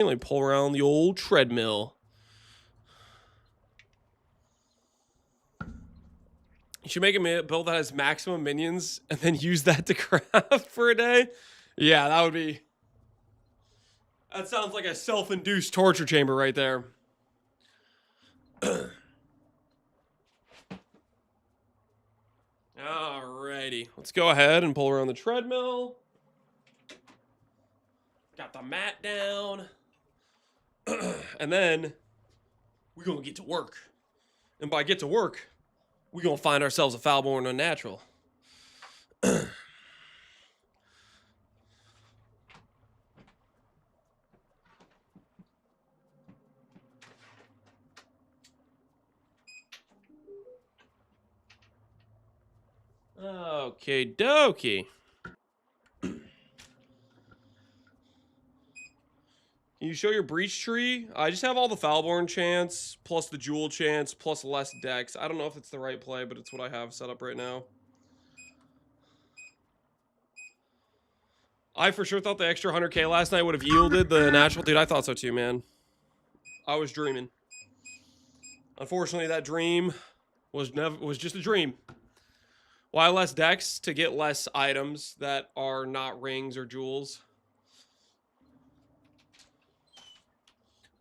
Like pull around the old treadmill. You should make a build that has maximum minions and then use that to craft for a day. Yeah, that would be... That sounds like a self-induced torture chamber right there. Alrighty. Let's go ahead and pull around the treadmill. Got the mat down. And then we're going to get to work. And by get to work, we're going to find ourselves a Foulborn Unnatural. Okay, dokie. Can you show your breach tree? I just have all the Foulborn chants, plus the jewel chants, plus less decks. I don't know if it's the right play, but it's what I have set up right now. I for sure thought the extra 100k last night would have yielded the natural. Dude, I thought so too, man. I was dreaming. Unfortunately, that dream was just a dream. Why less decks? To get less items that are not rings or jewels.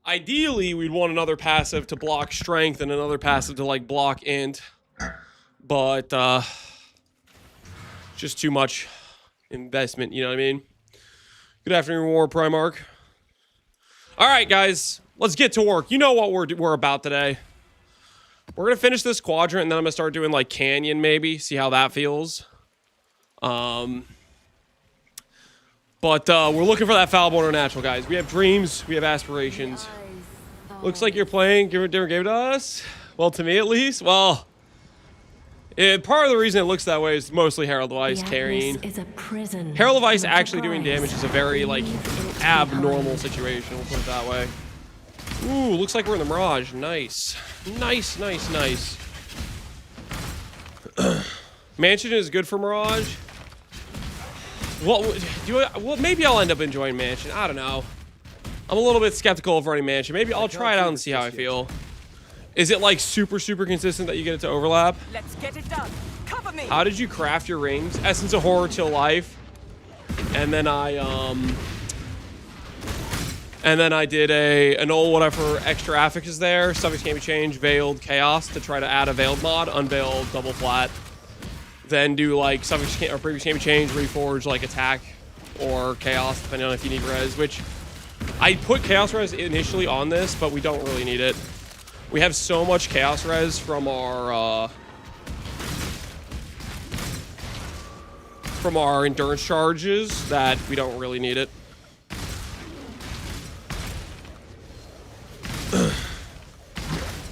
Ideally, we'd want another passive to block strength and another passive to, like, block int. But, just too much investment, you know what I mean? Good afternoon, War Primarch. Alright, guys. Let's get to work. You know what we're about today. We're going to finish this quadrant, and then I'm going to start doing, like, Canyon, maybe. See how that feels. But we're looking for that Foulborn Unnatural, guys. We have dreams. We have aspirations. Looks like you're playing Give It to Us. Well, to me, at least. Well, part of the reason it looks that way is mostly Herald of Ice carrying. Herald of Ice actually doing damage is a very, like, abnormal situation. We'll put it that way. Ooh, looks like we're in the Mirage. Nice. Nice, nice, nice. Mansion is good for Mirage. Well, maybe I'll end up enjoying Mansion. I don't know. I'm a little bit skeptical of running Mansion. Maybe I'll try it out and see how I feel. Is it, like, super consistent that you get it to overlap? Let's get it done. Cover me. How did you craft your rings? Essence of Horror till life. And then I did an old whatever extra affix is there. Suffix can't be changed. Veiled Chaos to try to add a veiled mod. Unveiled double flat. Then do, like, suffix can't, or previous can't be changed. Reforge, like, attack or chaos, depending on if you need res. Which I put chaos res initially on this, but we don't really need it. We have so much chaos res from our endurance charges that we don't really need it.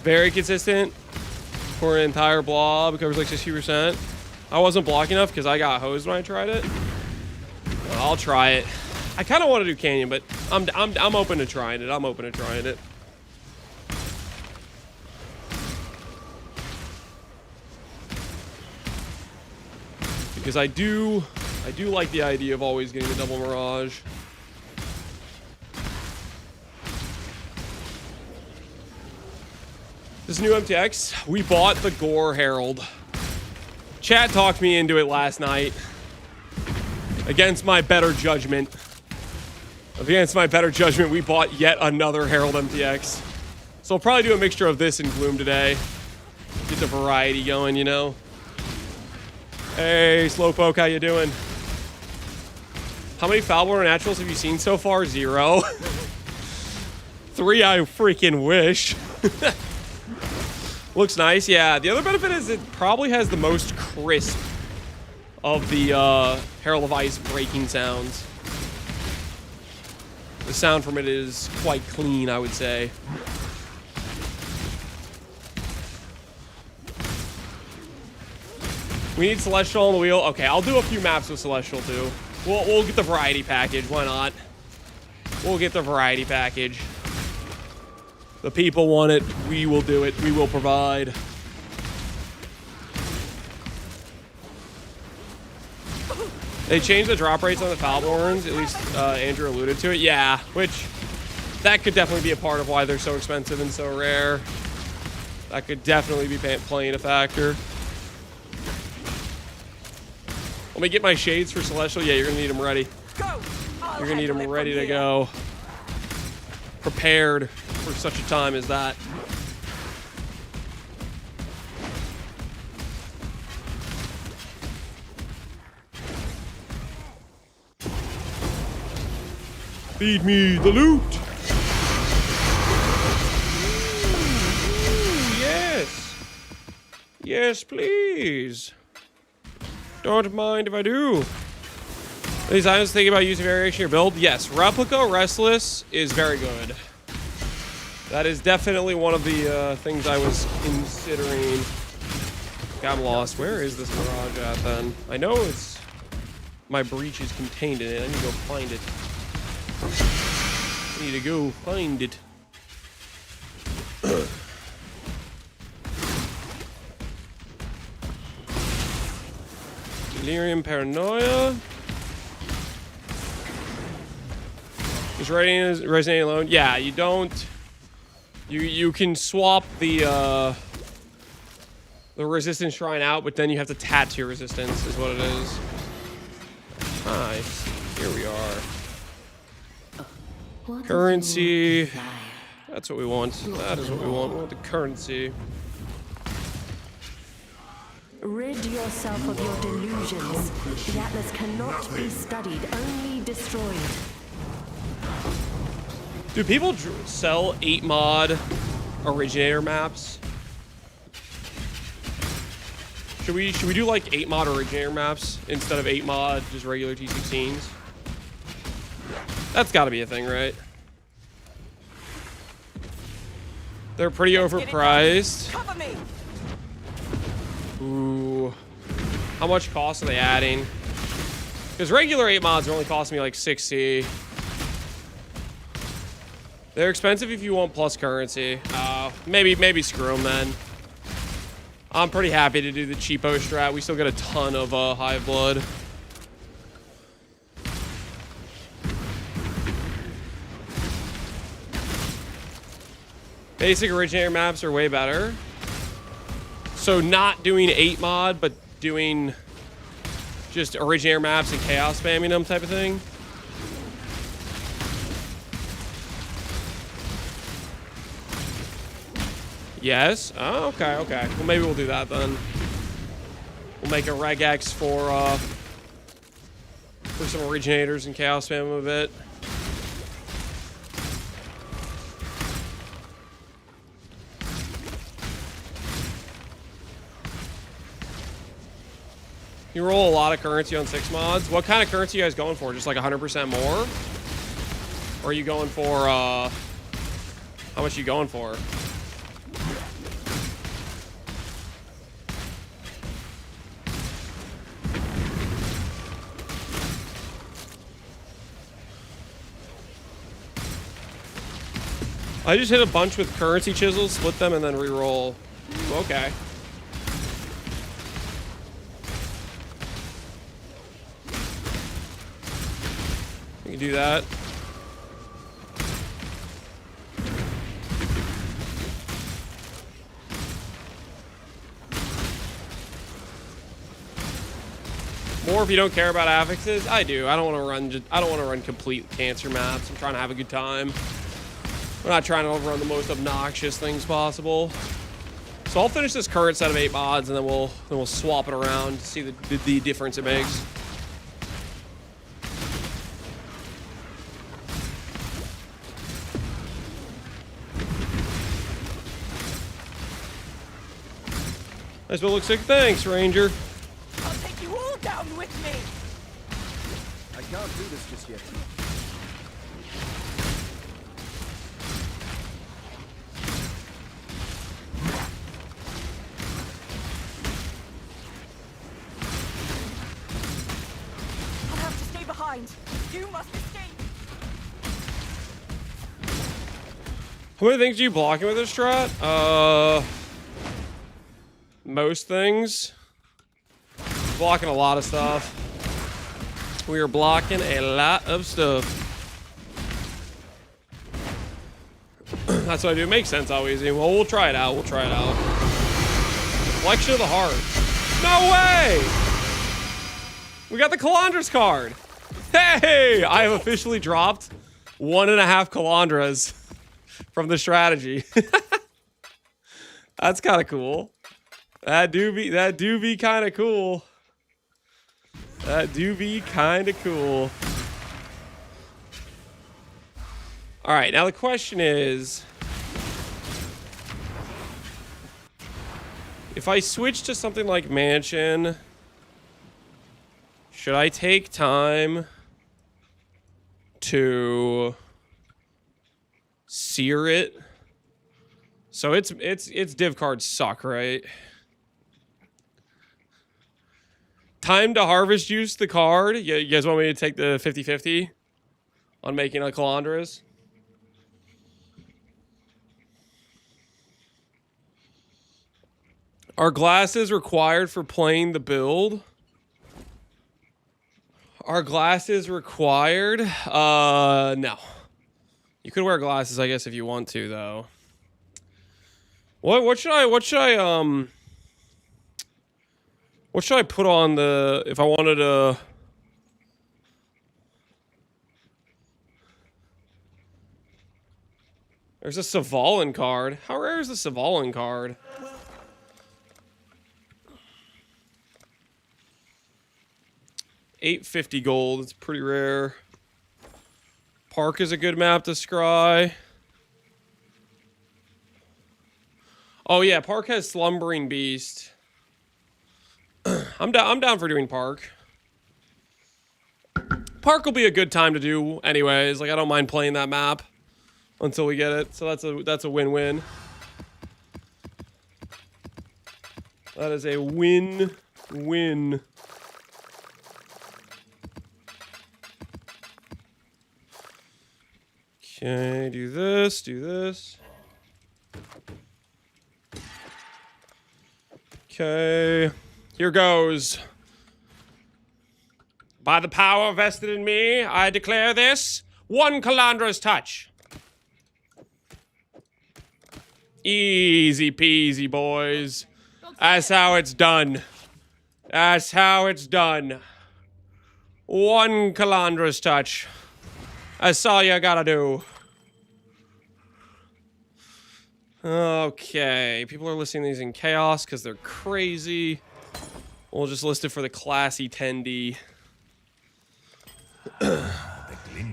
Very consistent for an entire blob. It covers like 60%. I wasn't blocking enough because I got hosed when I tried it. I'll try it. I kind of want to do Canyon, but I'm open to trying it. I'm open to trying it. Because I do like the idea of always getting the double Mirage. This new MTX, we bought the Gore Herald. Chat talked me into it last night. Against my better judgment. Against my better judgment, we bought yet another Herald MTX. So I'll probably do a mixture of this and Gloom today. Get the variety going, you know. Hey, Slowpoke, how you doing? How many Foulborn Naturals have you seen so far? 0. 3, I freaking wish. Looks nice, yeah. The other benefit is it probably has the most crisp of the Herald of Ice breaking sounds. The sound from it is quite clean, I would say. We need Celestial on the wheel. Okay, I'll do a few maps with Celestial too. We'll get the variety package. Why not? We'll get the variety package. The people want it. We will do it. We will provide. They changed the drop rates on the Foulborns. At least Andrew alluded to it. Yeah, which that could definitely be a part of why they're so expensive and so rare. That could definitely be playing a factor. Let me get my shades for Celestial. Yeah, you're going to need them ready. Go. You're going to need them ready to go. Prepared for such a time as that. Feed me the loot. Ooh, yes. Yes, please. Don't mind if I do. These items thinking about using variation in your build? Yes, Replica Restless is very good. That is definitely one of the things I was considering. I'm lost. Where is this garage at then? I know it's... my breach is contained in it. I need to go find it. I need to go find it. Delirium Paranoia. Is resonating alone? Yeah, you don't. You can swap the resistance shrine out, but then you have to tattoo your resistance, is what it is. Nice. Here we are. Currency. That's what we want. That is what we want. We want the currency. Rid yourself of your delusions. The Atlas cannot be studied, only destroyed. Do people sell 8 mod originator maps? Should we do like 8 mod originator maps instead of 8 mod just regular T16s? That's got to be a thing, right? They're pretty overpriced. Cover me. Ooh. How much cost are they adding? Because regular 8 mods are only costing me like 60. They're expensive if you want plus currency. Maybe screw them then. I'm pretty happy to do the cheapo strat. We still get a ton of hive blood. Basic originator maps are way better. So not doing 8 mod, but doing just originator maps and chaos spamming them type of thing. Yes. Oh, okay. Well, maybe we'll do that then. We'll make a regex for some originators and chaos spam them a bit. You roll a lot of currency on 6 mods. What kind of currency are you guys going for? Just like 100% more? Or are you going for, how much are you going for? I just hit a bunch with currency chisels, split them, and then re-roll. Okay. We can do that. More if you don't care about affixes. I do. I don't want to run complete cancer maps. I'm trying to have a good time. We're not trying to overrun the most obnoxious things possible. So I'll finish this current set of 8 mods, and then we'll swap it around to see the difference it makes. Nice build, looks sick. Thanks, Ranger. I'll take you all down with me. I can't do this just yet. I'll have to stay behind. You must escape. How many things are you blocking with this strat? Most things. Blocking a lot of stuff. We are blocking a lot of stuff. That's what I do. It makes sense how easy. Well, we'll try it out. We'll try it out. Reflection of the Heart. No way! We got the Kalandra's card. Hey! I have officially dropped 1.5 Kalandras from the strategy. That's kind of cool. That do be kind of cool. That do be kind of cool. All right, now the question is, if I switch to something like Mansion, should I take time to sear it? So its div cards suck, right? Time to harvest juice the card. You guys want me to take the 50-50 on making a Kalandra's? Are glasses required for playing the build? Are glasses required? No. You could wear glasses, I guess, if you want to, though. What should I put on the, if I wanted to? There's a Savalan card. How rare is the Savalan card? $850 gold. It's pretty rare. Park is a good map to scry. Oh yeah, Park has Slumbering Beast. I'm down for doing Park. Park will be a good time to do anyways. Like, I don't mind playing that map until we get it. So that's a win-win. That is a win-win. Okay, do this, do this. Okay, here goes. By the power vested in me, I declare this one Kalandra's touch. Easy peasy, boys. That's how it's done. That's how it's done. One Kalandra's touch. That's all you gotta do. Okay, people are listing these in chaos because they're crazy. We'll just list it for the classy 10D.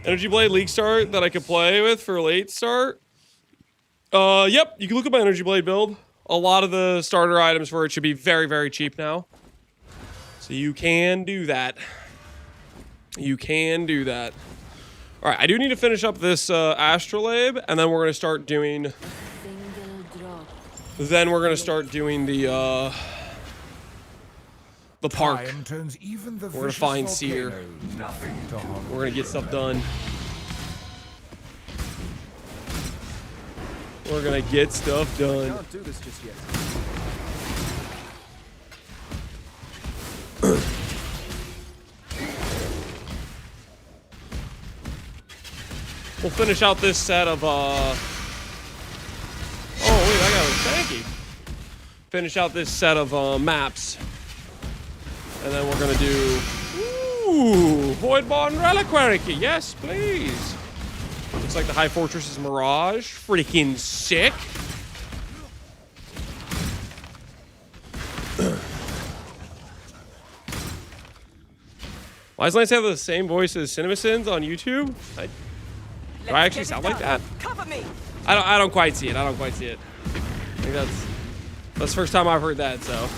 Energy Blade League start that I could play with for late start. Yep, you can look at my Energy Blade build. A lot of the starter items for it should be very, very cheap now. So you can do that. You can do that. All right, I do need to finish up this astrolabe, and then we're gonna start doing. Then we're gonna start doing the park. We're gonna find Seer. We're gonna get stuff done. We're gonna get stuff done. Can't do this just yet. We'll finish out this set of oh wait, I got a tanky. Finish out this set of maps. And then we're gonna do Voidborn Reliquary Key. Yes, please. Looks like the High Fortress is Mirage. Freaking sick. Why does Lance have the same voice as CinemaSins on YouTube? Do I actually sound like that? Cover me. I don't quite see it. I don't quite see it. I think that's the first time I've heard that, so.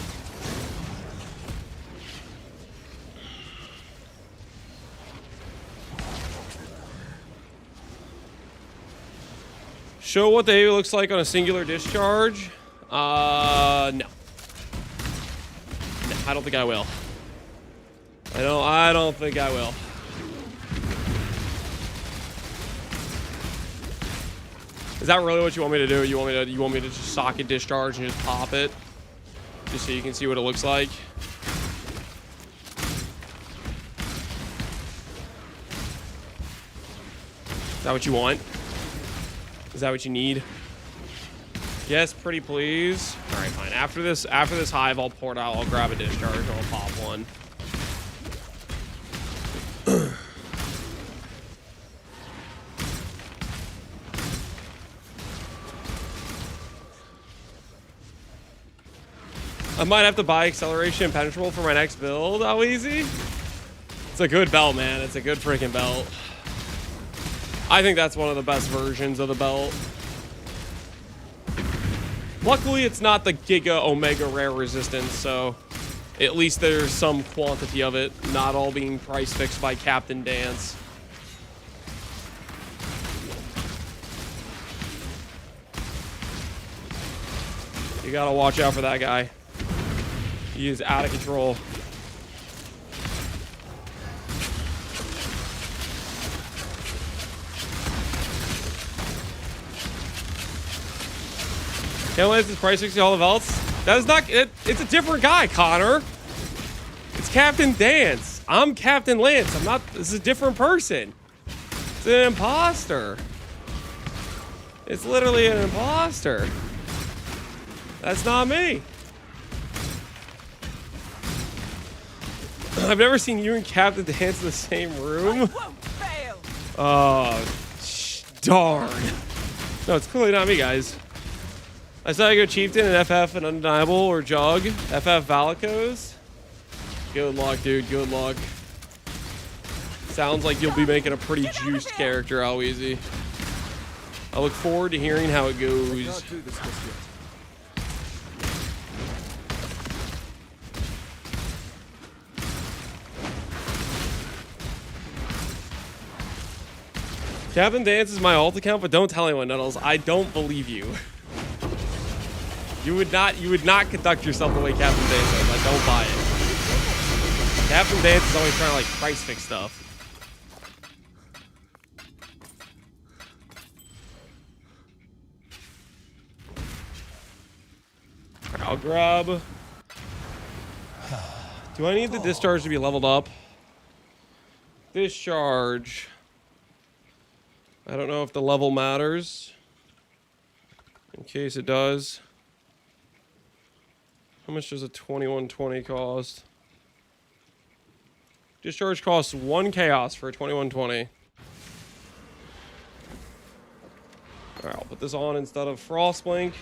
Show what the A looks like on a singular discharge. No. No, I don't think I will. I don't think I will. Is that really what you want me to do? You want me to just socket discharge and just pop it? Just so you can see what it looks like? Is that what you want? Is that what you need? Yes, pretty please. All right, fine. After this hive, I'll port out. I'll grab a discharge. And I'll pop one. I might have to buy acceleration impenetrable for my next build. How easy? It's a good belt, man. It's a good freaking belt. I think that's one of the best versions of the belt. Luckily, it's not the Giga Omega Rare resistance, so at least there's some quantity of it, not all being price fixed by Captain Dance. You gotta watch out for that guy. He is out of control. Can't let this price 60 all the belts. That is not. It's a different guy, Connor. It's Captain Dance. I'm Captain Lance. I'm not. This is a different person. It's an imposter. It's literally an imposter. That's not me. I've never seen you and Captain Dance in the same room. I won't fail. Oh, darn. No, it's clearly not me, guys. I saw you go Chieftain and FF and Undeniable or Jug. FF Valakos. Good luck, dude. Good luck. Sounds like you'll be making a pretty juiced character, Alweezy. I look forward to hearing how it goes. Can't do this just yet. Captain Dance is my alt account, but don't tell anyone, Nuddles. I don't believe you. You would not conduct yourself the way Captain Dance does. I don't buy it. Captain Dance is always trying to like price fix stuff. I'll grab. Do I need the discharge to be leveled up? Discharge. I don't know if the level matters. In case it does. How much does a 2120 cost? Discharge costs 1 chaos for a 2120. Alright, I'll put this on instead of Frostblink.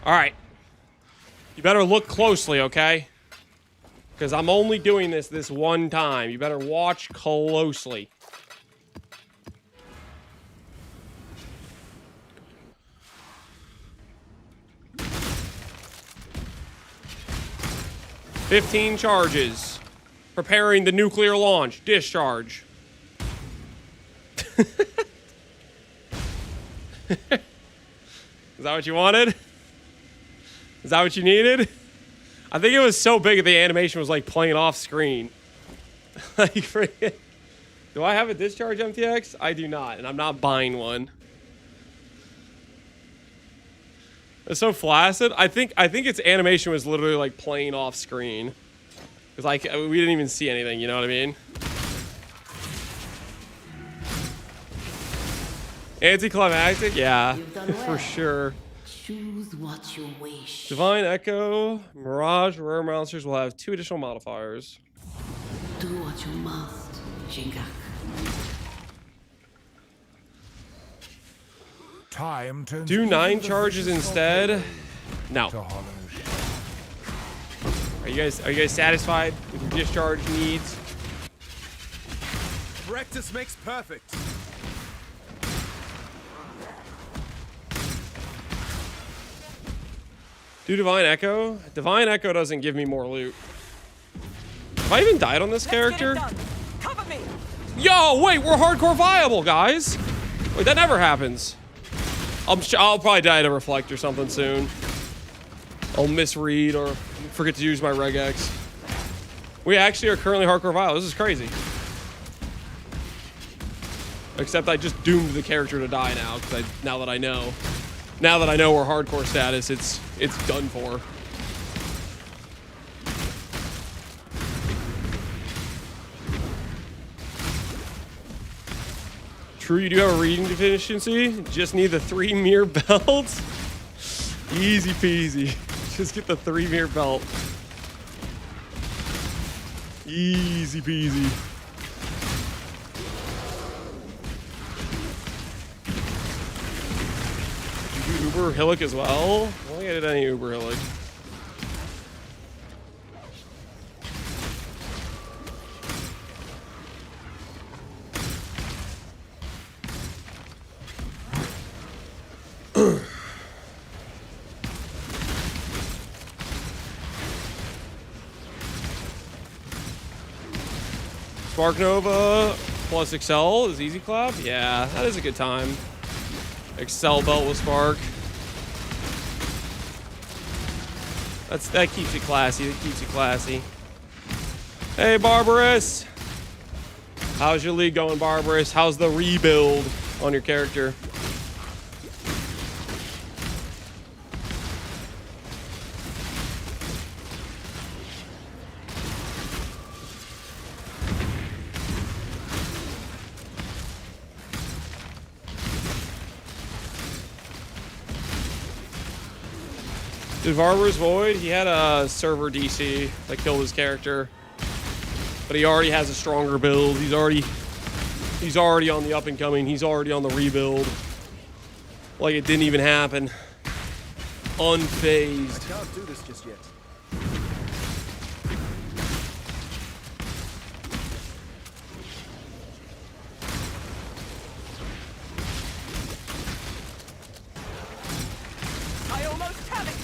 Alright. You better look closely, okay? Because I'm only doing this one time. You better watch closely. $15 charges. Preparing the nuclear launch. Discharge. Is that what you wanted? Is that what you needed? I think it was so big that the animation was like playing off screen. Like, freaking. Do I have a discharge MTX? I do not, and I'm not buying one. It's so flaccid. I think its animation was literally like playing off screen. Cause like we didn't even see anything, you know what I mean? Anticlimactic? Yeah, for sure. Choose what you wish. Divine Echo, Mirage, rare monsters will have 2 additional modifiers. Do what you must, Jingak. Time turns Do 9 charges instead. No. Are you guys satisfied with your discharge needs? Practice makes perfect. Do Divine Echo? Divine Echo doesn't give me more loot. Have I even died on this character? Let's get it done. Cover me. Yo, wait, we're hardcore viable, guys. Wait, that never happens. I'll probably die to reflect or something soon. I'll misread or forget to use my regex. We actually are currently hardcore viable. This is crazy. Except I just doomed the character to die now, because now that I know we're hardcore status, it's done for. True, you do have a reading deficiency. Just need the 3 mirror belts. Easy peasy. Just get the 3 mirror belt. Easy peasy. Did you do Uber Hillock as well? I don't think I did any Uber Hillock. Spark Nova plus Excel is easy clap. Yeah, that is a good time. Excel belt with Spark. That keeps you classy. That keeps you classy. Hey, Barbarous. How's your league going, Barbarous? How's the rebuild on your character? Did Barbarous Void? He had a server DC that killed his character, but he already has a stronger build. He's already on the up and coming. He's already on the rebuild. Like it didn't even happen. Unfazed. I can't do this just yet. I almost have it.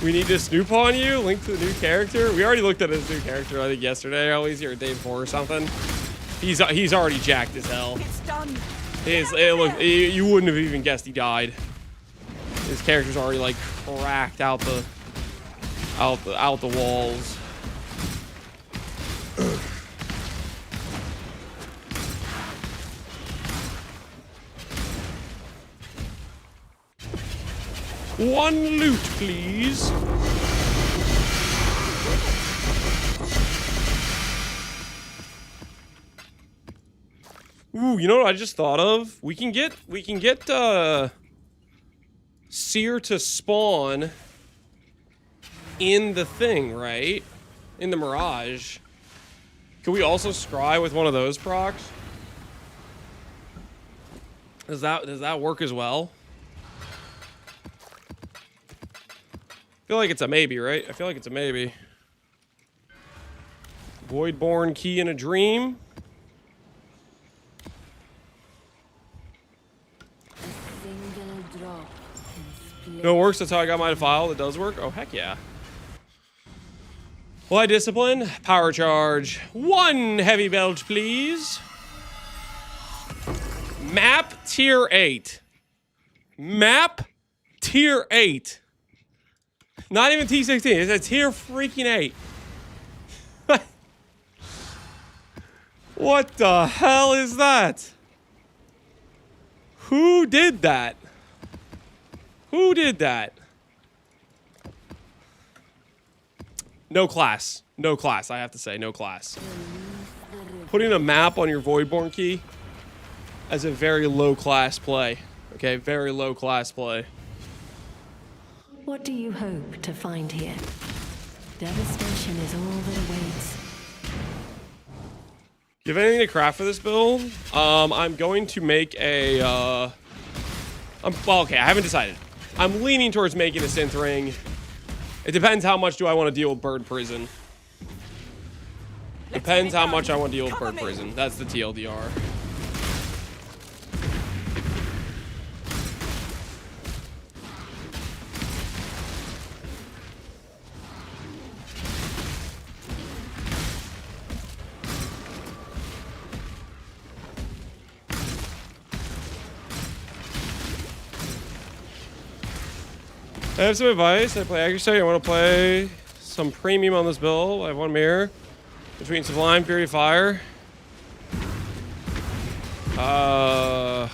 We need to snoop on you. Link to the new character. We already looked at his new character, I think, yesterday, always, or day before or something. He's already jacked as hell. It's done. You wouldn't have even guessed he died. His character's already like cracked out the walls. One loot, please. Ooh, you know what I just thought of? We can get Seer to spawn in the thing, right? In the Mirage. Can we also scry with one of those procs? Does that work as well? I feel like it's a maybe, right? I feel like it's a maybe. Voidborn key in a dream. No, it works. That's how I got my file. It does work. Oh, heck yeah. Why discipline? Power charge. 1 heavy belt, please. Map tier 8. Map tier 8. Not even T16. It's a tier freaking 8. What the hell is that? Who did that? Who did that? No class. No class, I have to say. No class. Putting a map on your Voidborn key as a very low class play. Okay, very low class play. What do you hope to find here? Devastation is all that awaits. You have anything to craft for this build? I'm going to make a, well, okay, I haven't decided. I'm leaning towards making a synth ring. It depends how much do I want to deal with bird prison. Depends how much I want to deal with bird prison. That's the TLDR. I have some advice. I play Accuracy. I want to play some premium on this build. I have 1 mirror between Sublime, Fury of Fire. I'm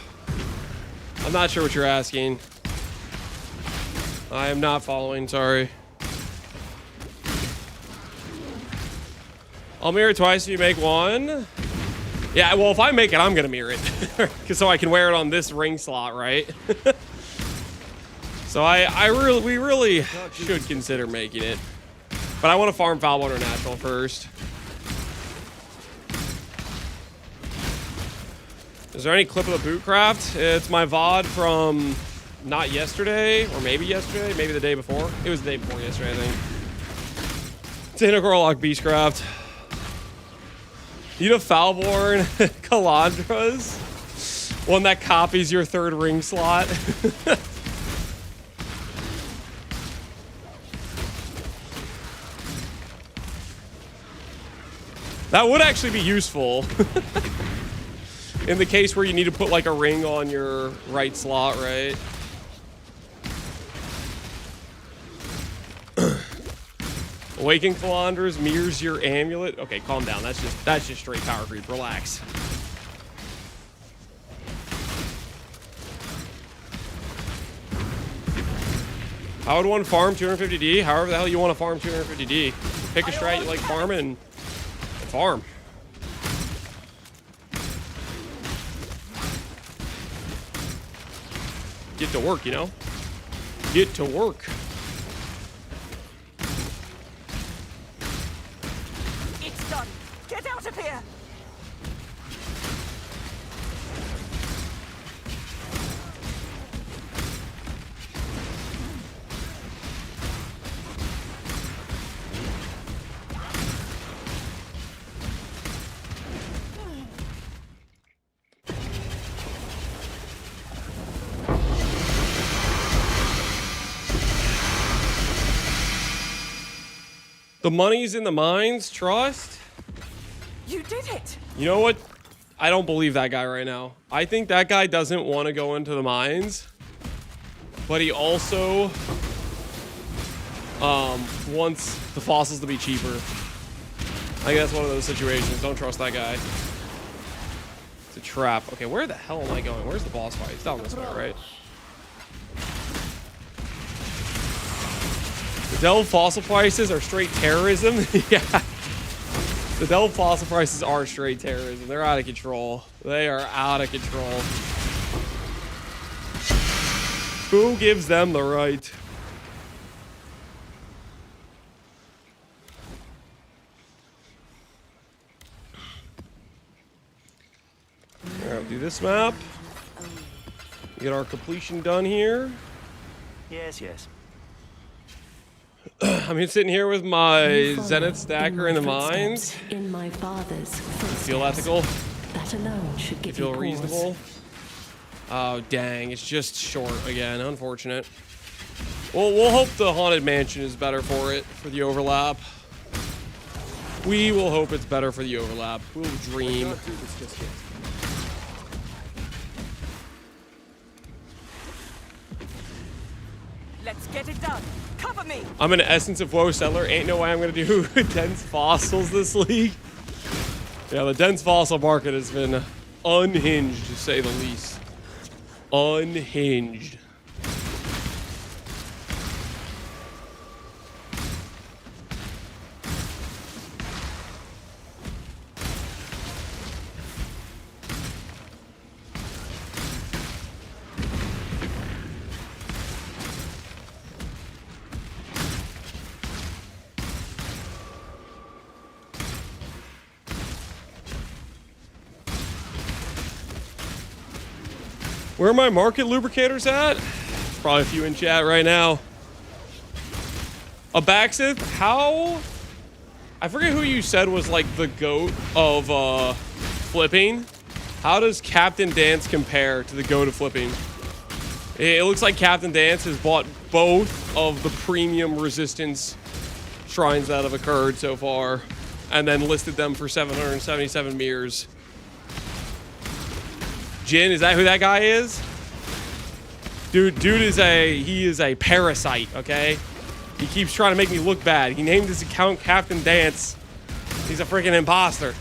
not sure what you're asking. I am not following, sorry. I'll mirror it twice if you make one. Yeah, well, if I make it, I'm gonna mirror it. So I can wear it on this ring slot, right? So we really should consider making it. But I want to farm Foulborn Unnatural first. Is there any clip of the bootcraft? It's my VOD from not yesterday, or maybe yesterday, maybe the day before. It was the day before yesterday, I think. It's Integral Lock Beastcraft. Need a Foulborn Kalandra's? One that copies your third ring slot. That would actually be useful. In the case where you need to put like a ring on your right slot, right? Awaken Kalandra's mirrors your amulet. Okay, calm down. That's just straight power creep. Relax. How would one farm 250D? However the hell you want to farm 250D. Pick a strat you like farming and farm. Get to work, you know? Get to work. It's done. Get out of here. The money's in the mines, trust? You did it. You know what? I don't believe that guy right now. I think that guy doesn't want to go into the mines, but he also wants the fossils to be cheaper. I think that's one of those situations. Don't trust that guy. It's a trap. Okay, where the hell am I going? Where's the boss fight? It's down this way, right? The Delve fossil prices are straight terrorism. Yeah. The Delve fossil prices are straight terrorism. They're out of control. They are out of control. Who gives them the right? Alright, I'll do this map. Get our completion done here. Yes, yes. I'm sitting here with my Zenith stacker in the mines. In my father's footsteps. Feel ethical? That alone should give you Feel pause. reasonable? Oh, dang. It's just short again. Unfortunate. Well, we'll hope the Haunted Mansion is better for it, for the overlap. We will hope it's better for the overlap. We'll dream. Not do this just yet. Let's get it done. Cover me. I'm an Essence of Woe settler. Ain't no way I'm going to do dense fossils this league. Yeah, the dense fossil market has been unhinged, to say the least. Unhinged. Where are my market lubricators at? There's probably a few in chat right now. Abaxith, how? I forget who you said was like the GOAT of flipping. How does Captain Dance compare to the GOAT of flipping? It looks like Captain Dance has bought both of the premium resistance shrines that have occurred so far, and then listed them for 777 mirrors. Jin, is that who that guy is? Dude is a parasite, okay? He keeps trying to make me look bad. He named his account Captain Dance. He's a freaking imposter.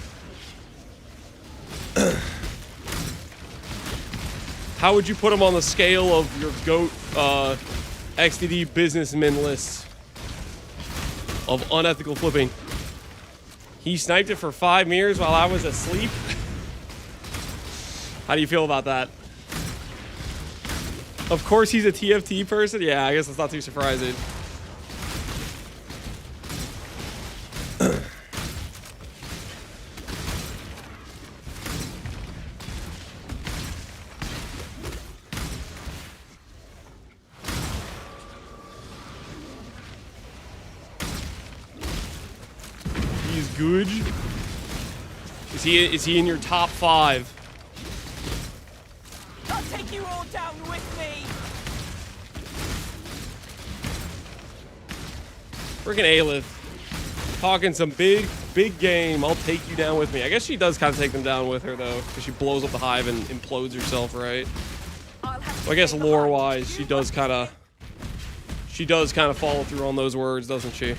How would you put him on the scale of your GOAT XDD businessman list of unethical flipping? He sniped it for 5 meters while I was asleep. How do you feel about that? Of course he's a TFT person. Yeah, I guess that's not too surprising. He's good. Is he in your top 5? I'll take you all down with me. Freaking Aelith. Talking some big game. I'll take you down with me. I guess she does kind of take them down with her, though, because she blows up the hive and implodes herself, right? So I guess lore-wise, she does kind of follow through on those words, doesn't she?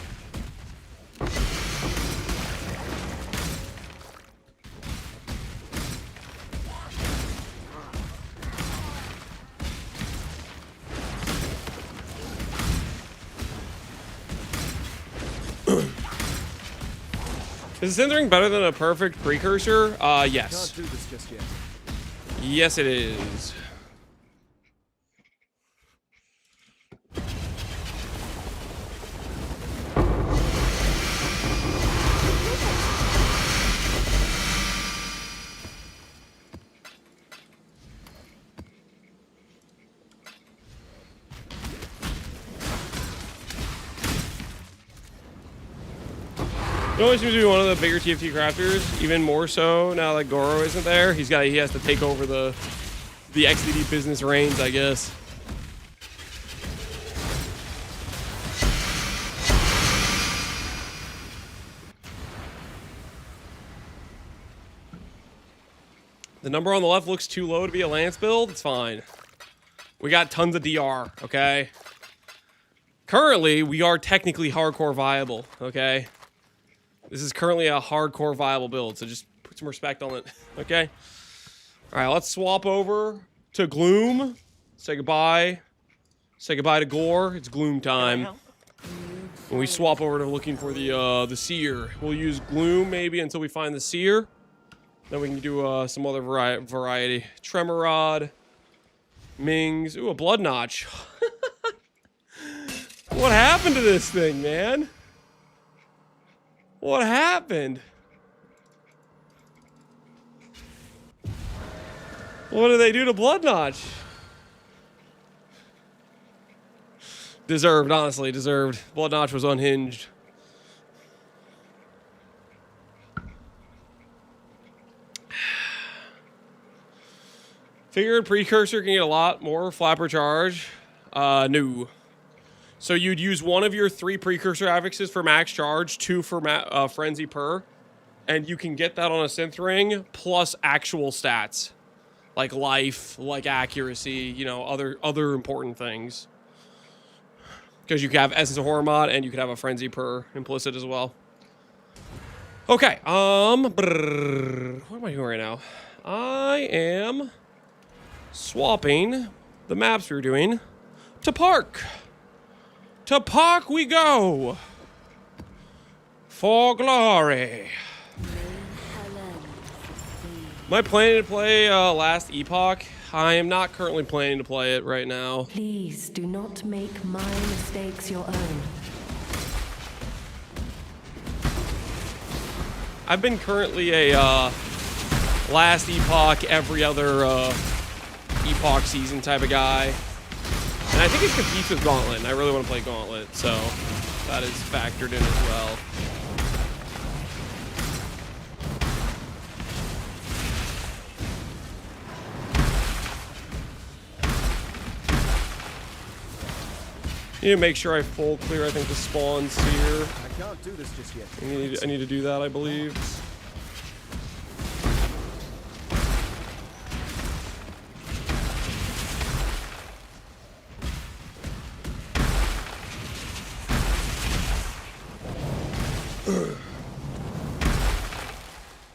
Is the Ring better than a perfect precursor? Yes. Can't do this just yet. Yes, it is. He always seems to be one of the bigger TFT crafters, even more so now that Goro isn't there. He has to take over the XDD business reins, I guess. The number on the left looks too low to be a Lance build. It's fine. We got tons of DR, okay? Currently, we are technically hardcore viable, okay? This is currently a hardcore viable build, so just put some respect on it, okay? All right, let's swap over to Gloom. Say goodbye. Say goodbye to Gore. It's Gloom time. When we swap over to looking for the Seer, we'll use Gloom maybe until we find the Seer. Then we can do some other variety. Tremor Rod, Mings. Ooh, a Blood Notch. What happened to this thing, man? What happened? What did they do to Blood Notch? Deserved, honestly, deserved. Blood Notch was unhinged. Figured Precursor can get a lot more flapper charge. No. So you'd use one of your 3 Precursor affixes for max charge, 2 for Frenzy per, and you can get that on a Synth Ring, plus actual stats. Like life, like accuracy, you know, other important things. Because you could have Essence of Horror mod, and you could have a Frenzy per implicit as well. Okay, what am I doing right now? I am swapping the maps we were doing to Park. To Park we go! For glory! Am I planning to play Last Epoch? I am not currently planning to play it right now. Please do not make my mistakes your own. I've been currently a Last Epoch, every other Epoch season type of guy. And I think it competes with Gauntlet, and I really want to play Gauntlet, so that is factored in as well. Need to make sure I full clear, I think, the spawns here. I can't do this just yet. I need to do that, I believe.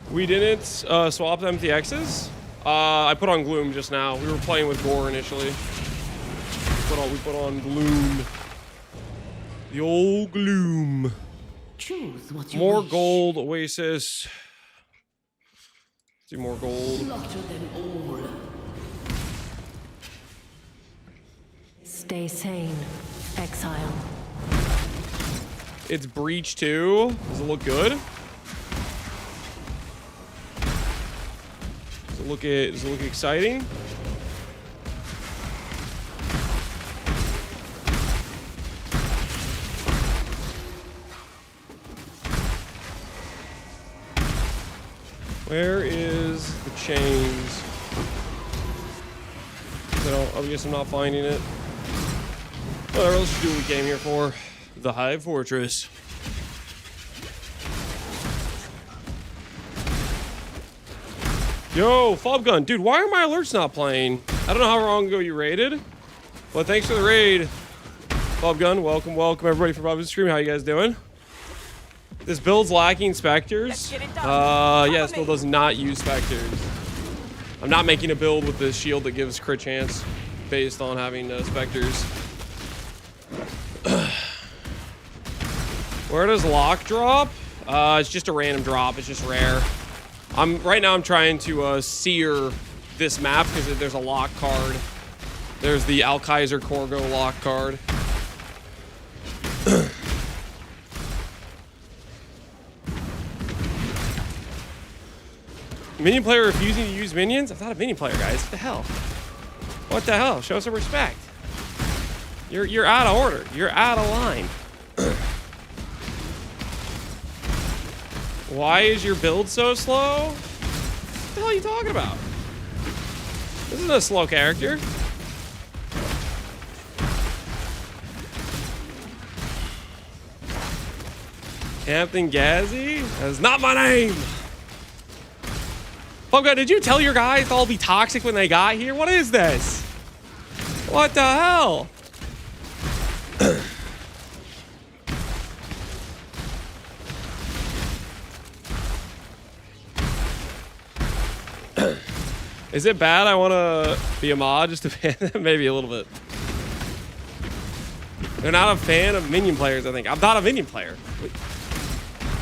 We didn't swap the MTXs. I put on Gloom just now. We were playing with Gore initially. We put on Gloom. The old Gloom. Choose what you More wish. gold, Oasis. Do more gold. Slaughter them all. Stay sane, Exile. It's Breach too. Does it look good? Does it look exciting? Where is the chains? I guess I'm not finding it. Whatever, let's just do what we came here for. The Hive Fortress. Yo, Fob Gun. Dude, why are my alerts not playing? I don't know how long ago you raided, but thanks for the raid. Fob Gun, welcome everybody for Bob's stream. How you guys doing? This build's lacking specters. Yeah, this build does not use specters. I'm not making a build with this shield that gives crit chance based on having specters. Where does lock drop? It's just a random drop. It's just rare. Right now I'm trying to sear this map because there's a lock card. There's the Alkaiser Corgo lock card. Minion player refusing to use minions? I'm not a minion player, guys. What the hell? What the hell? Show some respect. You're out of order. You're out of line. Why is your build so slow? What the hell are you talking about? This isn't a slow character. Captain Gazzy? That's not my name. Funko, did you tell your guys to all be toxic when they got here? What is this? What the hell? Is it bad I want to be a mod just to ban them? Maybe a little bit. They're not a fan of minion players, I think. I'm not a minion player.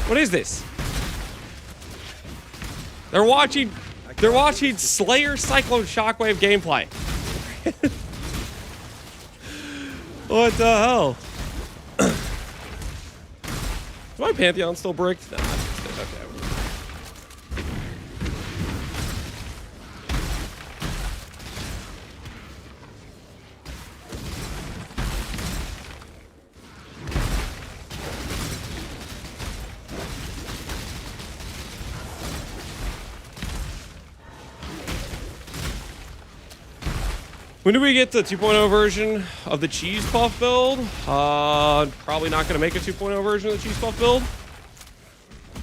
What is this? They're watching Slayer Cyclone Shockwave gameplay. What the hell? Is my Pantheon still bricked? Nah, it's okay. When do we get the 2.0 version of the cheese puff build? Probably not gonna make a 2.0 version of the cheese puff build.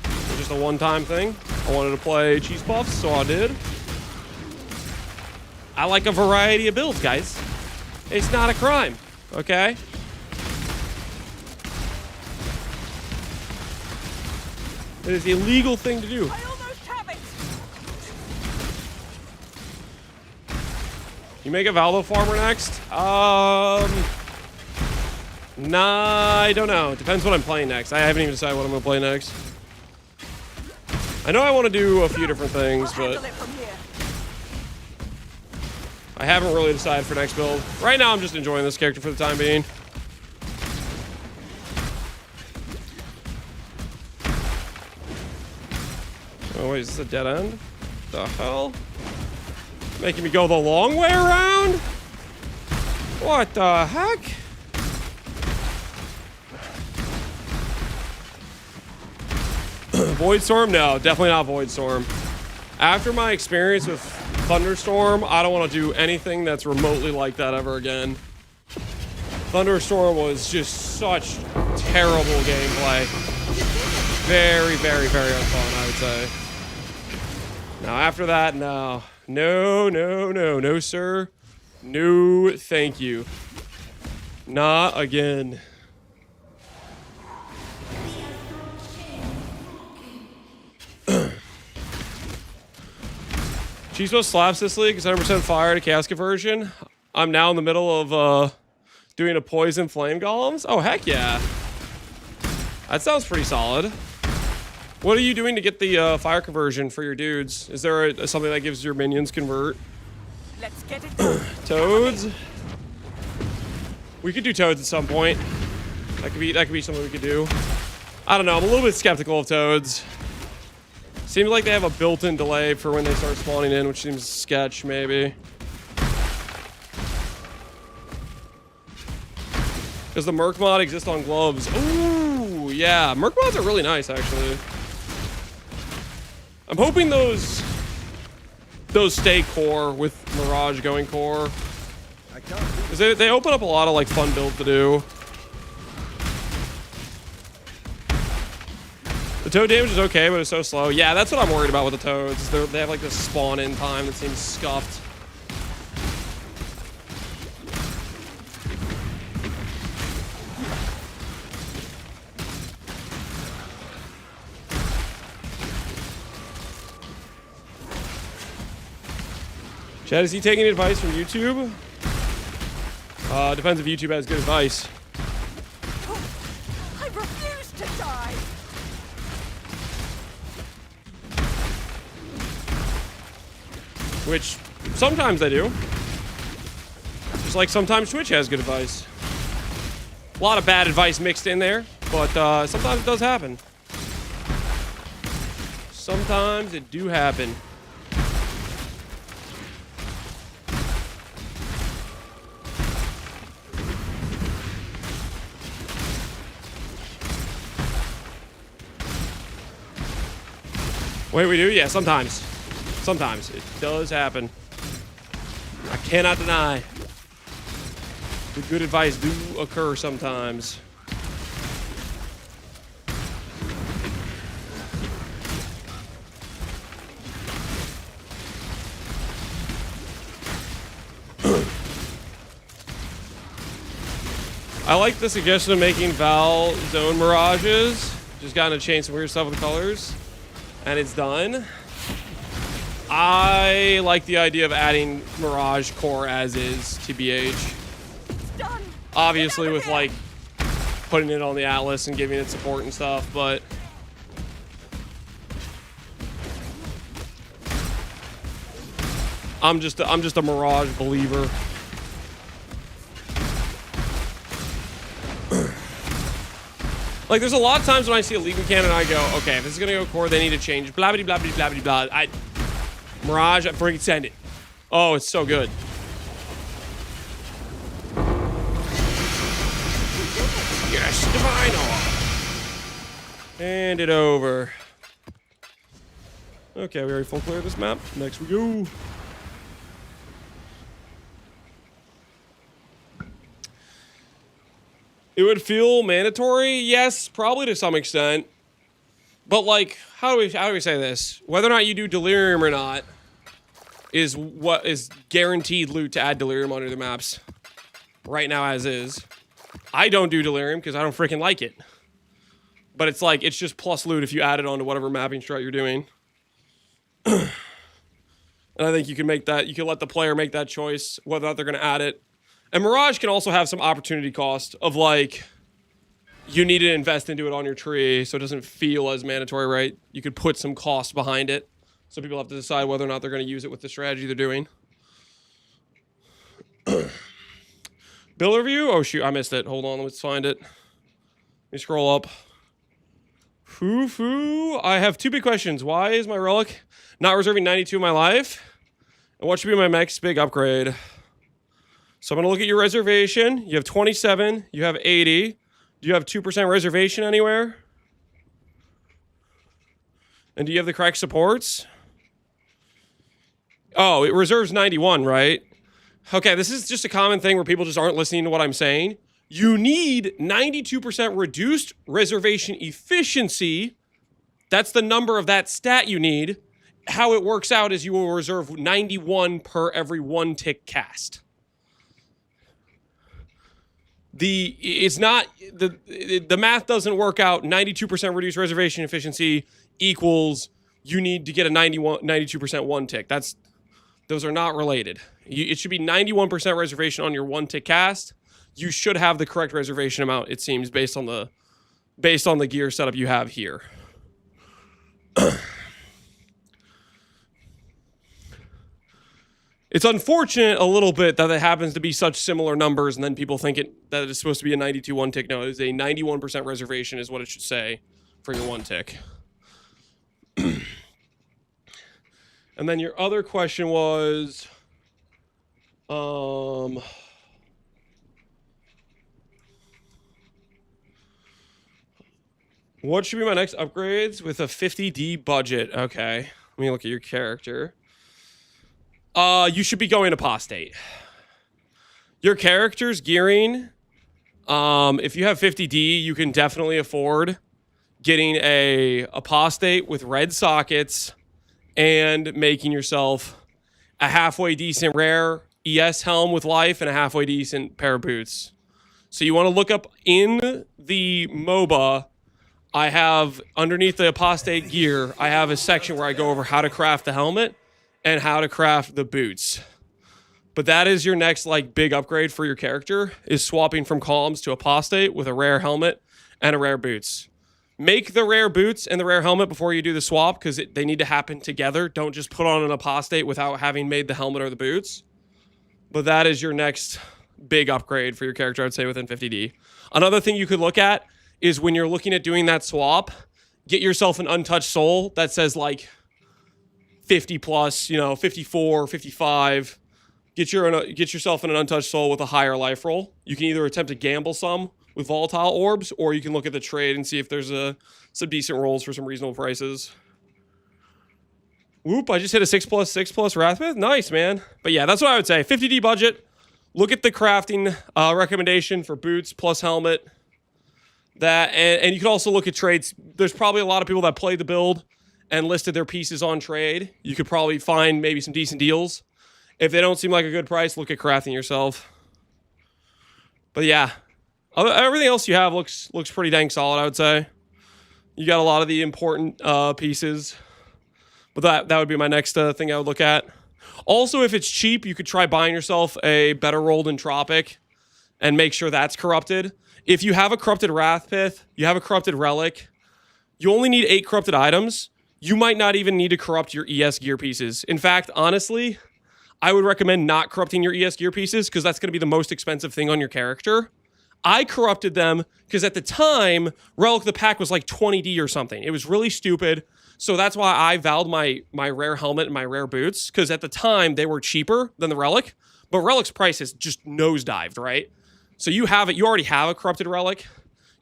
It's just a one-time thing. I wanted to play cheese puffs, so I did. I like a variety of builds, guys. It's not a crime, okay? It is a legal thing to do. I almost have it. You make a Valdo farmer next? Nah, I don't know. Depends what I'm playing next. I haven't even decided what I'm gonna play next. I know I want to do a few different things, but I haven't really decided for next build. Right now, I'm just enjoying this character for the time being. Oh wait, is this a dead end? The hell? Making me go the long way around? What the heck? Voidstorm? No, definitely not Voidstorm. After my experience with Thunderstorm, I don't want to do anything that's remotely like that ever again. Thunderstorm was just such terrible gameplay. Very, very, very unfun, I would say. Now, after that, no. No, no, no. No, sir. No, thank you. Not again. Chispo slaps this league is 100% fire to chaos conversion. I'm now in the middle of doing a poison flame golems. Oh, heck yeah. That sounds pretty solid. What are you doing to get the fire conversion for your dudes? Is there something that gives your minions convert? Let's get it done. Toads? We could do toads at some point. That could be something we could do. I don't know. I'm a little bit skeptical of toads. Seems like they have a built-in delay for when they start spawning in, which seems sketch, maybe. Does the Merc mod exist on gloves? Ooh, yeah. Merc mods are really nice, actually. I'm hoping those stay core with Mirage going core. Because they open up a lot of like fun builds to do. The toad damage is okay, but it's so slow. Yeah, that's what I'm worried about with the toads. They have like this spawn in time that seems scuffed. Chad, is he taking advice from YouTube? Depends if YouTube has good advice. I refuse to die. Which sometimes they do. Just like sometimes Twitch has good advice. A lot of bad advice mixed in there, but sometimes it does happen. Sometimes it do happen. Wait, we do? Yeah, sometimes. Sometimes. It does happen. I cannot deny. The good advice do occur sometimes. I like the suggestion of making Val zone mirages. Just gotta change some weird stuff with the colors. And it's done. I like the idea of adding Mirage core as is, TBH. Done. Obviously with like putting it on the Atlas and giving it support and stuff, but I'm just a Mirage believer. Like, there's a lot of times when I see a Legion cannon, I go, okay, if this is gonna go core, they need to change. Blah blah blah blah blah blah. Mirage, bring it, send it. Oh, it's so good. Yes, Divino. Hand it over. Okay, we already full clear this map. Next we go. It would feel mandatory, yes, probably to some extent. But like, how do we say this? Whether or not you do Delirium or not is what is guaranteed loot to add Delirium onto the maps. Right now as is. I don't do Delirium because I don't freaking like it. But it's like, it's just plus loot if you add it onto whatever mapping strat you're doing. And I think you can make that, you can let the player make that choice whether or not they're going to add it. And Mirage can also have some opportunity cost of like, you need to invest into it on your tree so it doesn't feel as mandatory, right? You could put some cost behind it. So people have to decide whether or not they're going to use it with the strategy they're doing. Bill review? Oh shoot, I missed it. Hold on, let's find it. Let me scroll up. Foo. I have two big questions. Why is my relic not reserving 92 in my life? And what should be my next big upgrade? So I'm going to look at your reservation. You have 27. You have 80. Do you have 2% reservation anywhere? And do you have the correct supports? Oh, it reserves 91, right? Okay, this is just a common thing where people just aren't listening to what I'm saying. You need 92% reduced reservation efficiency. That's the number of that stat you need. How it works out is you will reserve 91 per every 1 tick cast. The math doesn't work out. 92% reduced reservation efficiency equals you need to get a 92% 1 tick. Those are not related. It should be 91% reservation on your 1 tick cast. You should have the correct reservation amount, it seems, based on the based on the gear setup you have here. It's unfortunate a little bit that it happens to be such similar numbers, and then people think that it's supposed to be a 92 one tick. No, it is a 91% reservation is what it should say for your one tick. And then your other question was, what should be my next upgrades with a 50D budget? Okay, let me look at your character. You should be going apostate. Your character's gearing, if you have 50D, you can definitely afford getting a apostate with red sockets and making yourself a halfway decent rare ES helm with life and a halfway decent pair of boots. So you want to look up in the MOBA. I have underneath the apostate gear, I have a section where I go over how to craft the helmet and how to craft the boots. But that is your next like big upgrade for your character, is swapping from columns to apostate with a rare helmet and a rare boots. Make the rare boots and the rare helmet before you do the swap, because they need to happen together. Don't just put on an apostate without having made the helmet or the boots. But that is your next big upgrade for your character, I'd say, within 50D. Another thing you could look at is when you're looking at doing that swap, get yourself an untouched soul that says like 50 plus, 54, 55. Get yourself an untouched soul with a higher life roll. You can either attempt to gamble some with volatile orbs, or you can look at the trade and see if there's some decent rolls for some reasonable prices. Whoop, I just hit a 6+6+ Wrathmith. Nice, man. But yeah, that's what I would say. 50D budget. Look at the crafting recommendation for boots plus helmet. And you can also look at trades. There's probably a lot of people that play the build and listed their pieces on trade. You could probably find maybe some decent deals. If they don't seem like a good price, look at crafting yourself. But yeah, everything else you have looks pretty dang solid, I would say. You got a lot of the important pieces. But that would be my next thing I would look at. Also, if it's cheap, you could try buying yourself a better rolled Entropic and make sure that's corrupted. If you have a corrupted Wrathpith, you have a corrupted Relic, you only need 8 corrupted items. You might not even need to corrupt your ES gear pieces. In fact, honestly, I would recommend not corrupting your ES gear pieces, because that's going to be the most expensive thing on your character. I corrupted them because at the time, Relic of the Pack was like 20D or something. It was really stupid. So that's why I vowed my rare helmet and my rare boots, because at the time they were cheaper than the Relic, but Relic's price has just nosedived, right? So you already have a corrupted Relic.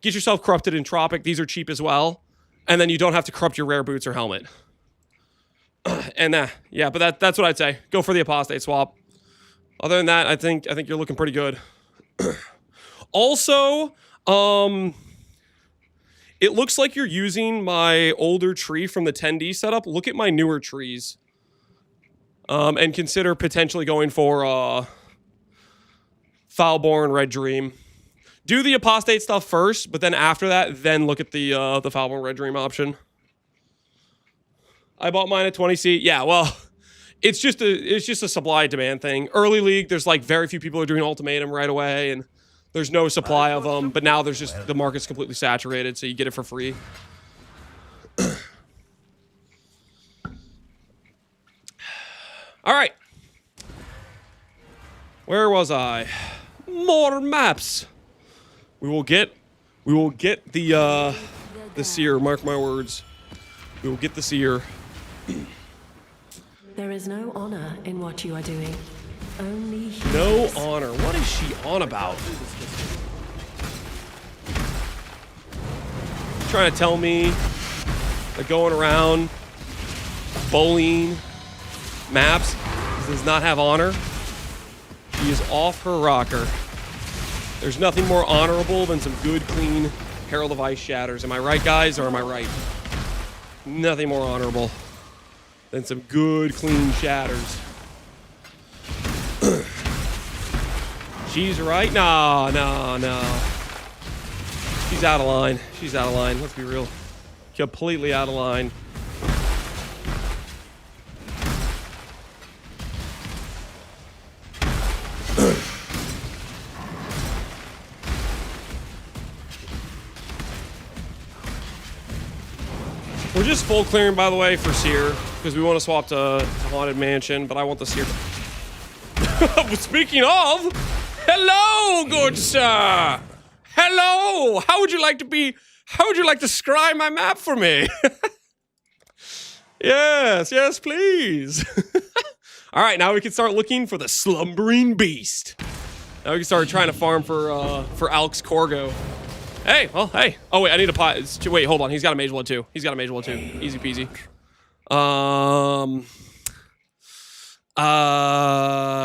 Get yourself corrupted Entropic. These are cheap as well. And then you don't have to corrupt your rare boots or helmet. And yeah, but that's what I'd say. Go for the apostate swap. Other than that, I think you're looking pretty good. Also, it looks like you're using my older tree from the 10D setup. Look at my newer trees. And consider potentially going for Foulborn, Red Dream. Do the apostate stuff first, but then after that, then look at the Foulborn Red Dream option. I bought mine at 20C. Yeah, well, it's just a supply demand thing. Early league, there's like very few people are doing ultimatum right away, and there's no supply of them. But now there's just the market's completely saturated, so you get it for free. All right. Where was I? More maps. We will get the seer, mark my words. We will get the seer. There is no honor in what you are doing. Only no honor. What is she on about? Trying to tell me that going around bullying maps does not have honor? She is off her rocker. There's nothing more honorable than some good, clean Herald of Ice shatters. Am I right, guys, or am I right? Nothing more honorable than some good, clean shatters. She's right? No. She's out of line. She's out of line. Let's be real. Completely out of line. just full clearing, by the way, for Seer, because we want to swap to Haunted Mansion, but I want the Seer. Speaking of, hello, good sir. Hello. How would you like to scry my map for me? Yes, please. All right, now we can start looking for the slumbering beast. Now we can start trying to farm for Alx Corgo. Hey, well, hey. Oh wait, I need a pot. Wait, hold on. He's got a mage blood too. Easy peasy.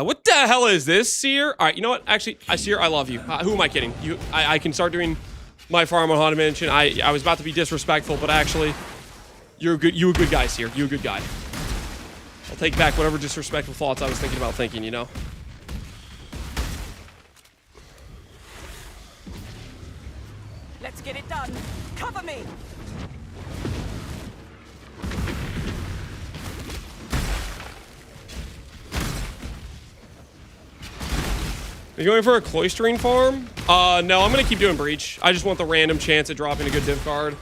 What the hell is this, Seer? All right, you know what? Actually, Seer, I love you. Who am I kidding? I can start doing my farm on Haunted Mansion. I was about to be disrespectful, but actually, you a good guy, Seer. You a good guy. I'll take back whatever disrespectful thoughts I was thinking about thinking, you know? Let's get it done. Cover me. Are you going for a cloistering farm? No, I'm gonna keep doing breach. I just want the random chance at dropping a good div card.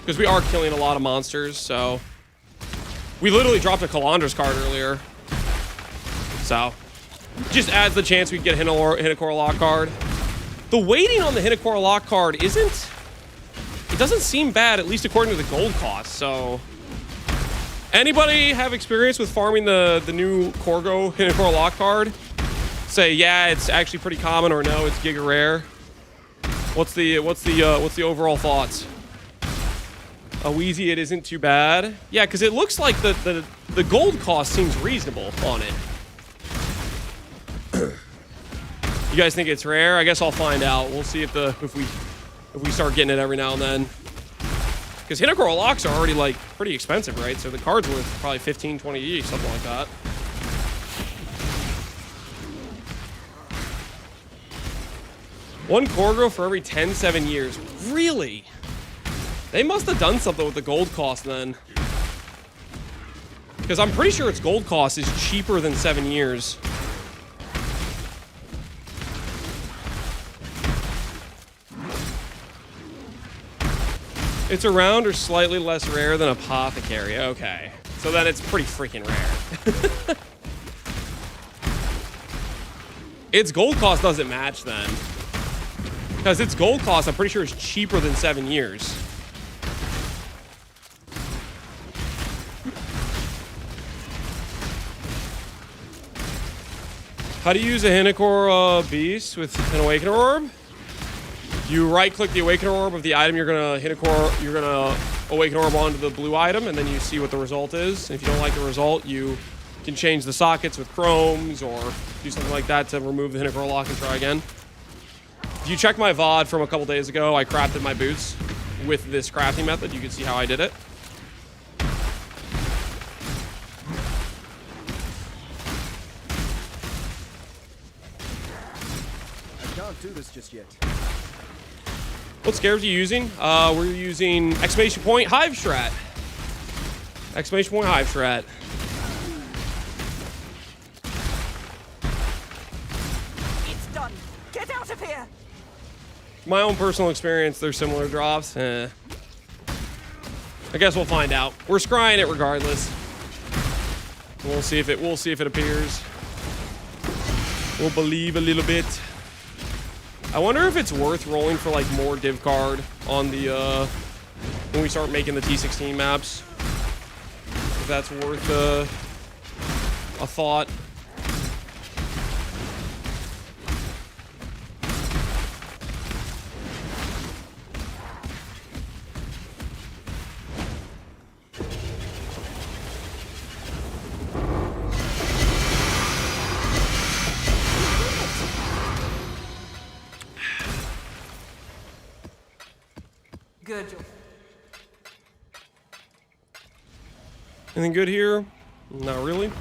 Because we are killing a lot of monsters, so. We literally dropped a Kalandra's card earlier. So, just adds the chance we can get a Hinekora lock card. The waiting on the Hinekora lock card it doesn't seem bad, at least according to the gold cost, so. Anybody have experience with farming the new Corgo Hinekora lock card? Say, yeah, it's actually pretty common, or no, it's giga rare. What's the overall thoughts? A Wheezy, it isn't too bad. Yeah, because it looks like the gold cost seems reasonable on it. You guys think it's rare? I guess I'll find out. We'll see if we start getting it every now and then. Because Hinekora locks are already like pretty expensive, right? So the card's worth probably 15, 20 each, something like that. One Corgo for every 7 years. Really? They must have done something with the gold cost then. Because I'm pretty sure its gold cost is cheaper than 7 years. It's around or slightly less rare than Apothecary. Okay. So then it's pretty freaking rare. Its gold cost doesn't match then. Because its gold cost, I'm pretty sure, is cheaper than 7 years. How do you use a Hinekora beast with an Awakener Orb? You right-click the Awakener Orb of the item you're gonna Awakener Orb onto the blue item, and then you see what the result is. And if you don't like the result, you can change the sockets with chromes or do something like that to remove the Hinekora lock and try again. If you check my VOD from a couple days ago, I crafted my boots with this crafting method. You can see how I did it. Can't do this just yet. What scares are you using? We're using exclamation point hive strat. Exclamation point hive strat. It's done. Get out of here. My own personal experience, there's similar drops. I guess we'll find out. We're scrying it regardless. We'll see if it appears. We'll believe a little bit. I wonder if it's worth rolling for like more div card on the when we start making the T16 maps. If that's worth a thought. Good job. Anything good here? Not really.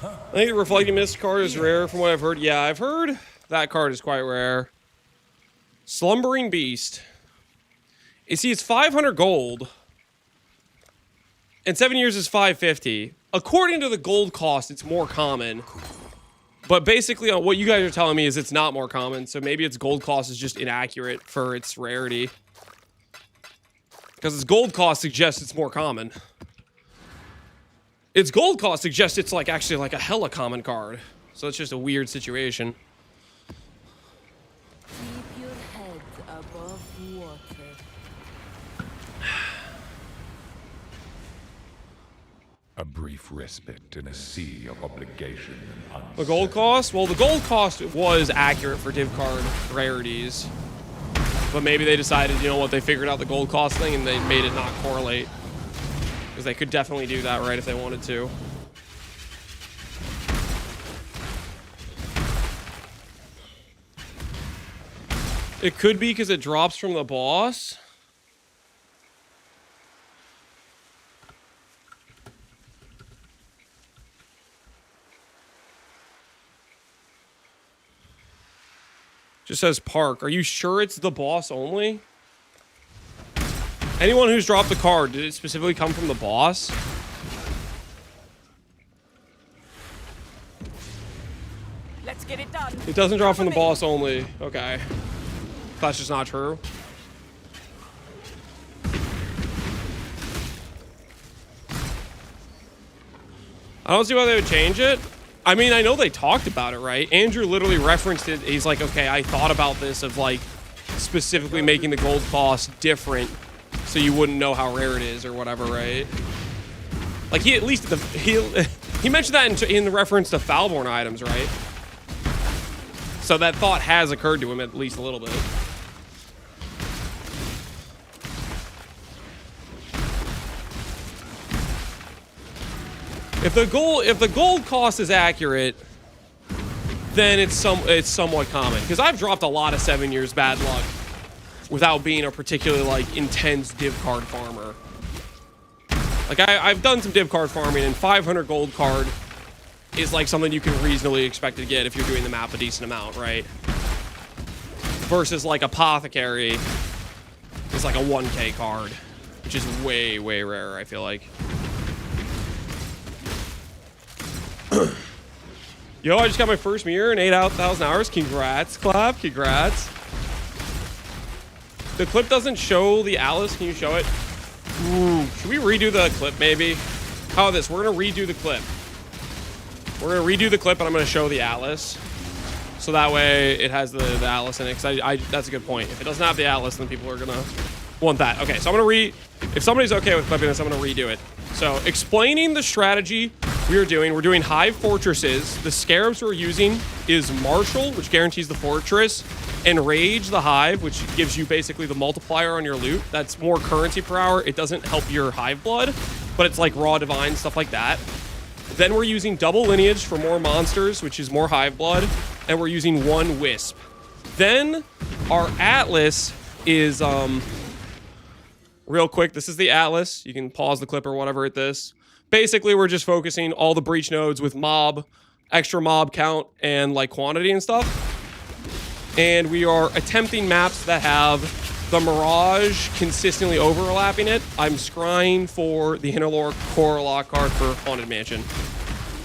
I think the Reflecting Mist card is rare from what I've heard. Yeah, I've heard that card is quite rare. Slumbering Beast. You see, it's 500 gold. And 7 years is 550. According to the gold cost, it's more common. But basically, what you guys are telling me is it's not more common. So maybe its gold cost is just inaccurate for its rarity. Because its gold cost suggests it's more common. Its gold cost suggests it's like actually like a hella common card. So it's just a weird situation. Keep your heads above water. A brief respite in a sea of obligation and The gold cost? Well, the gold cost was accurate for div card rarities. But maybe they decided, you know what, they figured out the gold cost thing and they made it not correlate. Because they could definitely do that, right, if they wanted to. It could be because it drops from the boss. Just says park. Are you sure it's the boss only? Anyone who's dropped the card, did it specifically come from the boss? Let's get it done. It doesn't drop from the boss only. Okay. That's just not true. I don't see why they would change it. I mean, I know they talked about it, right? Andrew literally referenced it. He's like, okay, I thought about this of like specifically making the gold cost different so you wouldn't know how rare it is or whatever, right? Like he at least he mentioned that in the reference to Foulborn items, right? So that thought has occurred to him at least a little bit. If the gold cost is accurate, then it's somewhat common. Because I've dropped a lot of 7 years bad luck without being a particularly like intense div card farmer. Like I've done some div card farming, and 500 gold card is like something you can reasonably expect to get if you're doing the map a decent amount, right? Versus like Apothecary is like a 1k card, which is way, way rarer, I feel like. Yo, I just got my first mirror in 8,000 hours. Congrats, Clap. Congrats. The clip doesn't show the Alice. Can you show it? Ooh, should we redo the clip, maybe? How about this? We're going to redo the clip. We're going to redo the clip, and I'm going to show the Atlas. So that way it has the Atlas in it. Because that's a good point. If it doesn't have the Atlas, then people are going to want that. Okay, so I'm going to if somebody's okay with clipping this, I'm going to redo it. So explaining the strategy we're doing hive fortresses. The scarabs we're using is Marshal, which guarantees the fortress, and Rage, the hive, which gives you basically the multiplier on your loot. That's more currency per hour. It doesn't help your hive blood, but it's like raw divine, stuff like that. Then we're using double lineage for more monsters, which is more hive blood, and we're using one wisp. Then our Atlas is real quick, this is the Atlas. You can pause the clip or whatever at this. Basically, we're just focusing all the breach nodes with mob, extra mob count, and like quantity and stuff. And we are attempting maps that have the Mirage consistently overlapping it. I'm scrying for the Interlore Core lock card for Haunted Mansion.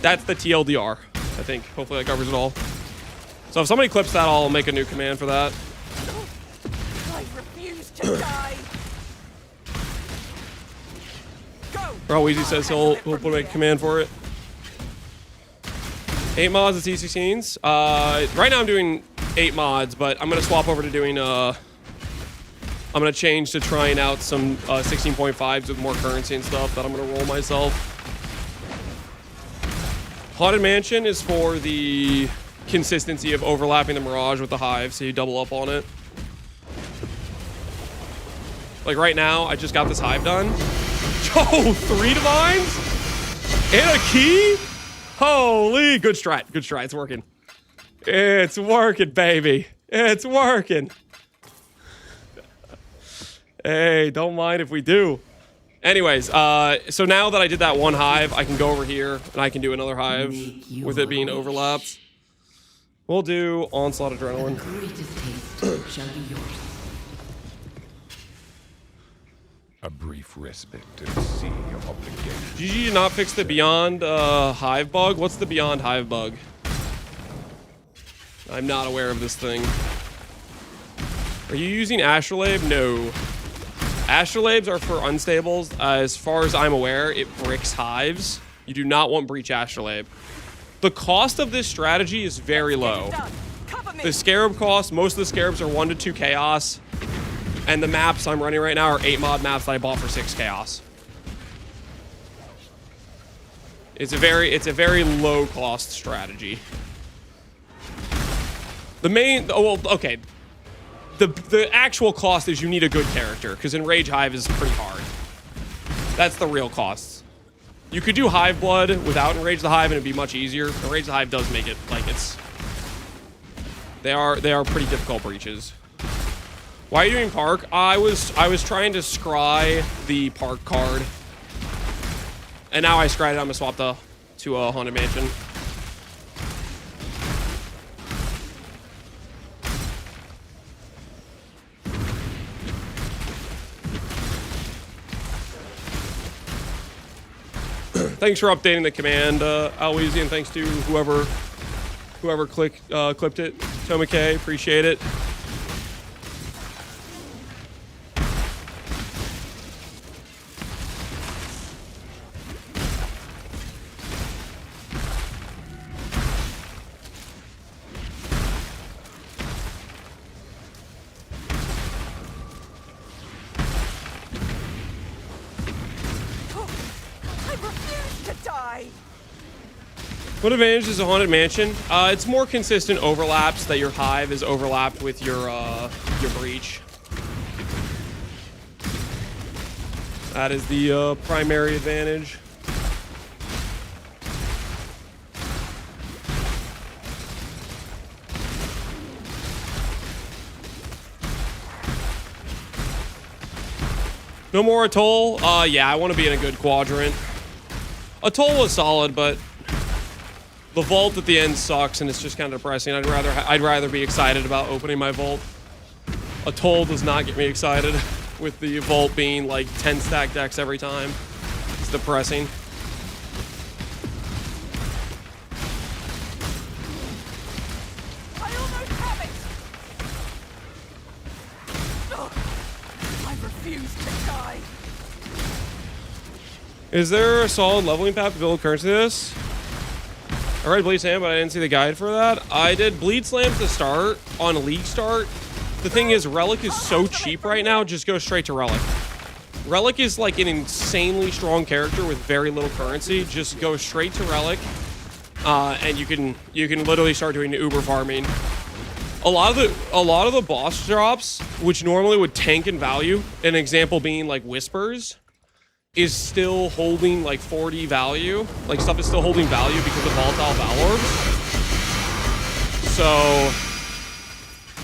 That's the TLDR, I think. Hopefully that covers it all. So if somebody clips that, I'll make a new command for that. I refuse to die. Bro, Weezy says he'll put a command for it. 8 mods at CC scenes. Right now I'm doing 8 mods, but I'm gonna swap over to doing I'm gonna change to trying out some 16.5s with more currency and stuff that I'm gonna roll myself. Haunted Mansion is for the consistency of overlapping the Mirage with the Hive, so you double up on it. Like right now, I just got this Hive done. Oh, 3 divines? And a key? Holy, good strat, it's working. It's working, baby. It's working. Hey, don't mind if we do. Anyways, so now that I did that one hive, I can go over here and I can do another hive with it being overlapped. We'll do Onslaught Adrenaline. The greatest taste shall be yours. A brief respite in a sea of obligation. GG did not fix the Beyond Hive bug. What's the Beyond Hive bug? I'm not aware of this thing. Are you using Astrolabe? No. Astrolabes are for unstables. As far as I'm aware, it bricks hives. You do not want breach astrolabe. The cost of this strategy is very low. The scarab cost, most of the scarabs are 1 to 2 chaos. And the maps I'm running right now are 8 mod maps that I bought for 6 chaos. It's a very low cost strategy. The main, oh, well, okay. The actual cost is you need a good character, because Enrage Hive is pretty hard. That's the real cost. You could do Hive Blood without Enrage the Hive and it'd be much easier. Enrage the Hive does make it, like, it's... They are pretty difficult breaches. Why are you doing Park? I was trying to scry the Park card. And now I scryed it, I'm gonna swap to a Haunted Mansion. Thanks for updating the command, Aloysian, and thanks to whoever clipped it. Tomake, appreciate it. What advantage is a Haunted Mansion? It's more consistent overlaps, that your hive is overlapped with your breach. That is the primary advantage. No more Atoll? Yeah, I want to be in a good quadrant. Atoll was solid, but the vault at the end sucks, and it's just kind of depressing. I'd rather be excited about opening my vault. Atoll does not get me excited, with the vault being like 10 stack decks every time. It's depressing. I almost have it. Ugh. I refuse to die. Is there a solid leveling path to build currency to this? I read Bleed Slam, but I didn't see the guide for that. I did Bleed Slam to start on League Start. The thing is, Relic is so cheap right now, just go straight to Relic. Relic is like an insanely strong character with very little currency. Just go straight to Relic, and you can literally start doing Uber farming. A lot of the boss drops, which normally would tank in value, an example being like Whispers, is still holding like 40 value. Like, stuff is still holding value because of volatile Valor. So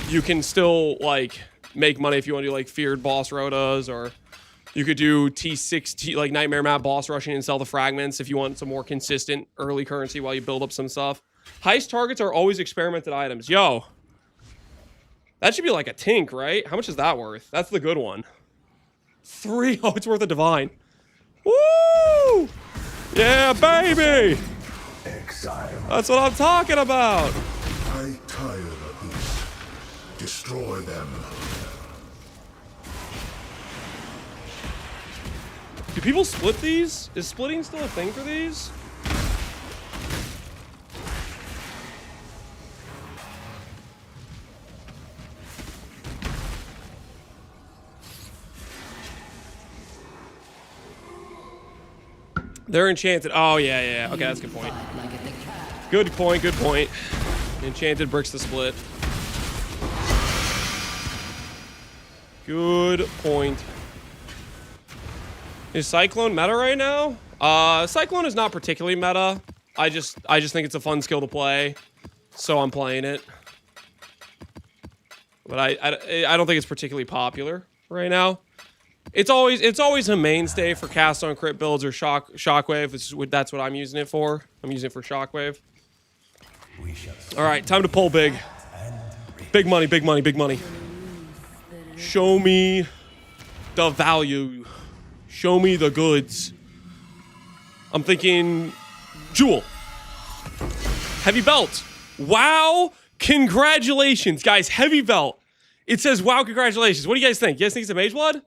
you can still like make money if you want to do like feared boss rotas, or you could do T6 like nightmare map boss rushing and sell the fragments if you want some more consistent early currency while you build up some stuff. Heist targets are always experimented items. Yo, that should be like a tink, right? How much is that worth? That's the good one. 3. Oh, it's worth a divine. Woo! Yeah, baby! Exile. That's what I'm talking about. I tire of this. Destroy them. Do people split these? Is splitting still a thing for these? They're enchanted. Oh, yeah. Okay, that's a good point. Good point. Enchanted bricks the split. Good point. Is Cyclone meta right now? Cyclone is not particularly meta. I just think it's a fun skill to play, so I'm playing it. But I don't think it's particularly popular right now. It's always a mainstay for cast on crit builds or Shockwave. That's what I'm using it for. I'm using it for Shockwave. All right, time to pull big. Big money, big money, big money. Show me the value. Show me the goods. I'm thinking Jewel. Heavy belt. Wow. Congratulations, guys. Heavy belt. It says wow, congratulations. What do you guys think? You guys think it's a Mage Blood?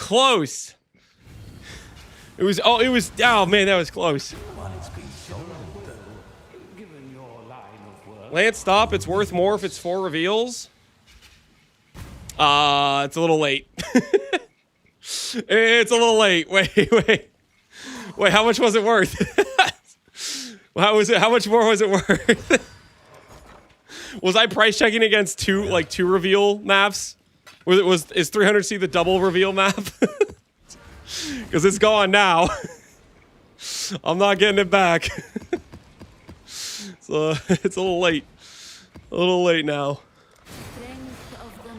close. It was, oh man, that was close. Lance, stop. It's worth more if it's 4 reveals. It's a little late. It's a little late. Wait, how much was it worth? How much more was it worth? Was I price checking against two reveal maps? Is 300C the double reveal map? Because it's gone now. I'm not getting it back. So it's a little late. A little late now. Strength of the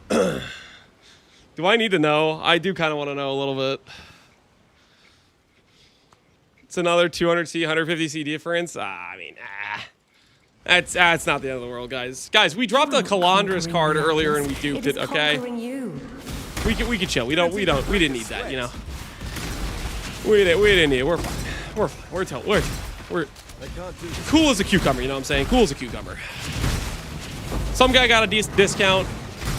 mastodon. Do I need to know? I do kind of want to know a little bit. It's another 200C, 150C difference. That's not the end of the world, guys. Guys, we dropped a Kalandra's card earlier and we duped it. Okay, we could chill. We didn't need that, you know. We didn't need it. We're fine. We're cool as a cucumber. You know what I'm saying? Cool as a cucumber. Some guy got a discount.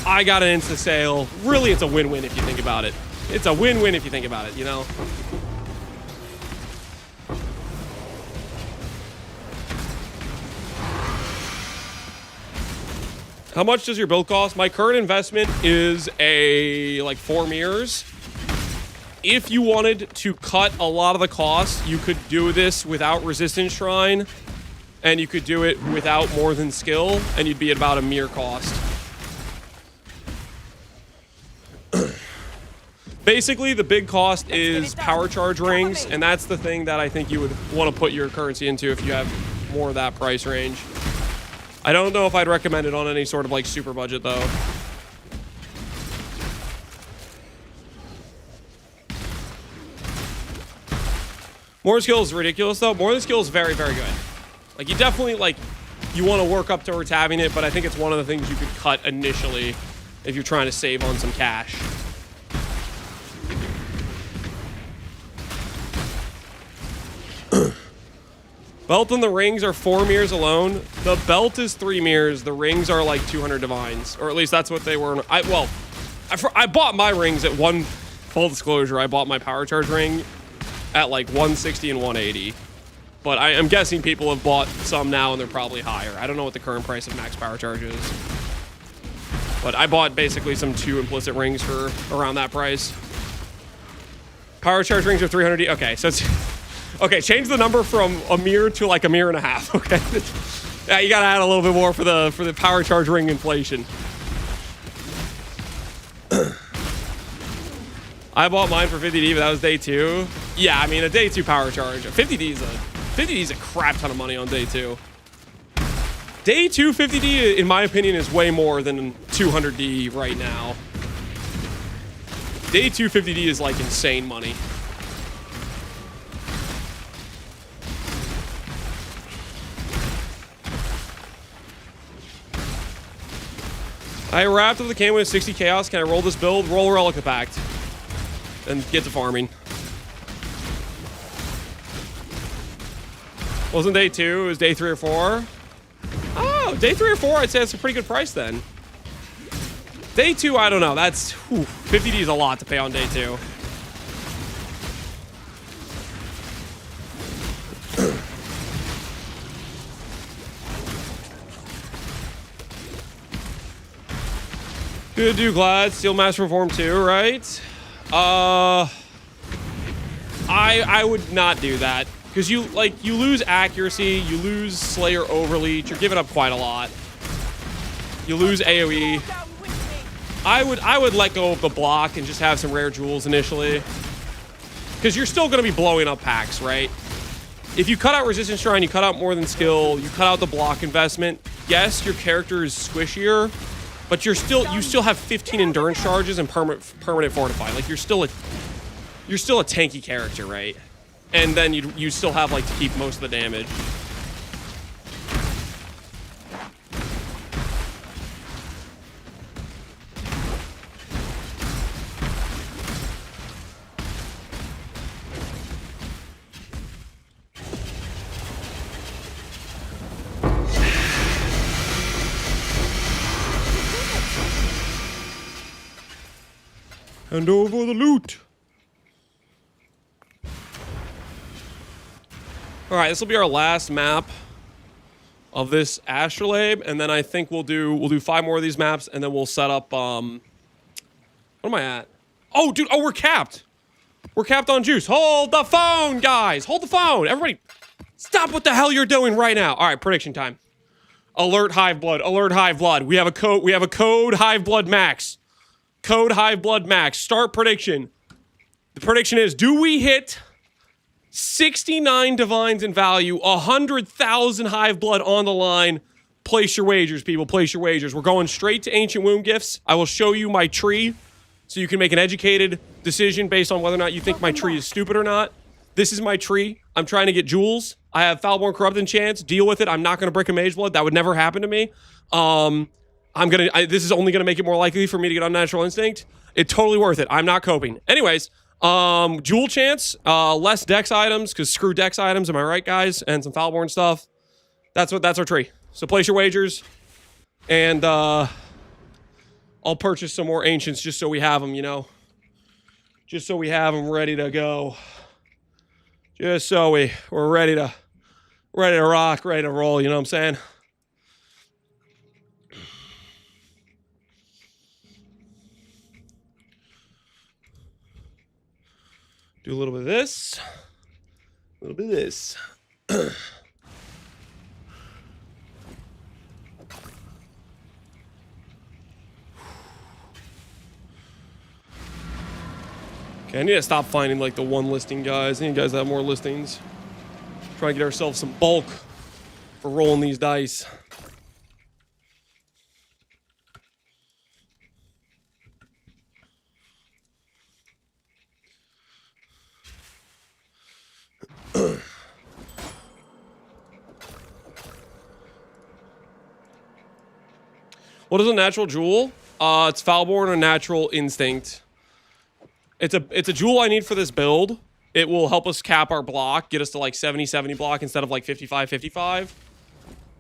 I got an instant sale. Really, it's a win-win if you think about it. It's a win-win if you think about it, you know? How much does your build cost? My current investment is like 4 mirrors. If you wanted to cut a lot of the costs, you could do this without Resistance Shrine, and you could do it without more than skill, and you'd be at about a mirror cost. Basically, the big cost is power charge rings, and that's the thing that I think you would want to put your currency into if you have more of that price range. I don't know if I'd recommend it on any sort of like super budget though. More skill is ridiculous though. More than skill is very, very good. Like you definitely you want to work up towards having it, but I think it's one of the things you could cut initially if you're trying to save on some cash. Belt and the rings are 4 mirrors alone. The belt is 3 mirrors. The rings are like 200 divines, or at least that's what they were. I bought my rings at full disclosure. I bought my power charge ring at like 160 and 180. But I'm guessing people have bought some now and they're probably higher. I don't know what the current price of max power charge is. But I bought basically some 2 implicit rings for around that price. Power charge rings are 300. Okay, so it's... Okay, change the number from a mirror to like a mirror and a half, okay? Yeah, you gotta add a little bit more for the power charge ring inflation. I bought mine for 50D, but that was day 2. Yeah, I mean, a day 2 power charge. 50D is a crap ton of money on day 2. Day 2 50D, in my opinion, is way more than 200D right now. Day 2 50D is like insane money. I wrapped up the game with 60 chaos. Can I roll this build? Roll Relic the Pact. And get to farming. Wasn't day 2, it was day 3 or 4. Oh, day 3 or 4, I'd say that's a pretty good price then. Day 2, I don't know. That's 50D is a lot to pay on day 2. Good do glad. Steel Master Reform 2, right? I would not do that. Because you lose accuracy, you lose Slayer Overleach, you're giving up quite a lot. You lose AoE. I would let go of the block and just have some rare jewels initially. Because you're still gonna be blowing up packs, right? If you cut out Resistance Shrine, you cut out more than skill, you cut out the block investment, yes, your character is squishier. But you still have 15 endurance charges and permanent fortify. Like you're still a tanky character, right? And then you still have like to keep most of the damage. Hand over the loot. All right, this will be our last map of this astrolabe, and then I think we'll do 5 more of these maps, and then we'll set up. What am I at? Oh, dude. Oh, we're capped. We're capped on juice. Hold the phone, guys. Hold the phone. Everybody, stop what the hell you're doing right now. All right, prediction time. Alert hive blood. Alert hive blood. We have a code. We have a code hive blood max. Code hive blood max. Start prediction. The prediction is: do we hit 69 divines in value, 100,000 hive blood on the line? Place your wagers, people. Place your wagers. We're going straight to ancient womb gifts. I will show you my tree so you can make an educated decision based on whether or not you think my tree is stupid or not. This is my tree. I'm trying to get jewels. I have Foulborn Corrupt Enchants. Deal with it. I'm not going to break a mage blood. That would never happen to me. This is only going to make it more likely for me to get Unnatural Instinct. It's totally worth it. I'm not coping. Anyways, jewel chance, less dex items, because screw dex items, am I right, guys? And some Foulborn stuff. That's our tree. So place your wagers, and I'll purchase some more ancients just so we have them, you know? Just so we have them ready to go. Just so we're ready to rock, ready to roll, you know what I'm saying? Do a little bit of this. A little bit of this. Okay, I need to stop finding like the one listing guys. I need you guys to have more listings. Try to get ourselves some bulk for rolling these dice. What is a natural jewel? It's Foulborn or Natural Instinct. It's a jewel I need for this build. It will help us cap our block, get us to like 70-70 block instead of like 55-55.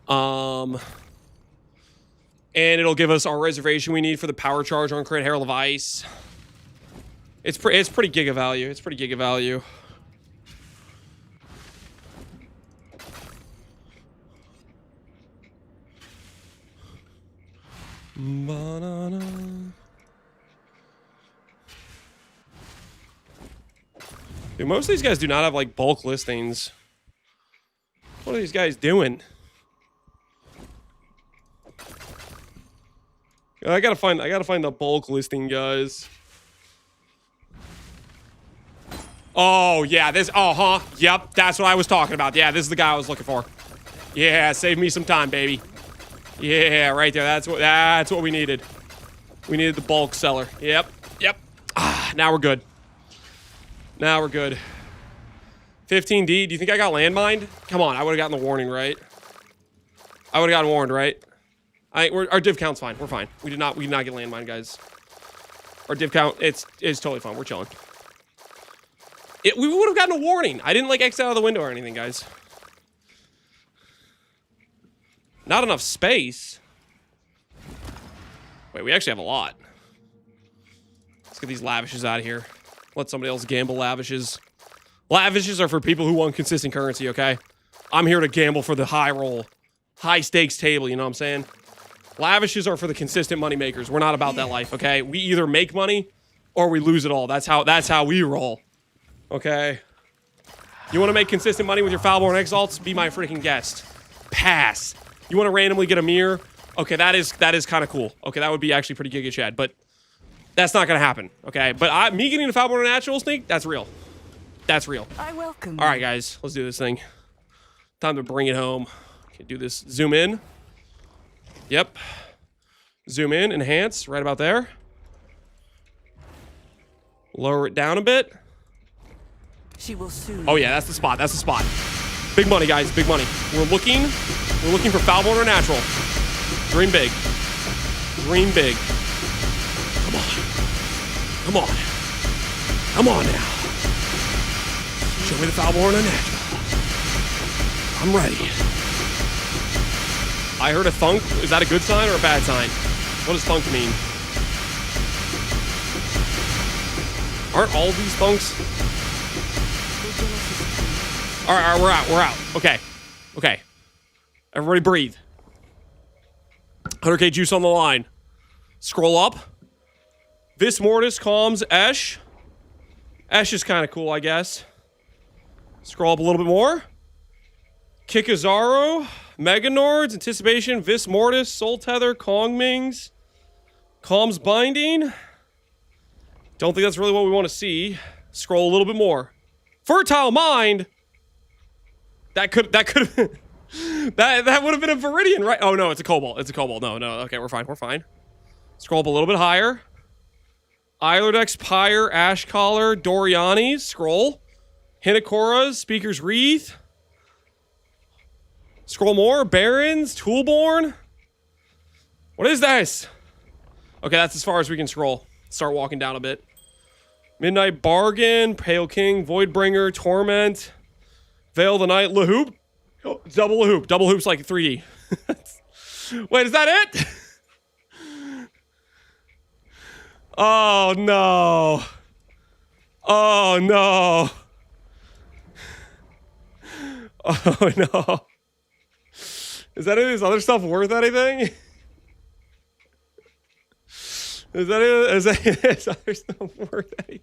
And it'll give us our reservation we need for the power charge on Crit Herald of Ice. It's pretty giga value. It's pretty giga value. Banana. Dude, most of these guys do not have like bulk listings. What are these guys doing? I gotta find the bulk listing guys. Oh yeah, yep, that's what I was talking about. Yeah, this is the guy I was looking for. Yeah, save me some time, baby. Yeah, right there. That's what we needed. We needed the bulk seller. Yep. Now we're good. Now we're good. 15D. Do you think I got landmined? Come on, I would have gotten the warning, right? I would have gotten warned, right? Our div count's fine. We're fine. We did not get landmined, guys. Our div count, it's totally fine. We're chilling. We would have gotten a warning. I didn't like exit out of the window or anything, guys. Not enough space. Wait, we actually have a lot. Let's get these lavishes out of here. Let somebody else gamble lavishes. Lavishes are for people who want consistent currency, okay? I'm here to gamble for the high roll. High stakes table, you know what I'm saying? Lavishes are for the consistent money makers. We're not about that life, okay? We either make money or we lose it all. That's how we roll. Okay? You want to make consistent money with your Foulborn Exalts? Be my freaking guest. Pass. You want to randomly get a mirror? Okay, that is kind of cool. Okay, that would be actually pretty giga Chad, but that's not gonna happen. Okay, but me getting a Foulborn Unnatural sneak, that's real. That's real. I welcome. All right, guys, let's do this thing. Time to bring it home. Okay, do this. Zoom in. Yep. Zoom in. Enhance. Right about there. Lower it down a bit. She will soon. Oh yeah, that's the spot. That's the spot. Big money, guys. Big money. We're looking for Foulborn Unnatural. Dream big. Dream big. Come on. Come on. Come on now. Show me the Foulborn Unnatural. I'm ready. I heard a thunk. Is that a good sign or a bad sign? What does thunk mean? Aren't all these thunks? All right, we're out. Okay. Okay. Everybody breathe. 100k juice on the line. Scroll up. Vis Mortis calms Esh. Esh is kind of cool, I guess. Scroll up a little bit more. Kikazaro. Meganords. Anticipation. Vis Mortis. Soul Tether. Kongmings. Calms Binding. Don't think that's really what we want to see. Scroll a little bit more. Fertile Mind. That could have been... That would have been a Viridian, right? Oh, no, it's a Cobalt. It's a Cobalt. No. Okay, we're fine. Scroll up a little bit higher. Ilerdex, Pyre, Ash Collar, Doriani's. Scroll. Hinakora's, Speaker's Wreath. Scroll more. Barons, Toolborn. What is this? Okay, that's as far as we can scroll. Start walking down a bit. Midnight Bargain, Pale King, Voidbringer, Torment, Veil the Night, Lahoop. Oh, double Lahoop. Double Hoop's like 3D. Wait, is that it? Oh, no. Oh, no. Oh, no. Is that any of this other stuff worth anything? Is that this other stuff worth anything?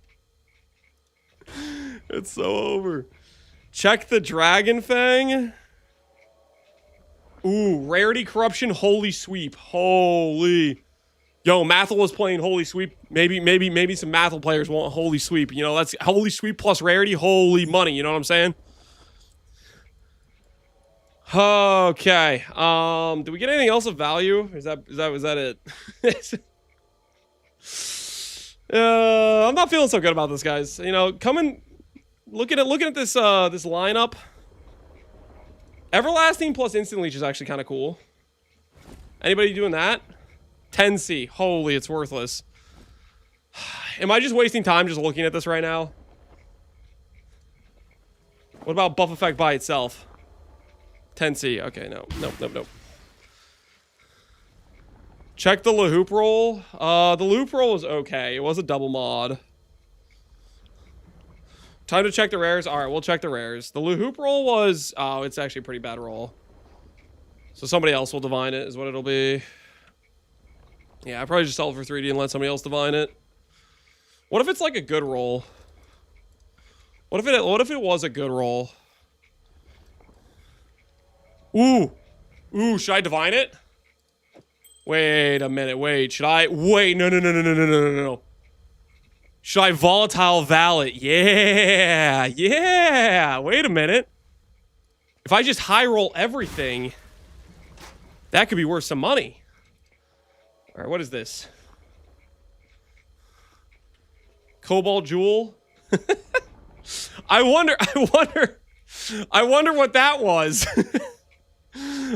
It's so over. Check the Dragon Fang. Ooh, Rarity Corruption, Holy Sweep. Holy. Yo, Mathel was playing Holy Sweep. Maybe some Mathel players want Holy Sweep. You know, that's Holy Sweep plus Rarity, holy money. You know what I'm saying? Okay. Do we get anything else of value? Was that it? I'm not feeling so good about this, guys. You know, looking at this this lineup. Everlasting plus Instant Leech is actually kind of cool. Anybody doing that? 10C. Holy, it's worthless. Am I just wasting time just looking at this right now? What about buff effect by itself? 10C. Okay, nope. Check the Lahoop roll. The Loop roll was okay. It was a double mod. Time to check the rares. All right, we'll check the rares. The Lahoop roll was... Oh, it's actually a pretty bad roll. So somebody else will divine it is what it'll be. Yeah, I probably just sell it for 3D and let somebody else divine it. What if it's like a good roll? What if it was a good roll? Ooh, should I divine it? Wait a minute, wait, should I? Wait, no. Should I volatile valet? Yeah, wait a minute. If I just high roll everything, that could be worth some money. All right, what is this? Cobalt Jewel. I wonder what that was.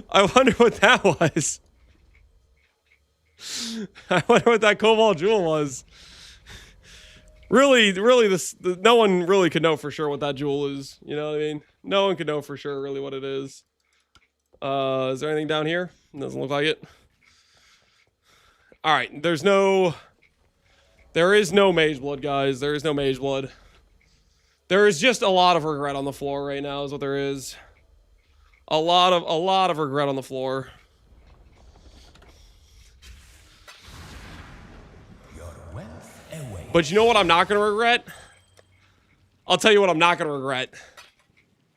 I wonder what that was. I wonder what that Cobalt Jewel was. Really, no one really could know for sure what that jewel is. You know what I mean? No one could know for sure really what it is. Is there anything down here? Doesn't look like it. All right, there is no Mage Blood, guys. There is no Mage Blood. There is just a lot of regret on the floor right now is what there is. A lot of regret on the floor. But you know what I'm not going to regret? I'll tell you what I'm not going to regret.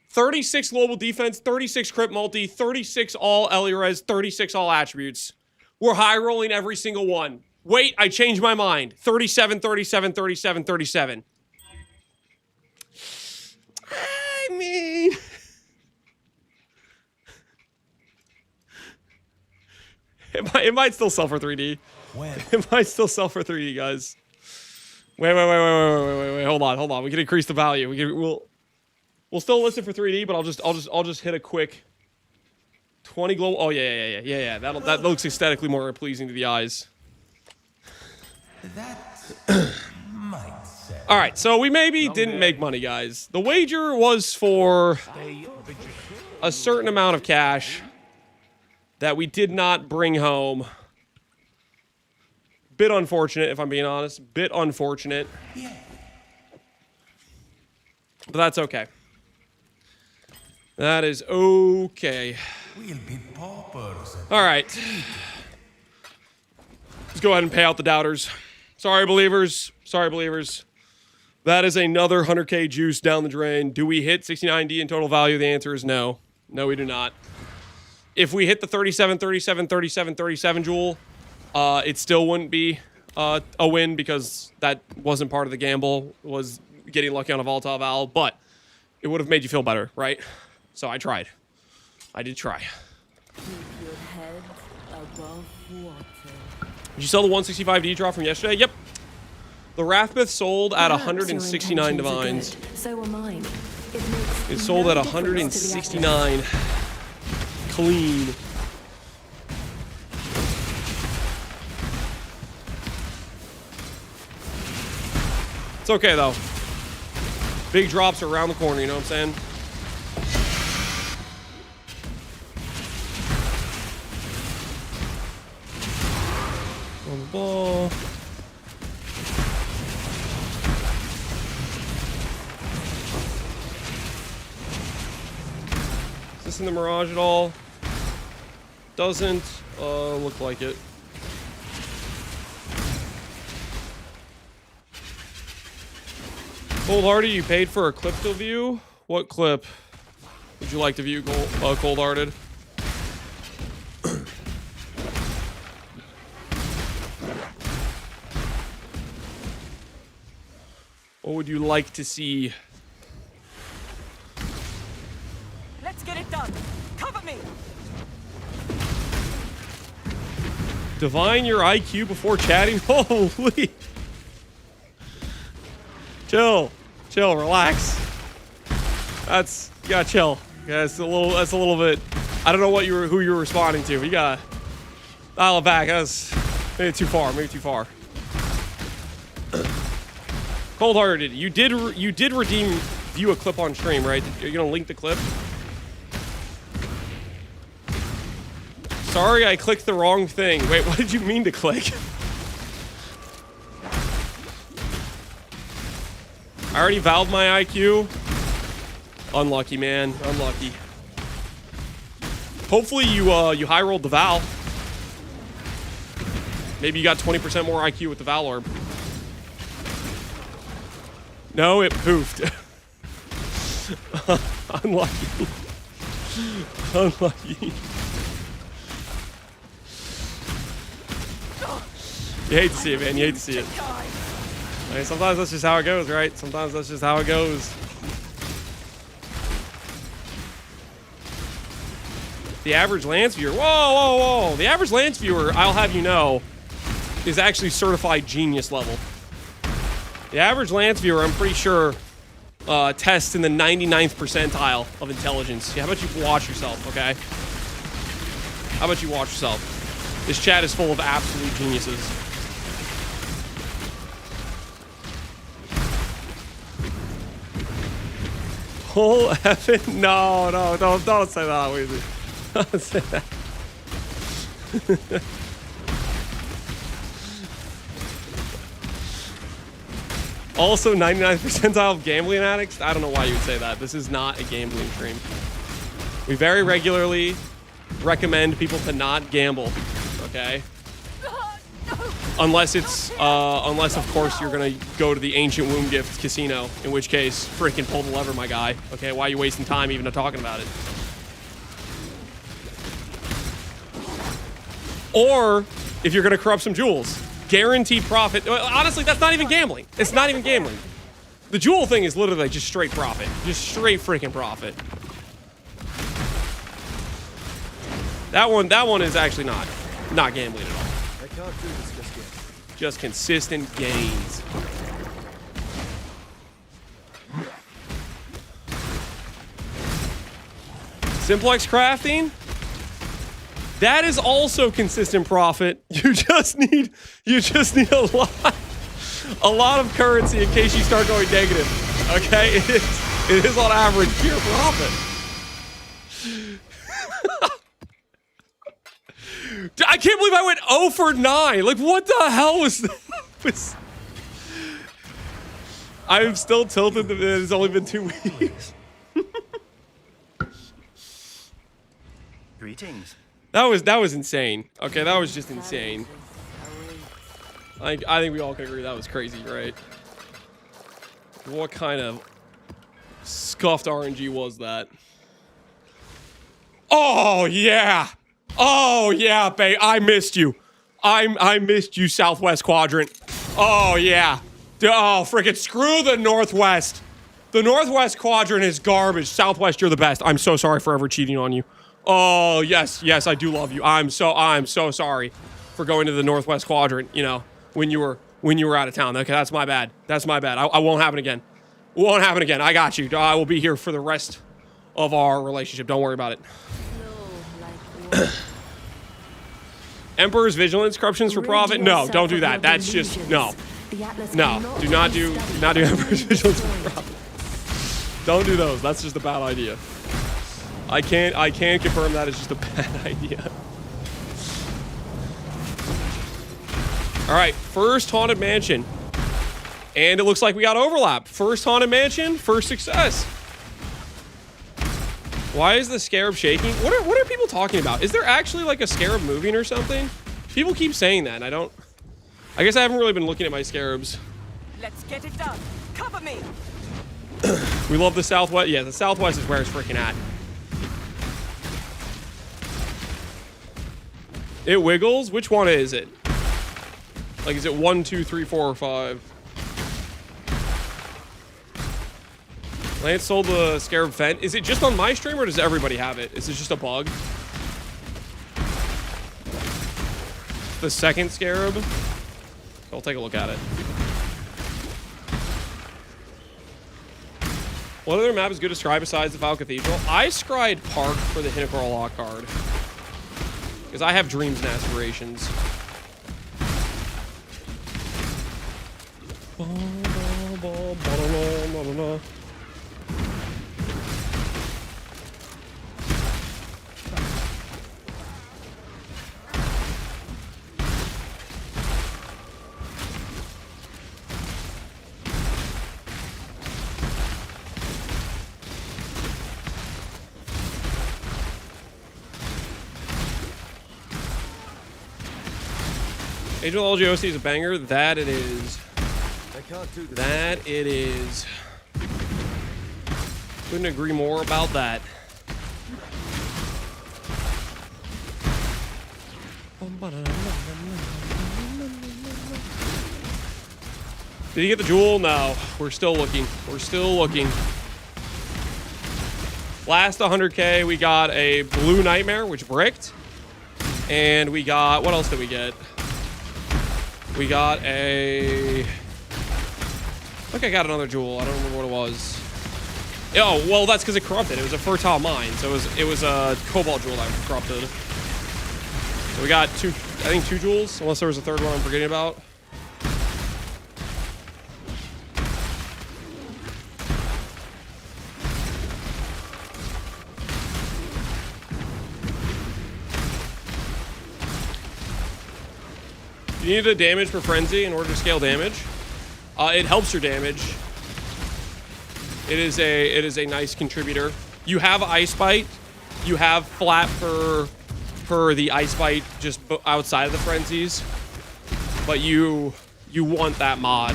36 global defense, 36 crit multi, 36 all Eliarez, 36 all attributes. We're high rolling every single one. Wait, I changed my mind. 37, 37, 37, 37. I mean... It might still sell for 3D. It might still sell for 3D, guys. Wait. Hold on. We can increase the value. We'll still list it for 3D, but I'll just hit a quick 20 global. Oh yeah. That looks aesthetically more pleasing to the eyes. All right, so we maybe didn't make money, guys. The wager was for a certain amount of cash that we did not bring home. Bit unfortunate, if I'm being honest. Bit unfortunate. But that's okay. That is okay. We'll be paupers. All right. Let's go ahead and pay out the doubters. Sorry, believers. Sorry, believers. That is another 100K juice down the drain. Do we hit 69D in total value? The answer is no. No, we do not. If we hit the 37, 37, 37, 37 jewel, it still wouldn't be a win because that wasn't part of the gamble, was getting lucky on a volatile Val, but it would have made you feel better, right? So I tried. I did try. Keep your head above water. Did you sell the 165D drop from yesterday? Yep. The Wrathmyth sold at Perhaps your 169 intentions are divines. good. So were mine. It makes It sold no at difference to the 169 clean. It's okay though. Big drops are around the corner, you know what I'm saying? On the ball. Is this in the Mirage at all? Doesn't look like it. Cold-hearted, you paid for a clip to view? What clip would you like to view, cold-hearted? What would you like to see? Let's get it done. Cover me. Divine your IQ before chatting? Holy. Chill. Chill, relax. You gotta chill. Yeah, that's a little bit. I don't know who you were responding to, but you gotta dial it back. That's maybe too far, Cold-hearted, you did redeem view a clip on stream, right? You're gonna link the clip? Sorry, I clicked the wrong thing. Wait, what did you mean to click? I already valved my IQ. Unlucky, man. Unlucky. Hopefully you high rolled the Val. Maybe you got 20% more IQ with the Val orb. No, it poofed. Unlucky. Unlucky. You hate to see it, man. You hate to see it. I mean, sometimes that's just how it goes, right? Sometimes that's just how it goes. The average Lance viewer. Whoa, whoa, whoa. The average Lance viewer, I'll have you know, is actually certified genius level. The average Lance viewer, I'm pretty sure, tests in the 99th percentile of intelligence. Yeah, how about you watch yourself, okay? How about you watch yourself? This chat is full of absolute geniuses. Whole effing no, don't say that, Weezy. Don't say that. Also, 99th percentile of gambling addicts. I don't know why you would say that. This is not a gambling stream. We very regularly recommend people to not gamble. Okay. Unless of course you're gonna go to the Ancient Womb Gift Casino, in which case, freaking pull the lever, my guy. Okay, why are you wasting time even talking about it? Or, if you're gonna corrupt some jewels, guaranteed profit. Honestly, that's not even gambling. It's not even gambling. The jewel thing is literally just straight profit. Just straight freaking profit. That one is actually not gambling at all. I can't do this just yet. Just consistent gains. Simplex crafting? That is also consistent profit. You just need a lot of currency in case you start going negative. Okay? It is on average pure profit. I can't believe I went 0 for 9. Like, what the hell was that? I'm still tilted that it's only been 2 weeks. Greetings. That was insane. Okay, that was just insane. I think we all can agree that was crazy, right? What kind of scuffed RNG was that? Oh yeah! Oh yeah, babe. I missed you. I missed you, Southwest Quadrant. Oh yeah. Oh freaking screw the Northwest. The Northwest Quadrant is garbage. Southwest, you're the best. I'm so sorry for ever cheating on you. Oh yes, yes, I do love you. I'm so sorry for going to the Northwest Quadrant. You know, when you were out of town. Okay, that's my bad. That's my bad. I won't happen again. Won't happen again. I got you. I will be here for the rest of our relationship. Don't worry about it. Emperor's Vigilance, Corruptions for Profit? No, don't do that. That's just, no. No, do not do Emperor's Vigilance for Profit. Don't do those. That's just a bad idea. I can't confirm that it's just a bad idea. All right, first Haunted Mansion. And it looks like we got overlap. First Haunted Mansion, first success. Why is the scarab shaking? What are people talking about? Is there actually like a scarab moving or something? People keep saying that, and I guess I haven't really been looking at my scarabs. Let's get it done. Cover me. We love the Southwest. Yeah, the Southwest is where it's freaking at. It wiggles? Which one is it? Like, is it 1, 2, 3, 4, or 5? Lance sold the Scarab Vent. Is it just on my stream or does everybody have it? Is it just a bug? The second Scarab? I'll take a look at it. What other map is good to scry besides the Foul Cathedral? I scried Park for the Hinnacore Lock card. Because I have dreams and aspirations. Age of LGOC is a banger. That it is. That it is. Couldn't agree more about that. Did he get the jewel? No. We're still looking. We're still looking. Last 100K, we got a Blue Nightmare, which bricked. And we got... What else did we get? We got a... I think I got another jewel. I don't remember what it was. Oh, well, that's because it corrupted. It was a fertile mine, so it was a cobalt jewel that corrupted. So we got two, I think 2 jewels, unless there was a third one I'm forgetting about. You need a damage for Frenzy in order to scale damage. It helps your damage. It is a nice contributor. You have Ice Bite. You have Flat for the Ice Bite just outside of the Frenzies. But you want that mod.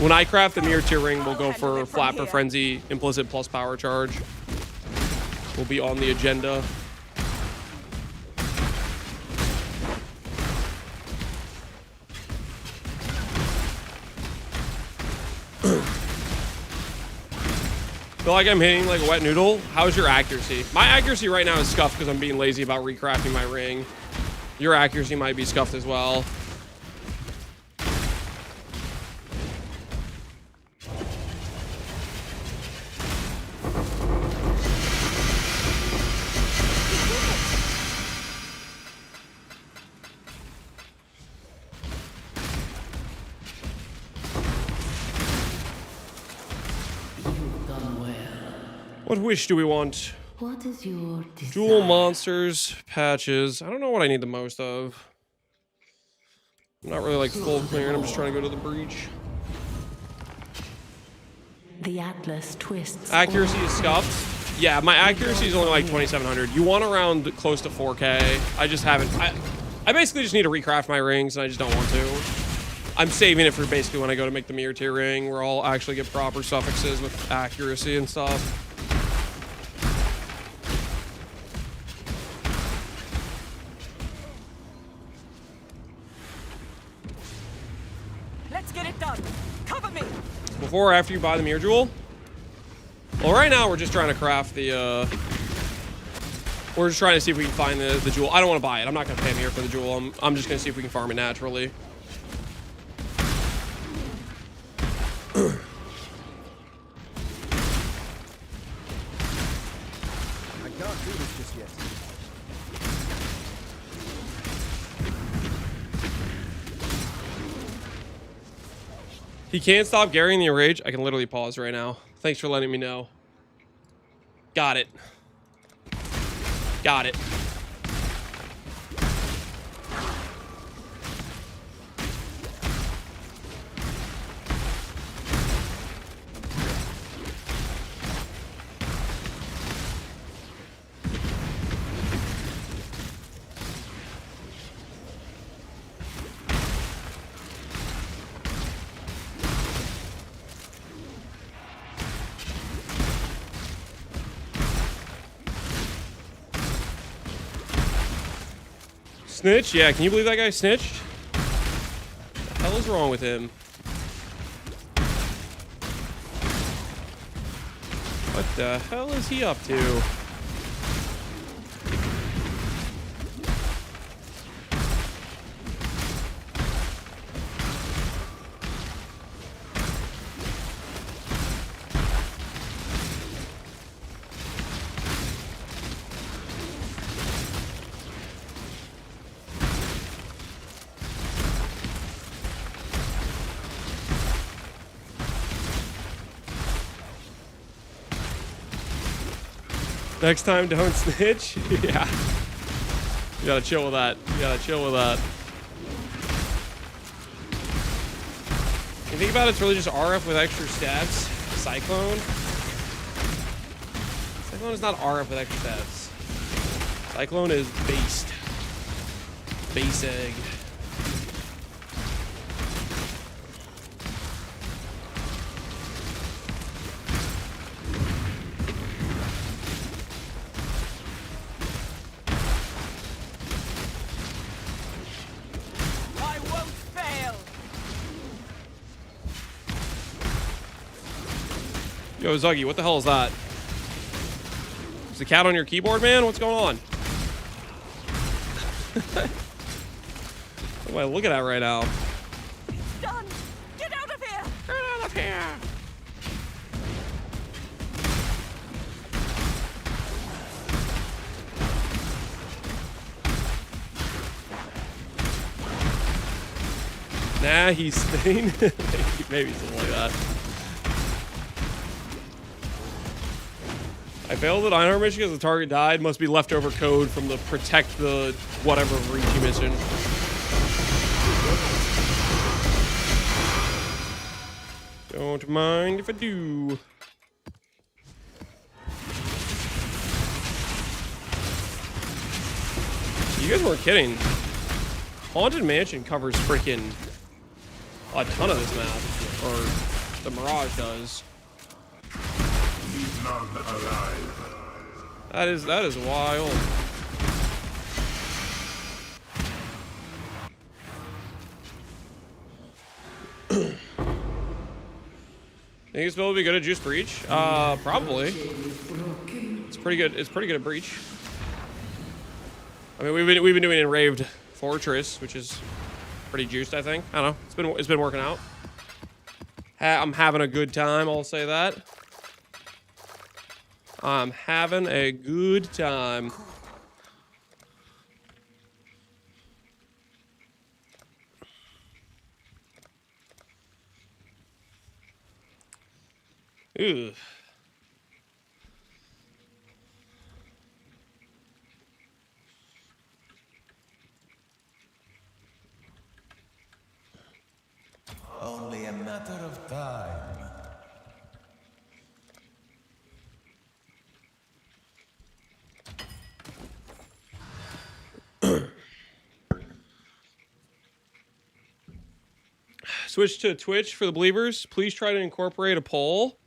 When I craft the Mirror Tier Ring, we'll go for Flat for Frenzy, Implicit plus Power Charge. Will be on the agenda. Feel like I'm hitting like a wet noodle. How's your accuracy? My accuracy right now is scuffed because I'm being lazy about recrafting my ring. Your accuracy might be scuffed as well. What wish do we want? What is your desire? Jewel monsters, patches. I don't know what I need the most of. I'm not really like full clearing. I'm just trying to go to the breach. the Atlas twists. Accuracy is scuffed. Yeah, my accuracy is only like 2,700. You want around close to 4K. I just haven't. I basically just need to recraft my rings, and I just don't want to. I'm saving it for basically when I go to make the mirror tier ring, where I'll actually get proper suffixes with accuracy and stuff. Let's get it done. Cover me. Before or after you buy the mirror jewel? Well, right now we're just trying to craft the, we're just trying to see if we can find the jewel. I don't want to buy it. I'm not going to pay mirror for the jewel. I'm just going to see if we can farm it naturally. I can't do this just yet. He can't stop carrying the rage. I can literally pause right now. Thanks for letting me know. Got it. Got it. Snitch? Yeah, can you believe that guy snitched? What the hell is wrong with him? What the hell is he up to? Next time, don't snitch. Yeah. You gotta chill with that. You gotta chill with that. You think about it, it's really just RF with extra stats. Cyclone. Cyclone is not RF with extra stats. Cyclone is based. Base egg. Yo, Zuggy, what the hell is that? Is the cat on your keyboard, man? What's going on? What am I looking at right now? It's done. Get out of here. Get out of here. Nah, he's staying. Maybe something like that. I failed at Einhorn mission because the target died. Must be leftover code from the protect the whatever Ricci mission. Don't mind if I do. You guys weren't kidding. Haunted Mansion covers freaking a ton of this map. Or the Mirage does. None alive. That is wild. Think this build will be good at Juice Breach? Probably. It's pretty good. It's pretty good at Breach. I mean, we've been doing Enraved Fortress, which is pretty juiced, I think. I don't know. It's been working out. I'm having a good time. I'll say that. I'm having a good time. Ew. Only a matter of time. switch to Twitch for the believers. Please try to incorporate a poll.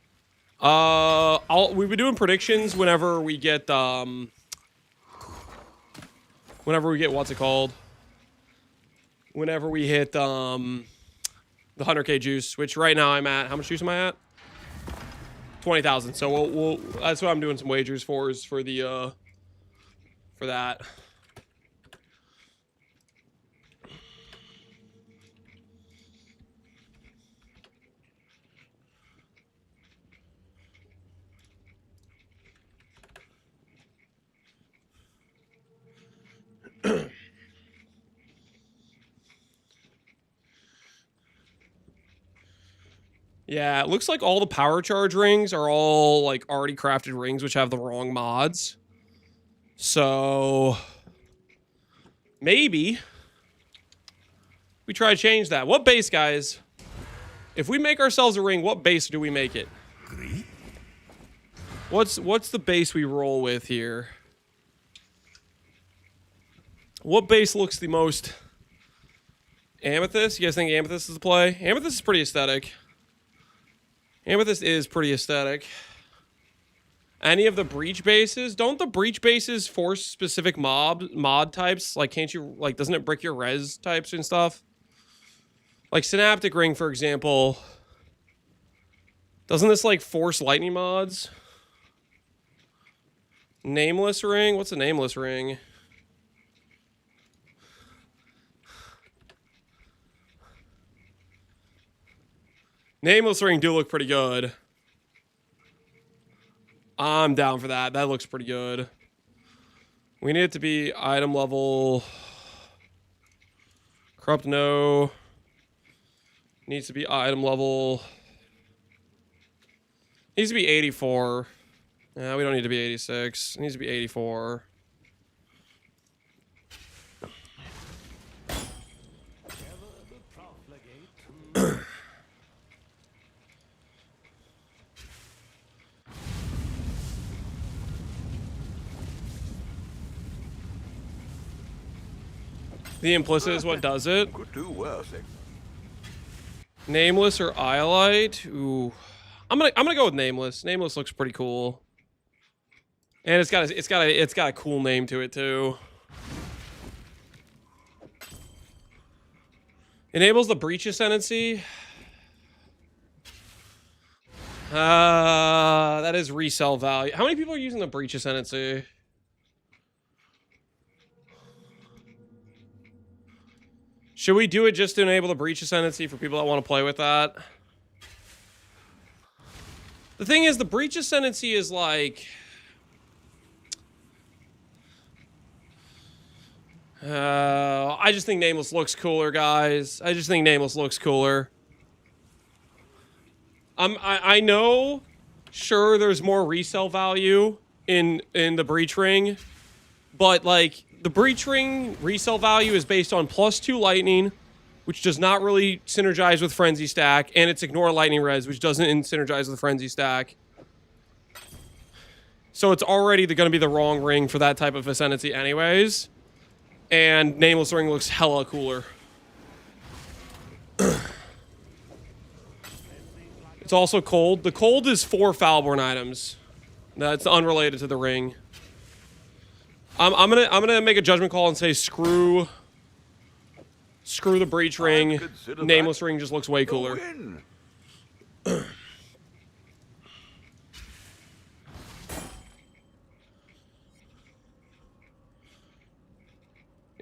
We've been doing predictions whenever we get what's it called? Whenever we hit the 100k juice, which right now I'm at. How much juice am I at? 20,000. So we'll that's what I'm doing some wagers for, is for the for that. Yeah, it looks like all the power charge rings are all like already crafted rings which have the wrong mods. So maybe we try to change that. What base, guys? If we make ourselves a ring, what base do we make it? What's the base we roll with here? What base looks the most amethyst? You guys think amethyst is the play? Amethyst is pretty aesthetic. Amethyst is pretty aesthetic. Any of the breach bases? Don't the breach bases force specific mod types? Like, can't you, like, doesn't it brick your res types and stuff? Like, Synaptic Ring, for example. Doesn't this, like, force lightning mods? Nameless Ring? What's a Nameless Ring? Nameless Ring do look pretty good. I'm down for that. That looks pretty good. We need it to be item level. Corrupt no. Needs to be item level. Needs to be 84. Yeah, we don't need to be 86. It needs to be 84. The implicit is what does it. Could do worse. Nameless or Iolite? Ooh, I'm gonna go with Nameless. Nameless looks pretty cool, and it's got a cool name to it too. Enables the breach ascendancy. That is resell value. How many people are using the breach ascendancy? Should we do it just to enable the breach ascendancy for people that want to play with that? The thing is, the breach ascendancy is like... I just think Nameless looks cooler, guys. I just think Nameless looks cooler. I know, sure, there's more resale value in the breach ring, but like... The breach ring resale value is based on +2 lightning, which does not really synergize with frenzy stack, and it's ignore lightning res, which doesn't synergize with frenzy stack. So it's already going to be the wrong ring for that type of ascendancy anyways. And Nameless Ring looks hella cooler. It's also cold. The cold is 4 Foulborn items. That's unrelated to the ring. I'm gonna make a judgment call and say screw the breach ring. Nameless Ring just looks way cooler.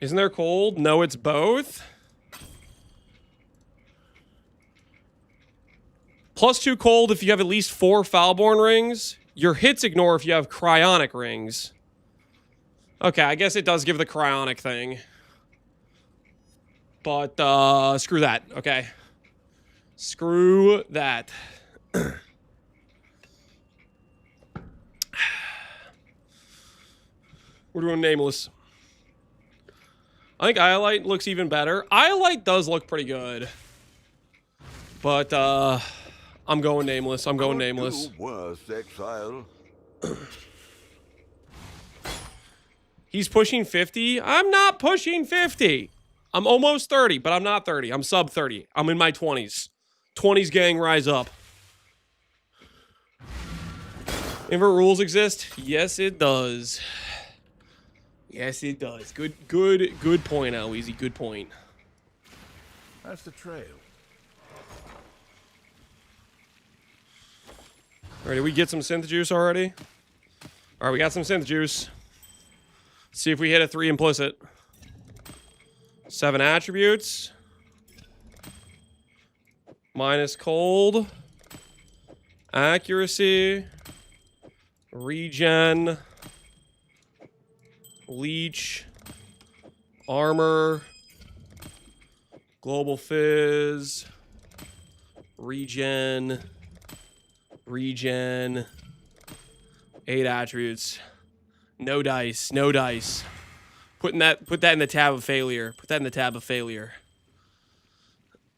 Isn't there cold? No, it's both. +2 cold if you have at least 4 Foulborn rings. Your hits ignore if you have cryonic rings. Okay, I guess it does give the cryonic thing. But, screw that, okay? Screw that. We're doing Nameless. I think Iolite looks even better. Iolite does look pretty good. But, I'm going Nameless. I'm going Nameless. Worse, Exile. He's pushing 50. I'm not pushing 50. I'm almost 30, but I'm not 30. I'm sub 30. I'm in my 20s. 20s gang, rise up. Invert rules exist? Yes, it does. Yes, it does. Good point, Aloezy. Good point. That's the trail. All right, did we get some synth juice already? All right, we got some synth juice. Let's see if we hit a 3 implicit. 7 attributes. Minus cold. Accuracy. Regen. Leech. Armor. Global Fizz. Regen. Regen. 8 attributes. No dice. No dice. Put that in the tab of failure. Put that in the tab of failure.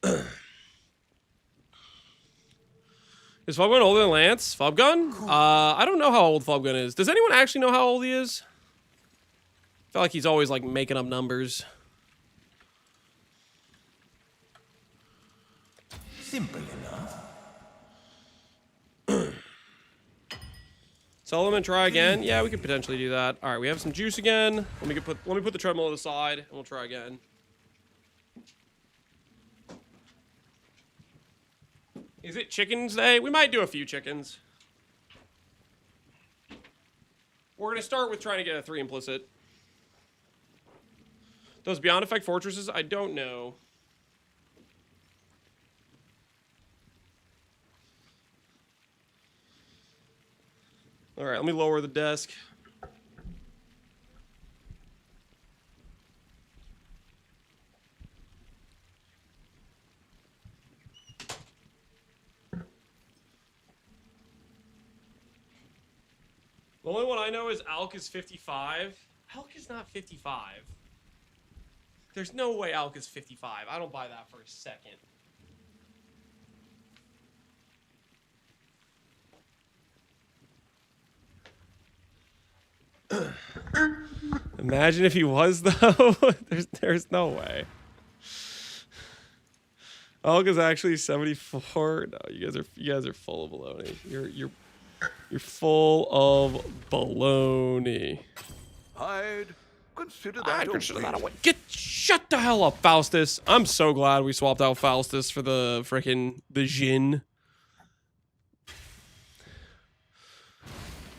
Is Foulborn older than Lance? Foulborn? I don't know how old Foulborn is. Does anyone actually know how old he is? I feel like he's always like making up numbers. Simple enough. Sell them and try again. Yeah, we could potentially do that. All right, we have some juice again. Let me put the treadmill to the side, and we'll try again. Is it chickens day? We might do a few chickens. We're gonna start with trying to get a 3 implicit. Does Beyond affect fortresses? I don't know. All right, let me lower the desk. The only one I know is Alk is 55. Alk is not 55. There's no way Alk is 55. I don't buy that for a second. Imagine if he was though. there's no way. Alk is actually 74. No, you guys are full of baloney. You're full of baloney. I'd consider that a win. Shut the hell up, Faustus. I'm so glad we swapped out Faustus for the Jin.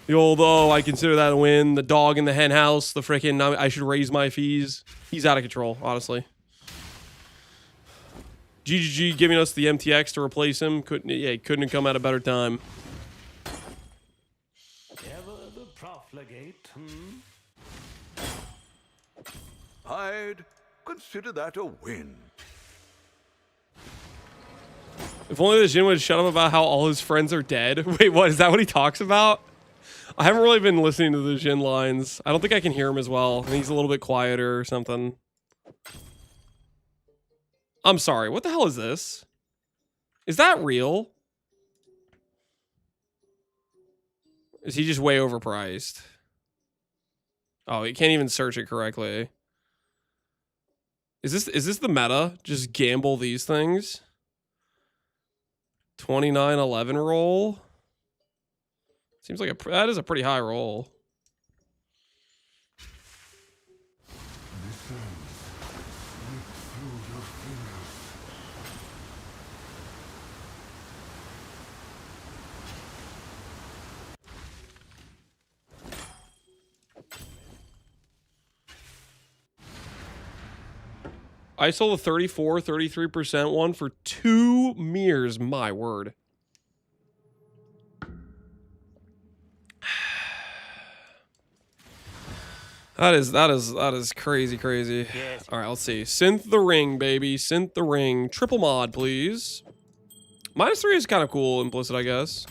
The old, oh, I consider that a win. The dog in the hen house. The frickin' I should raise my fees. He's out of control, honestly. GGG giving us the MTX to replace him. Couldn't have come at a better time. Ever the profligate, I'd consider that a win. If only the Jin would shut up about how all his friends are dead. Wait, what? Is that what he talks about? I haven't really been listening to the Jin lines. I don't think I can hear him as well. I think he's a little bit quieter or something. I'm sorry. What the hell is this? Is that real? Is he just way overpriced? Oh, he can't even search it correctly. Is this the meta? Just gamble these things? 29-11 roll? Seems like that is a pretty high roll. I sold a 33% one for 2 mirrors. My word. That is crazy. Yes. All right, let's see. Synth the ring, baby. Synth the ring. Triple mod, please. -3 is kind of cool, implicit, I guess.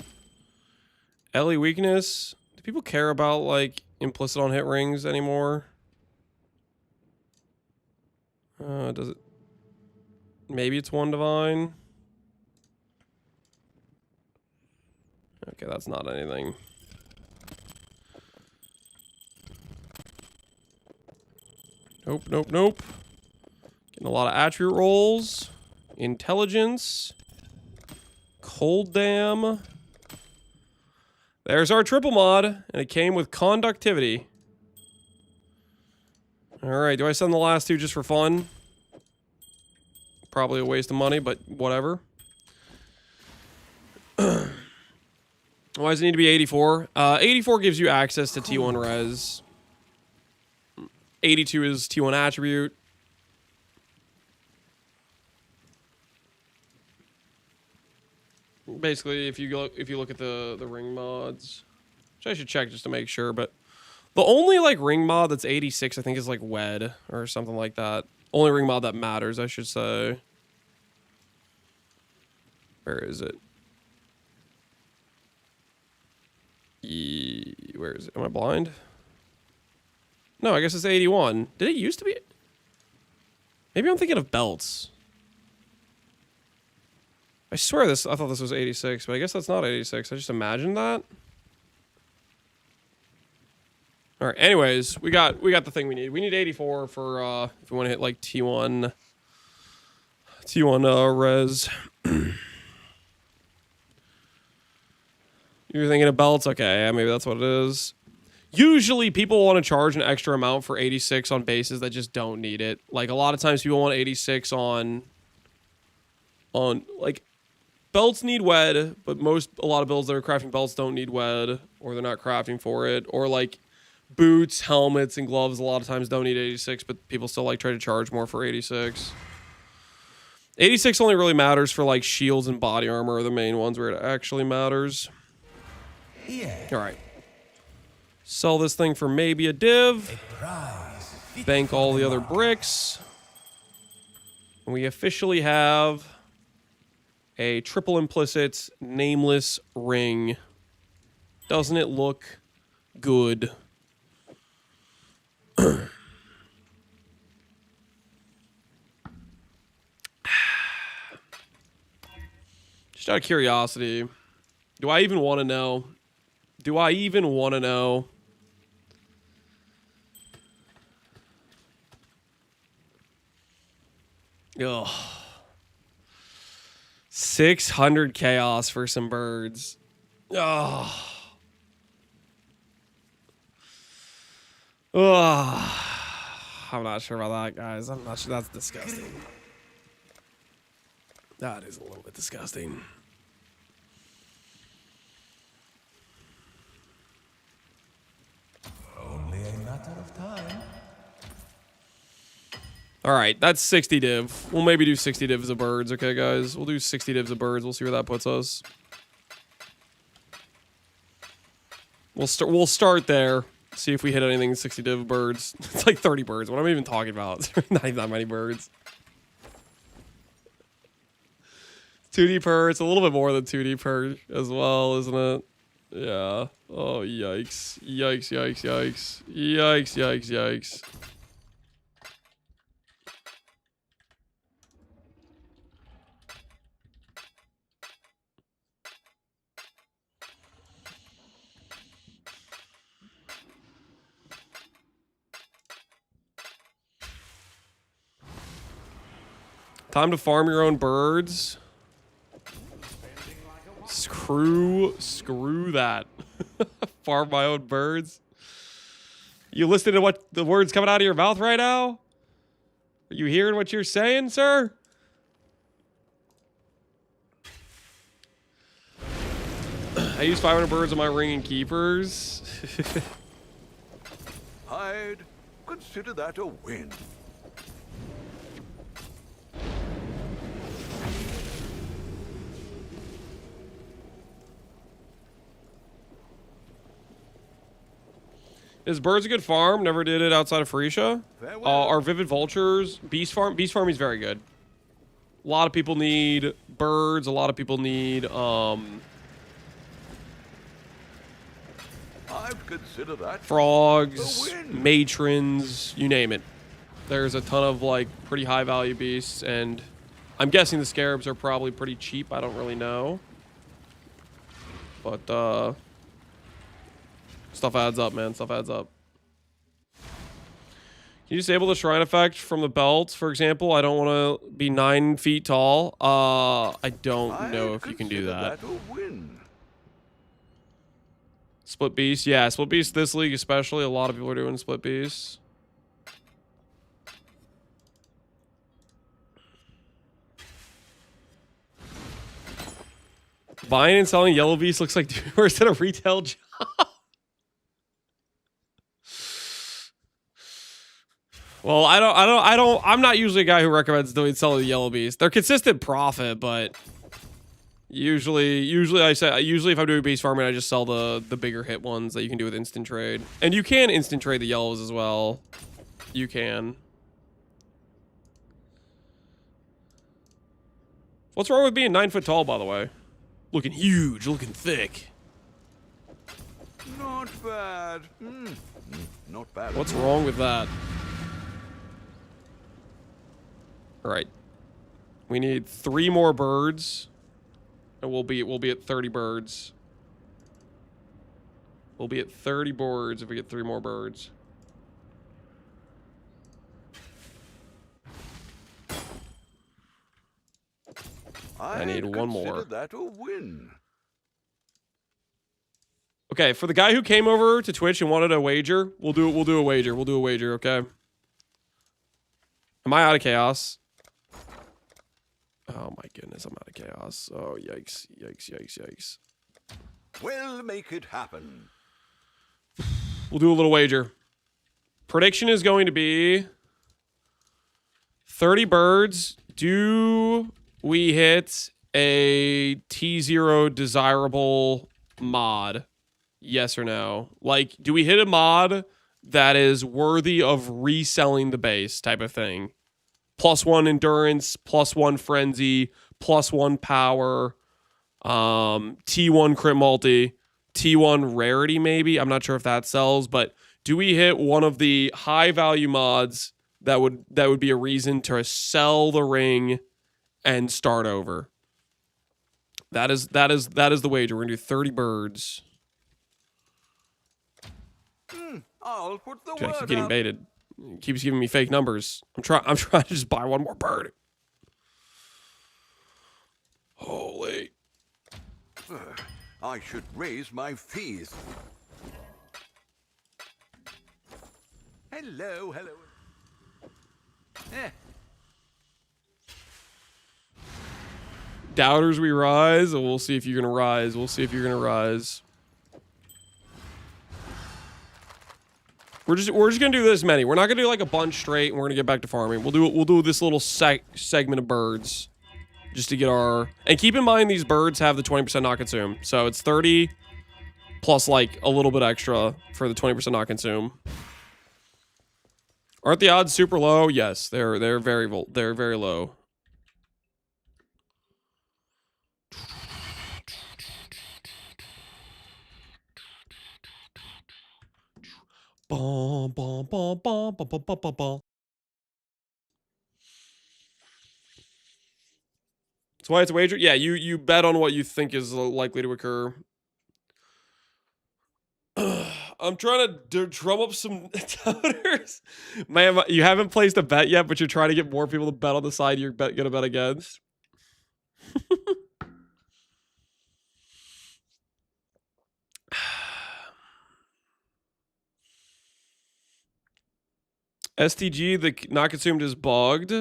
Ellie weakness. Do people care about like implicit on hit rings anymore? Does it? Maybe it's 1 divine. Okay, that's not anything. Nope. Getting a lot of attribute rolls. Intelligence. Cold Dam. There's our triple mod, and it came with conductivity. Alright, do I send the last two just for fun? Probably a waste of money, but whatever. Why does it need to be 84? 84 gives you access to T1 res. 82 is T1 attribute. Basically, if you look at the ring mods, which I should check just to make sure, but the only like ring mod that's 86, I think, is like WED or something like that. Only ring mod that matters, I should say. Where is it? Where is it? Am I blind? No, I guess it's 81. Did it used to be? Maybe I'm thinking of belts. I swear I thought this was 86, but I guess that's not 86. I just imagined that. All right. Anyways, we got the thing we need. We need 84 for if we want to hit like T1 res. You're thinking of belts? Okay, yeah, maybe that's what it is. Usually people want to charge an extra amount for 86 on bases that just don't need it. Like a lot of times people want 86 on like belts need WED, but a lot of builds that are crafting belts don't need WED, or they're not crafting for it, or like boots, helmets, and gloves a lot of times don't need 86, but people still like try to charge more for 86. 86 only really matters for like shields and body armor are the main ones where it actually matters. Yeah. All right. Sell this thing for maybe a div. Bank all the other bricks. And we officially have a triple implicit nameless ring. Doesn't it look good? Just out of curiosity, do I even want to know? Do I even want to know? Ugh. 600 chaos for some birds. Ugh. Ugh. I'm not sure about that, guys. I'm not sure. That's disgusting. That is a little bit disgusting. Only a matter of time. All right, that's 60 div. We'll maybe do 60 divs of birds, okay, guys? We'll do 60 divs of birds. We'll see where that puts us. We'll start there. See if we hit anything 60 div birds. It's like 30 birds. What am I even talking about? Not even that many birds. 2D per. It's a little bit more than 2D per as well, isn't it? Yeah. Oh, yikes. Yikes, yikes, yikes. Yikes, yikes, yikes. Time to farm your own birds. Screw that. Farm my own birds. You listening to what the words coming out of your mouth right now? Are you hearing what you're saying, sir? I use 500 birds on my ringing keepers. I'd consider that a win. Is birds a good farm? Never did it outside of Freesia. Our Vivid Vultures, Beast farming is very good. A lot of people need birds. A lot of people need I'd consider that frogs, matrons, you name it. There's a ton of like pretty high value beasts, and I'm guessing the scarabs are probably pretty cheap. I don't really know, but stuff adds up, man. Stuff adds up. Can you disable the shrine effect from the belt, for example? I don't want to be 9 feet tall. I don't know if you can do that. Split beast, yeah, split beast this league especially. A lot of people are doing split beast. Buying and selling yellow beast looks like worse than a retail job. Well, I'm not usually a guy who recommends selling the yellow beast. They're consistent profit, but usually if I'm doing beast farming, I just sell the bigger hit ones that you can do with instant trade. And you can instant trade the yellows as well. You can. What's wrong with being 9 foot tall, by the way? Looking huge, looking thick. Not bad. Not bad. What's wrong with that? All right. We need 3 more birds, and we'll be at 30 birds. We'll be at 30 boards if we get 3 more birds. I need 1 more. That a win. Okay, for the guy who came over to Twitch and wanted a wager, we'll do a wager. We'll do a wager, okay? Am I out of chaos? Oh my goodness, I'm out of chaos. Oh, yikes, yikes, yikes, yikes. We'll make it happen. We'll do a little wager. Prediction is going to be 30 birds. Do we hit a T0 desirable mod? Yes or no? Like, do we hit a mod that is worthy of reselling the base type of thing? +1 endurance, +1 frenzy, +1 power, T1 crit multi, T1 rarity maybe. I'm not sure if that sells, but do we hit one of the high value mods that would be a reason to sell the ring and start over? That is the wager. We're gonna do 30 birds. I'll put the Dude, I word keep getting out. baited. He keeps giving me fake numbers. I'm trying to just buy 1 more bird. Holy. I should raise my fees. Hello, hello. Doubters we rise, and we'll see if you're gonna rise. We'll see if you're gonna rise. We're just gonna do this many. We're not gonna do like a bunch straight, and we're gonna get back to farming. We'll do this little segment of birds, just to get our. And keep in mind these birds have the 20% not consume, so it's 30 plus like a little bit extra for the 20% not consume. Aren't the odds super low? Yes, they're very low. Bom, bom, bom, bom, bom, bom, bom, bom. That's why it's a wager? Yeah, you bet on what you think is likely to occur. I'm trying to drum up some doubters. Man, you haven't placed a bet yet, but you're trying to get more people to bet on the side you're gonna bet against. STG, the not consumed is bugged.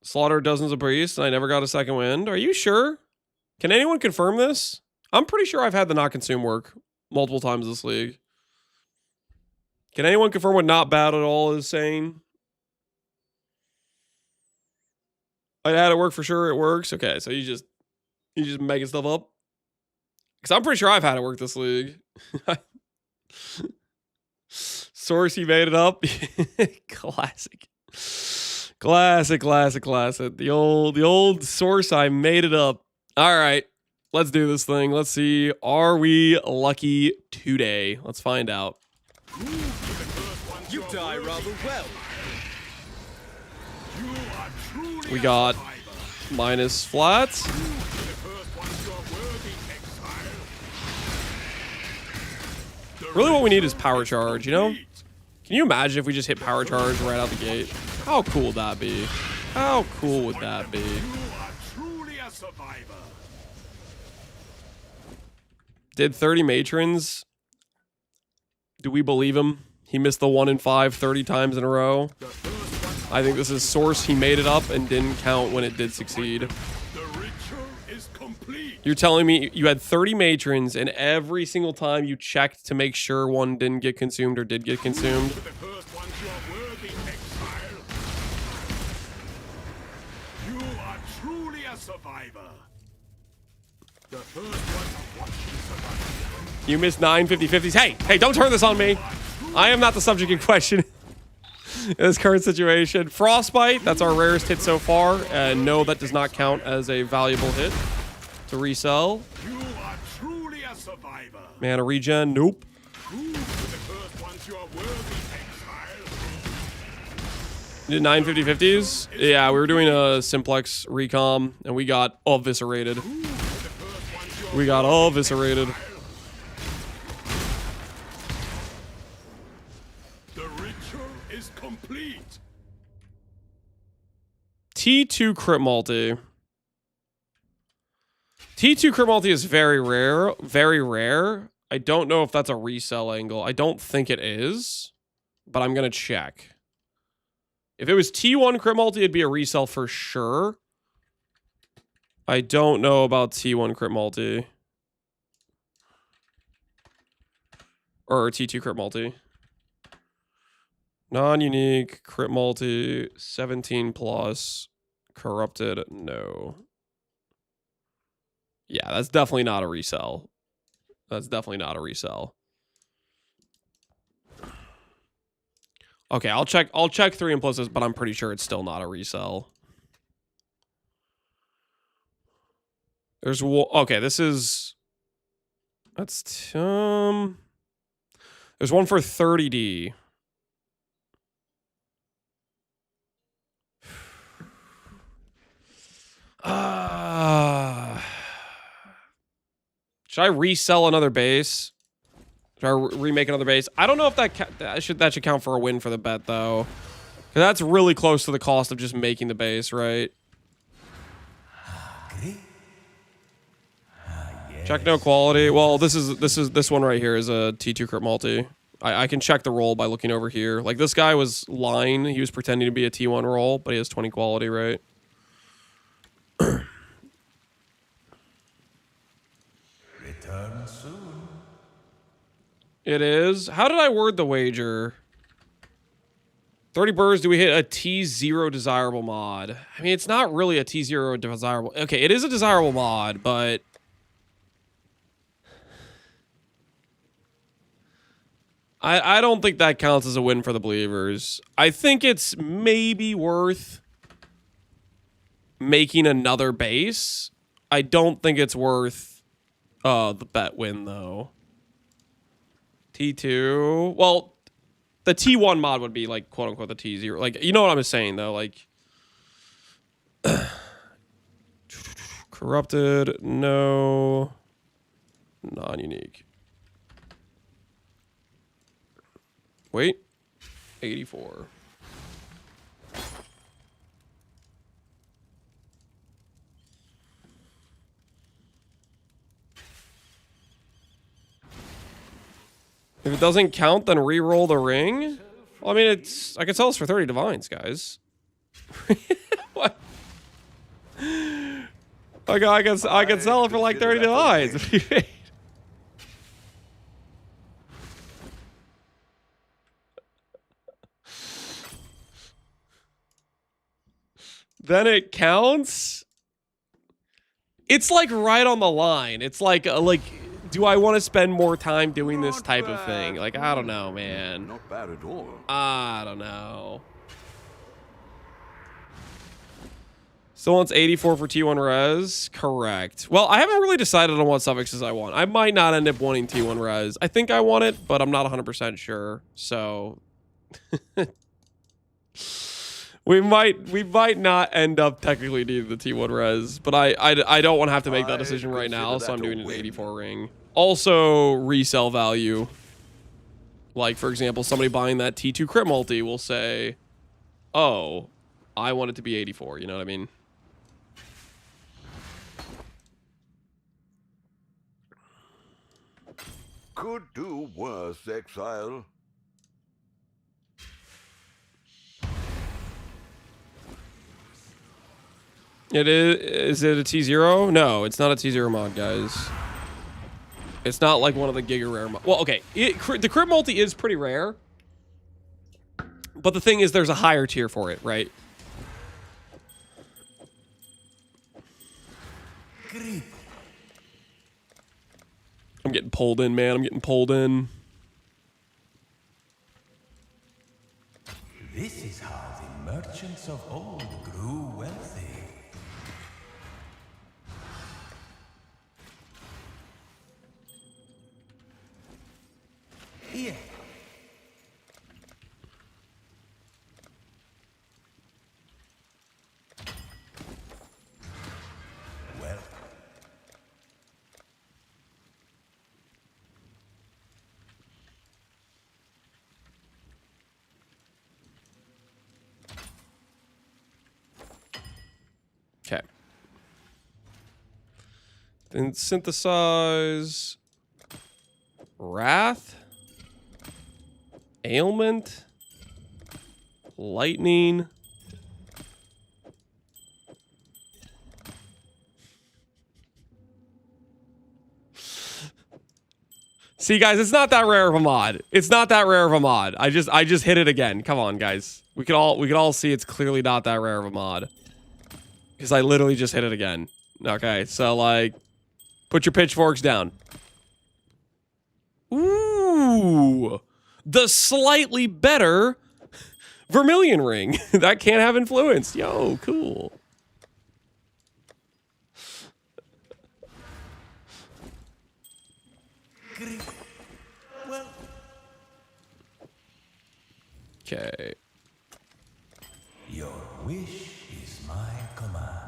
Slaughter dozens of priests, and I never got a second wind. Are you sure? Can anyone confirm this? I'm pretty sure I've had the not consumed work multiple times this league. Can anyone confirm what not bad at all is saying? I had it work for sure. It works. Okay, so you just making stuff up? Because I'm pretty sure I've had it work this league. Source, he made it up. Classic. The old source, I made it up. All right, let's do this thing. Let's see. Are we lucky today? Let's find out. You die rather well. We got minus flats. Really what we need is power charge, you know? Can you imagine if we just hit power charge right out the gate? How cool would that be? How cool would that be? Did 30 matrons? Do we believe him? He missed the 1 in 5 30 times in a row. I think this is source. He made it up and didn't count when it did succeed. You're telling me you had 30 matrons and every single time you checked to make sure one didn't get consumed or did get consumed? You are truly a survivor. The first one watching. You missed 9 50-50s. Hey, don't turn this on me. I am not the subject in question in this current situation. Frostbite, that's our rarest hit so far. And no, that does not count as a valuable hit to resell. You are truly a survivor. Mana regen, nope. You did 9 50-50s? Yeah, we were doing a simplex recom and we got eviscerated. We got eviscerated. The ritual is complete. T2 crit multi. T2 crit multi is very rare. Very rare. I don't know if that's a resell angle. I don't think it is, but I'm going to check. If it was T1 crit multi, it'd be a resell for sure. I don't know about T1 crit multi. Or T2 crit multi. Non-unique, crit multi, 17 plus, corrupted, no. Yeah, that's definitely not a resell. That's definitely not a resell. Okay, I'll check 3 implicits, but I'm pretty sure it's still not a resell. There's okay, this is that's there's one for 30D. Should I resell another base? Should I remake another base? I don't know if that should count for a win for the bet though. 'Cause that's really close to the cost of just making the base, right? Check no quality. Well, this one right here is a T2 crit multi. I can check the roll by looking over here. Like this guy was line. He was pretending to be a T1 roll, but he has 20 quality, right? Return soon. It is. How did I word the wager? 30 birds, do we hit a T0 desirable mod? I mean, it's not really a T0 desirable. Okay, it is a desirable mod, but I don't think that counts as a win for the believers. I think it's maybe worth making another base. I don't think it's worth the bet win, though. T2. Well, the T1 mod would be, like, quote-unquote, the T0. Like, you know what I'm saying, though? Like, corrupted, no. Non-unique. Wait. 84. If it doesn't count, then re-roll the ring? Well, I mean, I can sell this for 30 divines, guys. What? I can sell it for like 30 divines. Then it counts. It's like right on the line. It's like do I want to spend more time doing this type of thing? Like, I don't know, man. Not bad at all. I don't know. Still wants 84 for T1 res. Correct. Well, I haven't really decided on what suffixes I want. I might not end up wanting T1 res. I think I want it, but I'm not 100% sure. So we might not end up technically needing the T1 res, but I don't want to have to make that decision right now, so I'm doing an 84 ring. Also, resell value. Like, for example, somebody buying that T2 crit multi will say, oh, I want it to be 84. You know what I mean? Could do worse, Exile. It is it a T0? No, it's not a T0 mod, guys. It's not like one of the Giga Rare mods. Well, okay, the crit multi is pretty rare. But the thing is, there's a higher tier for it, right? I'm getting pulled in, man. I'm getting pulled in. This is how the merchants of old grew wealthy. Here. Well. Okay. Then synthesize Wrath, Ailment, Lightning, see, guys, it's not that rare of a mod. It's not that rare of a mod. I just hit it again. Come on, guys. We could all see it's clearly not that rare of a mod. Because I literally just hit it again. Okay, so like, put your pitchforks down. Ooh, the slightly better Vermilion ring. That can't have influence. Yo, cool. Well. Okay. Your wish is my command.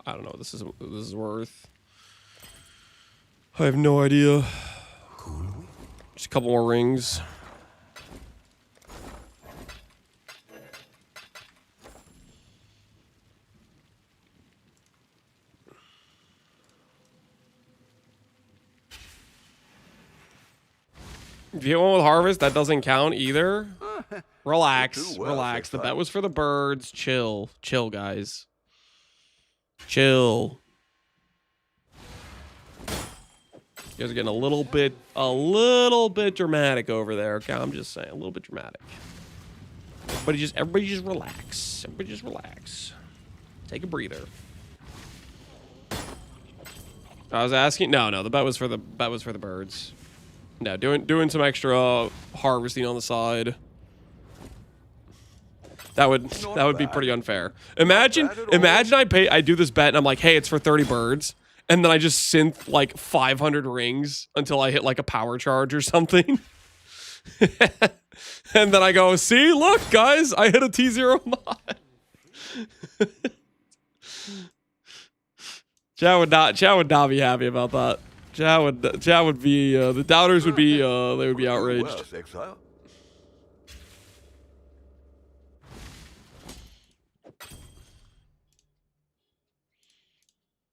I don't know what this is worth. I have no idea. Just a couple more rings. If you get one with harvest, that doesn't count either. Relax, relax. The bet was for the birds. Chill, chill, guys. Chill. You guys are getting a little bit dramatic over there. Okay, I'm just saying, a little bit dramatic. Everybody just relax. Everybody just relax. Take a breather. I was asking. No, the bet was for the birds. No, doing some extra harvesting on the side. That would be pretty unfair. Imagine I do this bet and I'm like, hey, it's for 30 birds, and then I just synth like 500 rings until I hit like a power charge or something. And then I go, see, look, guys, I hit a T0 mod. Chad would not be happy about that. Chad would be the doubters would be they would be outraged.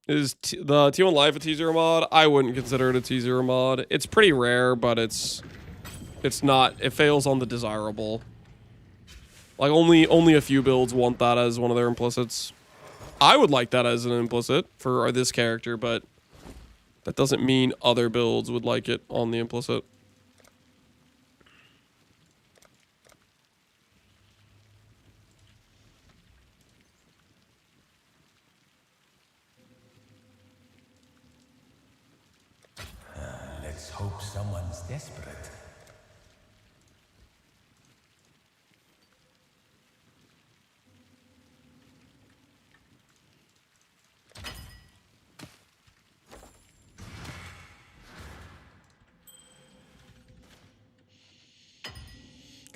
Is the T1 Life a T0 mod? I wouldn't consider it a T0 mod. It's pretty rare, but it's not. It fails on the desirable. Like only a few builds want that as one of their implicits. I would like that as an implicit for this character, but that doesn't mean other builds would like it on the implicit. Let's hope someone's desperate.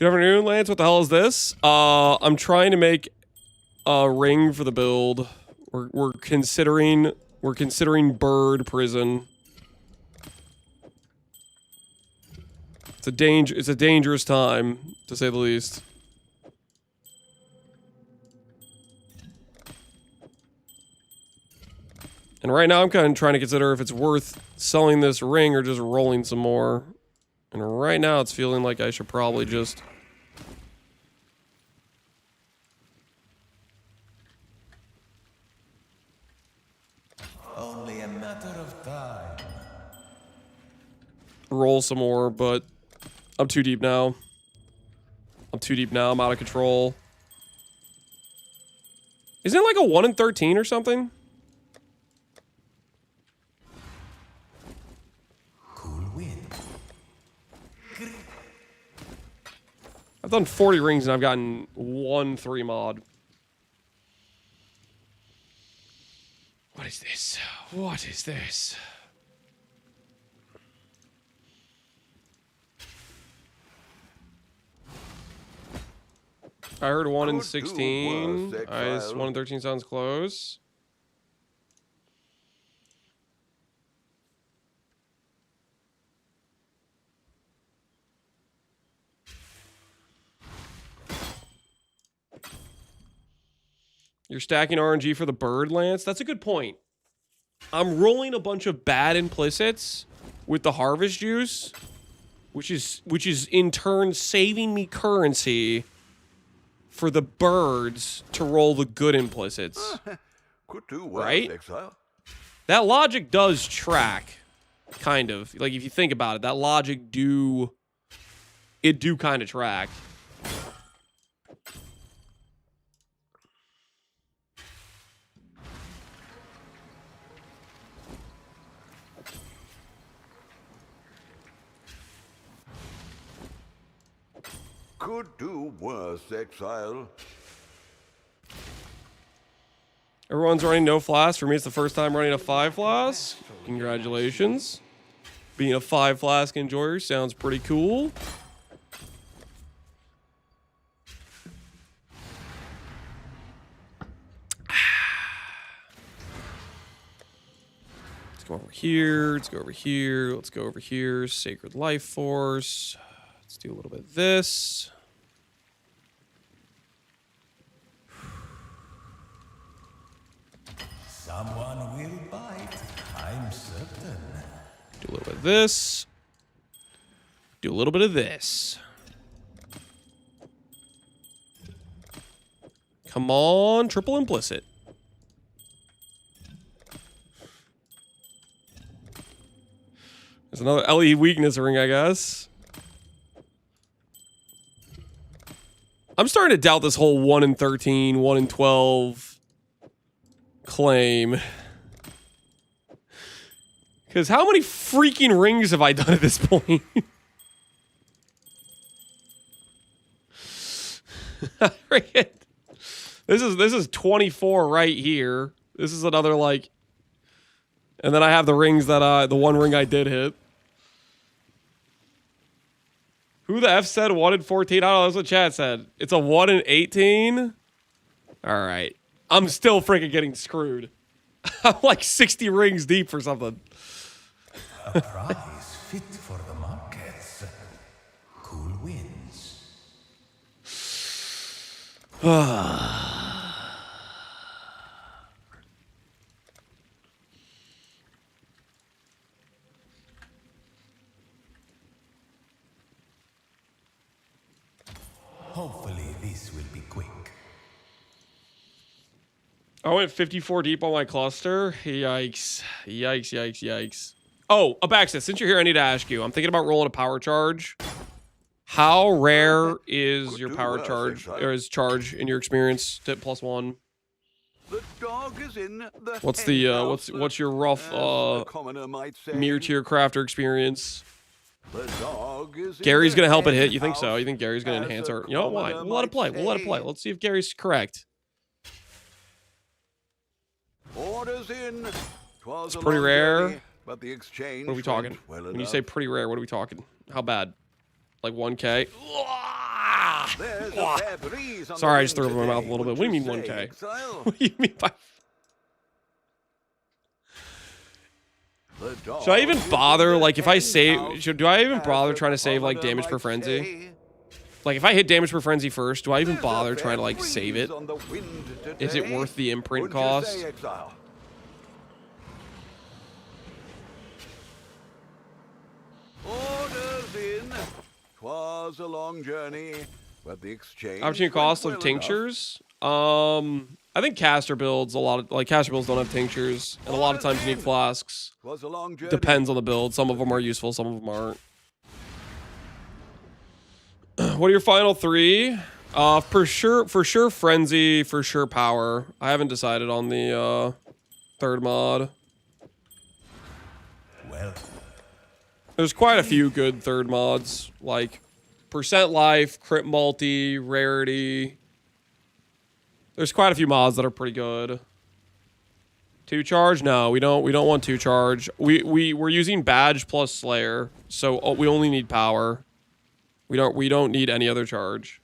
Good afternoon, Lance. What the hell is this? I'm trying to make a ring for the build. We're considering bird prison. It's a dangerous time, to say the least. And right now I'm kind of trying to consider if it's worth selling this ring or just rolling some more. And right now it's feeling like I should probably just... Only a matter of time. roll some more, but I'm too deep now. I'm out of control. Isn't it like a 1 in 13 or something? Cool wind. I've done 40 rings and I've gotten 1 3 mod. What is this? What is this? I heard 1 in 16. 1 in 13 sounds close. You're stacking RNG for the bird, Lance? That's a good point. I'm rolling a bunch of bad implicits with the harvest juice, which is in turn saving me currency for the birds to roll the good implicits. Could do well, right? Exile. That logic does track, kind of. Like, if you think about it, that logic do kind of track. Could do worse, Exile. Everyone's running no flask. For me, it's the first time running a 5 flask. Congratulations. Being a 5 flask enjoyer sounds pretty cool. Let's go over here. Let's go over here. Let's go over here. Sacred Life Force. Let's do a little bit of this. Someone will bite, I'm certain. Do a little bit of this. Do a little bit of this. Come on, triple implicit. There's another LE weakness ring, I guess. I'm starting to doubt this whole 1 in 13, 1 in 12 claim. Because how many freaking rings have I done at this point? This is 24 right here. This is another, like, and then I have the rings that the one ring I did hit. Who the F said 1 in 14? I don't know. That's what chat said. It's a 1 in 18? All right. I'm still freaking getting screwed. I'm like 60 rings deep or something. A prize fit for the markets. Cool wins. Hopefully this will be quick. I went 54 deep on my cluster. Yikes. Yikes, yikes, yikes. Oh, Abaxis, since you're here, I need to ask you. I'm thinking about rolling a power charge. How rare is your power charge, or is charge in your experience to +1? The dog is in the What's the what's your rough mirror tier crafter experience? The dog is Gary's in gonna the help it hit. hen You think so? house, You think Gary's gonna enhance as our? a You know why? commoner We'll let it play. might We'll let it play. say. Let's see if Gary's correct. Orders in. It's pretty rare. But the exchange What are we talking? went well When you say pretty rare, what are we talking? How bad? Like 1K? There's a fair breeze on Sorry, the I just threw wind up in my mouth a today, little bit. What do you mean wouldn't 1K? Exile? What do you mean by... The dog Should I even is in bother, the like, if I hen save... house, do I even as bother the trying to save, like, commoner damage per might frenzy? say. Like, if I hit damage per frenzy first, do I even There's a bother fair trying to, like, breeze save it? on the wind Is it today, worth the imprint wouldn't you cost? say, Exile? Orders in. 'Twas a long journey, but the exchange Opportunity cost went of well enough. tinctures? I think caster builds caster builds don't have tinctures, and a lot of times you need flasks. 'Twas a long journey. Depends on the build. Some of them are useful, some of them aren't. What are your final three? For sure frenzy, for sure power. I haven't decided on the third mod. Well, There's quite a few good third mods, like percent life, crit multi, rarity. There's quite a few mods that are pretty good. 2 charge? No, we don't want 2 charge. We're using badge plus slayer, so we only need power. We don't need any other charge.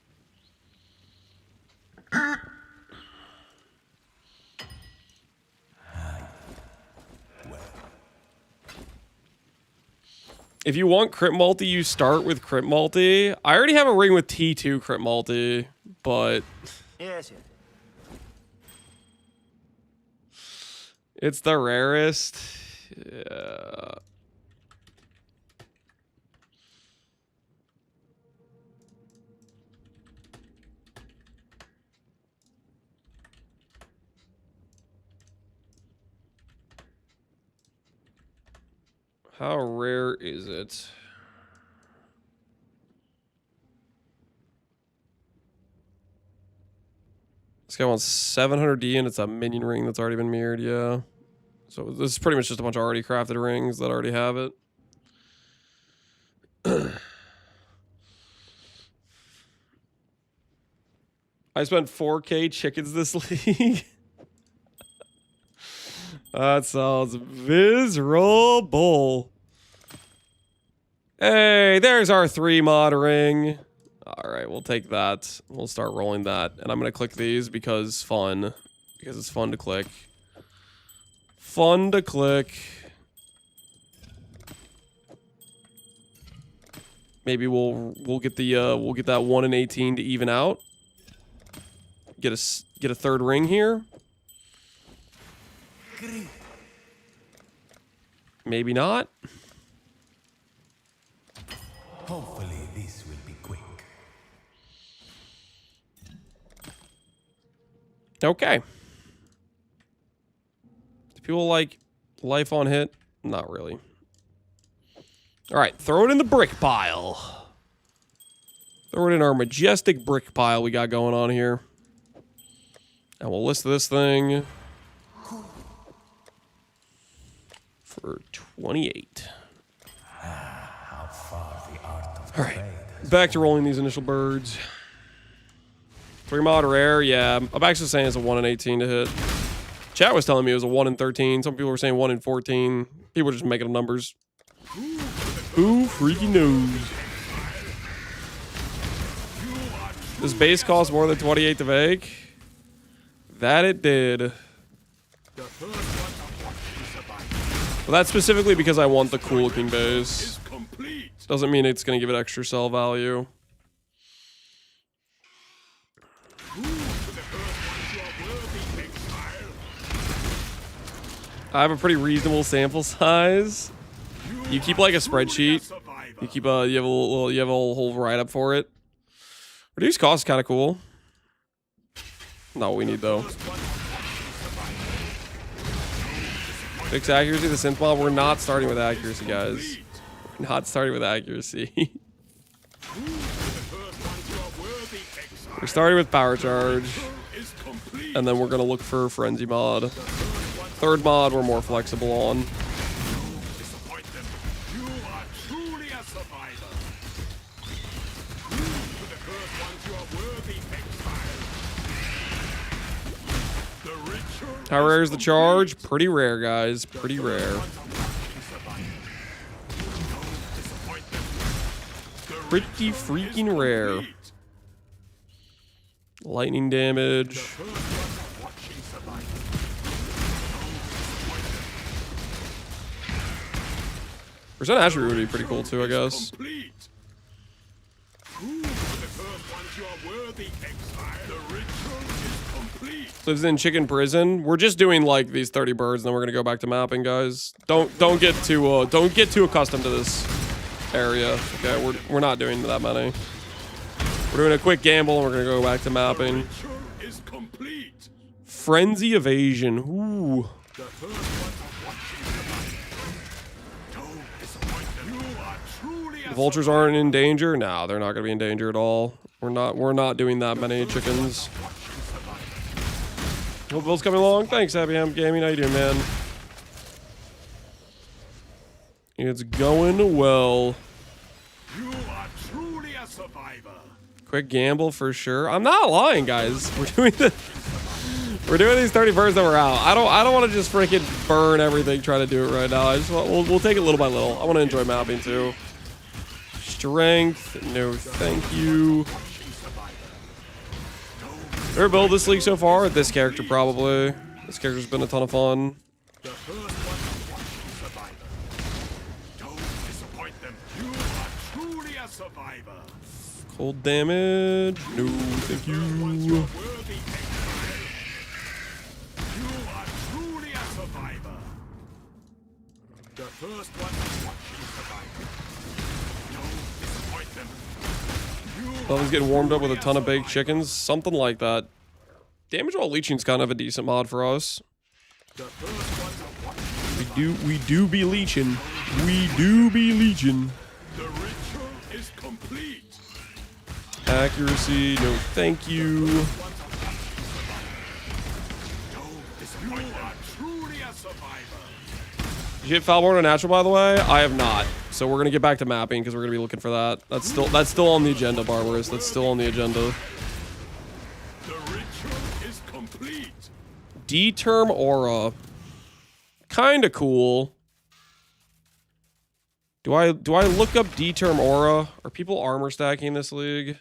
If you want crit multi, you start with crit multi. I already have a ring with T2 crit multi, but Yes, yes. it's the rarest. Yeah. How rare is it? This guy wants 700D and it's a minion ring that's already been mirrored, yeah. So this is pretty much just a bunch of already crafted rings that already have it. I spent 4K chickens this league. That sounds miserable. Hey, there's our 3 mod ring. All right, we'll take that. We'll start rolling that. And I'm going to click these because fun. Because it's fun to click. Fun to click. Maybe we'll get that 1 in 18 to even out. Get a third ring here. Maybe not. hopefully this will be quick. Okay. Do people like life on hit? Not really. All right, throw it in the brick pile. Throw it in our majestic brick pile we got going on here. And we'll list this thing for 28. How far the art of All right, back to rolling these initial birds. 3 mod rare, yeah. I'm actually saying it's a 1 in 18 to hit. Chat was telling me it was a 1 in 13. Some people were saying 1 in 14. People were just making up numbers. Who freaking knows? Does base cost more than 28 to make? That it did. Well, that's specifically because I want the cool looking base. Doesn't mean it's going to give it extra sell value. I have a pretty reasonable sample size. You keep like a spreadsheet. You keep you have a whole write up for it. Reduced cost is kind of cool. Not what we need though. Fix accuracy, the synth mob. We're not starting with accuracy, guys. We're not starting with accuracy. We're starting with power charge. And then we're gonna look for frenzy mod. Third mod we're more flexible on. How rare is the charge? Pretty rare, guys. Pretty rare. Pretty freaking rare. Lightning damage. Percent attribute would be pretty cool too, I guess. Lives in chicken prison. We're just doing like these 30 birds, and then we're gonna go back to mapping, guys. Don't get too accustomed to this area. Okay, we're not doing that many. We're doing a quick gamble, and we're gonna go back to mapping. Frenzy evasion. Ooh. The vultures aren't in danger. No, they're not gonna be in danger at all. We're not doing that many chickens. Well, Bill's coming along. Thanks, Happy Ham Gaming. How you doing, man? It's going well. You are truly a survivor. Quick gamble for sure. I'm not lying, guys. We're doing these 30 birds that we're out. I don't want to just freaking burn everything trying to do it right now. I just want, we'll take it little by little. I want to enjoy mapping too. Strength, no thank you. Ever build this league so far? This character probably. This character's been a ton of fun. Cold damage. No, thank you. I was getting warmed up with a ton of baked chickens, something like that. Damage while leeching's kind of a decent mod for us. We do be leeching. We do be leeching. The ritual is complete. Accuracy, no thank you. You are truly a survivor. Did you hit Foulborn Unnatural, by the way? I have not. So we're gonna get back to mapping because we're gonna be looking for that. That's still on the agenda, Barbarous. That's still on the agenda. The ritual is complete. D-term aura. Kinda cool. Do I look up D-term aura? Are people armor stacking this league?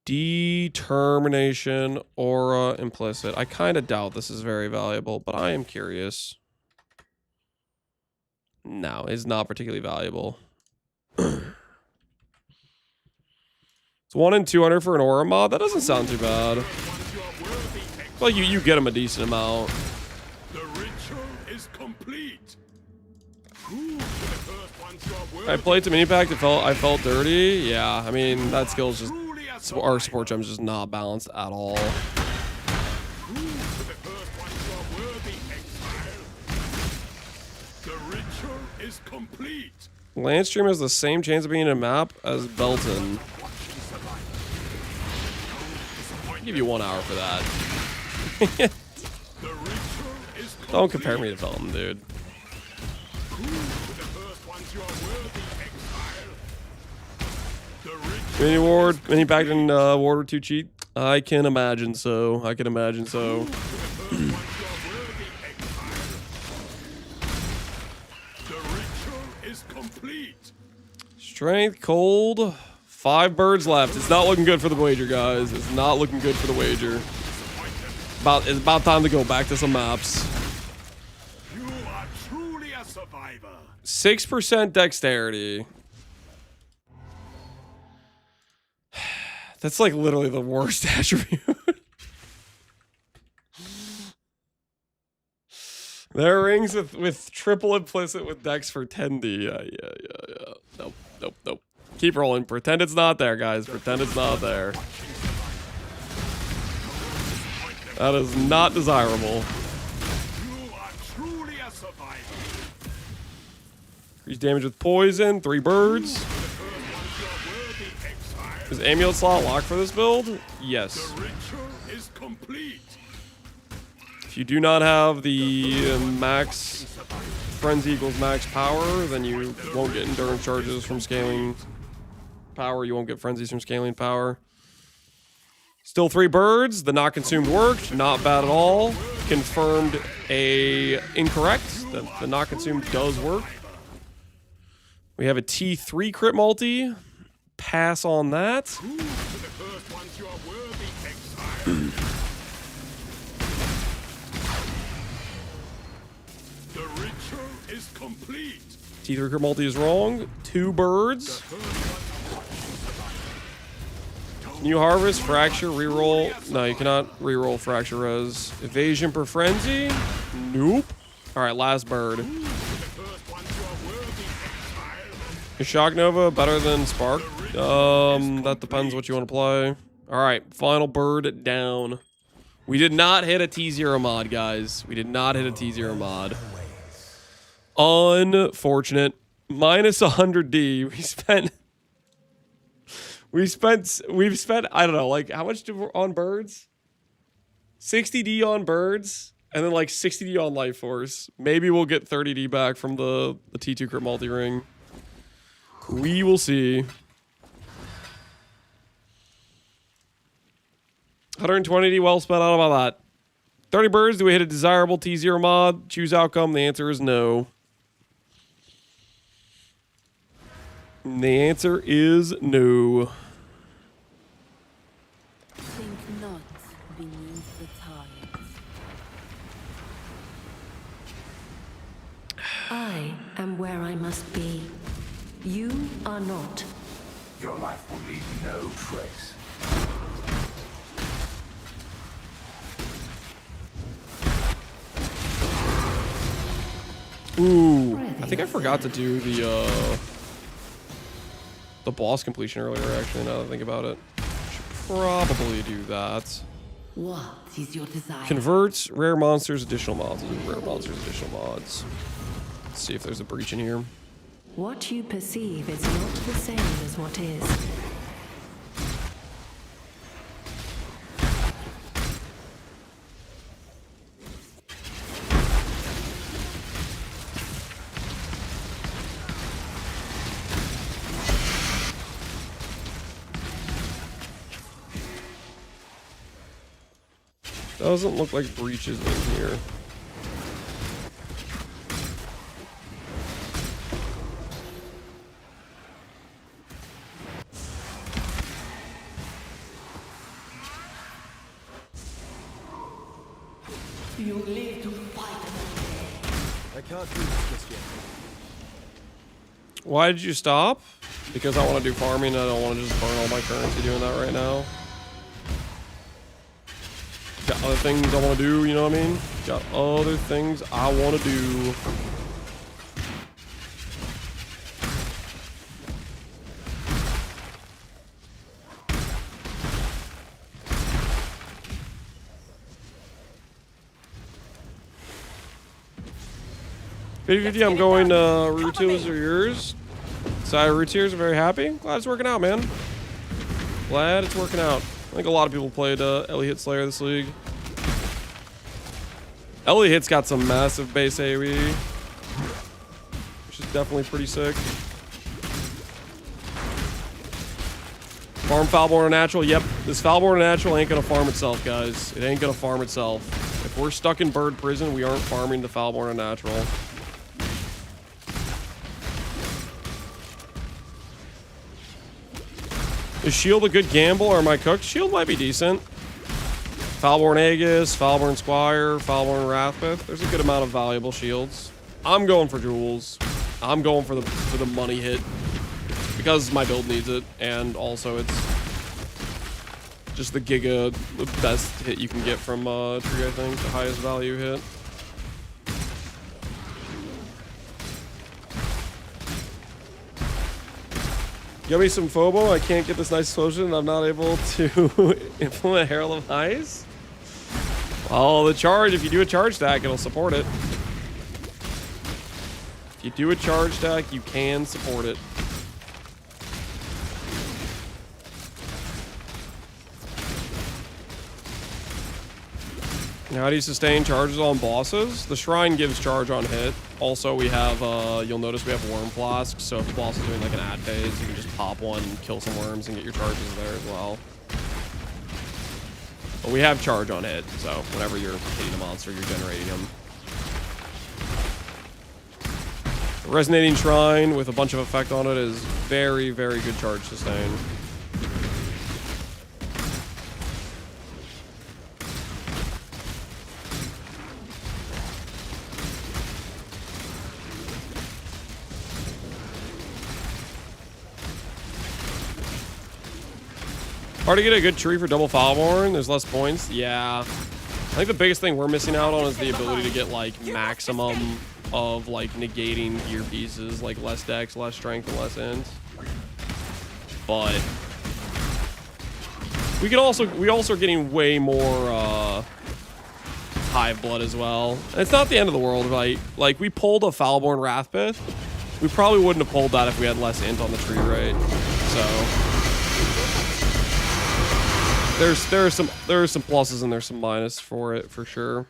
Determination, aura, implicit. I kind of doubt this is very valuable, but I am curious. No, it's not particularly valuable. It's 1 in 200 for an aura mod. That doesn't sound too bad. Well, you get them a decent amount. The ritual is complete. I played to mini pack. I felt dirty. Yeah, I mean that skill's just our support gem's just not balanced at all. Is complete. Landstream has the same chance of being in a map as Belton. I'll give you 1 hour for that. Don't compare me to Belton, dude. Mini ward, mini packed in ward were too cheap. I can imagine so. I can imagine so. Strength, cold, 5 birds left. It's not looking good for the wager, guys. It's not looking good for the wager. It's about time to go back to some maps. You are truly a survivor. 6% dexterity. That's like literally the worst attribute. There are rings with triple implicit with dex for 10D. Yeah. Nope. Keep rolling. Pretend it's not there, guys. Pretend it's not there. That is not desirable. You are truly a survivor. Increase damage with poison. 3 birds. Is amulet slot locked for this build? Yes. The ritual is complete. If you do not have the max frenzy equals max power, then you won't get endurance charges from scaling power. You won't get frenzies from scaling power. Still 3 birds. The not consumed worked. Not bad at all. Confirmed incorrect. The not consumed does work. We have a T3 crit multi. pass on that. Prove to the first ones you are worthy, Exile. The ritual is complete. T3 multi is wrong. 2 birds. Can you harvest, fracture, reroll? No, you cannot reroll fracture res. Evasion per frenzy? Nope. Alright, last bird. Is Shock Nova better than Spark? That depends what you want to play. Alright, final bird down. We did not hit a T0 mod, guys. We did not hit a T0 mod. Unfortunate. Minus 100D. We've spent, I don't know, like, how much on birds? 60D on birds, and then like 60D on Life Force. Maybe we'll get 30D back from the T2 crit multi-ring. We will see. 120D, well spent. I don't know about that. 30 birds, do we hit a desirable T0 mod? Choose outcome. The answer is no. And the answer is no. Think not beneath the tides. I am where I must be. You are not. Your life will leave no trace. Ooh, I think I forgot to do the boss completion earlier, actually, now that I think about it. Should probably do that. What is your desire? Converts rare monsters, additional mods. Rare monsters, additional mods. Let's see if there's a breach in here. What you perceive is not the same as what is. Doesn't look like breaches in here. You live to fight. I can't do this just yet. Why did you stop? Because I want to do farming. I don't want to just burn all my currency doing that right now. Got other things I want to do, you know what I mean? Got other things I want to do. I'm going root tears are yours. Side root tears are very happy. Glad it's working out, man. Glad it's working out. I think a lot of people played Ellie Hit Slayer this league. Ellie Hit's got some massive base AoE, which is definitely pretty sick. Farm Foulborn Unnatural. Yep, this Foulborn Unnatural ain't gonna farm itself, guys. It ain't gonna farm itself. If we're stuck in bird prison, we aren't farming the Foulborn Unnatural. Is Shield a good gamble or am I cooked? Shield might be decent. Foulborn Aegis, Foulborn Squire, Foulborn Wrathbith. There's a good amount of valuable shields. I'm going for jewels. I'm going for the money hit because my build needs it, and also it's just the best hit you can get from tree. I think the highest value hit. Give me some FOBO. I can't get this nice explosion and I'm not able to implement Herald of Highs. Well, the charge, if you do a charge stack, it'll support it. If you do a charge stack, you can support it. Now, how do you sustain charges on bosses? The Shrine gives charge on hit. Also, we have, you'll notice we have Worm Flask, so if the boss is doing like an ad phase, you can just pop one, kill some worms, and get your charges there as well. But we have charge on hit, so whenever you're hitting a monster, you're generating them. Resonating Shrine with a bunch of effect on it is very, very good charge sustain. Hard to get a good tree for double Foulborn. There's less points. Yeah. I think the biggest thing we're missing out on is the ability to get like maximum of like negating gear pieces, like less dex, less strength, and less int. But we also are getting way more hive blood as well. And it's not the end of the world, right? Like we pulled a Foulborn Wrathpith. We probably wouldn't have pulled that if we had less int on the tree, right? So there are some pluses and there's some minuses for it for sure.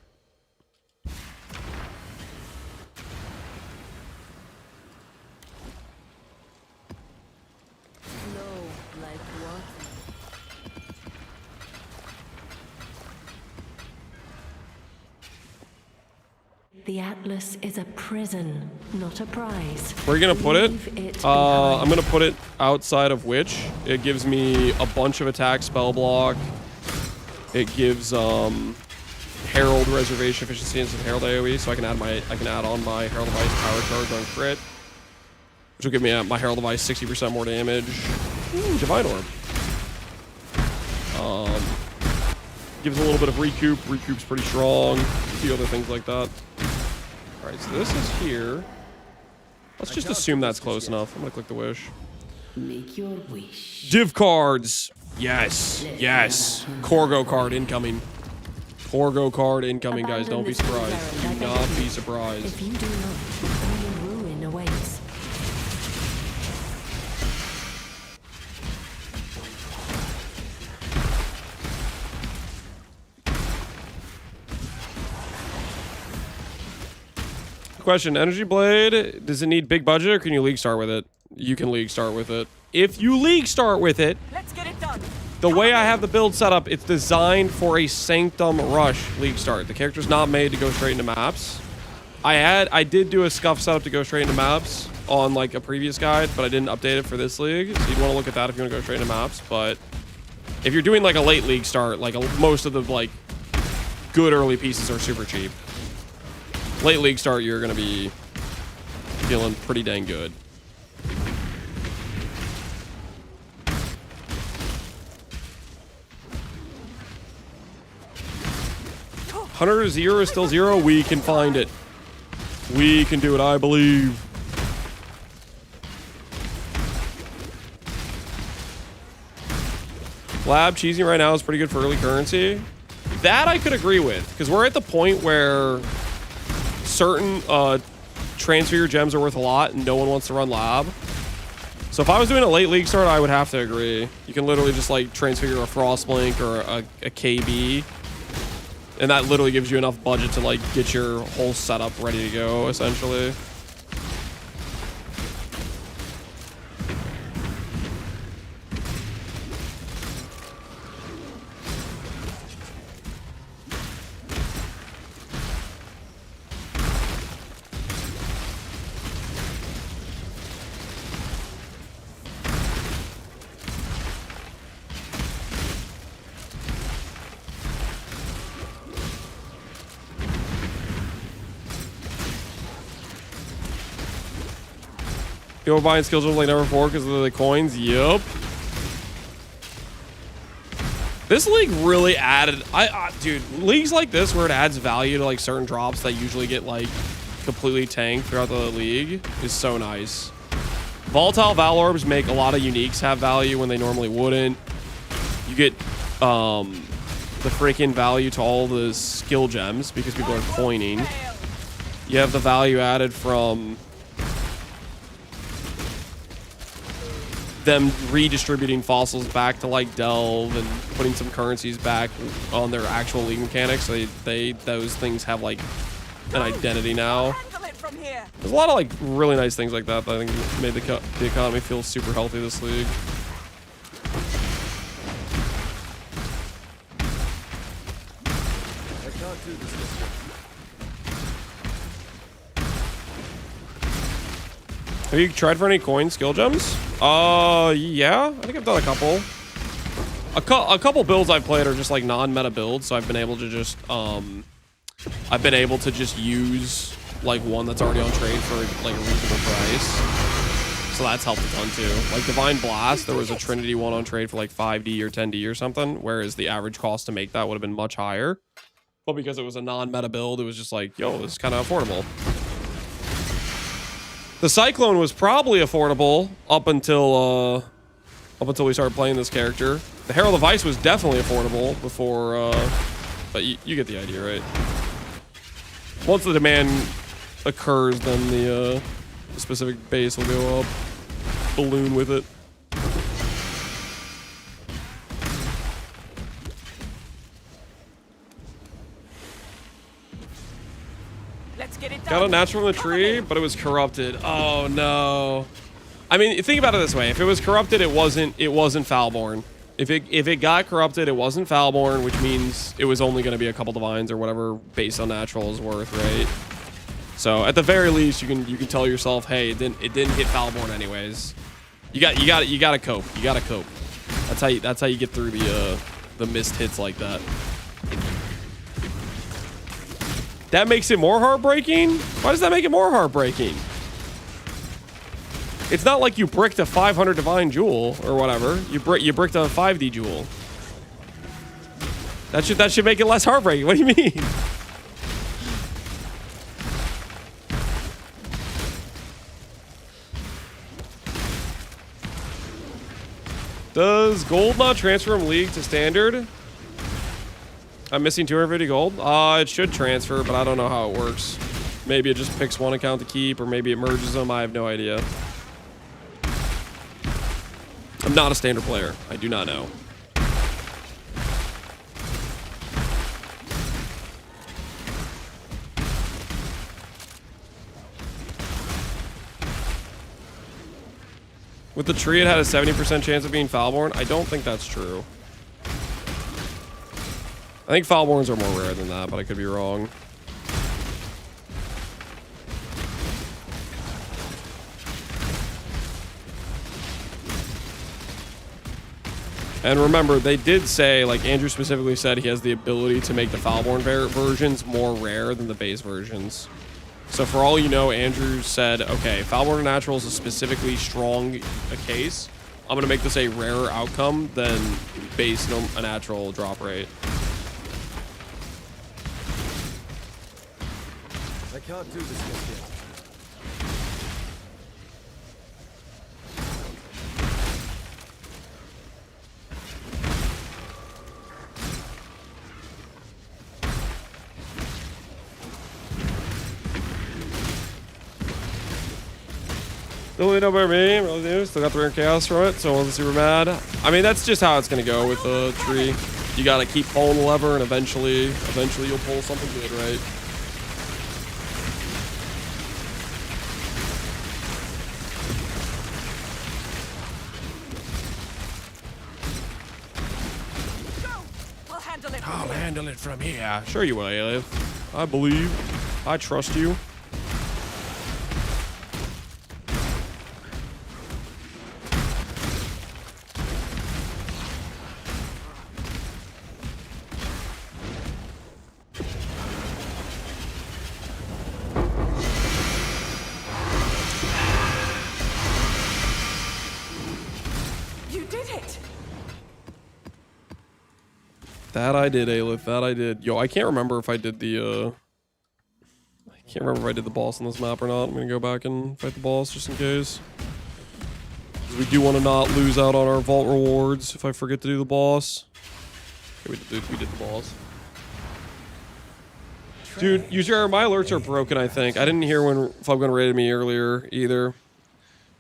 The Atlas is a prison, not a prize. Where are you gonna put it? Leave I'm gonna put it outside of Witch. It gives me a bunch of attack spell block. It gives Herald reservation efficiency and some Herald AoE, so I can add on my Herald of Ice power charge on crit, which will give me my Herald of Ice 60% more damage. Ooh, Divine Orb. Gives a little bit of recoup. Recoup's pretty strong. A few other things like that. All right, so this is here. Let's just assume that's close enough. I'm gonna click the wish. Make your wish. Div cards. Yes. Yes. Corgo card incoming. Corgo card incoming, guys. Don't be surprised. Do not be surprised. If you do not, only ruin awaits. Question, Energy Blade, does it need big budget or can you League Start with it? You can League Start with it. If you League Start with it, Let's get it done. the way I have the build set up, it's designed for a Sanctum Rush League Start. The character's not made to go straight into maps. I did do a scuff setup to go straight into maps on like a previous guide, but I didn't update it for this league. So you'd want to look at that if you want to go straight into maps. But if you're doing like a late League Start, like most of the like good early pieces are super cheap. Late League Start, you're going to be feeling pretty dang good. Hunter 0 is still 0. We can find it. We can do it, I believe. Lab cheesing right now is pretty good for early currency. That I could agree with, because we're at the point where certain transfer gems are worth a lot and no one wants to run lab. So if I was doing a late League Start, I would have to agree. You can literally just like transfigure a Frostblink or a KB, and that literally gives you enough budget to like get your whole setup ready to go, essentially. People buying skills like never before because of the coins. Yup. This league really added. Dude, leagues like this where it adds value to like certain drops that usually get like completely tanked throughout the league is so nice. Volatile Val Orbs make a lot of uniques have value when they normally wouldn't. You get the freaking value to all the skill gems because people are coining. You have the value added from them redistributing fossils back to like Delve and putting some currencies back on their actual league mechanics. So those things have like an identity now. There's a lot of like really nice things like that I think made the economy feel super healthy this league. I can't do this. Have you tried for any coin skill gems? Yeah. I think I've done a couple. A couple builds I've played are just like non-meta builds, so I've been able to just use like one that's already on trade for like a reasonable price. So that's helped a ton too. Like Divine Blast, there was a Trinity one on trade for like 5D or 10D or something, whereas the average cost to make that would have been much higher. But because it was a non-meta build, it was just like, yo, this is kind of affordable. The Cyclone was probably affordable up until we started playing this character. The Herald of Ice was definitely affordable before, but you get the idea, right? Once the demand occurs, then the specific base will go up, balloon with it. Let's get it done. Got a natural in the tree, but it was corrupted. Oh no. I mean, think about it this way: if it was corrupted, it wasn't Foulborn. If it got corrupted, it wasn't Foulborn, which means it was only going to be a couple divines or whatever based on natural is worth, right? So at the very least, you can tell yourself, hey, it didn't hit Foulborn anyways. You gotta cope. You gotta cope. That's how you get through the missed hits like that. That makes it more heartbreaking? Why does that make it more heartbreaking? It's not like you bricked a 500 divine jewel or whatever. You bricked a 5D jewel. That should make it less heartbreaking. What do you mean? Does gold not transfer from league to standard? I'm missing 250 gold. It should transfer, but I don't know how it works. Maybe it just picks one account to keep, or maybe it merges them. I have no idea. I'm not a standard player. I do not know. With the tree, it had a 70% chance of being Foulborn. I don't think that's true. I think Foulborns are more rare than that, but I could be wrong. And remember, they did say, like Andrew specifically said, he has the ability to make the Foulborn versions more rare than the base versions. So for all you know, Andrew said, okay, Foulborn Unnatural is a specifically strong case. I'm going to make this a rarer outcome than base Unnatural drop rate. I can't do this just yet. Don't really know about me, really do. Still got the rare chaos from it, so I wasn't super mad. I mean, that's just how it's gonna go with the tree. You gotta keep pulling the lever, and eventually you'll pull something good, right? I'll handle it from here. Sure you will, Alith. I believe. I trust you. That I did, Alith. That I did. Yo, I can't remember if I did the, I can't remember if I did the boss on this map or not. I'm gonna go back and fight the boss just in case. We do want to not lose out on our vault rewards if I forget to do the boss. Okay, we did the boss. Dude, user error, my alerts are broken, I think. I didn't hear when Foulborn raided me earlier, either.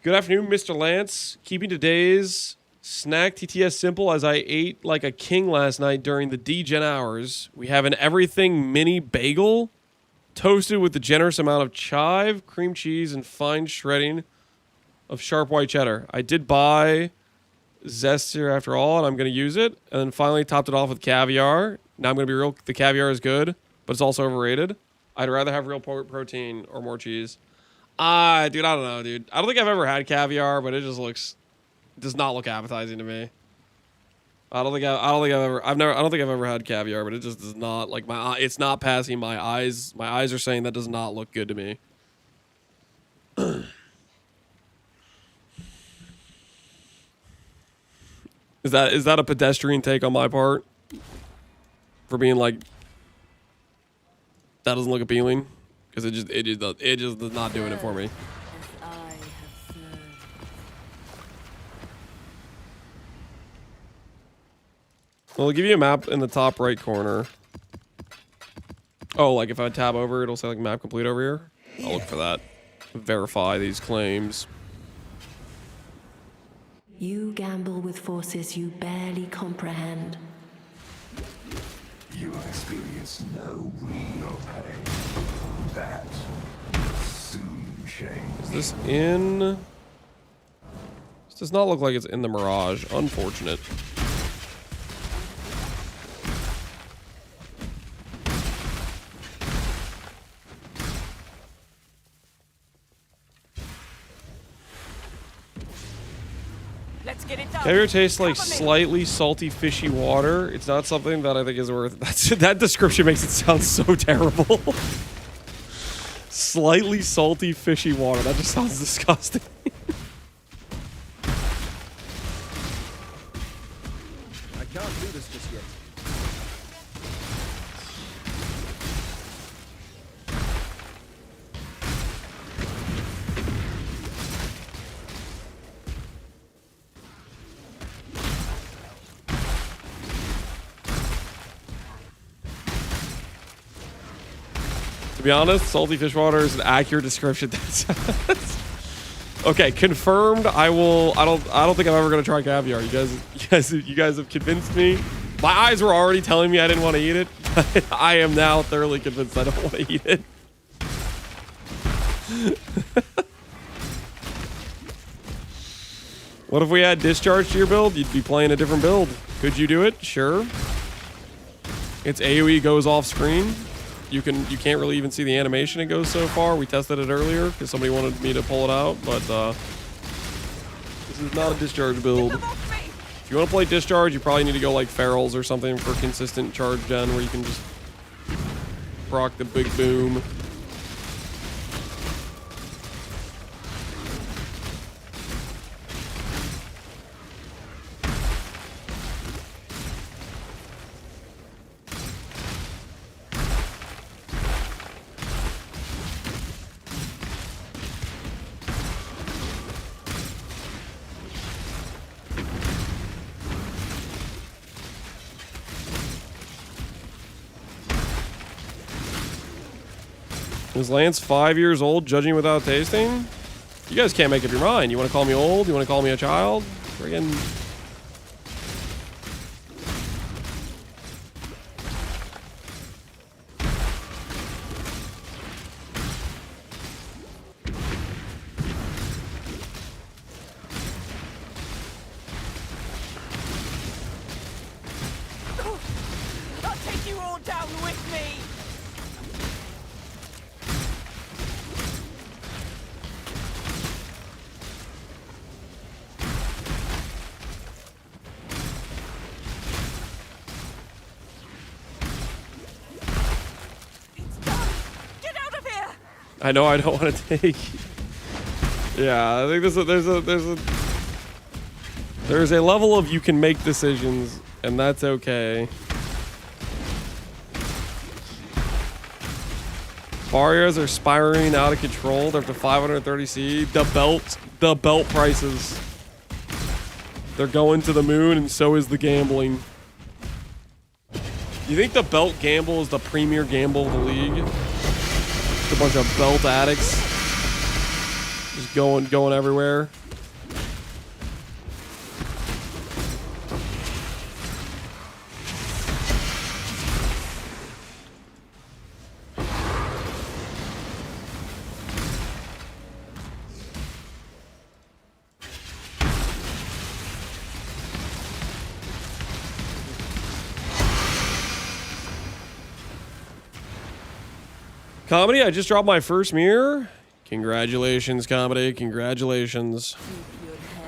Good afternoon, Mr. Lance. Keeping today's snack TTS simple as I ate like a king last night during the D-Gen hours. We have an everything mini bagel toasted with a generous amount of chive, cream cheese, and fine shredding of sharp white cheddar. I did buy Zester after all, and I'm going to use it. And then finally topped it off with caviar. Now I'm going to be real. The caviar is good, but it's also overrated. I'd rather have real protein or more cheese. Dude, I don't know, dude. I don't think I've ever had caviar, but it just does not look appetizing to me. I don't think I've ever had caviar, but it just does not, like, it's not passing my eyes. My eyes are saying that does not look good to me. Is that a pedestrian take on my part? For being like, that doesn't look appealing? Because it just is not doing it for me. Well, it'll give you a map in the top right corner. Oh, like if I tab over, it'll say like map complete over here. I'll look for that. Verify these claims. You gamble with forces you barely comprehend. You experience no real pain. That soon change. Is this in? This does not look like it's in the Mirage. Unfortunate. Let's get it done. Caviar tastes like slightly salty, fishy water. It's not something that I think is worth. That description makes it sound so terrible. Slightly salty, fishy water. That just sounds disgusting. I can't do this just yet. To be honest, salty fish water is an accurate description. Okay, confirmed. I don't think I'm ever gonna try caviar. You guys have convinced me. My eyes were already telling me I didn't want to eat it. But I am now thoroughly convinced I don't want to eat it. What if we add discharge to your build? You'd be playing a different build. Could you do it? Sure. Its AoE goes off screen. You can't really even see the animation it goes so far. We tested it earlier because somebody wanted me to pull it out, but this is not a discharge build. If you want to play discharge, you probably need to go like ferals or something for consistent charge gen where you can just proc the big boom. Is Lance 5 years old, judging without tasting? You guys can't make up your mind. You want to call me old? You want to call me a child? Friggin'. I'll take you all down with me. I know I don't want to take. Yeah, I think there's a level of you can make decisions, and that's okay. Barriers are spiraling out of control. They're up to 530C. The belt prices. They're going to the moon, and so is the gambling. You think the belt gamble is the premier gamble of the league? A bunch of belt addicts just going everywhere. Comedy, I just dropped my first mirror. Congratulations, comedy. Congratulations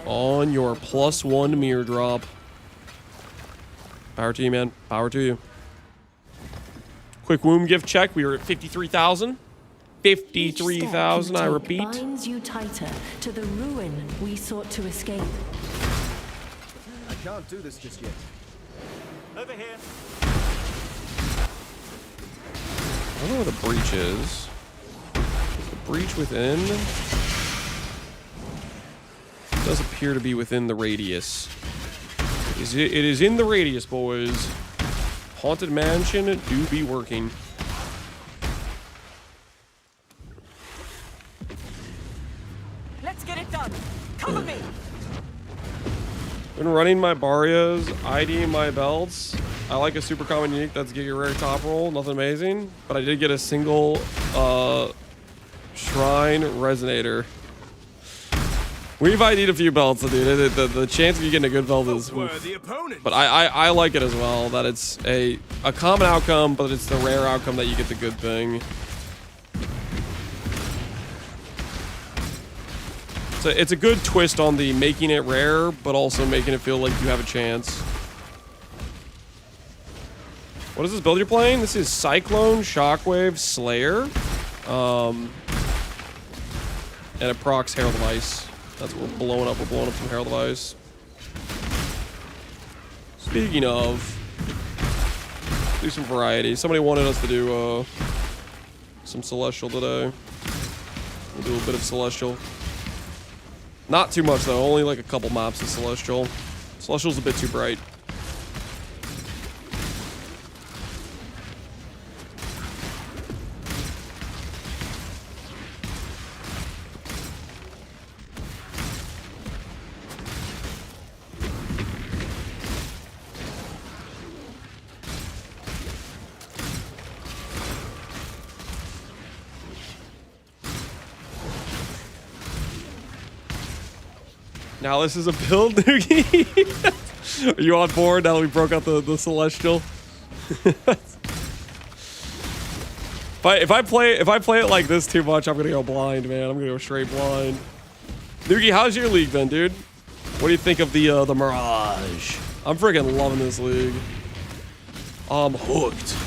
on your +1 mirror drop. Power to you, man. Power to you. Quick womb gift check. We were at 53,000. 53,000, I repeat. Binds you tighter to the ruin we sought to escape. I can't do this just yet. Over here. I don't know where the breach is. Is the breach within? It does appear to be within the radius. It is in the radius, boys. Haunted Mansion do be working. Let's get it done. Cover me. Been running my Barrios, IDing my belts. I like a super common unique that's Giga Rare top roll, nothing amazing. But I did get a single Shrine Resonator. We've ID'd a few belts, dude. The chance of you getting a good belt is... But I like it as well, that it's a common outcome, but it's the rare outcome that you get the good thing. So it's a good twist on the making it rare, but also making it feel like you have a chance. What is this build you're playing? This is Cyclone, Shockwave, Slayer. And it procs Herald of Ice. That's what we're blowing up. We're blowing up some Herald of Ice. Speaking of, do some variety. Somebody wanted us to do some Celestial today. We'll do a bit of Celestial. Not too much though, only like a couple maps of Celestial. Celestial's a bit too bright. Now this is a build, Noogie. Are you on board now that we broke out the Celestial? if I play it like this too much, I'm gonna go blind, man. I'm gonna go straight blind. Noogie, how's your league been, dude? What do you think of the Mirage? I'm freaking loving this league. I'm hooked.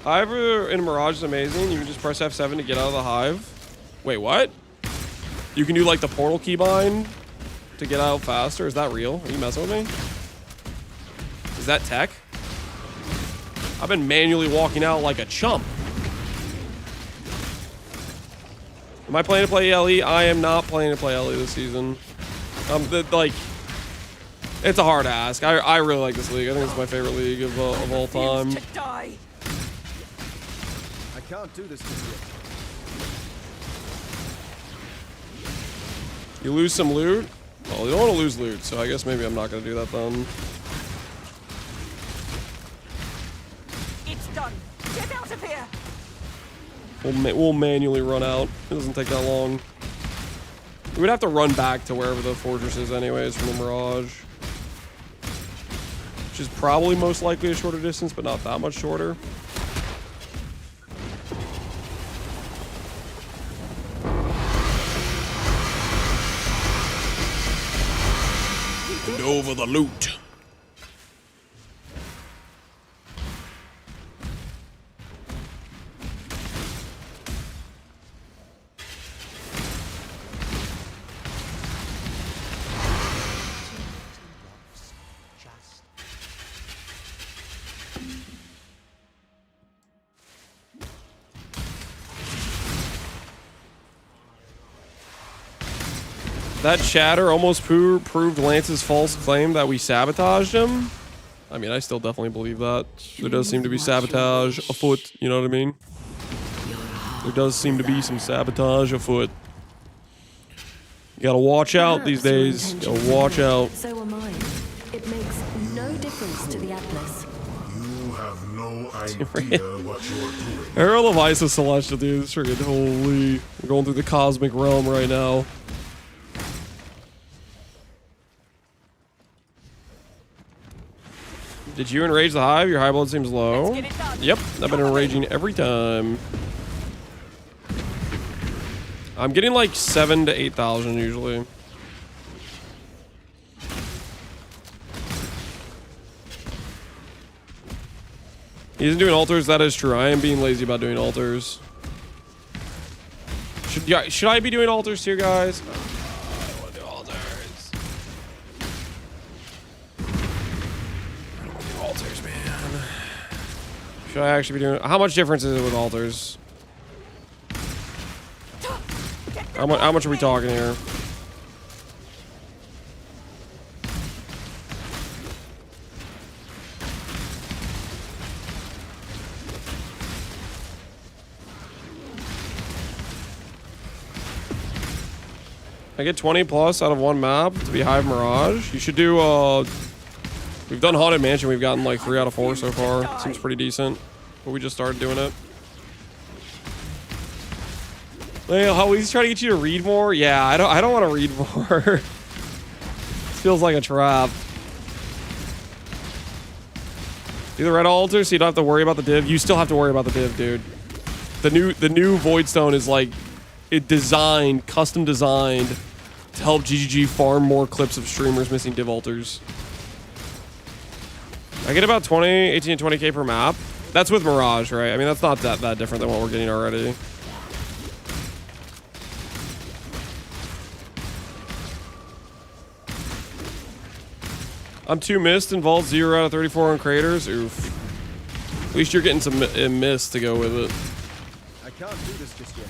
Hive in Mirage is amazing. You can just press F7 to get out of the Hive. Wait, what? You can do like the portal keybind to get out faster. Is that real? Are you messing with me? Is that tech? I've been manually walking out like a chump. Am I planning to play LE? I am not planning to play LE this season. Like, it's a hard ask. I really like this league. I think it's my favorite league of all time. I can't do this just yet. You lose some loot? Well, you don't want to lose loot, so I guess maybe I'm not going to do that then. It's done. Get out of here. We'll manually run out. It doesn't take that long. We would have to run back to wherever the fortress is anyways from the Mirage. Which is probably most likely a shorter distance, but not that much shorter. And over the loot. That chatter almost proved Lance's false claim that we sabotaged him. I mean, I still definitely believe that. There does seem to be sabotage afoot, you know what I mean? There does seem to be some sabotage afoot. You gotta watch out these days. You gotta watch out. So am I. It makes no difference to the Atlas. You have no idea what you're doing. Herald of Ice is Celestial, dude. It's freaking holy. We're going through the cosmic realm right now. Did you enrage the hive? Your high blood seems low. Let's get it done. Yep, I've been enraging every time. I'm getting like 7,000 to 8,000 usually. He isn't doing altars. That is true. I am being lazy about doing altars. Should I be doing altars here, guys? I don't want to do altars. I don't want to do altars, man. Should I actually be doing? How much difference is it with altars? How much are we talking here? I get 20 plus out of one map to be Hive Mirage. You should do, we've done Haunted Mansion. We've gotten like 3 out of 4 so far. Seems pretty decent. But we just started doing it. Hey, how he's trying to get you to read more? Yeah, I don't want to read more. This feels like a trap. Do the red altar so you don't have to worry about the div. You still have to worry about the div, dude. The new Voidstone is like custom designed to help GGG farm more clips of streamers missing div altars. I get about 18 to 20k per map. That's with Mirage, right? I mean, that's not that different than what we're getting already. I'm 2 missed and vault 0 out of 34 on craters. Oof. At least you're getting some mist to go with it. I can't do this just yet.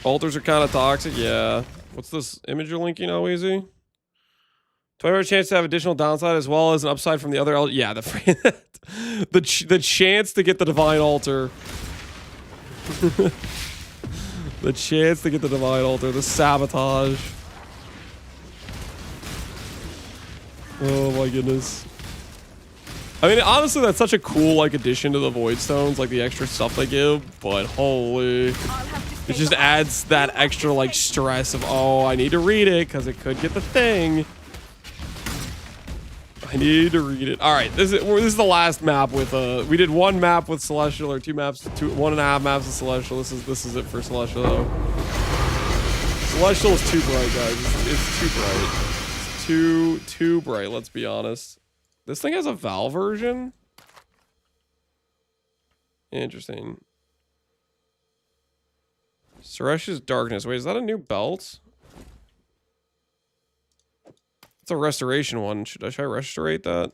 Altars are kind of toxic, yeah. What's this image you're linking, oh easy? Do I have a chance to have additional downside as well as an upside from the other? Yeah, the chance to get the divine altar. The chance to get the divine altar, the sabotage. Oh my goodness. I mean, honestly, that's such a cool like addition to the Voidstones, like the extra stuff they give. But holy. It just adds that extra like stress of, oh, I need to read it because it could get the thing. I need to read it. All right, this is the last map with we did 1 map with Celestial, or 2 maps, 1.5 maps with Celestial. This is it for Celestial though. Celestial is too bright, guys. It's too bright. It's too bright. Let's be honest. This thing has a Val version. Interesting. Suresh's Darkness. Wait, is that a new belt? It's a restoration one. Should I restorate that?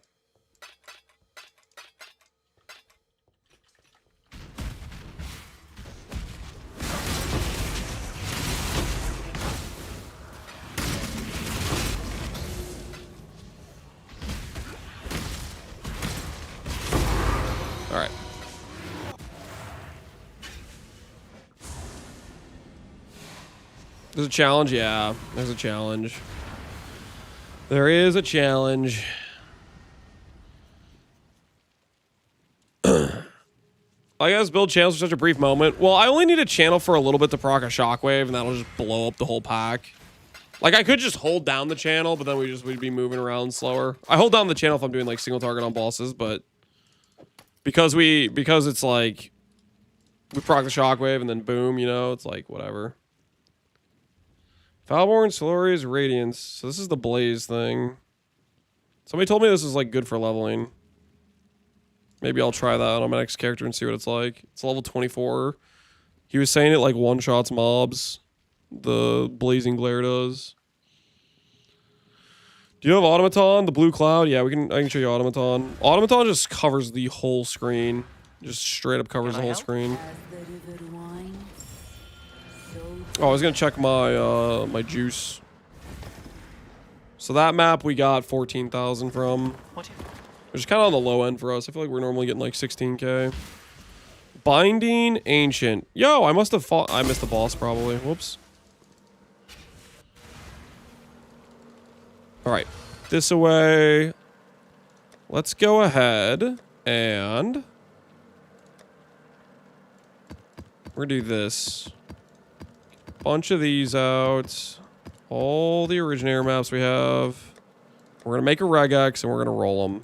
All right. There's a challenge, yeah. There's a challenge. There is a challenge. I guess build channels for such a brief moment. Well, I only need a channel for a little bit to proc a Shockwave, and that'll just blow up the whole pack. Like, I could just hold down the channel, but then we'd be moving around slower. I hold down the channel if I'm doing, like, single target on bosses, but because it's, like, we proc the Shockwave, and then boom, you know, it's like, whatever. Foulborn, Solari's Radiance. So this is the Blaze thing. Somebody told me this is like good for leveling. Maybe I'll try that on my next character and see what it's like. It's level 24. He was saying it like one-shots mobs. The Blazing Glare does. Do you have Automaton? The Blue Cloud? Yeah, I can show you Automaton. Automaton just covers the whole screen. Just straight up covers the whole screen. Oh, I was gonna check my my juice. So that map we got 14,000 from, which is kind of on the low end for us. I feel like we're normally getting like 16k. Binding Ancient. Yo, I must have fought. I missed the boss probably. Whoops. All right, this away. Let's go ahead and we're gonna do this. Bunch of these out. All the originator maps we have. We're gonna make a regex and we're gonna roll them.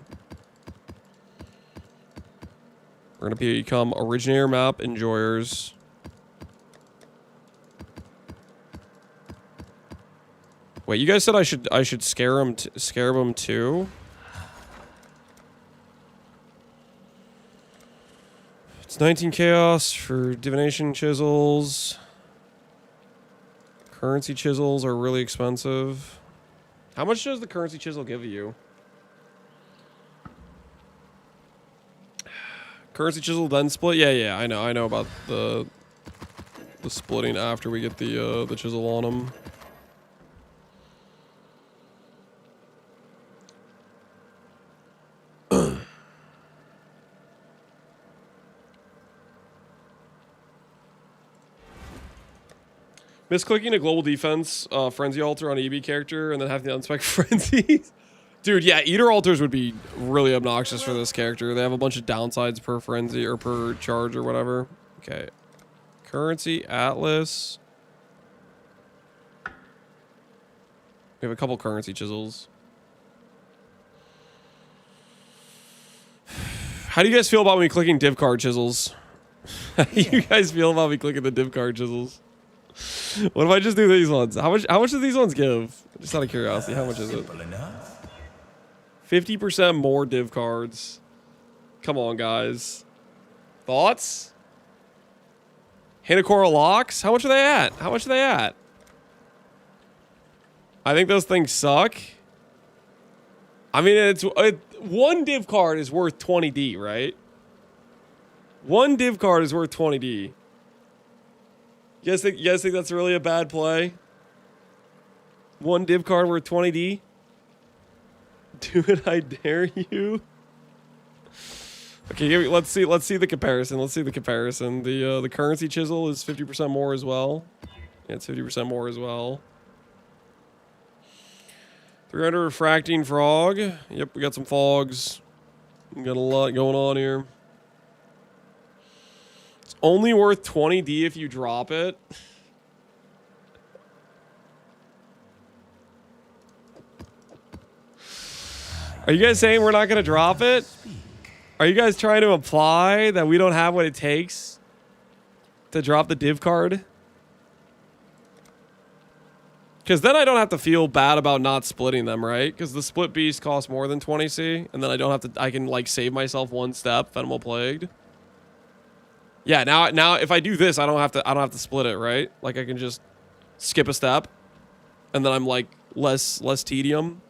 We're gonna become originator map enjoyers. Wait, you guys said I should scare them too. It's 19 chaos for divination chisels. Currency chisels are really expensive. How much does the currency chisel give you? Currency chisel then split? Yeah, I know about the splitting after we get the chisel on them. Misclicking a global defense frenzy altar on an EB character and then having the unspec frenzies. Dude, yeah, eater altars would be really obnoxious for this character. They have a bunch of downsides per frenzy or per charge or whatever. Okay. Currency, Atlas. We have a couple currency chisels. How do you guys feel about me clicking div card chisels? How do you guys feel about me clicking the div card chisels? What if I just do these ones? How much do these ones give? Just out of curiosity, how much is it? 50% more div cards. Come on, guys. Thoughts? Hinakora locks? How much are they at? How much are they at? I think those things suck. I mean, one div card is worth 20D, right? One div card is worth 20D. You guys think that's really a bad play? One div card worth 20D? Do it, I dare you. Okay, let's see the comparison. Let's see the comparison. The currency chisel is 50% more as well. Yeah, it's 50% more as well. 300 refracting frog. Yep, we got some fogs. We got a lot going on here. It's only worth 20D if you drop it. Are you guys saying we're not going to drop it? Are you guys trying to imply that we don't have what it takes to drop the div card? Because then I don't have to feel bad about not splitting them, right? Because the split beast costs more than 20C, and then I don't have to. I can like save myself one step. Venomable Plagued. Yeah, now if I do this, I don't have to split it, right? Like I can just skip a step, and then I'm like less tedium.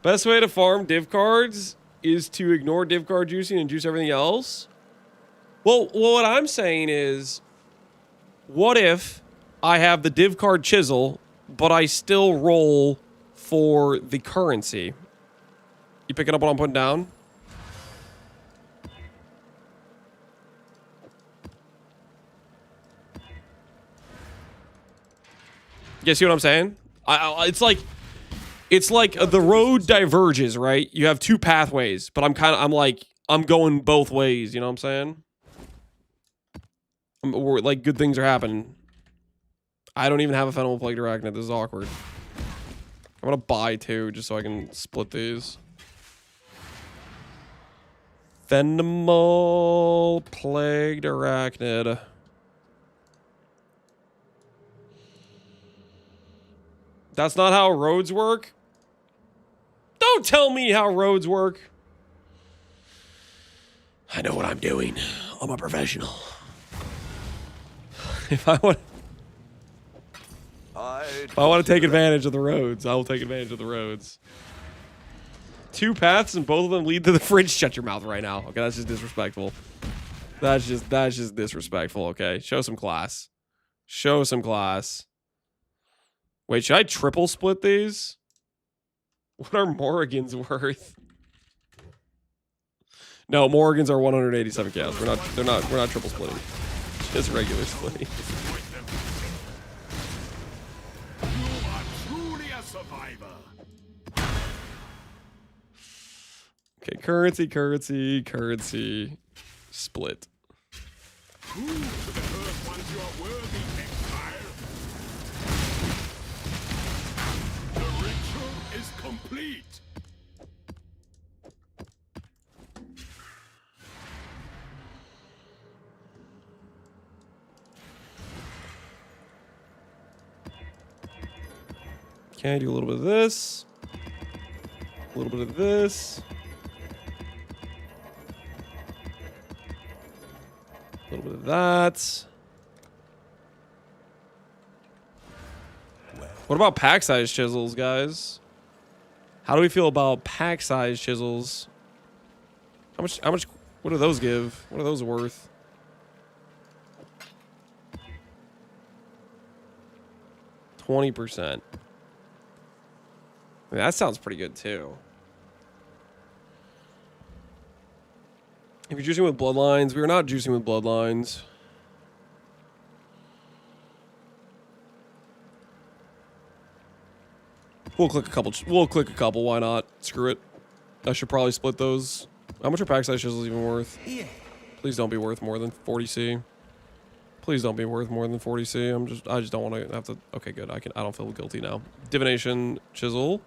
Best way to farm div cards is to ignore div card juicing and juice everything else. Well, what I'm saying is, what if I have the div card chisel, but I still roll for the currency? You picking up what I'm putting down? You see what I'm saying? It's like the road diverges, right? You have two pathways, but I'm going both ways. You know what I'm saying? Like good things are happening. I don't even have a Venomable Plagued Arachnid. This is awkward. I'm gonna buy two just so I can split these. Venomable Plagued Arachnid. That's not how roads work. Don't tell me how roads work. I know what I'm doing. I'm a professional. If I want to take advantage of the roads, I will take advantage of the roads. Two paths and both of them lead to the fridge. Shut your mouth right now. Okay, that's just disrespectful. That's just disrespectful, okay? Show some class. Show some class. Wait, should I triple split these? What are Morrigan's worth? No, Morrigan's are 187 chaos. We're not triple splitting. Just regular splitting. You are truly a survivor. Okay, currency. Split. Prove to the Earth ones you are worthy, Exile. The ritual is complete. Okay, do a little bit of this. A little bit of this. A little bit of that. What about pack size chisels, guys? How do we feel about pack size chisels? How much, what do those give? What are those worth? %. I mean, that sounds pretty good too. If you're juicing with bloodlines, we are not juicing with bloodlines. We'll click a couple. Why not? Screw it. I should probably split those. How much are pack size chisels even worth? Please don't be worth more than 40C. Please don't be worth more than 40C. I just don't want to have to. Okay, good. I don't feel guilty now. Divination chisel.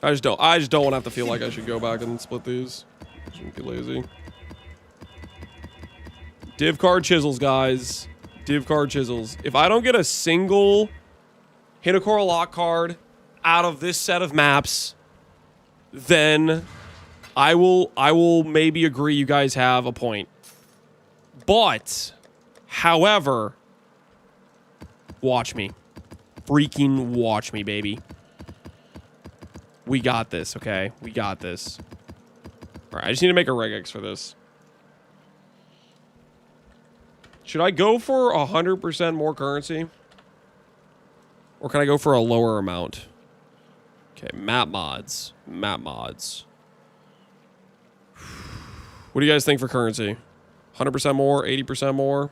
I just don't want to have to feel like I should go back and split these. I shouldn't be lazy. Div card chisels, guys. Div card chisels. If I don't get a single Hinokora lock card out of this set of maps, then I will maybe agree you guys have a point. But, however, watch me. Freaking watch me, baby. We got this, okay? We got this. All right, I just need to make a regex for this. Should I go for 100% more currency? Or can I go for a lower amount? Okay, map mods. Map mods. What do you guys think for currency? 100% more? 80% more?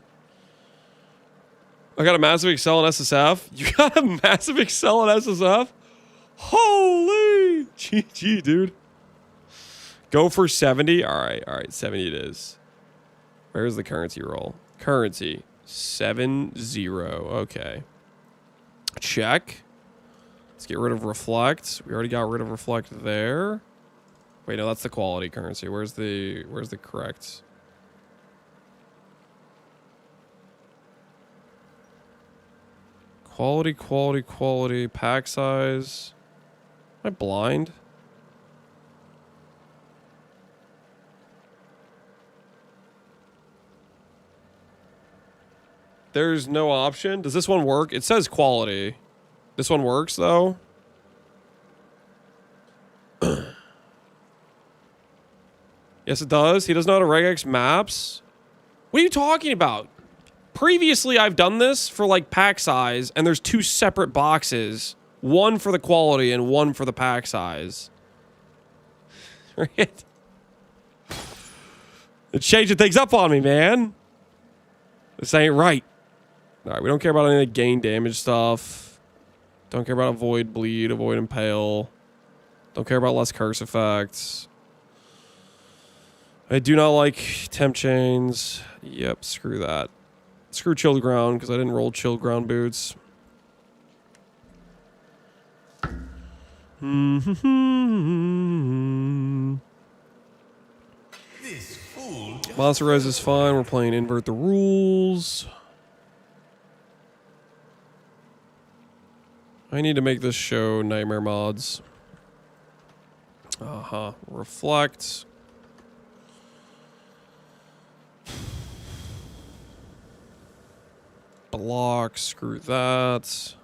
I got a massive Excel and SSF? You got a massive Excel and SSF? Holy GG, dude. Go for 70. All right, 70 it is. Where's the currency roll? Currency 70. Okay, check. Let's get rid of reflect. We already got rid of reflect there. Wait, no, that's the quality currency. Where's the correct? Quality, pack size. Am I blind? There's no option. Does this one work? It says quality. This one works though. Yes, it does. He does not have regex maps. What are you talking about? Previously, I've done this for like pack size, and there's two separate boxes. One for the quality and one for the pack size. Right? It's changing things up on me, man. This ain't right. All right, we don't care about any of the gain damage stuff. Don't care about avoid bleed, avoid impale. Don't care about less curse effects. I do not like temp chains. Yep, screw that. Screw chilled ground because I didn't roll chilled ground boots. Monster Res is fine. We're playing Invert the Rules. I need to make this show nightmare mods. Reflect. Block. Screw that.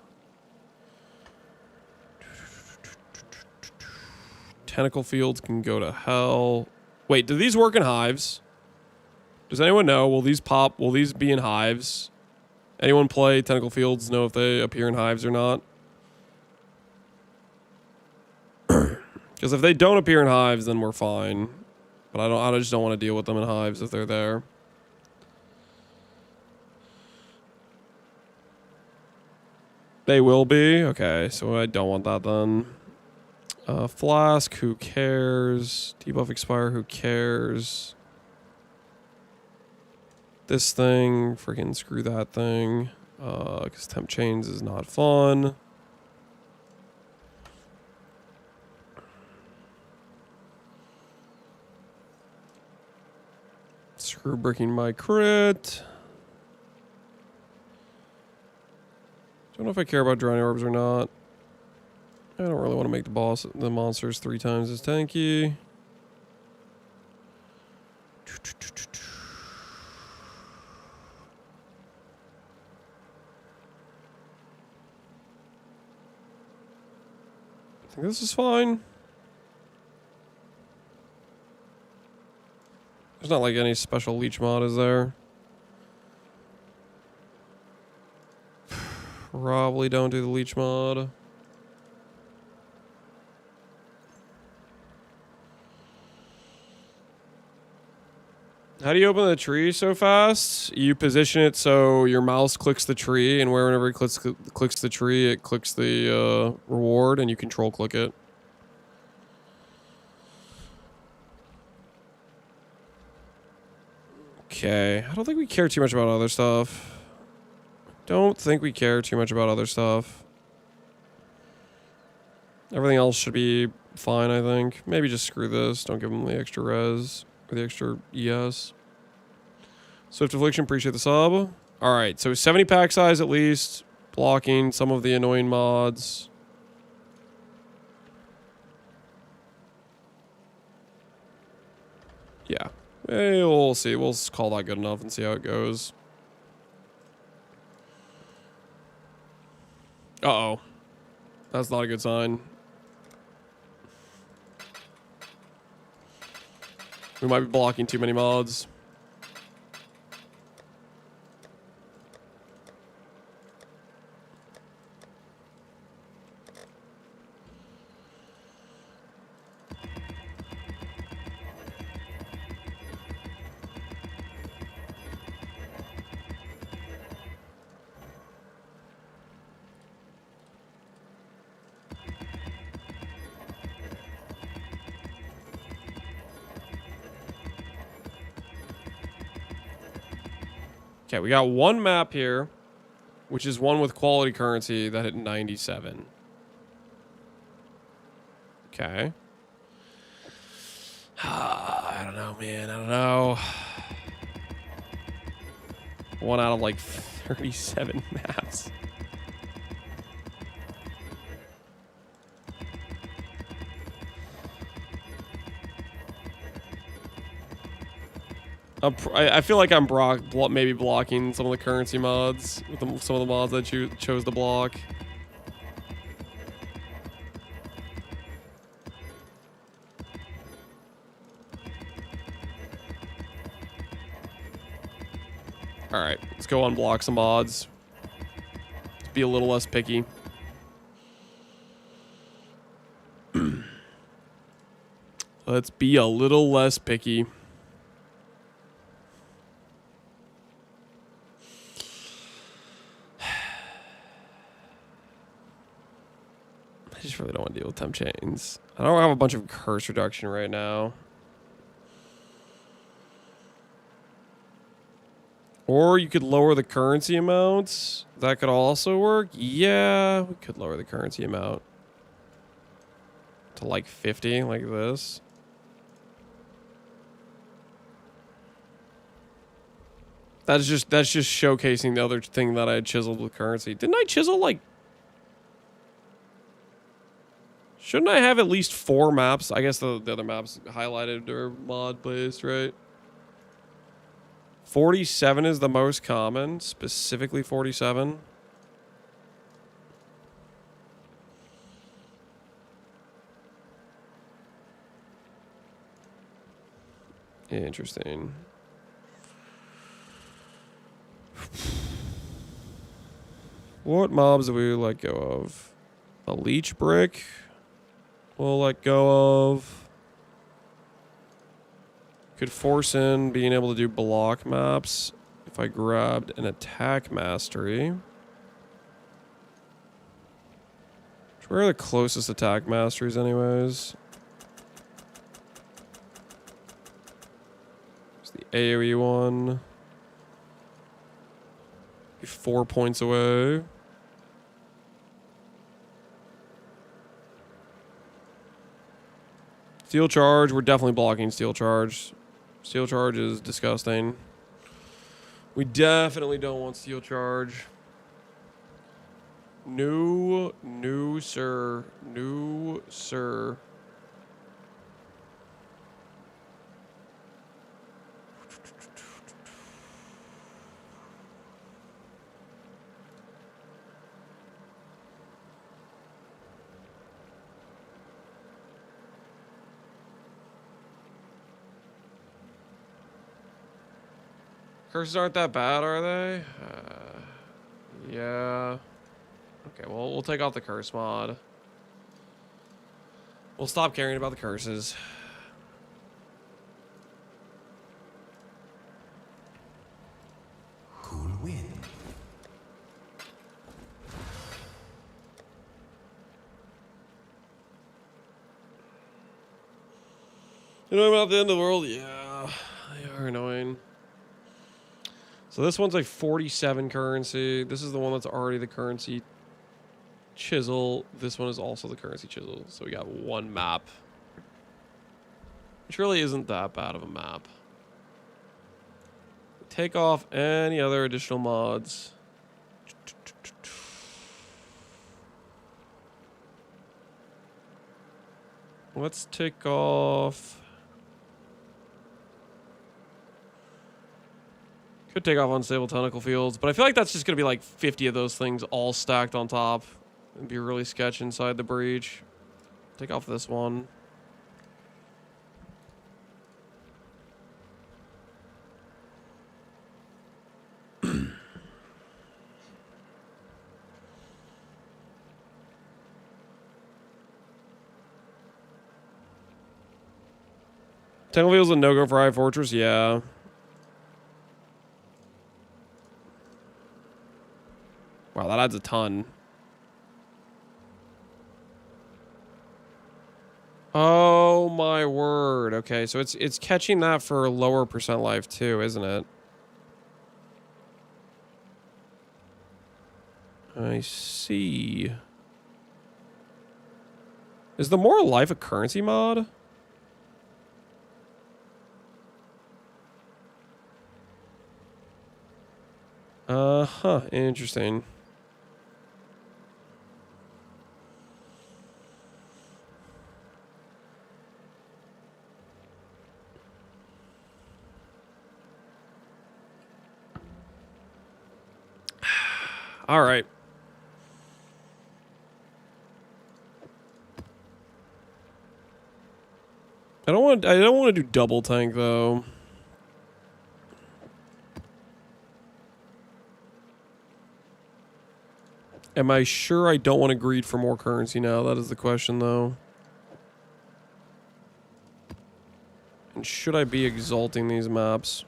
Tentacle fields can go to hell. Wait, do these work in hives? Does anyone know? Will these pop? Will these be in hives? Anyone play tentacle fields know if they appear in hives or not? Because if they don't appear in hives, then we're fine. But I just don't want to deal with them in hives if they're there. They will be? Okay, so I don't want that then. Flask, who cares? Debuff expire, who cares? This thing, freaking screw that thing. Because temp chains is not fun. Screw breaking my crit. Don't know if I care about drowning orbs or not. I don't really want to make the monsters 3 times as tanky. I think this is fine. There's not like any special leech mod, is there? Probably don't do the leech mod. How do you open the tree so fast? You position it so your mouse clicks the tree, and wherever it clicks the tree, it clicks the reward, and you control click it. Okay, I don't think we care too much about other stuff. Don't think we care too much about other stuff. Everything else should be fine, I think. Maybe just screw this. Don't give them the extra res. Or the extra ES. Swift Affliction, appreciate the sub. Alright, so 70 pack size at least. Blocking some of the annoying mods. Yeah. We'll see. We'll call that good enough and see how it goes. Uh-oh. That's not a good sign. We might be blocking too many mods. Okay, we got one map here, which is one with quality currency that hit 97. Okay. I don't know, man. I don't know. 1 out of like 37 maps. I feel like I'm maybe blocking some of the currency mods with some of the mods that you chose to block. All right, let's go unblock some mods. Let's be a little less picky. Let's be a little less picky. I just really don't want to deal with temp chains. I don't have a bunch of curse reduction right now. Or you could lower the currency amounts. That could also work. Yeah, we could lower the currency amount to like 50, like this. That's just showcasing the other thing that I had chiseled with currency. Didn't I chisel like... Shouldn't I have at least 4 maps? I guess the other maps highlighted or mod based, right? 47 is the most common, specifically 47. Interesting. What mobs do we let go of? A leech brick? We'll let go of. Could force in being able to do block maps if I grabbed an attack mastery. Where are the closest attack masteries anyways? It's the AoE one. Be 4 points away. Steel charge, we're definitely blocking steel charge. Steel charge is disgusting. We definitely don't want steel charge. No, no, sir. No, sir. Curses aren't that bad, are they? Yeah. Okay, well, we'll take off the curse mod. We'll stop caring about the curses. Cool wind. You know about the end of the world? Yeah, they are annoying. So this one's like 47 currency. This is the one that's already the currency chisel. This one is also the currency chisel. So we got one map. Which really isn't that bad of a map. Take off any other additional mods. Let's take off... Could take off unstable tentacle fields, but I feel like that's just going to be like 50 of those things all stacked on top. It'd be really sketch inside the breach. Take off this one. Tentacle fields a no-go for Hive Fortress? Yeah. Wow, that adds a ton. Oh my word. Okay, so it's catching that for lower percent life too, isn't it? I see. Is the more life a currency mod? Uh-huh, interesting. All right. I don't want to do double tank though. Am I sure I don't want to greed for more currency now? That is the question though. And should I be exalting these maps?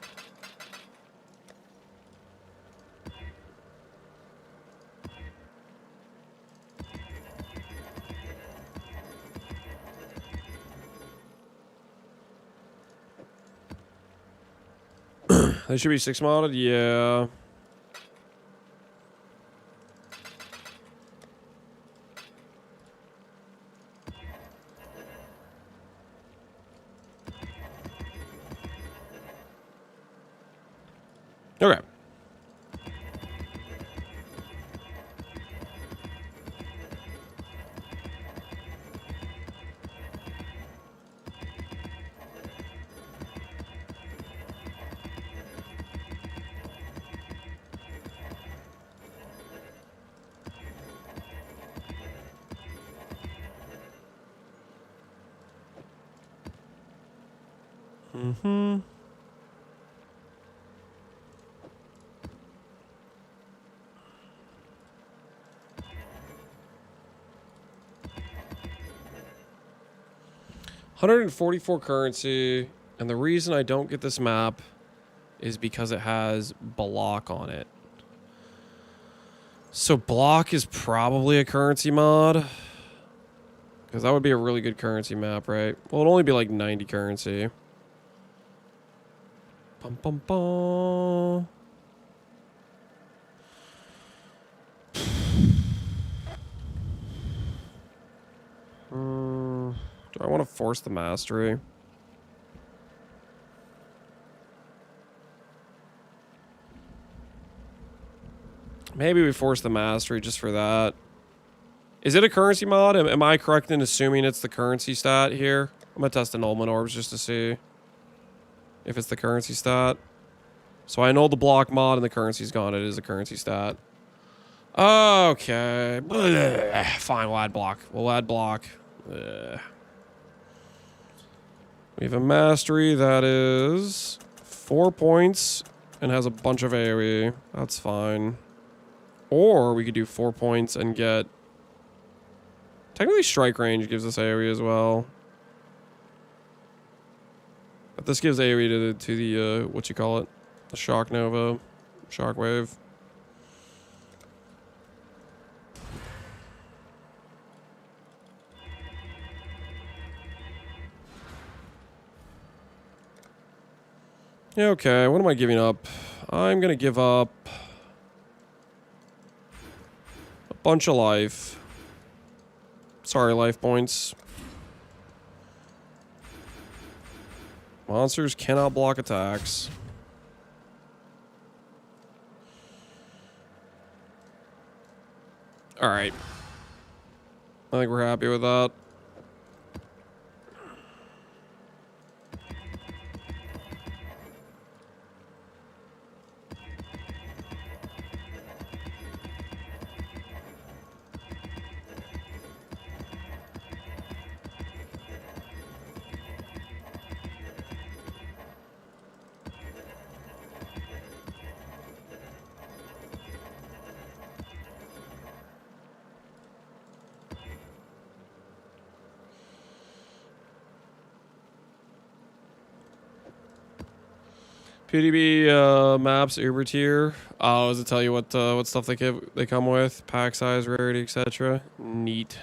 They should be 6 modded? Yeah. Okay. Mm-hmm. $144 currency. And the reason I don't get this map is because it has block on it. So block is probably a currency mod. Because that would be a really good currency map, right? Well, it'd only be like 90 currency. Bum, bum, bum. Do I want to force the mastery? Maybe we force the mastery just for that. Is it a currency mod? Am I correct in assuming it's the currency stat here? I'm gonna test annulment orbs just to see if it's the currency stat. So I know the block mod and the currency's gone. It is a currency stat. Okay. Fine, we'll add block. We'll add block. We have a mastery that is 4 points and has a bunch of AoE. That's fine. Or we could do 4 points and get... Technically strike range gives us AoE as well. But this gives AoE to the what you call it? The shock nova. Shockwave. Yeah, okay, what am I giving up? I'm gonna give up a bunch of life. Sorry, life points. Monsters cannot block attacks. Alright. I think we're happy with that. PDB maps Uber tier. Oh, does it tell you what stuff they come with? Pack size, rarity, etc. Neat.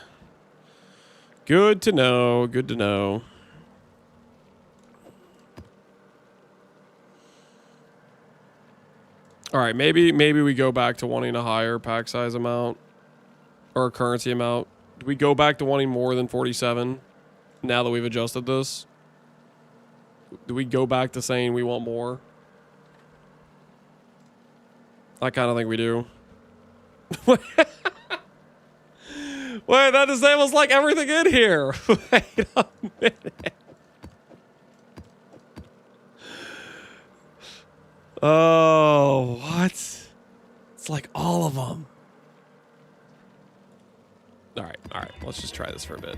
Good to know. Good to know. All right, maybe we go back to wanting a higher pack size amount or currency amount. Do we go back to wanting more than 47 now that we've adjusted this? Do we go back to saying we want more? I kind of think we do. Wait, that disables like everything in here. Wait a minute. Oh, what? It's like all of them. All right. Let's just try this for a bit.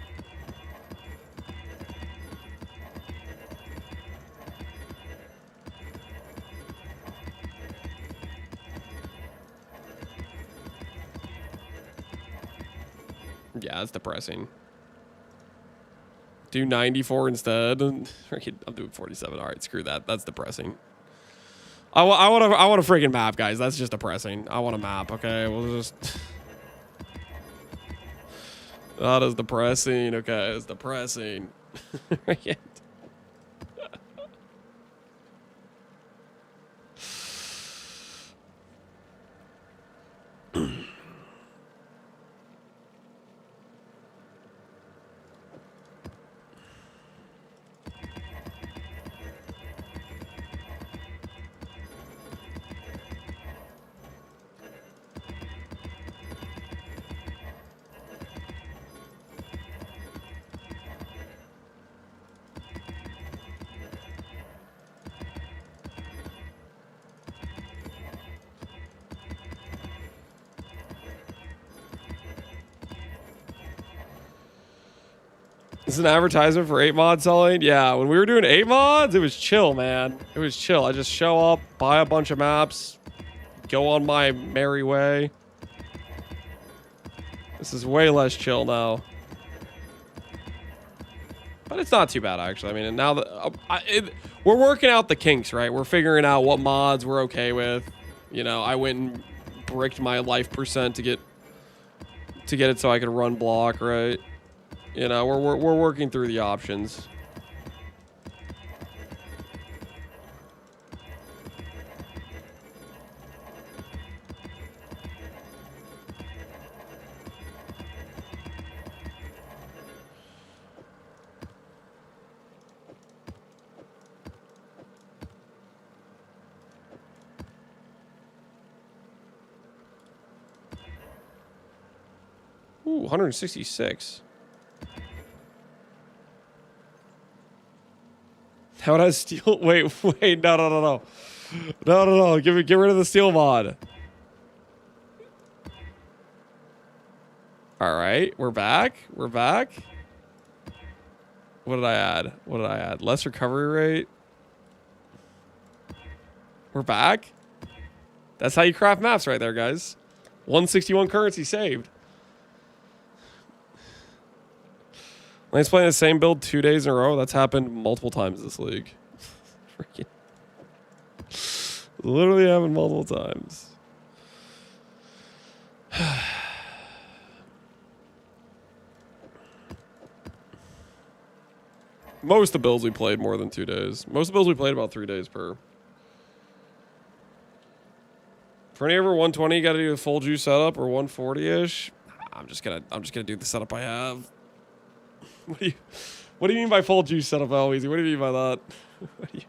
Yeah, that's depressing. Do 94 instead. I'm doing 47. All right, screw that. That's depressing. I want a freaking map, guys. That's just depressing. I want a map. Okay, we'll just. That is depressing. Okay, it's depressing. This is an advertisement for 8 mod selling? Yeah, when we were doing 8 mods, it was chill, man. It was chill. I just show up, buy a bunch of maps, go on my merry way. This is way less chill now. But it's not too bad, actually. I mean, and now that we're working out the kinks, right? We're figuring out what mods we're okay with. You know, I went and bricked my life percent to get it so I could run block, right? You know, we're working through the options. Ooh, 166. How would I steal? Wait, no. No. Get rid of the steal mod. All right, we're back. What did I add? Less recovery rate. We're back. That's how you craft maps right there, guys. 161 currency saved. Lane's playing the same build 2 days in a row. That's happened multiple times this league. Freaking. Literally happened multiple times. Most of the builds we played more than 2 days. Most of the builds we played about 3 days per. For any over 120, you got to do a full juice setup or 140-ish. I'm just gonna do the setup I have. What do you mean by full juice setup, Easy? What do you mean by that? What do you...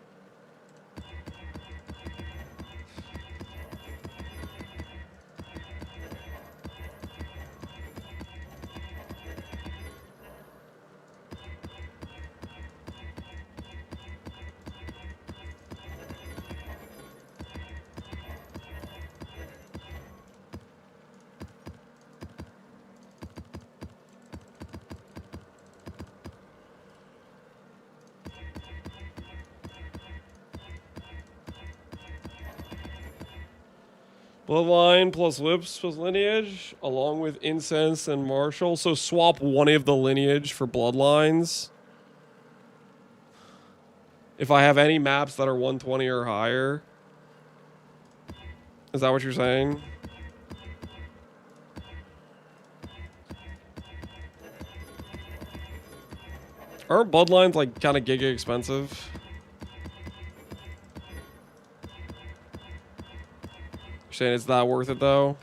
Bloodline plus lips plus lineage, along with incense and martial. So swap one of the lineage for bloodlines. If I have any maps that are 120 or higher. Is that what you're saying? Are bloodlines like kind of giga expensive? Saying it's not worth it though.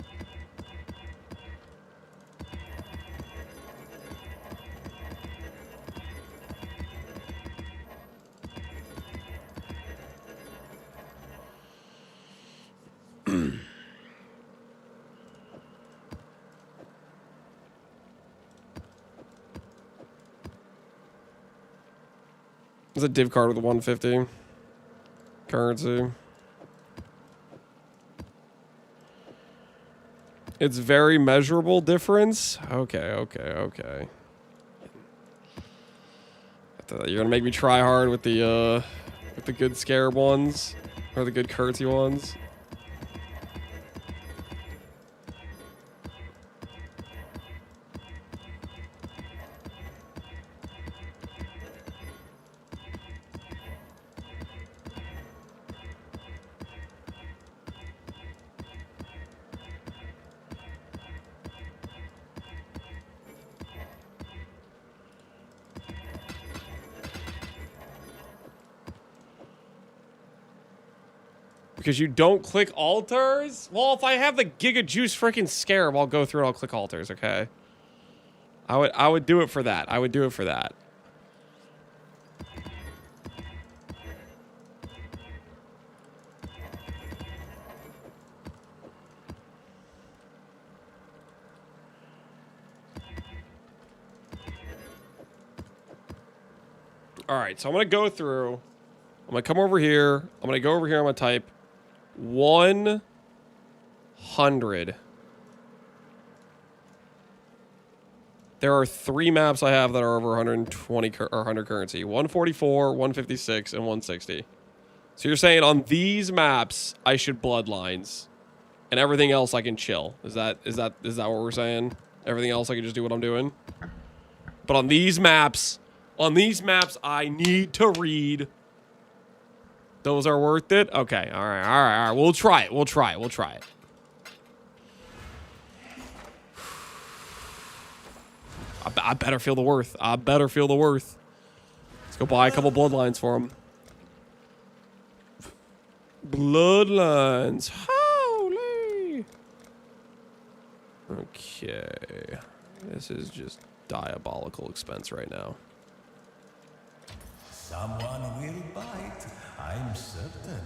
There's a div card with a 150 currency. It's very measurable difference. Okay. You're gonna make me try hard with the good scarab ones or the good currency ones. Because you don't click altars? Well, if I have the Giga Juice freaking Scarab, I'll go through and I'll click altars, okay? I would do it for that. Alright, so I'm going to go through. I'm going to come over here. I'm going to go over here. I'm going to type 100. There are 3 maps I have that are over 120 or 100 currency. 144, 156, and 160. So you're saying on these maps I should bloodlines, and everything else I can chill. Is that what we're saying? Everything else I can just do what I'm doing. But on these maps On these maps, I need to read. Those are worth it? Okay, all right. We'll try it. We'll try it. I better feel the worth. Let's go buy a couple bloodlines for him. Bloodlines. Holy. Okay. This is just diabolical expense right now. Someone will bite, I'm certain.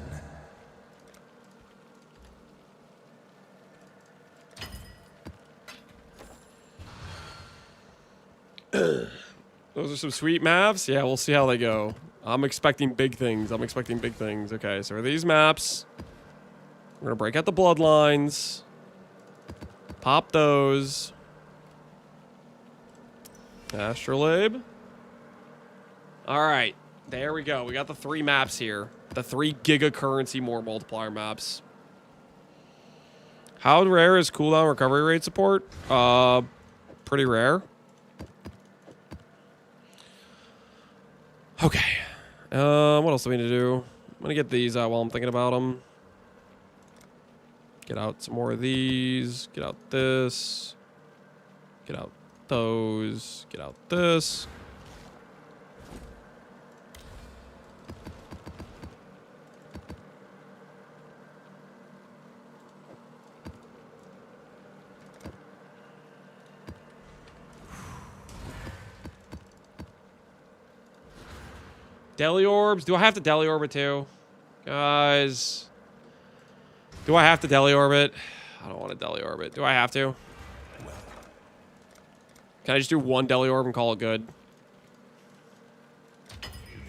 Those are some sweet maps. Yeah, we'll see how they go. I'm expecting big things. Okay, so for these maps, we're gonna break out the bloodlines. Pop those. Astrolabe. All right, there we go. We got the 3 maps here. The 3 giga currency more multiplier maps. How rare is cooldown recovery rate support? Pretty rare. Okay. What else do we need to do? I'm gonna get these out while I'm thinking about them. Get out some more of these. Get out this. Get out those. Get out this. Deli orbs. Do I have to deli orb it too? Guys. Do I have to deli orbit? I don't want to deli orbit. Do I have to? Can I just do 1 deli orb and call it good?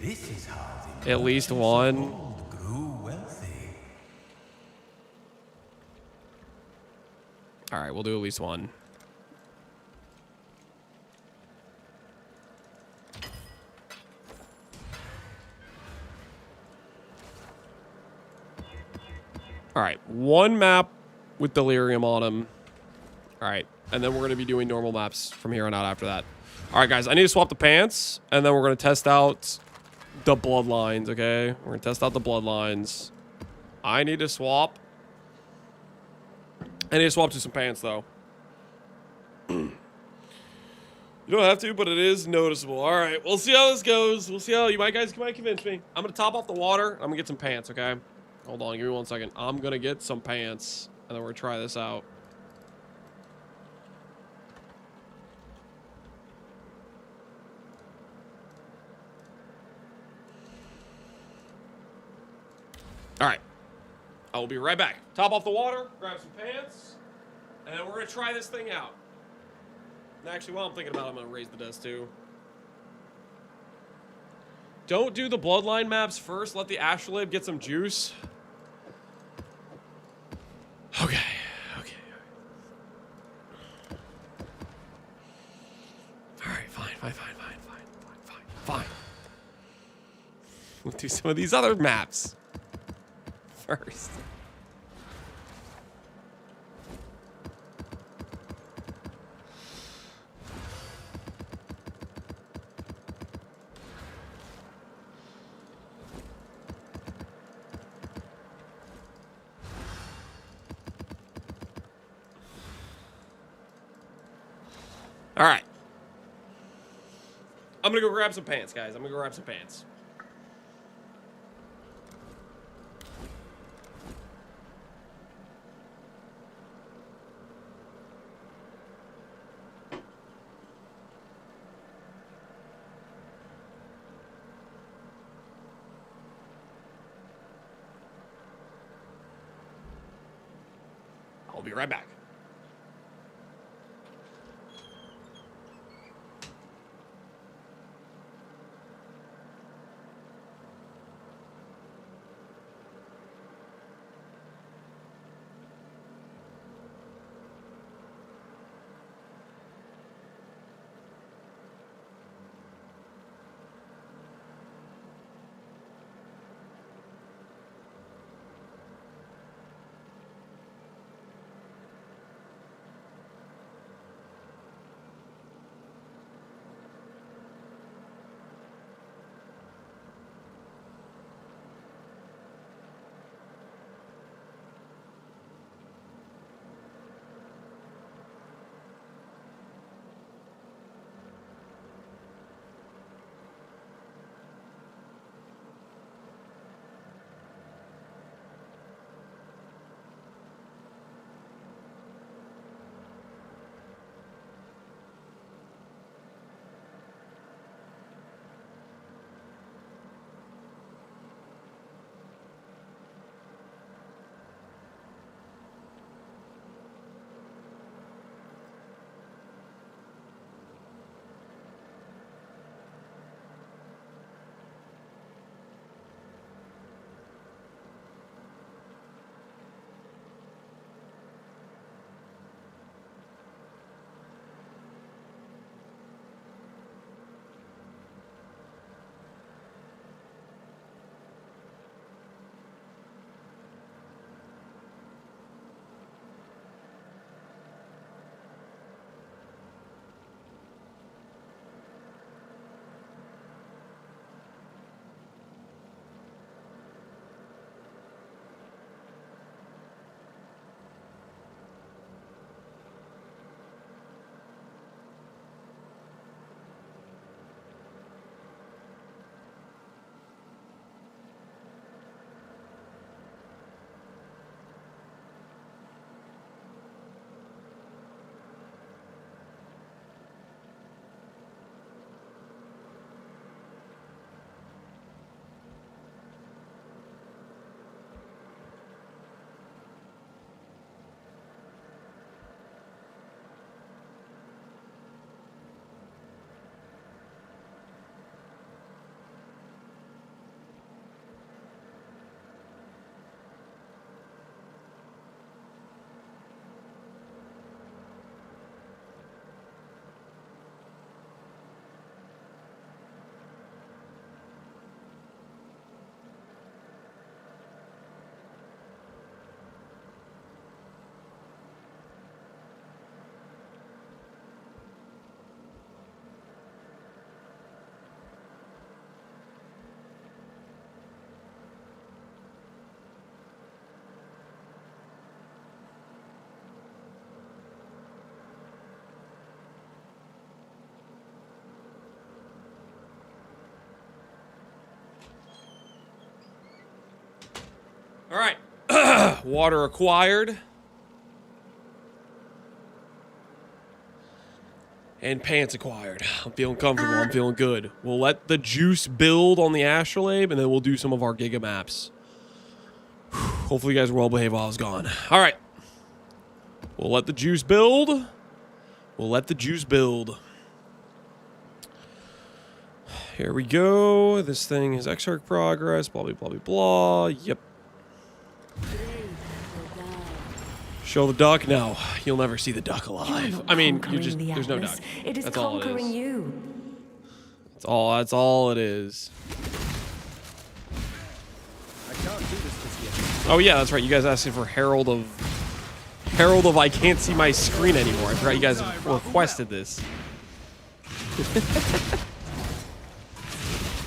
This is how the At least 1. grew wealthy. All right, we'll do at least 1. All right, 1 map with Delirium on them. All right, and then we're going to be doing normal maps from here on out after that. All right, guys, I need to swap the pants, and then we're going to test out the bloodlines, okay? We're going to test out the bloodlines. I need to swap. I need to swap to some pants, though. You don't have to, but it is noticeable. All right, we'll see how this goes. We'll see how you guys might convince me. I'm going to top off the water. I'm going to get some pants, okay? Hold on, give me 1 second. I'm going to get some pants, and then we're going to try this out. All right. I will be right back. Top off the water, grab some pants, and then we're going to try this thing out. And actually, while I'm thinking about it, I'm going to raise the desk, too. Don't do the bloodline maps first. Let the Astrolabe get some juice. Okay. All right, fine. We'll do some of these other maps first. All right. I'm going to go grab some pants, guys. I'll be right back. All right. Water acquired. And pants acquired. I'm feeling comfortable. I'm feeling good. We'll let the juice build on the astrolabe, and then we'll do some of our giga maps. Hopefully you guys were well behaved while I was gone. All right. We'll let the juice build. We'll let the juice build. Here we go. This thing is exarch progress. Blah, blah, blah, blah, blah. Yep. Show the duck? No, you'll never see the duck alive. I mean, you just, there's no duck. It is That's all it conquering is. you. That's all it is. I can't do this just yet. Oh yeah, that's right. You guys asking for Herald of I can't see my screen anymore. I forgot you guys requested this.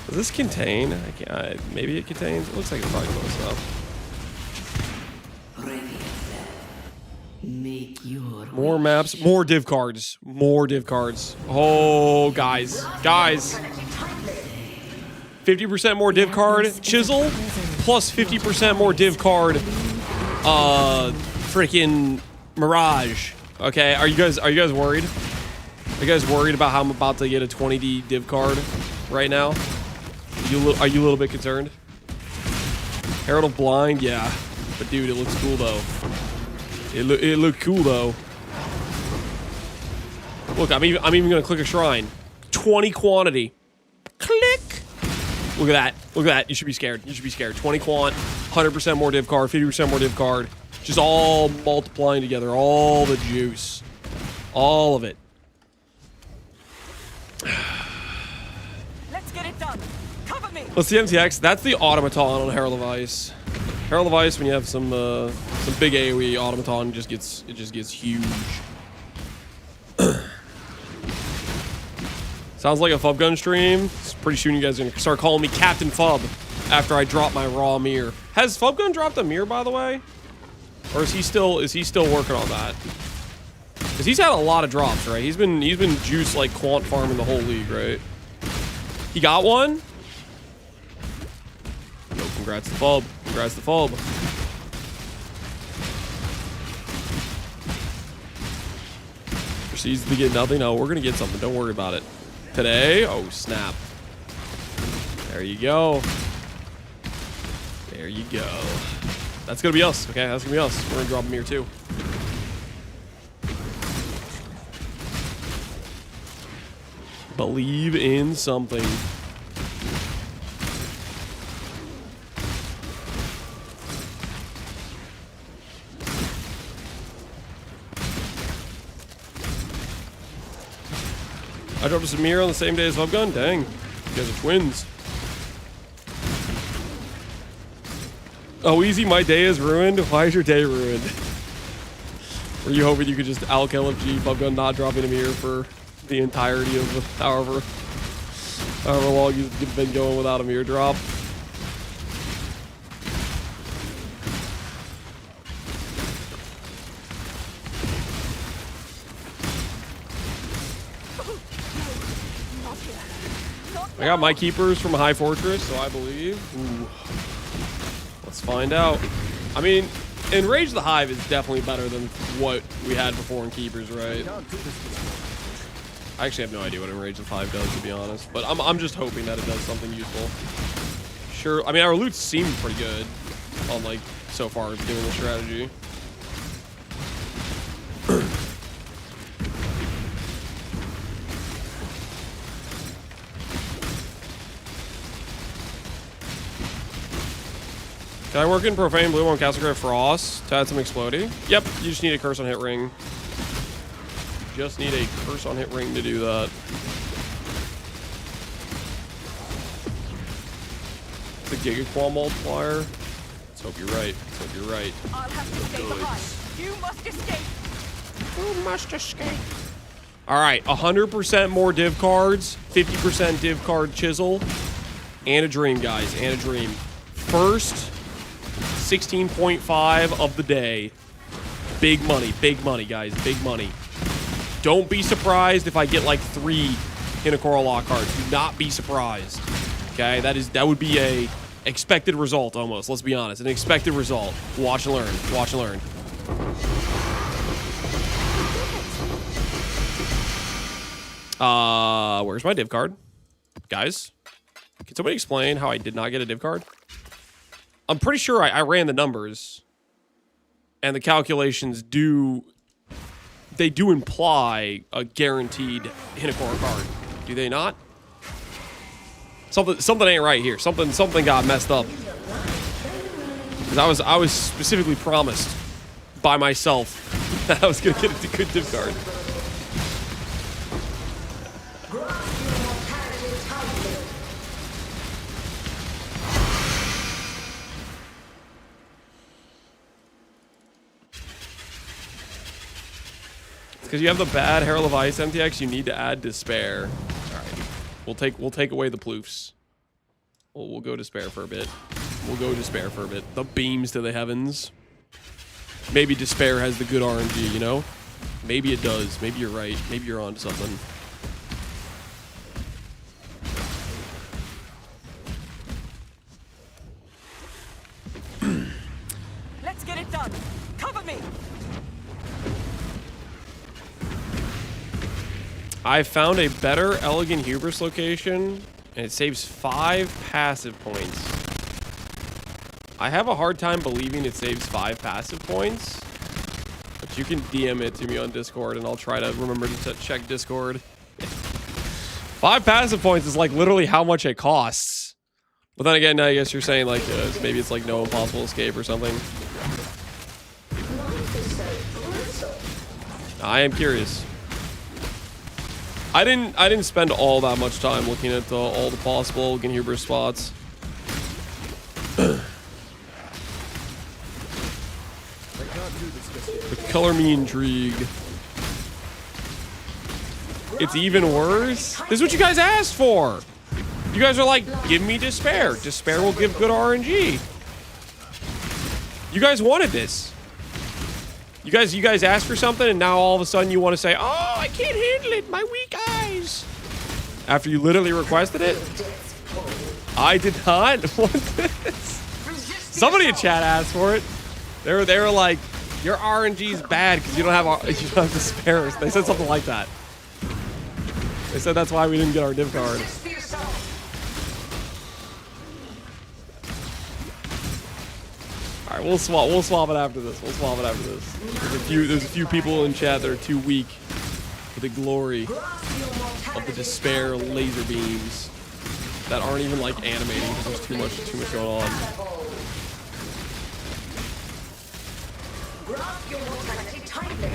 Does this contain? I can't, maybe it contains. It looks like it's probably close enough. Make your More maps, more div cards, more div cards. Oh, guys, 50% more div card chisel, plus 50% more div card. Freaking mirage. Okay, are you guys worried? Are you guys worried about how I'm about to get a 20D div card right now? Are you a little bit concerned? Herald of Blind, yeah, but dude, it looks cool though. It looked cool though. Look, I'm even gonna click a shrine. 20 quantity. Click. Look at that. Look at that. You should be scared. You should be scared. 20 quant, 100% more div card, 50% more div card. Just all multiplying together. All the juice. All of it. Let's get it done. Cover me. Let's see MTX. That's the automaton on Herald of Ice. Herald of Ice, when you have some big AoE automaton, it just gets huge. Sounds like a Fub Gun stream. Pretty soon you guys are gonna start calling me Captain Fub after I drop my raw mirror. Has Fub Gun dropped a mirror, by the way? Or is he still working on that? Because he's had a lot of drops, right? He's been juice like quant farming the whole league, right? He got one? Yo, congrats to Fub. Congrats to Fub. Proceeds to get nothing. No, we're gonna get something. Don't worry about it. Today? Oh, snap. There you go. There you go. That's gonna be us. Okay, that's gonna be us. We're gonna drop him here too. Believe in something. I dropped a Samir on the same day as Fub Gun? Dang. You guys are twins. Oh, easy, my day is ruined. Why is your day ruined? Were you hoping you could just alk LFG Fub Gun not dropping a mirror for the entirety of however long you've been going without a mirror drop? I got my keepers from High Fortress, so I believe. Ooh. Let's find out. I mean, Enrage the Hive is definitely better than what we had before in keepers, right? I actually have no idea what Enrage the Hive does, to be honest. But I'm just hoping that it does something useful. Sure. I mean, our loot seemed pretty good on, like, so far doing the strategy. Can I work in Profane Blue on Castlegrave Frost to add some exploding? Yep, you just need a curse on hit ring. Just need a curse on hit ring to do that. The Gigaqual multiplier. Let's hope you're right. Let's hope you're right. I'll have to stay behind. You must escape. You must escape. All right, 100% more div cards, 50% div card chisel, and a dream, guys, and a dream. First 16.5 of the day. Big money, guys, big money. Don't be surprised if I get like 3 Hinakora lock cards. Do not be surprised. Okay, that would be a Expected result, almost. Let's be honest. An expected result. Watch and learn. Watch and learn. Where's my div card? Guys, can somebody explain how I did not get a div card? I'm pretty sure I ran the numbers. And the calculations do imply a guaranteed Hinakora card. Do they not? Something ain't right here. Something got messed up. Because I was specifically promised by myself that I was gonna get a good div card. Because you have the bad Herald of Ice MTX, you need to add Despair. Alright. We'll take away the ploofs. We'll go Despair for a bit. The beams to the heavens. Maybe Despair has the good RNG, you know? Maybe it does. Maybe you're right. Maybe you're onto something. Let's get it done. Cover me. I found a better Elegant Hubris location, and it saves 5 passive points. I have a hard time believing it saves 5 passive points, but you can DM it to me on Discord, and I'll try to remember to check Discord. 5 passive points is like literally how much it costs. But then again, I guess you're saying like maybe it's like no impossible escape or something. I am curious. I didn't spend all that much time looking at all the possible Ginhuber spots. But color me intrigued. It's even worse. This is what you guys asked for. You guys are like, give me Despair. Despair will give good RNG. You guys wanted this. You guys asked for something, and now all of a sudden you want to say, oh, I can't handle it, my weak eyes. After you literally requested it? I did not. What this? Somebody in chat asked for it. They were like, your RNG is bad because you don't have Despair. They said something like that. They said that's why we didn't get our div card. All right, we'll swap it after this. There's a few people in chat that are too weak for the glory of the Despair laser beams that aren't even like animating because there's too much going on. Grasp your mortality tightly.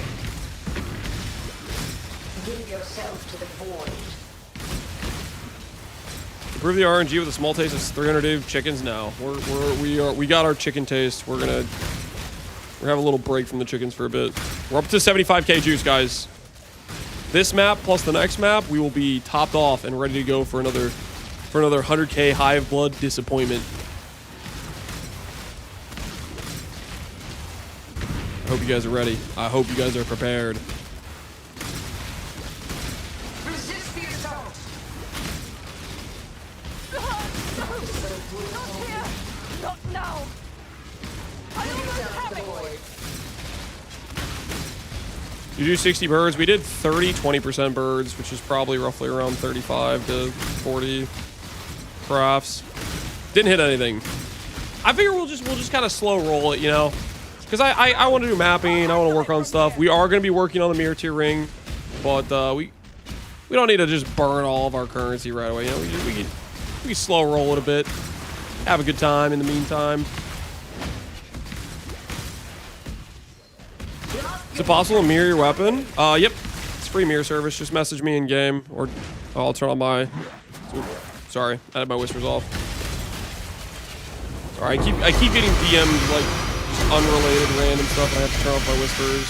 Give yourself to the void. Improve the RNG with a small taste of 300 div chickens now. We got our chicken taste. We're gonna have a little break from the chickens for a bit. We're up to 75k juice, guys. This map plus the next map, we will be topped off and ready to go for another 100k hive blood disappointment. I hope you guys are ready. I hope you guys are prepared. Resist the assault. Not here! Not now! I almost have it! You do 60 birds. We did 20% birds, which is probably roughly around 35 to 40 crafts. Didn't hit anything. I figure we'll just kind of slow roll it, you know, because I want to do mapping. I want to work on stuff. We are going to be working on the mirror tier ring, but we don't need to just burn all of our currency right away. You know, we can slow roll it a bit. Have a good time in the meantime. Is it possible to mirror your weapon? Yep. It's free mirror service. Just message me in game, or I'll turn on my. Sorry, I had my whispers off. Sorry, I keep getting DM'd like just unrelated random stuff. I have to turn off my whispers.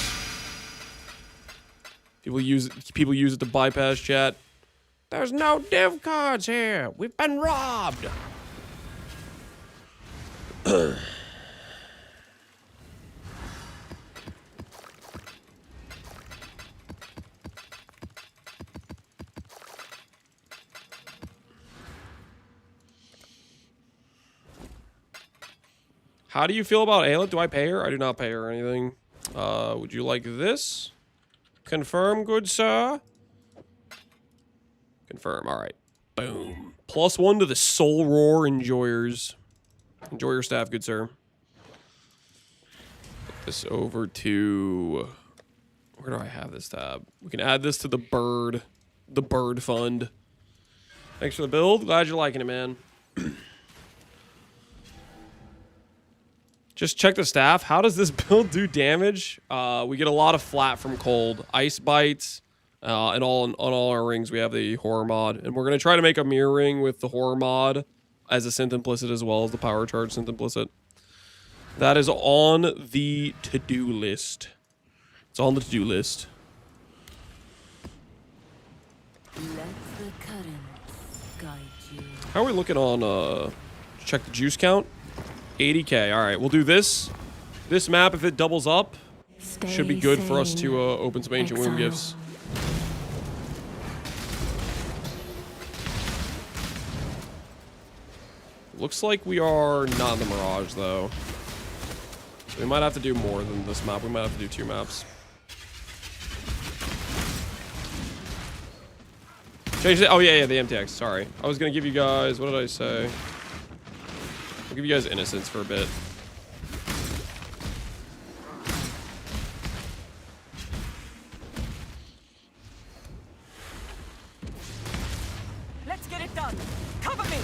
People use it to bypass chat. There's no div cards here. We've been robbed. How do you feel about Aelith? Do I pay her? I do not pay her anything. Would you like this? Confirm, good sir. Confirm. All right. Boom. +1 to the Soul Roar enjoyers. Enjoy your staff, good sir. Put this over to... Where do I have this tab? We can add this to the bird fund. Thanks for the build. Glad you're liking it, man. Just check the staff. How does this build do damage? We get a lot of flat from cold. Ice bites. And on all our rings, we have the horror mod. And we're going to try to make a mirror ring with the horror mod as a synth implicit as well as the power charge synth implicit. That is on the to-do list. It's on the to-do list. Let the currents guide you. How are we looking on, check the juice count? 80k. All right, we'll do this. This map, if it doubles up, should be good for us to open some Ancient Womb gifts. Looks like we are not in the Mirage, though. We might have to do more than this map. We might have to do 2 maps. Change it. Oh, yeah, the MTX. Sorry. I was going to give you guys... What did I say? I'll give you guys Innocence for a bit. Let's get it done. Cover me.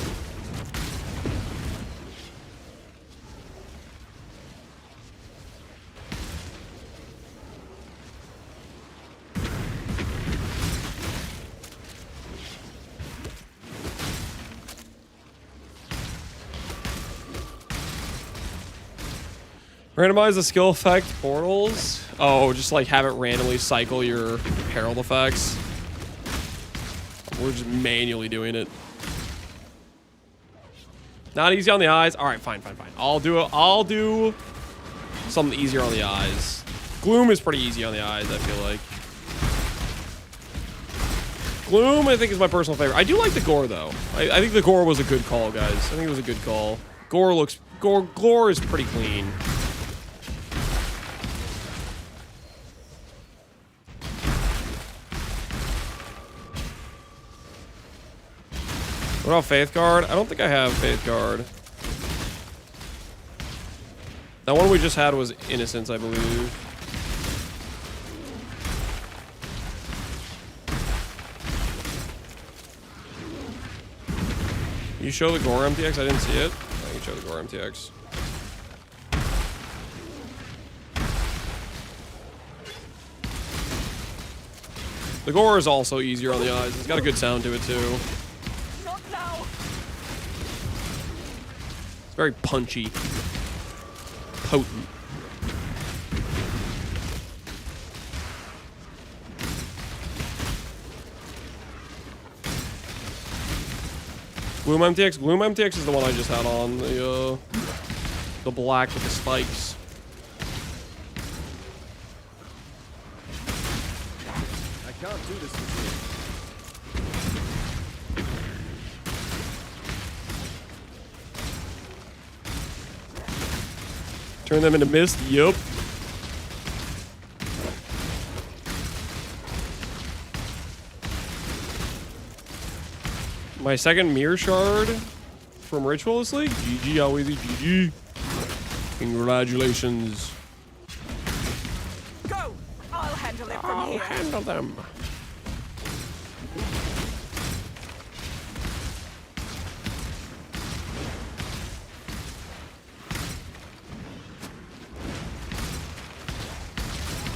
Randomize the skill effect portals. Oh, just like have it randomly cycle your herald effects. We're just manually doing it. Not easy on the eyes. All right, fine. I'll do something easier on the eyes. Gloom is pretty easy on the eyes, I feel like. Gloom, I think, is my personal favorite. I do like the gore, though. I think the gore was a good call, guys. I think it was a good call. Gore is pretty clean. What about Faith Guard? I don't think I have Faith Guard. That one we just had was Innocence, I believe. Can you show the Gore MTX? I didn't see it. I can show the Gore MTX. The Gore is also easier on the eyes. It's got a good sound to it, too. It's very punchy. Potent. Gloom MTX? Gloom MTX is the one I just had on. The black with the spikes. I can't do this with you. Turn them into mist? Yup. My second mirror shard from Ritualist League? GG, always GG. Congratulations. Go! I'll handle it from here. I'll handle them.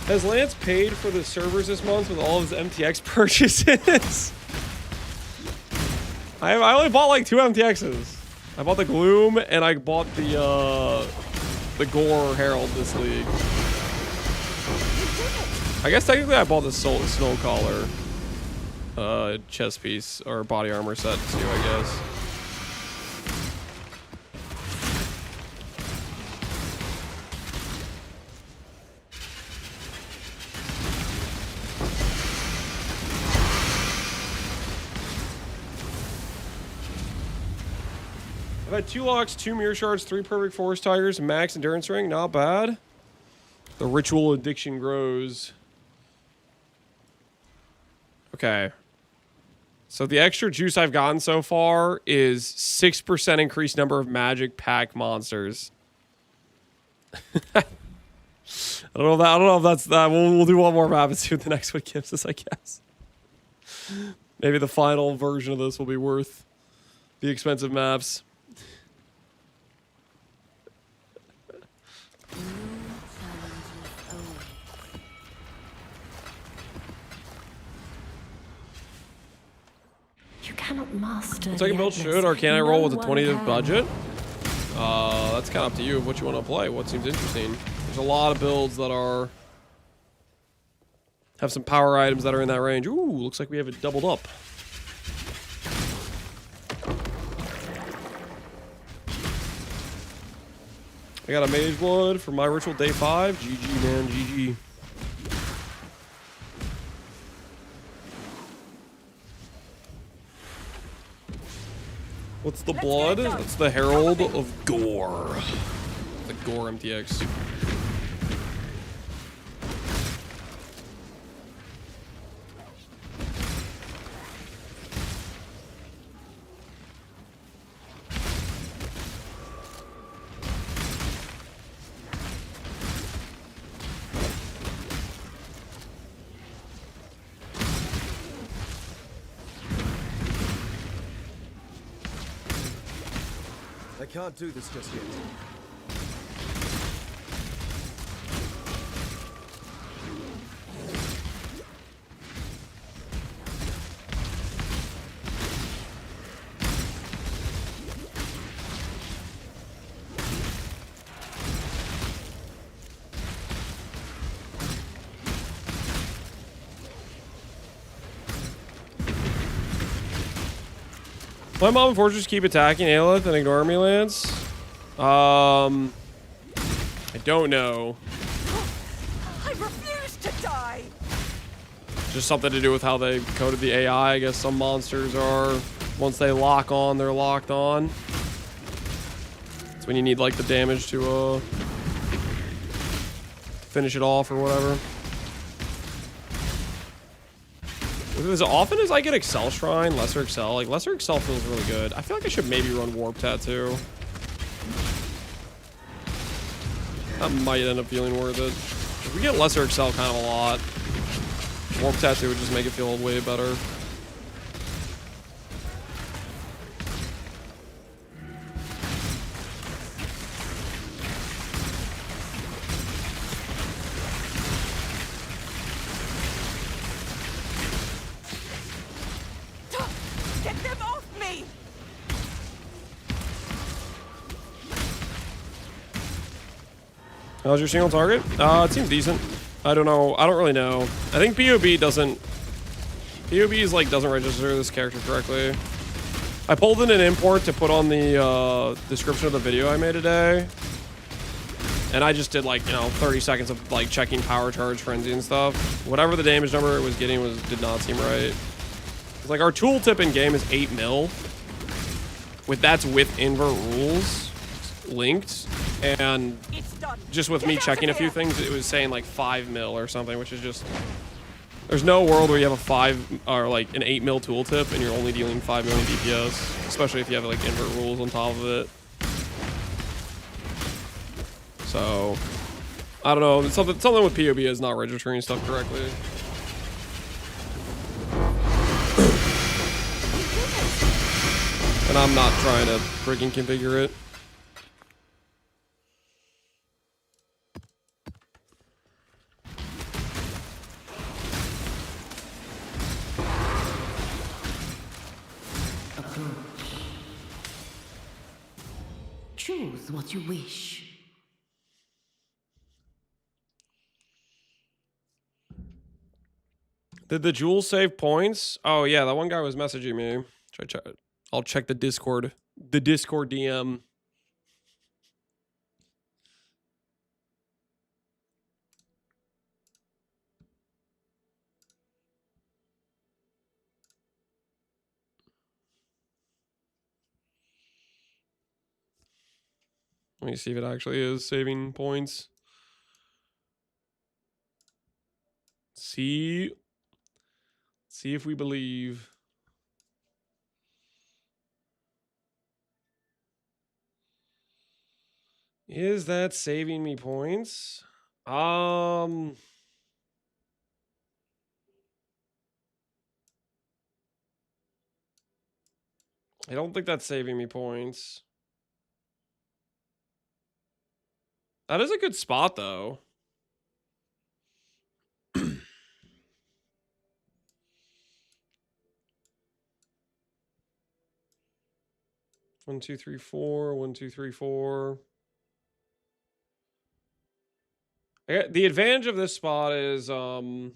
Has Lance paid for the servers this month with all of his MTX purchases? I only bought like 2 MTXs. I bought the Gloom and I bought the Gore Herald this league. I guess technically I bought the Snow Collar chest piece or body armor set too, I guess. had 2 locks, 2 mirror shards, 3 perfect forest tigers, max endurance ring. Not bad. The ritual addiction grows. Okay. So the extra juice I've gotten so far is 6% increased number of magic pack monsters. I don't know if that's that. We'll do one more map and see what the next one gives us, I guess. Maybe the final version of this will be worth the expensive maps. You cannot master. So I can build should, or can I roll with a 20th budget? That's kind of up to you of what you want to play. What seems interesting. There's a lot of builds that have some power items that are in that range. Ooh, looks like we have it doubled up. I got a mage blood for my ritual day 5. GG, man, GG. What's the blood? That's the Herald of Gore. The Gore MTX. I can't do this just yet. My mom and Fortress keep attacking Aelith and ignore me, Lance. I don't know. I refuse to die. Just something to do with how they coded the AI. I guess some monsters are, once they lock on, they're locked on. That's when you need like the damage to finish it off or whatever. As often as I get Excel Shrine, Lesser Excel, like Lesser Excel feels really good. I feel like I should maybe run Warp Tattoo. That might end up feeling worth it. If we get Lesser Excel kind of a lot, Warp Tattoo would just make it feel way better. Get them off me! How's your single target? It seems decent. I don't know. I don't really know. I think POB doesn't register this character correctly. I pulled in an import to put on the description of the video I made today. And I just did like, 30 seconds of like checking power charge frenzy and stuff. Whatever the damage number it was getting did not seem right. It's like our tooltip in game is 8 mil. That's with invert rules linked. And just with me checking a few things, it was saying like 5 mil or something, which is just, there's no world where you have a 5 or like an 8 mil tooltip and you're only dealing 5 million DPS, especially if you have like invert rules on top of it. So I don't know, something with POB is not registering stuff correctly. And I'm not trying to freaking configure it. Choose what you wish. Did the jewel save points? Oh yeah, that one guy was messaging me. I'll check the Discord. The Discord DM. Let me see if it actually is saving points. See if we believe. Is that saving me points? I don't think that's saving me points. That is a good spot, though. 1, 2, 3, 4. 1, 2, 3, 4. The advantage of this spot is you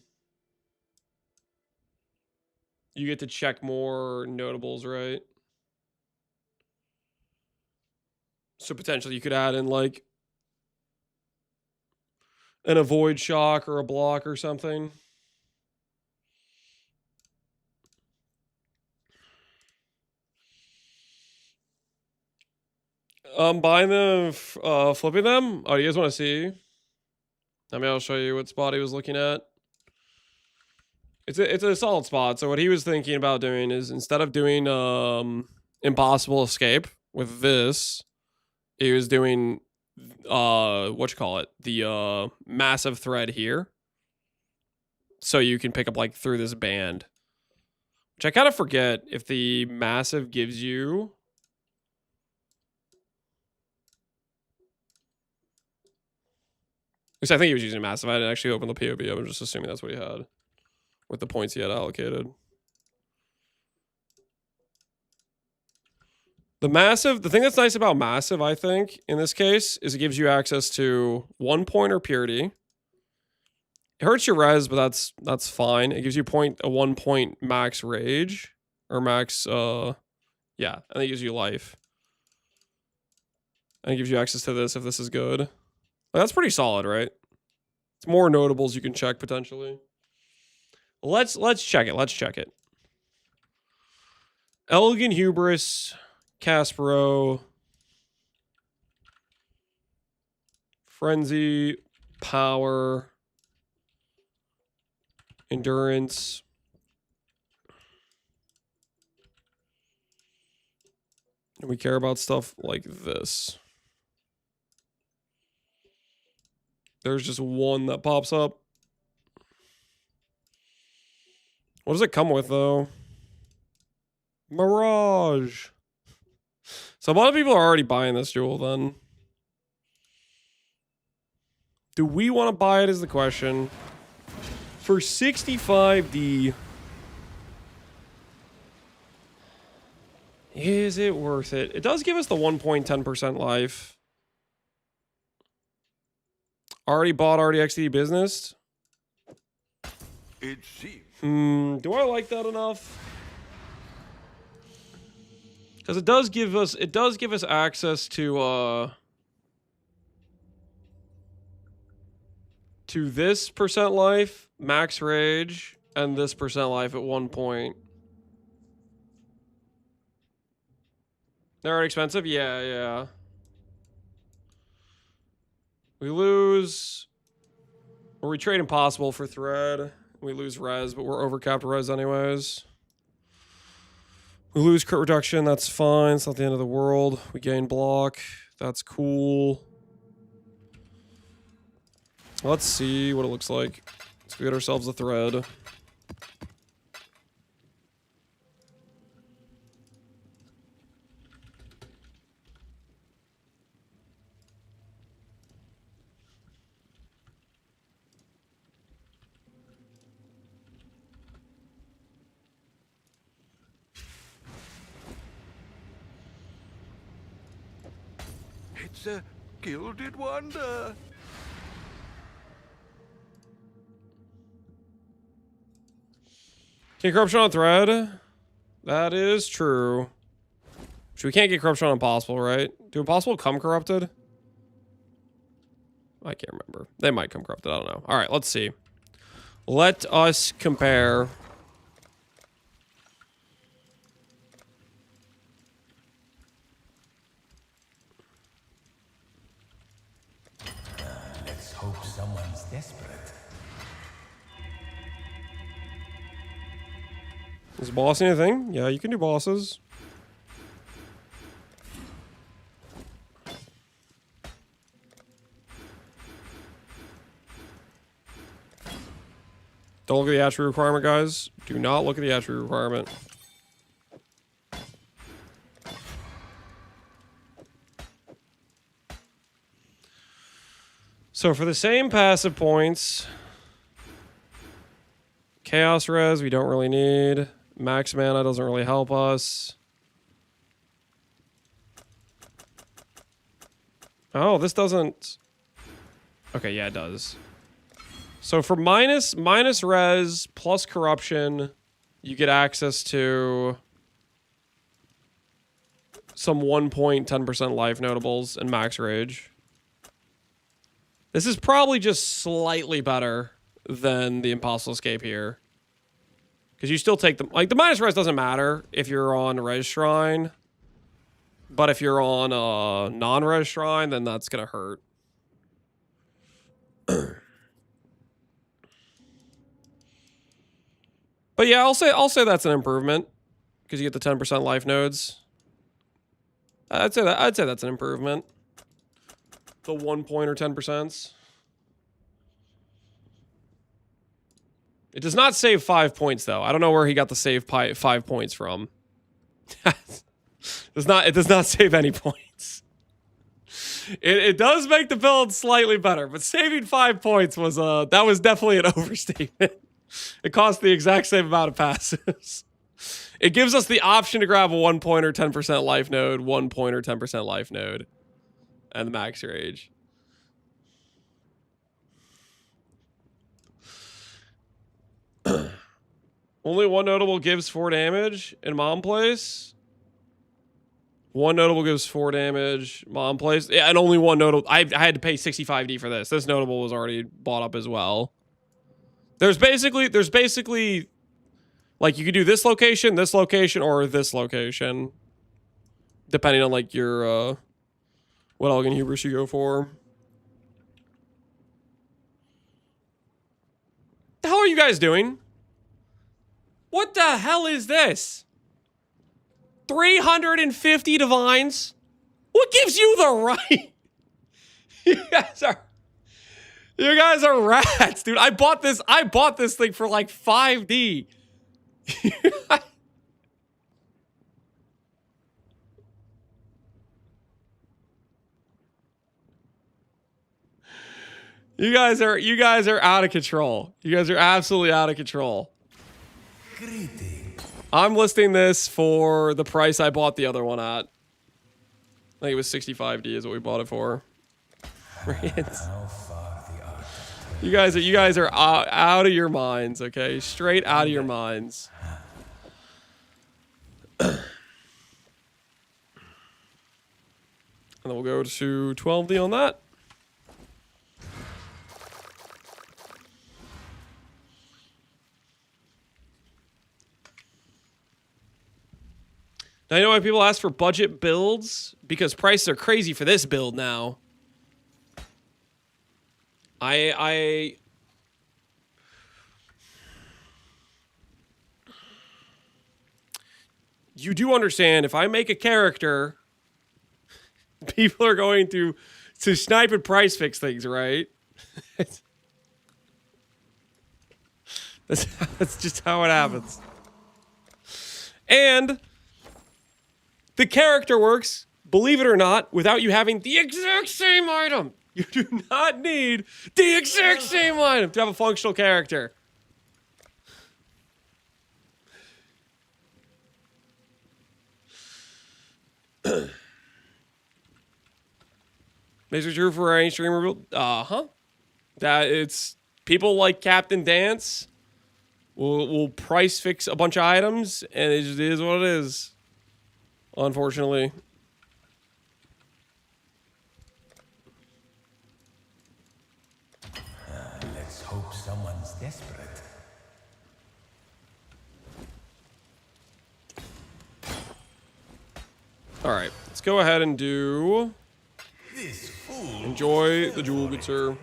get to check more notables, right? So potentially you could add in like an avoid shock or a block or something. Buying them, flipping them. Oh, you guys want to see? I mean, I'll show you what spot he was looking at. It's a solid spot. So what he was thinking about doing is instead of doing impossible escape with this, he was doing the massive thread here. So you can pick up like through this band. Which I kind of forget if the massive gives you. Because I think he was using massive. I didn't actually open the POV. I'm just assuming that's what he had with the points he had allocated. The massive, the thing that's nice about massive, I think, in this case, is it gives you access to 1 point or purity. It hurts your res, but that's fine. It gives you a 1 point max rage. Or max, yeah. And it gives you life. And it gives you access to this if this is good. That's pretty solid, right? It's more notables you can check potentially. Let's check it. Let's check it. Elegant Hubris, Caspero, Frenzy, Power, Endurance. And we care about stuff like this. There's just one that pops up. What does it come with, though? Mirage. So a lot of people are already buying this jewel, then. Do we want to buy it is the question. For 65D, is it worth it? It does give us the 1.10% life. Already bought, already XD business. It seems. Do I like that enough? Because it does give us access to this percent life, max rage, and this percent life at 1 point. They're already expensive? Yeah. We lose, or we trade impossible for thread. We lose res, but we're overcapped res anyways. We lose crit reduction, that's fine. It's not the end of the world. We gain block, that's cool. Let's see what it looks like. Let's get ourselves a thread. It's a gilded wonder. Can corruption on thread? That is true. So we can't get corruption on impossible, right? Do impossible come corrupted? I can't remember. They might come corrupted. I don't know. All right, let's see. Let us compare. Is boss anything? Yeah, you can do bosses. Don't look at the attribute requirement, guys. Do not look at the attribute requirement. So for the same passive points, Chaos Res we don't really need. Max Mana doesn't really help us. Oh, this doesn't... Okay, yeah, it does. So for minus res plus corruption, you get access to some 1.10% life notables and max rage. This is probably just slightly better than the Impossible Escape here. Because you still take the... Like, the minus res doesn't matter if you're on Res Shrine. But if you're on a non-Res Shrine, then that's going to hurt. But yeah, I'll say that's an improvement. Because you get the 10% life nodes. I'd say that's an improvement. The 1 point or 10%. It does not save 5 points though. I don't know where he got the save 5 points from. It does not save any points. It does make the build slightly better, but saving 5 points was that was definitely an overstatement. It cost the exact same amount of passives. It gives us the option to grab a 1 point or 10% life node, 1 point or 10% life node, and the max rage. Only one notable gives 4 damage in Mom Place. One notable gives 4 damage. Mom Place. Yeah, and only one notable. I had to pay 65D for this. This notable was already bought up as well. There's basically like you could do this location, or this location. Depending on like your what Elgin Hubris you go for. The hell are you guys doing? What the hell is this? 350 divines? What gives you the right? You guys are rats, dude. I bought this thing for like 5D. You guys are out of control. You guys are absolutely out of control. I'm listing this for the price I bought the other one at. I think it was 65D is what we bought it for. You guys are out of your minds, okay? Straight out of your minds. And then we'll go to 12D on that. Now, you know why people ask for budget builds? Because prices are crazy for this build now. You do understand, if I make a character, people are going to snipe and price fix things, right? That's just how it happens. And the character works, believe it or not, without you having the exact same item. You do not need the exact same item to have a functional character. These are true for any streamer build. That it's people like Captain Dance will price fix a bunch of items, and it just is what it is. Unfortunately. Let's hope someone's desperate. All right, let's go ahead and do. Enjoy the jewel, good sir.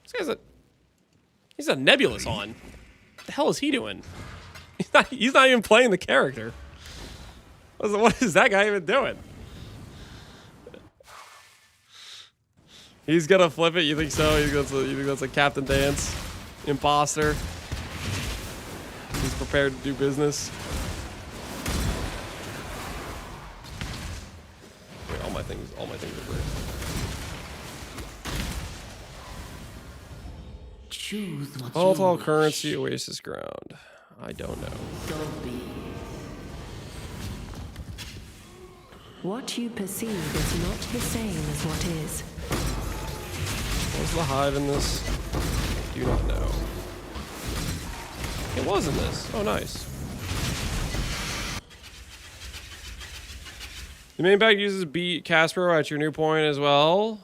This guy's he's a nebulous on. What the hell is he doing? He's not even playing the character. What is that guy even doing? He's gonna flip it. You think so? You think that's a Captain Dance imposter? He's prepared to do business. Wait, all my things are free. Choose what Volatile you currency, oasis ground. I don't know. don't be. What you perceive is not the same as what is. Was the hive in this? Do not know. It was in this. Oh, nice. The main bag uses beat Casper at your new point as well.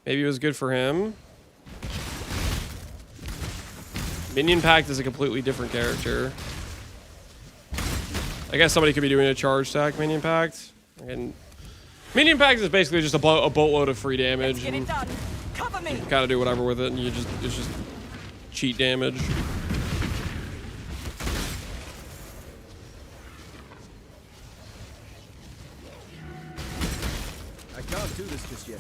Maybe it was good for him. Minion Pact is a completely different character. I guess somebody could be doing a charge stack Minion Pact. And Minion Pact is basically just a boatload of free damage. Let's get it done. Cover me. You kind of do whatever with it, and it's just cheat damage. I can't do this just yet.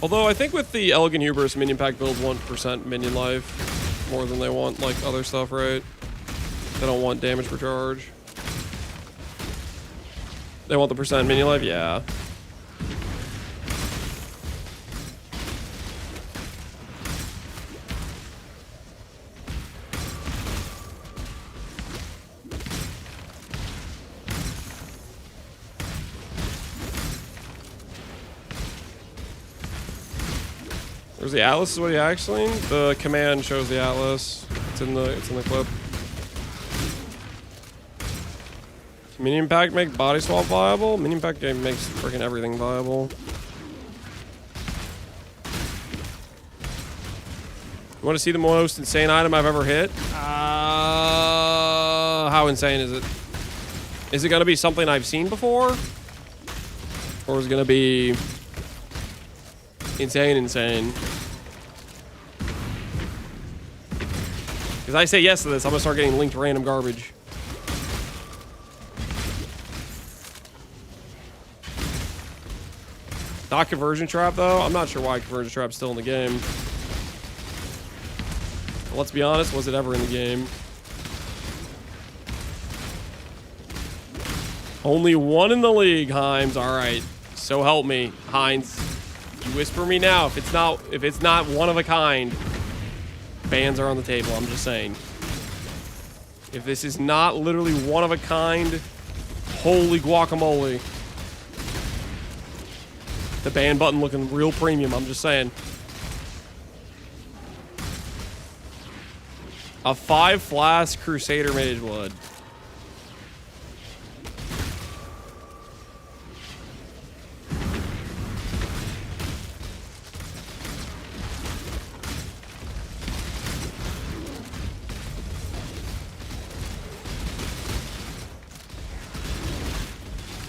Although I think with the Elegant Hubris, Minion Pack builds 1% minion life more than they want like other stuff, right? They don't want damage per charge. They want the percent minion life, yeah. There's the Atlas is what he actually. The command shows the Atlas. It's in the clip. Minion Pack make body swap viable? Minion Pack game makes freaking everything viable. You want to see the most insane item I've ever hit? How insane is it? Is it gonna be something I've seen before? Or is it gonna be insane? Because I say yes to this, I'm gonna start getting linked random garbage. Not Conversion Trap though. I'm not sure why Conversion Trap's still in the game. But let's be honest, was it ever in the game? Only one in the league, Himes. All right, so help me, Heinz. You whisper me now if it's not one of a kind. Bans are on the table. I'm just saying. If this is not literally one of a kind, holy guacamole. The ban button looking real premium. I'm just saying. A 5 flask Crusader Mage Blood.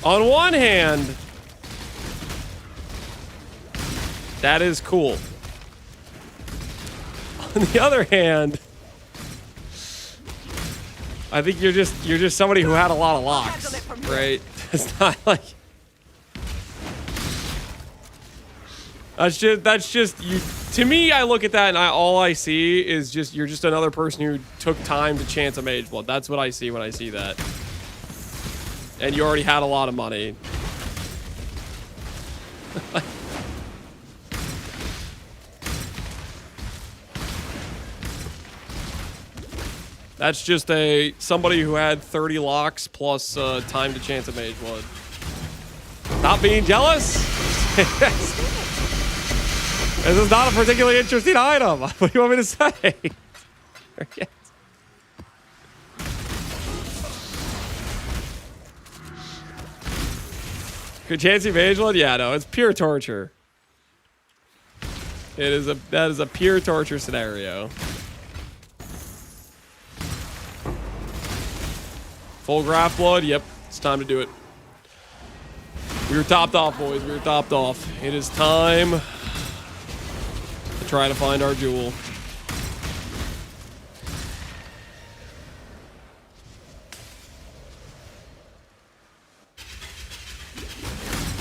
On one hand, that is cool. On the other hand, I think you're just somebody who had a lot of locks, right? It's not like that's just you. To me, I look at that and all I see is just you're just another person who took time to chance a Mage Blood. That's what I see when I see that. And you already had a lot of money. That's just somebody who had 30 locks plus time to chance a Mage Blood. Not being jealous? This is not a particularly interesting item. What do you want me to say? Could chance Mage Blood? Yeah, no, it's pure torture. That is a pure torture scenario. Full Graph Blood? Yep, it's time to do it. We were topped off, boys. We were topped off. It is time to try to find our jewel.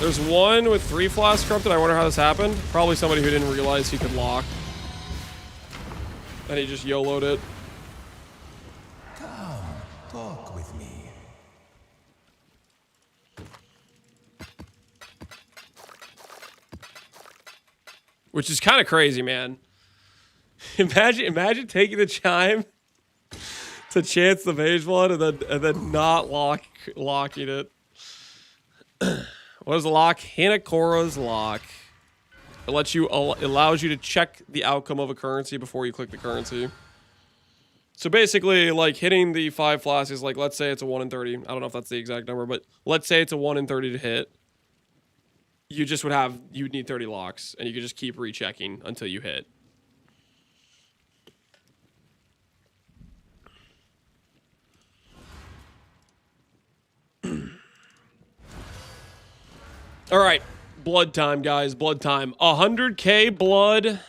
There's one with 3 flasks corrupted. I wonder how this happened. Probably somebody who didn't realize he could lock. And he just YOLO'd it. Come, talk with me. Which is kind of crazy, man. Imagine taking the chime to chance the mage blood and then not locking it. What is the lock? Hanakora's lock. It allows you to check the outcome of a currency before you click the currency. So basically, like hitting the 5 flasks is like, let's say it's a 1 in 30. I don't know if that's the exact number, but let's say it's a 1 in 30 to hit. You'd need 30 locks, and you could just keep rechecking until you hit. All right, blood time, guys, blood time. 100k blood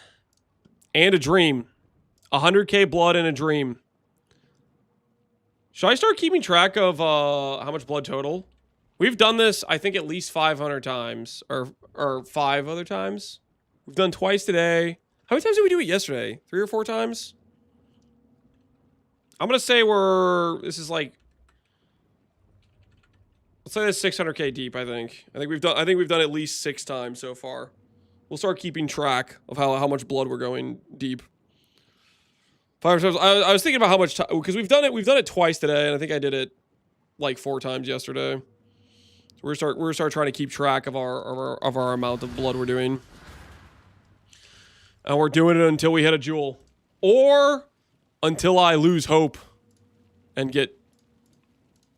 and a dream. 100k blood and a dream. Should I start keeping track of how much blood total? We've done this, I think, at least 500 times, or 5 other times. We've done twice today. How many times did we do it yesterday? 3 or 4 times? I'm gonna say this is like, let's say this 600k deep. I think we've done at least 6 times so far. We'll start keeping track of how much blood we're going deep. 5 times. I was thinking about how much time, because we've done it twice today, and I think I did it like 4 times yesterday. We're gonna start trying to keep track of our amount of blood we're doing, and we're doing it until we hit a jewel, or until I lose hope and get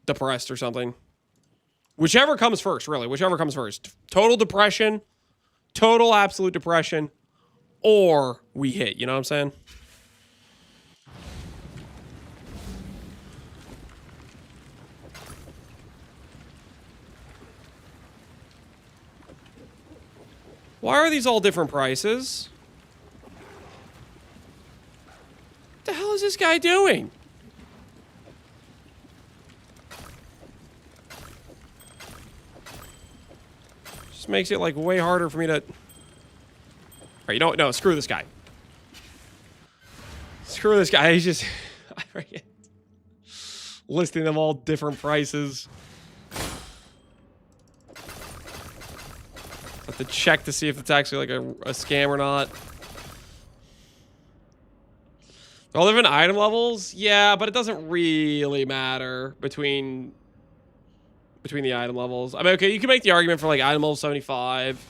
depressed or something. Whichever comes first, really. Whichever comes first. Total depression, total absolute depression, or we hit. You know what I'm saying? Why are these all different prices? What the hell is this guy doing? Just makes it like way harder for me to... Alright, you know what? No, screw this guy. Screw this guy. He's just... listing them all different prices. Have to check to see if it's actually like a scam or not. They're all different item levels? Yeah, but it doesn't really matter between the item levels. I mean, okay, you can make the argument for like item level 75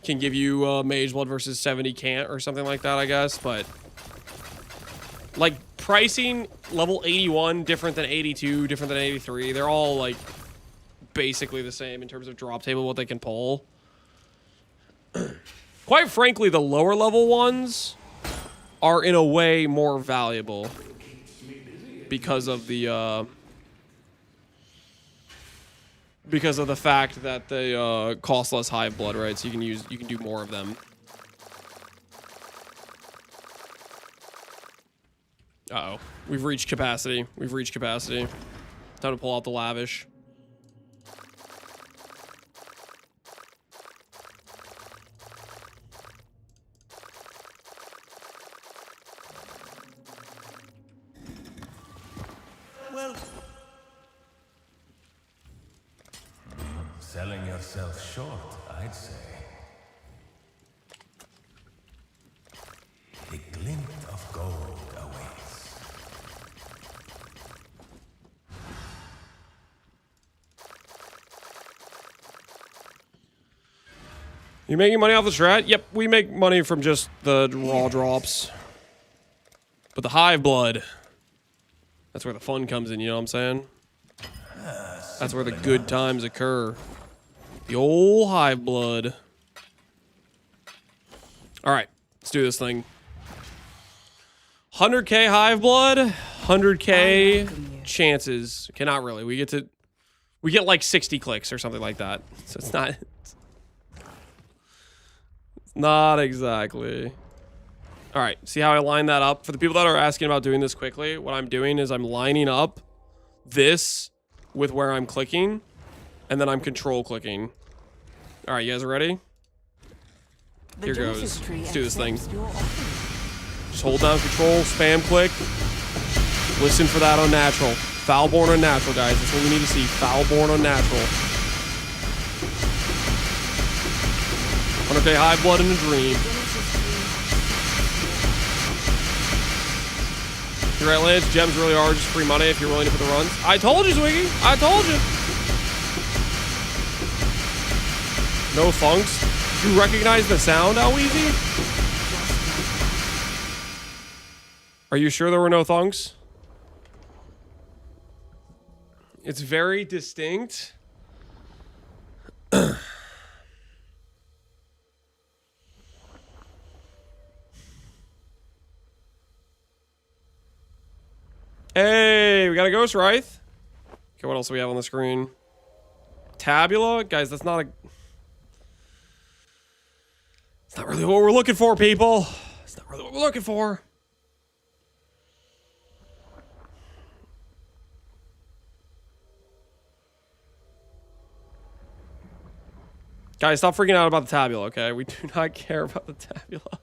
can give you mage blood versus 70 can't or something like that, I guess, but like pricing level 81 different than 82, different than 83. They're all like basically the same in terms of drop table, what they can pull. Quite frankly, the lower level ones are in a way more valuable because of the fact that they cost less hive blood, right? So you can do more of them. Uh-oh. We've reached capacity. We've reached capacity. Time to pull out the lavish. Well, selling yourself short, I'd say. A glint of gold awaits. You making money off the strat? Yep, we make money from just the raw drops. But the hive blood, that's where the fun comes in, you know what I'm saying? That's where the good times occur. The old hive blood. Alright, let's do this thing. 100k hive blood, 100k chances. Okay, not really. We get like 60 clicks or something like that. So it's not exactly. All right, see how I line that up? For the people that are asking about doing this quickly, what I'm doing is I'm lining up this with where I'm clicking, and then I'm control clicking. All right, you guys are ready? Here goes. Let's do this thing. Just hold down control, spam click. Listen for that unnatural. Foulborn unnatural, guys. That's what we need to see. Foulborn unnatural. 100k high blood in a dream. You're right, Lance. Gems really are just free money if you're willing to put the runs. I told you, Zwiggy. I told you. No funks. You recognize the sound, how easy? Are you sure there were no thunks? It's very distinct. Hey, we got a Ghost Wraith. Okay, what else do we have on the screen? Tabula? Guys, that's not a... It's not really what we're looking for, people. It's not really what we're looking for. Guys, stop freaking out about the tabula, okay? We do not care about the tabula.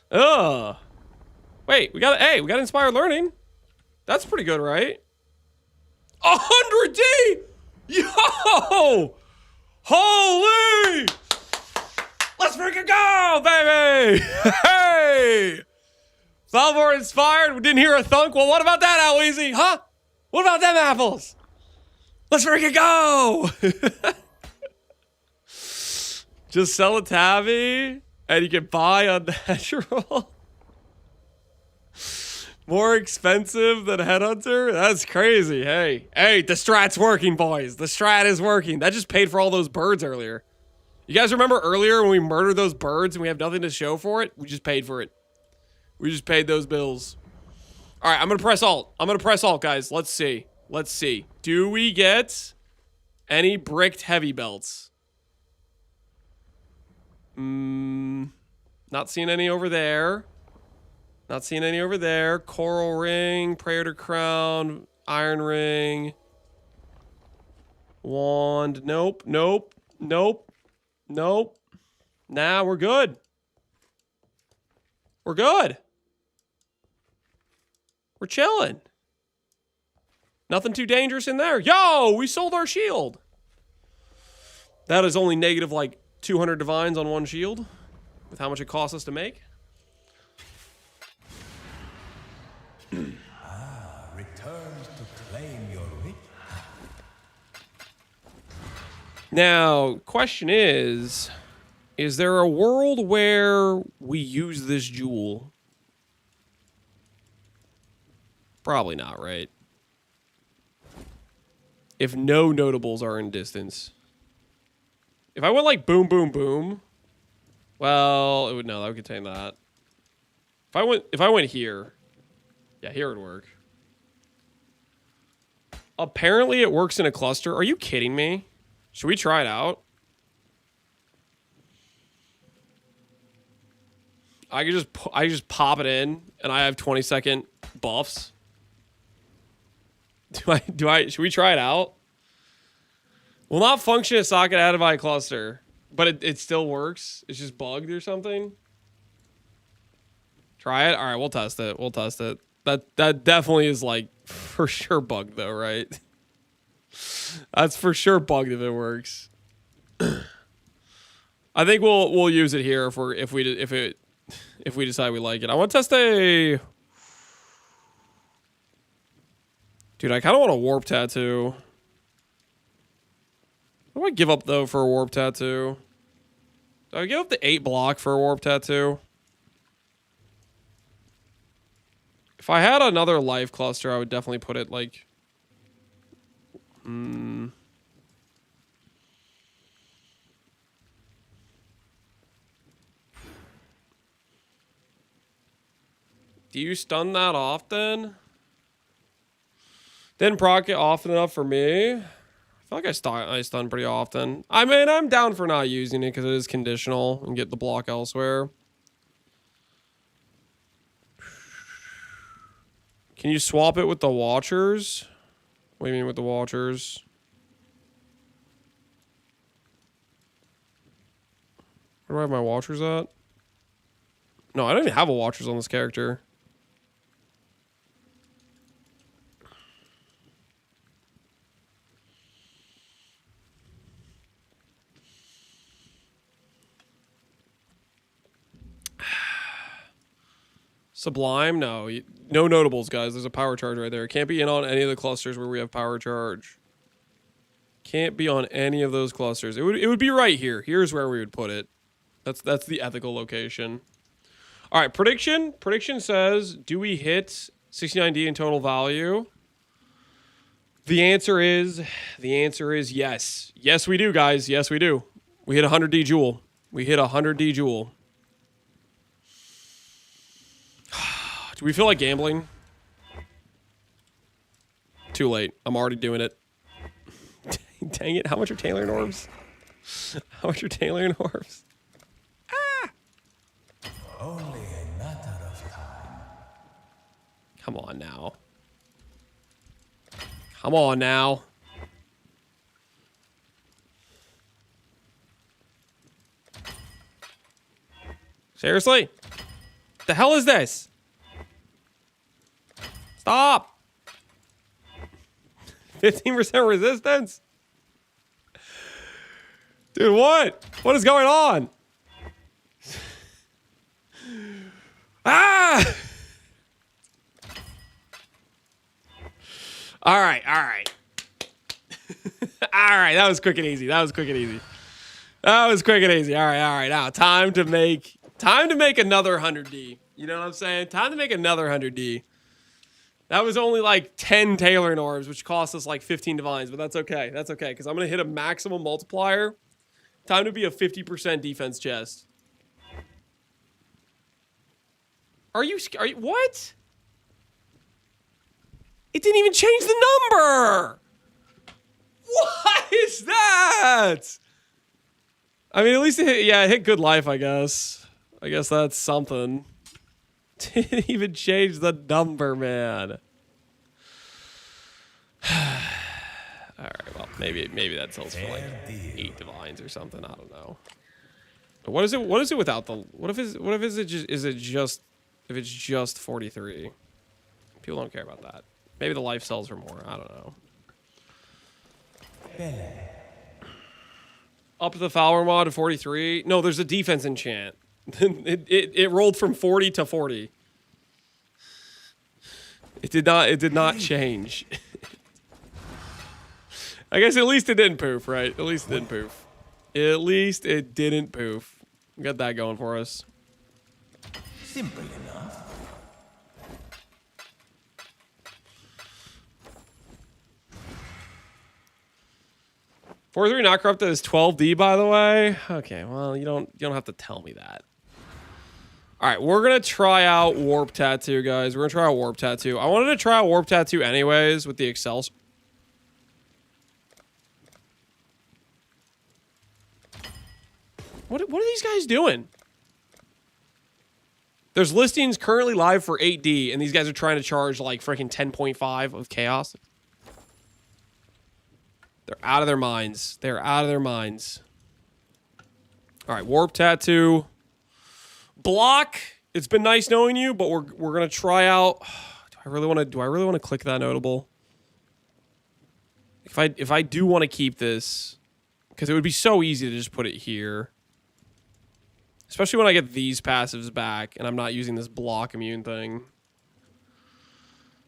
Ugh. Wait, we got inspired learning. That's pretty good, right? 100D! Yo! Holy! Let's freaking go, baby! Hey! Foulborn inspired. We didn't hear a thunk. Well, what about that, How Easy? Huh? What about them apples? Let's freaking go! Just sell a tabby, and you can buy Unnatural. More expensive than Headhunter? That's crazy. Hey, the strat's working, boys. The strat is working. That just paid for all those birds earlier. You guys remember earlier when we murdered those birds and we have nothing to show for it? We just paid for it. We just paid those bills. All right, I'm going to press Alt. I'm going to press Alt, guys. Let's see. Let's see. Do we get any bricked heavy belts? Not seeing any over there. Not seeing any over there. Coral ring, Praetor crown, iron ring. Wand. Nope, nope, nope, nope. Nah, we're good. We're good. We're chilling. Nothing too dangerous in there. Yo, we sold our shield. That is only negative like 200 divines on one shield with how much it costs us to make. Returns to claim your wit. Now, question is there a world where we use this jewel? Probably not, right? If no notables are in distance. If I went like boom, boom, boom, well, it would, no, that would contain that. If I went here, yeah, here it would work. Apparently it works in a cluster. Are you kidding me? Should we try it out? I just pop it in and I have 20-second buffs. Should we try it out? Will not function as socket added by a cluster, but it still works. It's just bugged or something. Try it. All right, we'll test it. We'll test it. That definitely is like for sure bugged though, right? That's for sure bugged if it works. I think we'll use it here if we decide we like it. I want to test a. Dude, I kind of want a warp tattoo. What do I give up though for a warp tattoo? Do I give up the 8 block for a warp tattoo? If I had another life cluster, I would definitely put it like... Do you stun that often? Didn't proc it often enough for me. I feel like I stun pretty often. I mean, I'm down for not using it because it is conditional and get the block elsewhere. Can you swap it with the Watchers? What do you mean with the Watchers? Where do I have my watchers at? No, I don't even have a watchers on this character. Sublime? No. No notables, guys. There's a power charge right there. Can't be in on any of the clusters where we have power charge. Can't be on any of those clusters. It would be right here. Here's where we would put it. That's the ethical location. All right, prediction. Prediction says, do we hit 69D in total value? The answer is yes. Yes, we do, guys. Yes, we do. We hit 100D jewel. We hit 100D jewel. Do we feel like gambling? Too late. I'm already doing it. Dang it. How much are tailoring orbs? How much are tailoring orbs? Ah! Only a matter of time. Come on now. Come on now. Seriously? What the hell is this? Stop! 15% resistance? Dude, what? What is going on? Ah! All right. All right, that was quick and easy. All right. Now, time to make another 100D. You know what I'm saying? Time to make another 100D. That was only like 10 tailoring orbs, which cost us like 15 divines, but that's okay. That's okay, because I'm going to hit a maximum multiplier. Time to be a 50% defense chest. Are you, what? It didn't even change the number. What is that? I mean, at least it hit good life, I guess. I guess that's something. Didn't even change the number, man. All right, well, maybe that sells for like 8 divines or something. I don't know. But what is it? What is it without the? What if it's just 43? People don't care about that. Maybe the life sells for more. I don't know. Up the Foulborn mod to 43. No, there's a defense enchant. it rolled from 40 to 40. It did not change. I guess at least it didn't poof, right? At least it didn't poof. At least it didn't poof. We got that going for us. Simple enough. Four 3 not corrupted is 12D, by the way. Okay, well, you don't have to tell me that. All right, we're gonna try out Warp Tattoo, guys. We're gonna try out Warp Tattoo. I wanted to try out Warp Tattoo anyways with the Exile. What are these guys doing? There's listings currently live for 8D, and these guys are trying to charge like freaking 10.5 of chaos. They're out of their minds. They're out of their minds. All right, Warp Tattoo. Block. It's been nice knowing you, but we're gonna try out. Do I really want to click that notable? If I do want to keep this, because it would be so easy to just put it here. Especially when I get these passives back and I'm not using this block immune thing.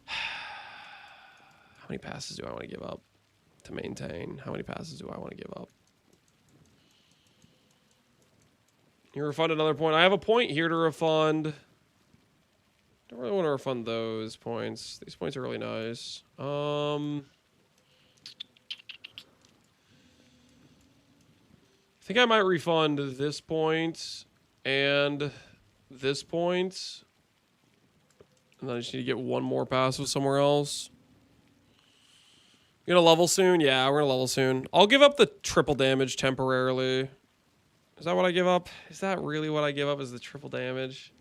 How many passes do I want to give up to maintain? How many passes do I want to give up? You refund another point. I have a point here to refund. Don't really want to refund those points. These points are really nice. I think I might refund this point and this point. And then I just need to get one more passive somewhere else. You gonna level soon? Yeah, we're gonna level soon. I'll give up the triple damage temporarily. Is that what I give up? Is that really what I give up, is the triple damage?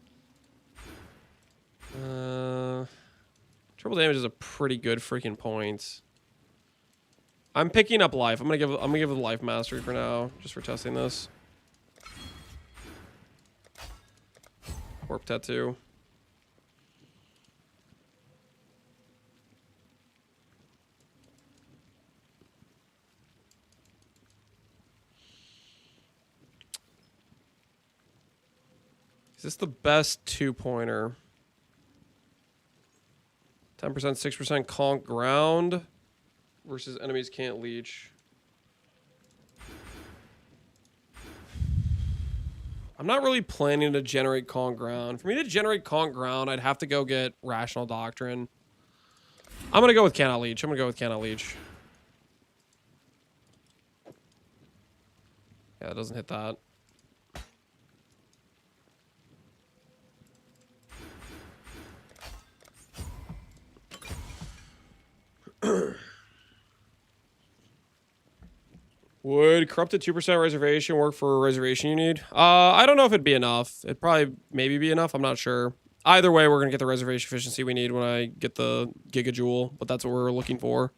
Triple damage is a pretty good freaking point. I'm picking up life. I'm gonna give the life mastery for now, just for testing this. corp tattoo. Is this the best 2-pointer? 10%, 6% conk ground versus enemies can't leech. I'm not really planning to generate conk ground. For me to generate conk ground, I'd have to go get rational doctrine. I'm gonna go with cannot leech. Yeah, it doesn't hit that. Would corrupted 2% reservation work for a reservation you need? I don't know if it'd be enough. It'd probably maybe be enough. I'm not sure. Either way, we're going to get the reservation efficiency we need when I get the gigajoule, but that's what we're looking for.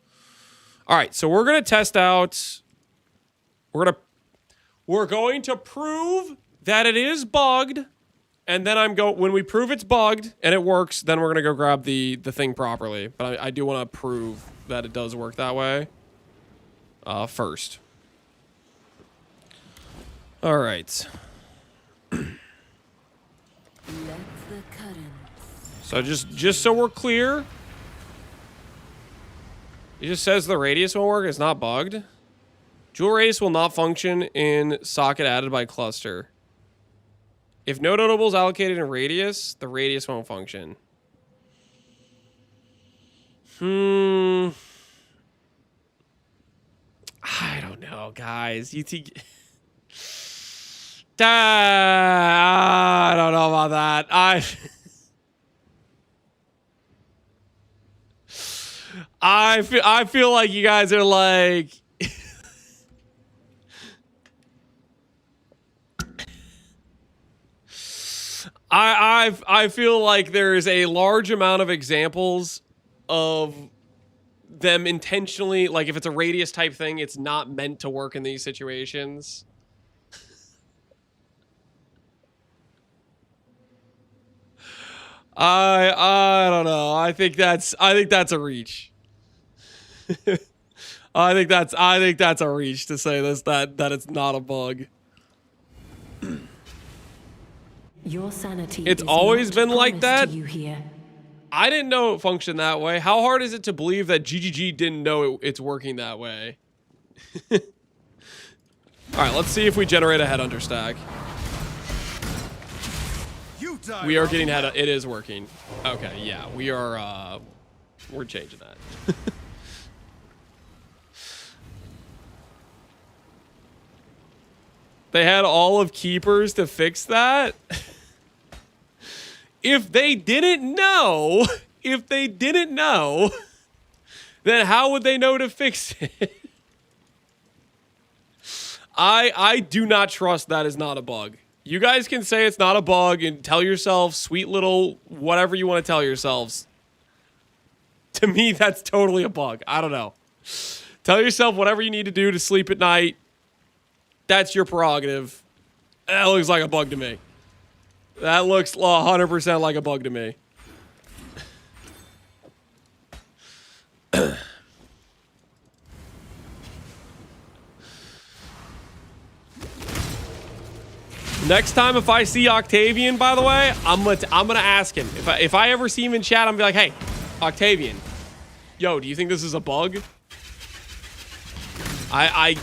All right, so we're going to test out. We're going to prove that it is bugged, and then when we prove it's bugged and it works, then we're going to go grab the thing properly. But I do want to prove that it does work that way first. All right. So just so we're clear, it just says the radius won't work. It's not bugged. Jewel radius will not function in socket added by cluster. If no notables allocated in radius, the radius won't function. I don't know, guys. I don't know about that. I feel like you guys are like I feel like there is a large amount of examples of them intentionally, like if it's a radius type thing, it's not meant to work in these situations. I don't know. I think that's a reach. I think that's a reach to say this that it's not a bug. Your sanity. It's always been like that. You here. I didn't know it functioned that way. How hard is it to believe that GGG didn't know it's working that way? All right, let's see if we generate a headhunter stack. We are getting head. It is working. Okay, yeah, we are. We're changing that. They had all of keepers to fix that. If they didn't know, then how would they know to fix it? I do not trust that is not a bug. You guys can say it's not a bug and tell yourself sweet little whatever you want to tell yourselves. To me, that's totally a bug. I don't know. Tell yourself whatever you need to do to sleep at night. That's your prerogative. That looks like a bug to me. That looks 100% like a bug to me. Next time if I see Octavian, by the way, I'm gonna ask him. If I ever see him in chat, I'm gonna be like, hey, Octavian, yo, do you think this is a bug? I'd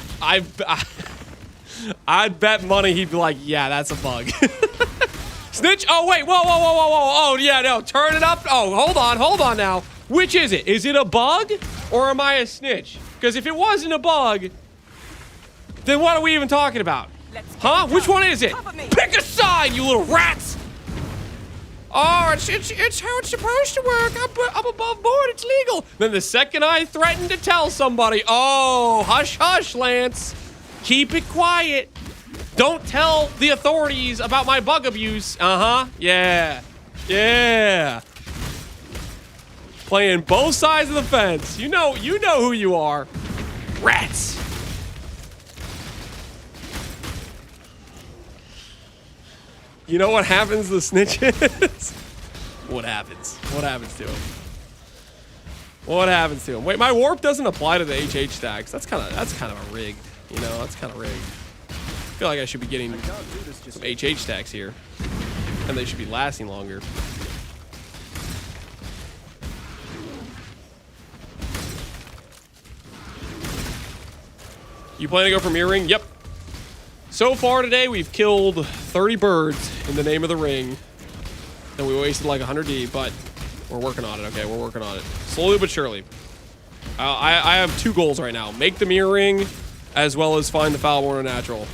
bet money he'd be like, yeah, that's a bug. Snitch? Oh, wait, whoa. Oh, yeah, no, turn it up. Oh, hold on now. Which is it? Is it a bug or am I a snitch? Because if it wasn't a bug, then what are we even talking about? Huh? Which one is it? Pick a side, you little rats! Oh, it's how it's supposed to work. I'm above board. It's legal. Then the second I threaten to tell somebody, oh, hush, hush, Lance. Keep it quiet. Don't tell the authorities about my bug abuse. Uh-huh. Yeah. Yeah. Playing both sides of the fence. You know who you are. Rats. You know what happens to snitches? What happens? What happens to him? What happens to him? Wait, my warp doesn't apply to the HH stacks. That's kind of a rigged. You know, that's kind of rigged. I feel like I should be getting some HH stacks here, and they should be lasting longer. You plan to go for mirroring? Yep. So far today, we've killed 30 birds in the name of the ring. And we wasted like 100D, but we're working on it, okay? We're working on it. Slowly but surely. I have 2 goals right now. Make the mirroring, as well as find the Foulborn Unnatural.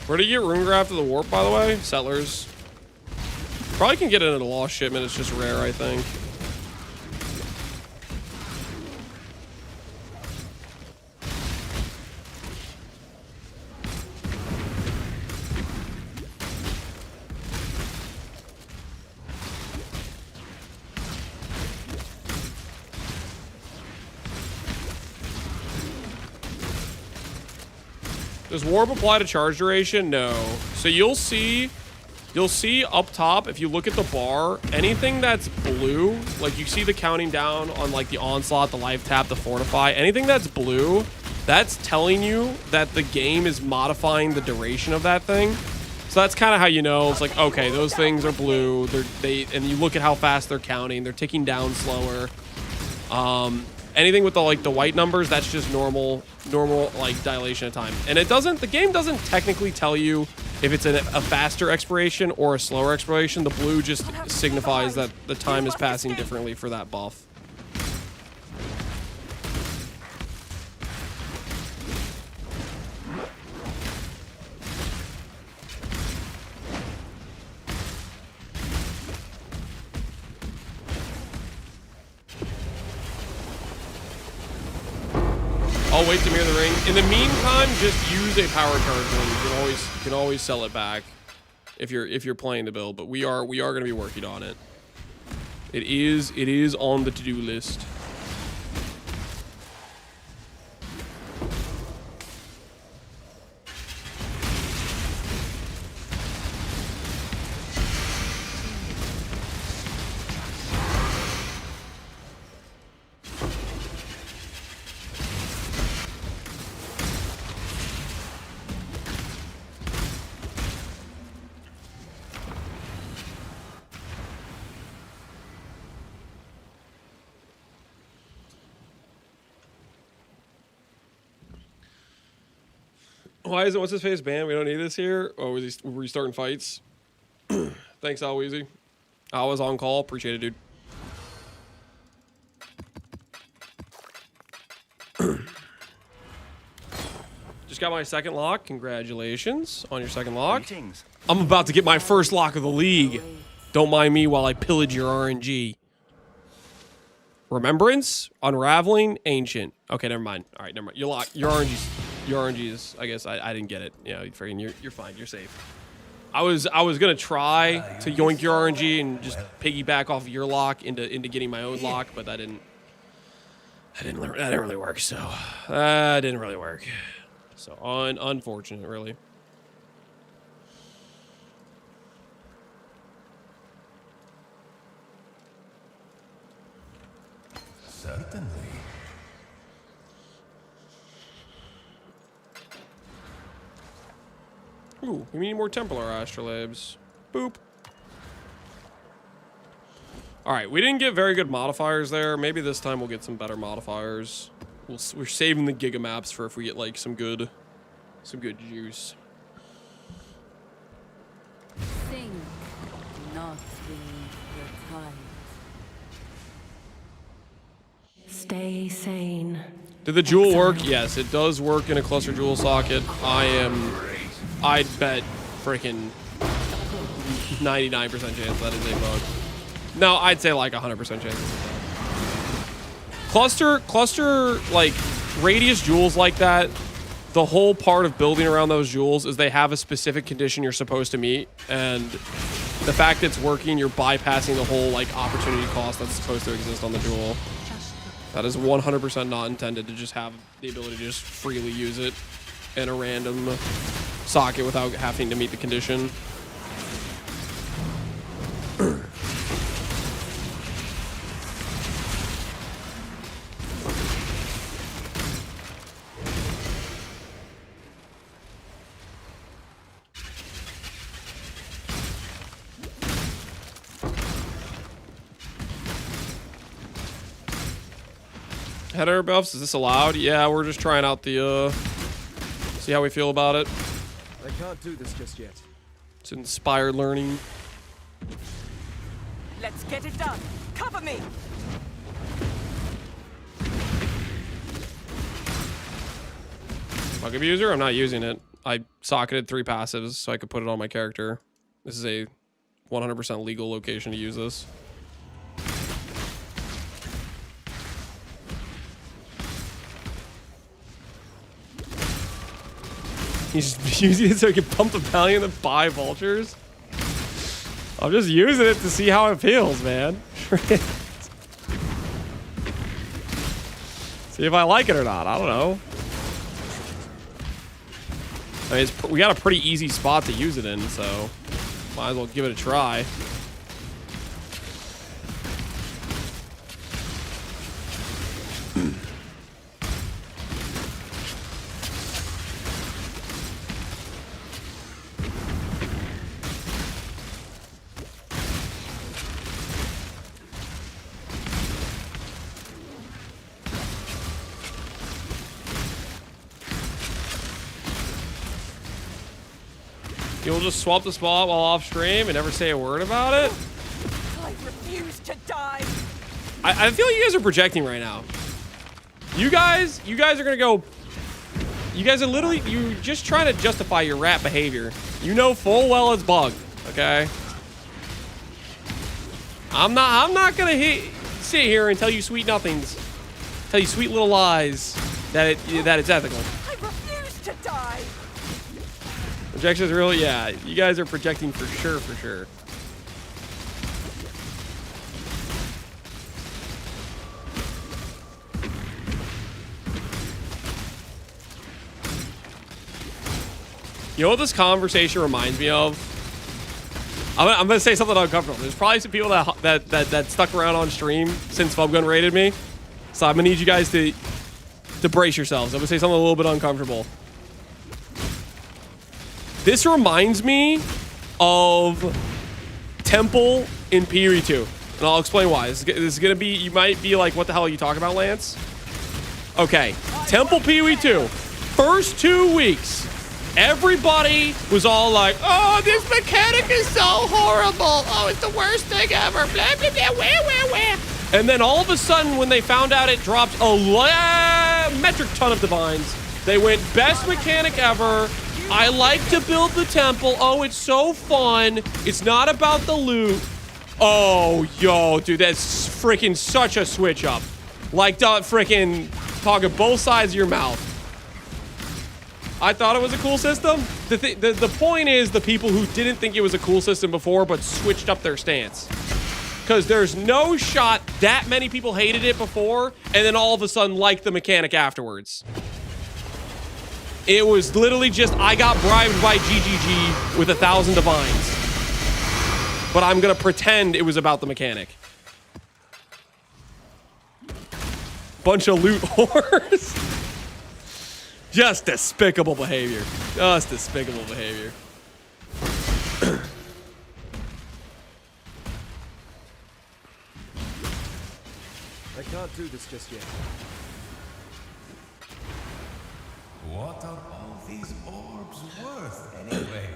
Where do you get rune graft of the warp, by the way? Settlers. Probably can get it in a lost shipment. It's just rare, I think. Does warp apply to charge duration? No. So you'll see up top, if you look at the bar, anything that's blue, like you see the counting down on like the onslaught, the life tap, the fortify, anything that's blue, that's telling you that the game is modifying the duration of that thing. So that's kind of how you know. It's like, okay, those things are blue. And you look at how fast they're counting. They're ticking down slower. Anything with the white numbers, that's just normal like dilation of time. And the game doesn't technically tell you if it's a faster expiration or a slower expiration. The blue just signifies that the time is passing differently for that buff. I'll wait to mirror the ring. In the meantime, just use a power charge ring. You can always sell it back if you're playing the build. But we are going to be working on it. It is on the to-do list. Why isn't what's his face banned? We don't need this here. Oh, was he restarting fights? Thanks, Al Weezy. I was on call. Appreciate it, dude. Just got my second lock. Congratulations on your second lock. I'm about to get my first lock of the league. Don't mind me while I pillage your RNG. Remembrance, Unraveling, Ancient. Okay, never mind. All right, never mind. Your RNG's, I guess I didn't get it. Yeah, you're fine. You're safe. I was gonna try to yoink your RNG and just piggyback off of your lock into getting my own lock, but that didn't really work. So that didn't really work. So unfortunate, really. Certainly. Ooh, we need more Templar Astrolabes. Boop. Alright, we didn't get very good modifiers there. Maybe this time we'll get some better modifiers. We're saving the Giga maps for if we get like some good juice. Sing, not beneath the tide. Stay sane. Did the jewel work? Yes, it does work in a cluster jewel socket. I'd bet freaking 99% chance that is a bug. No, I'd say like 100% chance. Cluster, like, radius jewels like that, the whole part of building around those jewels is they have a specific condition you're supposed to meet, and the fact that it's working, you're bypassing the whole, like, opportunity cost that's supposed to exist on the jewel. That is 100% not intended to just have the ability to just freely use it in a random socket without having to meet the condition. Header buffs, is this allowed? Yeah, we're just trying out the, see how we feel about it. I can't do this just yet. It's inspired learning. Let's get it done. Cover me. Bug abuser, I'm not using it. I socketed 3 passives so I could put it on my character. This is a 100% legal location to use this. He's just using it so he can pump the Valiant and buy vultures. I'm just using it to see how it feels, man. See if I like it or not. I don't know. I mean, we got a pretty easy spot to use it in, so might as well give it a try. You'll just swap the spot while off stream and never say a word about it? I refuse to die. I feel like you guys are projecting right now. You guys are gonna go. You guys are literally, you're just trying to justify your rat behavior. You know full well it's bugged, okay? I'm not gonna sit here and tell you sweet nothings, tell you sweet little lies that it's ethical. I refuse to die. Projections really, yeah. You guys are projecting for sure, for sure. You know what this conversation reminds me of? I'm gonna say something uncomfortable. There's probably some people that stuck around on stream since Fubgun raided me, so I'm gonna need you guys to brace yourselves. I'm gonna say something a little bit uncomfortable. This reminds me of Temple in PoE 2, and I'll explain why. This is gonna be, you might be like, what the hell are you talking about, Lance? Okay, Temple PoE 2, first 2 weeks. Everybody was all like, oh, this mechanic is so horrible. Oh, it's the worst thing ever. Blah, blah, blah, where. And then all of a sudden, when they found out it dropped a metric ton of divines, they went, best mechanic ever. I like to build the temple. Oh, it's so fun. It's not about the loot. Oh, yo, dude, that's freaking such a switch up. Like, freaking talking both sides of your mouth. I thought it was a cool system. The point is the people who didn't think it was a cool system before but switched up their stance. Because there's no shot that many people hated it before and then all of a sudden liked the mechanic afterwards. It was literally just, I got bribed by GGG with 1,000 divines. But I'm going to pretend it was about the mechanic. Bunch of loot whores. Just despicable behavior. Just despicable behavior. I can't do this just yet. What are all these orbs worth, anyway?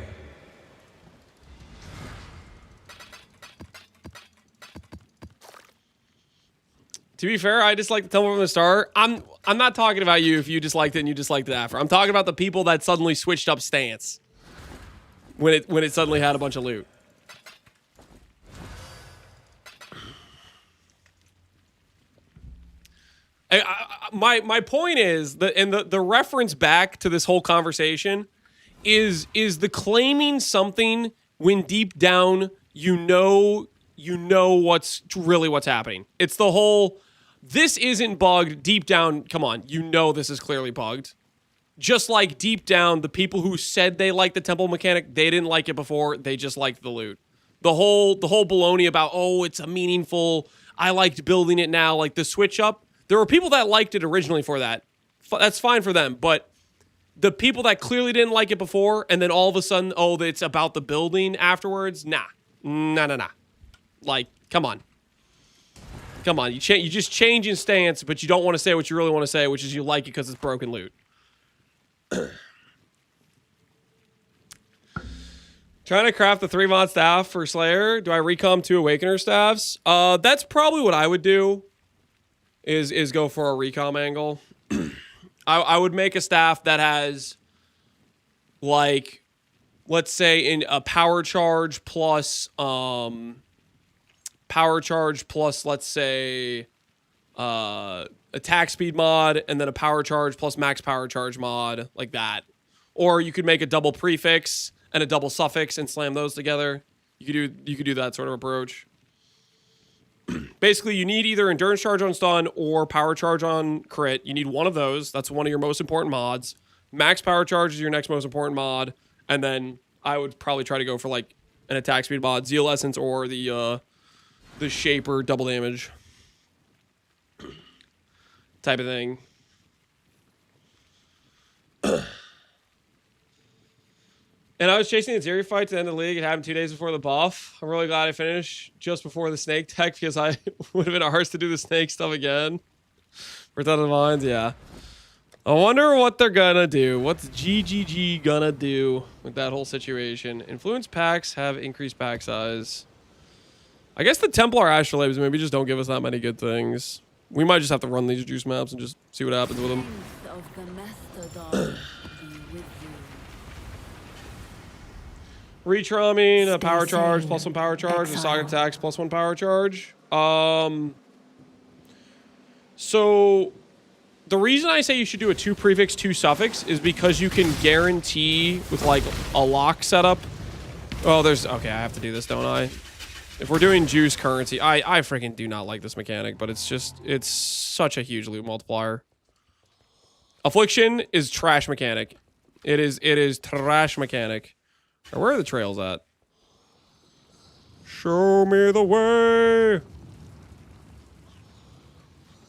To be fair, I just like to tell them from the start. I'm not talking about you if you disliked it and you disliked it after. I'm talking about the people that suddenly switched up stance when it suddenly had a bunch of loot. My point is that, and the reference back to this whole conversation is the claiming something when deep down you know what's happening. It's the whole, This isn't bugged deep down. Come on, you know this is clearly bugged. Just like deep down, the people who said they liked the temple mechanic, they didn't like it before. They just liked the loot. The whole baloney about, oh, it's a meaningful, I liked building it now, like the switch up. There were people that liked it originally for that. That's fine for them, but the people that clearly didn't like it before, and then all of a sudden, oh, it's about the building afterwards, nah. Like, come on. Come on, you just change in stance, but you don't want to say what you really want to say, which is you like it because it's broken loot. Trying to craft the 3-mod staff for Slayer. Do I recom 2 Awakener staffs? That's probably what I would do. Is go for a recom angle. I would make a staff that has, like, let's say in a power charge plus let's say attack speed mod, and then a power charge plus max power charge mod, like that. Or you could make a double prefix and a double suffix and slam those together. You could do that sort of approach. Basically, you need either endurance charge on stun or power charge on crit. You need one of those. That's one of your most important mods. Max power charge is your next most important mod, and then I would probably try to go for like an attack speed mod, Zeal Essence, or the Shaper double damage type of thing. And I was chasing the Zeri fight to the end of the league. It happened 2 days before the buff. I'm really glad I finished just before the snake tech because I would have been arsed to do the snake stuff again. For Ton of Mines, yeah. I wonder what they're gonna do. What's GGG gonna do with that whole situation? Influence packs have increased pack size. I guess the Templar Astrolabes maybe just don't give us that many good things. We might just have to run these juice maps and just see what happens with them. Retramming, a power charge, +1 power charge, a socket attacks, +1 power charge. So the reason I say you should do a 2 prefix, 2 suffix is because you can guarantee with like a lock setup. Oh, okay, I have to do this, don't I? If we're doing juice currency, I freaking do not like this mechanic, but it's such a huge loot multiplier. Affliction is trash mechanic. It is trash mechanic. Where are the trails at? Show me the way.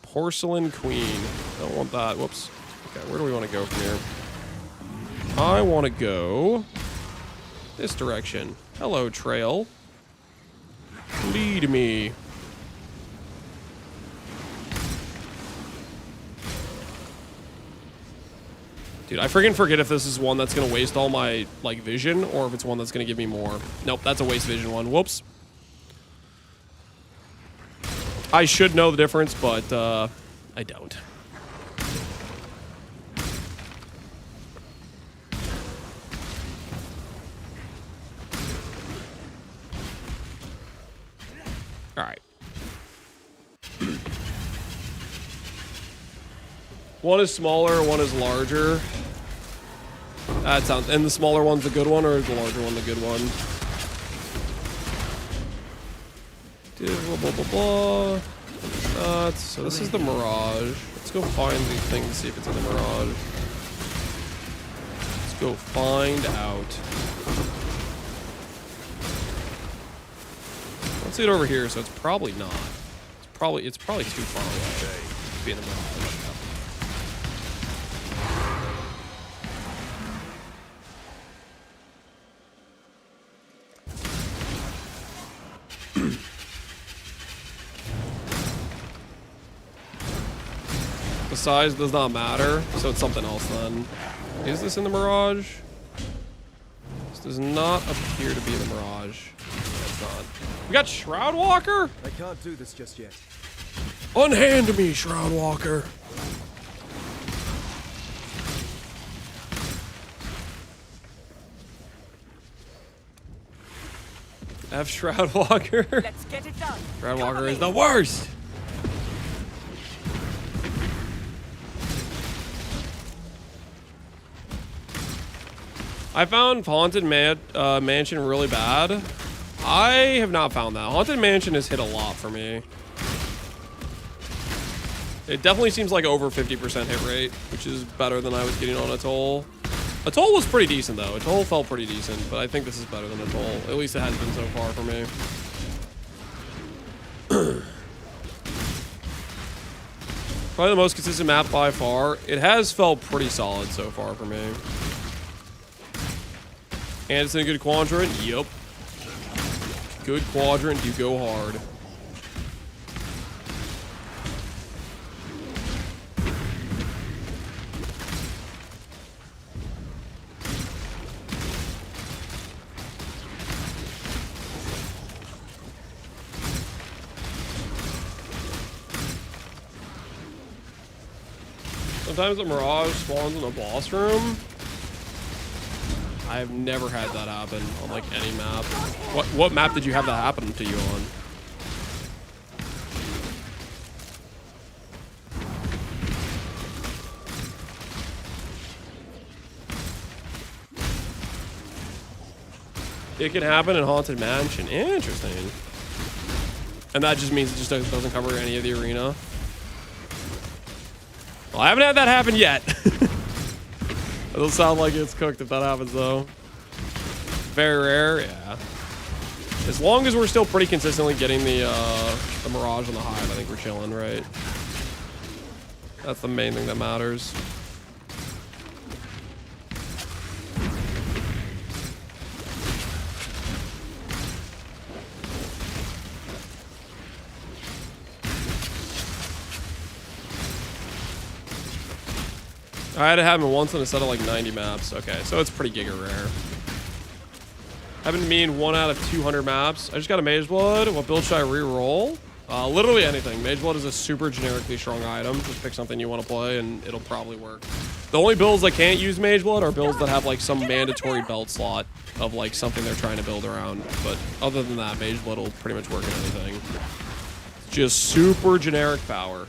Porcelain Queen. Don't want that. Whoops. Okay, where do we want to go from here? I want to go this direction. Hello, trail. Lead me. Dude, I freaking forget if this is one that's gonna waste all my, like, vision, or if it's one that's gonna give me more. Nope, that's a waste vision one. Whoops. I should know the difference, but, I don't. Alright. One is smaller, one is larger. That sounds. And the smaller one's the good one, or is the larger one the good one? Blah, blah, blah, blah. So this is the Mirage. Let's go find these things, see if it's in the Mirage. Let's go find out. Let's see it over here, so it's probably not. It's probably too far away to be in the Mirage. Size does not matter, so it's something else then. Is this in the Mirage? This does not appear to be in the Mirage. No, it's not. We got Shroud Walker? I can't do this just yet. Unhand me, Shroud Walker. F Shroud Walker. Let's get it done. Shroud Walker is the worst. I found Haunted Mansion really bad. I have not found that. Haunted Mansion has hit a lot for me. It definitely seems like over 50% hit rate, which is better than I was getting on Atoll. Atoll was pretty decent, though. Atoll felt pretty decent, but I think this is better than Atoll. At least it has been so far for me. Probably the most consistent map by far. It has felt pretty solid so far for me. And it's in a good quadrant. Yup. Good quadrant. You go hard. Sometimes the Mirage spawns in the boss room. I've never had that happen on like any map. What map did you have that happen to you on? It can happen in Haunted Mansion. Interesting. And that just means it just doesn't cover any of the arena. Well, I haven't had that happen yet. It'll sound like it's cooked if that happens, though. Very rare, yeah. As long as we're still pretty consistently getting the Mirage on the hive, I think we're chilling, right? That's the main thing that matters. I had it happen once in a set of like 90 maps. Okay, so it's pretty giga rare. Happened to me in 1 out of 200 maps. I just got a Mage Blood. What build should I re-roll? Literally anything. Mage Blood is a super generically strong item. Just pick something you want to play and it'll probably work. The only builds that can't use Mage Blood are builds that have like some mandatory belt slot of like something they're trying to build around. But other than that, Mage Blood will pretty much work in anything. Just super generic power.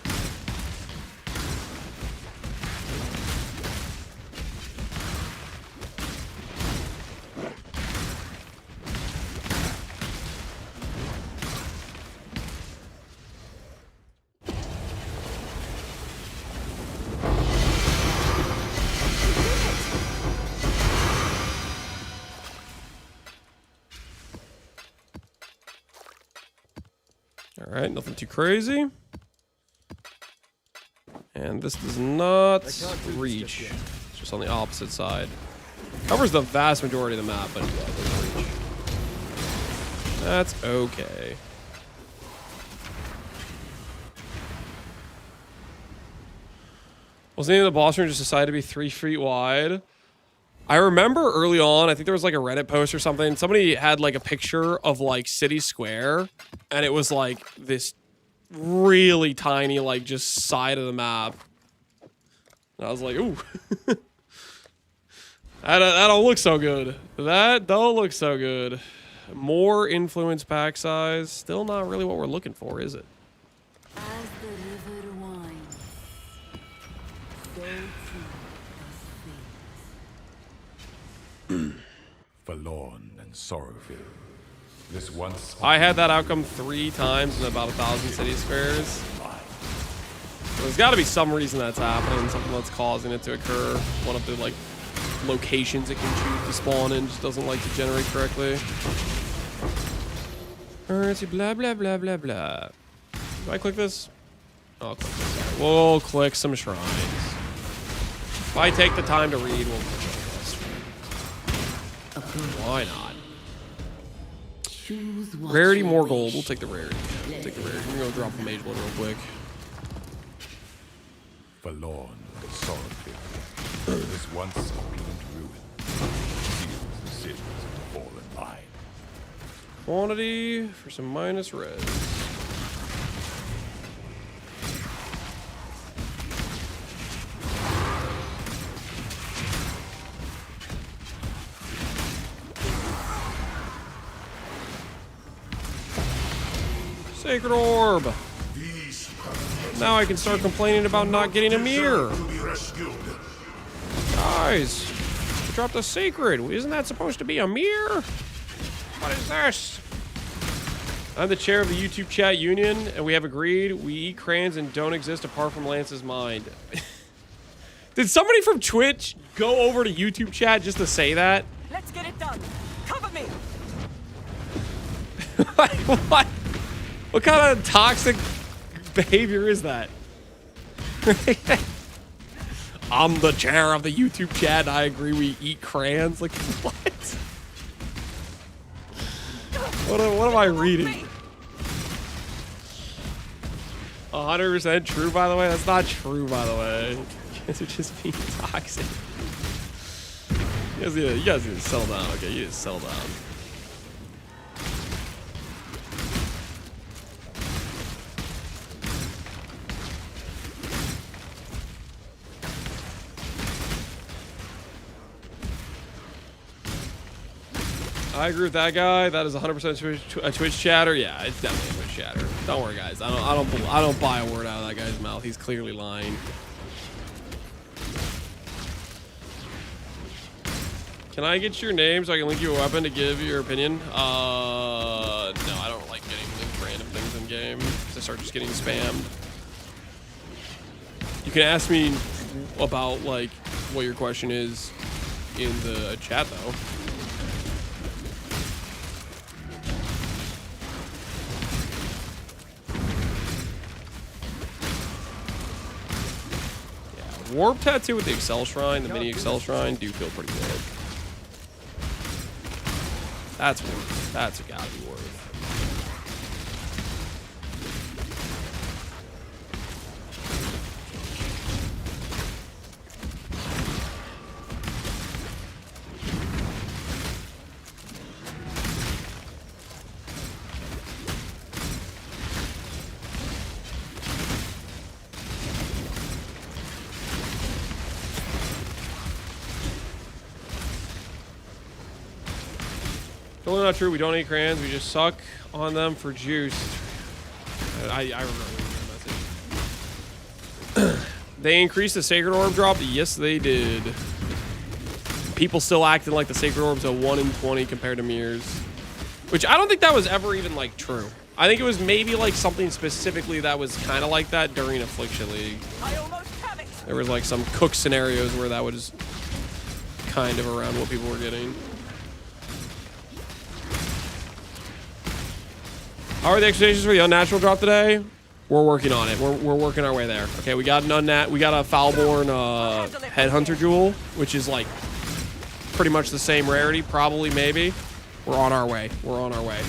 Alright, nothing too crazy. And this does not reach. It's just on the opposite side. Covers the vast majority of the map, but yeah, it doesn't reach. That's okay. Was any of the boss room just decided to be 3 feet wide? I remember early on, I think there was like a Reddit post or something. Somebody had like a picture of like City Square, and it was like this really tiny, like just side of the map. And I was like, ooh. that don't look so good. That don't look so good. More influence pack size. Still not really what we're looking for, is it? As the river winds, so too Forlorn and sorrowful. This once I had that outcome 3 times in about 1,000 city squares. There's got to be some reason that's happening, something that's causing it to occur. One of the like locations it can choose to spawn in just doesn't like to generate correctly. Blah blah blah blah blah. Do I click this? I'll click this. We'll click some shrines. If I take the time to read, we'll click this. Why not? Rarity, more gold. We'll take the rarity. We'll take the rarity. We're gonna drop a Mage Blood real quick. forlorn and sorrowful. This once opulent ruin seals the sins of the fallen line. Quantity for some minus res. Sacred Orb. Now I can start complaining about not getting a mirror. Guys, we dropped a sacred. Isn't that supposed to be a mirror? What is this? I'm the chair of the YouTube chat union, and we have agreed we eat crayons and don't exist apart from Lance's mind. Did somebody from Twitch go over to YouTube chat just to say that? Let's get it done. Cover me. What? What kind of toxic behavior is that? I'm the chair of the YouTube chat, and I agree we eat crayons. Like, what? What am I reading? 100% true, by the way? That's not true, by the way. You guys are just being toxic. You guys need to settle down, okay? You need to settle down. I agree with that guy. That is 100% a Twitch chatter. Yeah, it's definitely a Twitch chatter. Don't worry, guys. I don't buy a word out of that guy's mouth. He's clearly lying. Can I get your name so I can link you a weapon to give your opinion? No, I don't like getting linked random things in game because I start just getting spammed. You can ask me about like what your question is in the chat though. Warp tattoo with the Excel shrine, the mini Excel shrine, do feel pretty good. That's worth. That's gotta be worth. Totally not true. We don't eat crayons. We just suck on them for juice. I remember that message. They increased the sacred orb drop. Yes, they did. People still acting like the sacred orb's a 1 in 20 compared to mirrors, which I don't think that was ever even like true. I think it was maybe like something specifically that was kind of like that during Affliction League. I almost have it. There was like some cook scenarios where that was kind of around what people were getting. How are the expectations for the Unnatural drop today? We're working on it. We're working our way there. Okay, we got an we got a Foulborn Headhunter Jewel, which is like pretty much the same rarity, probably, maybe. We're on our way. We're on our way.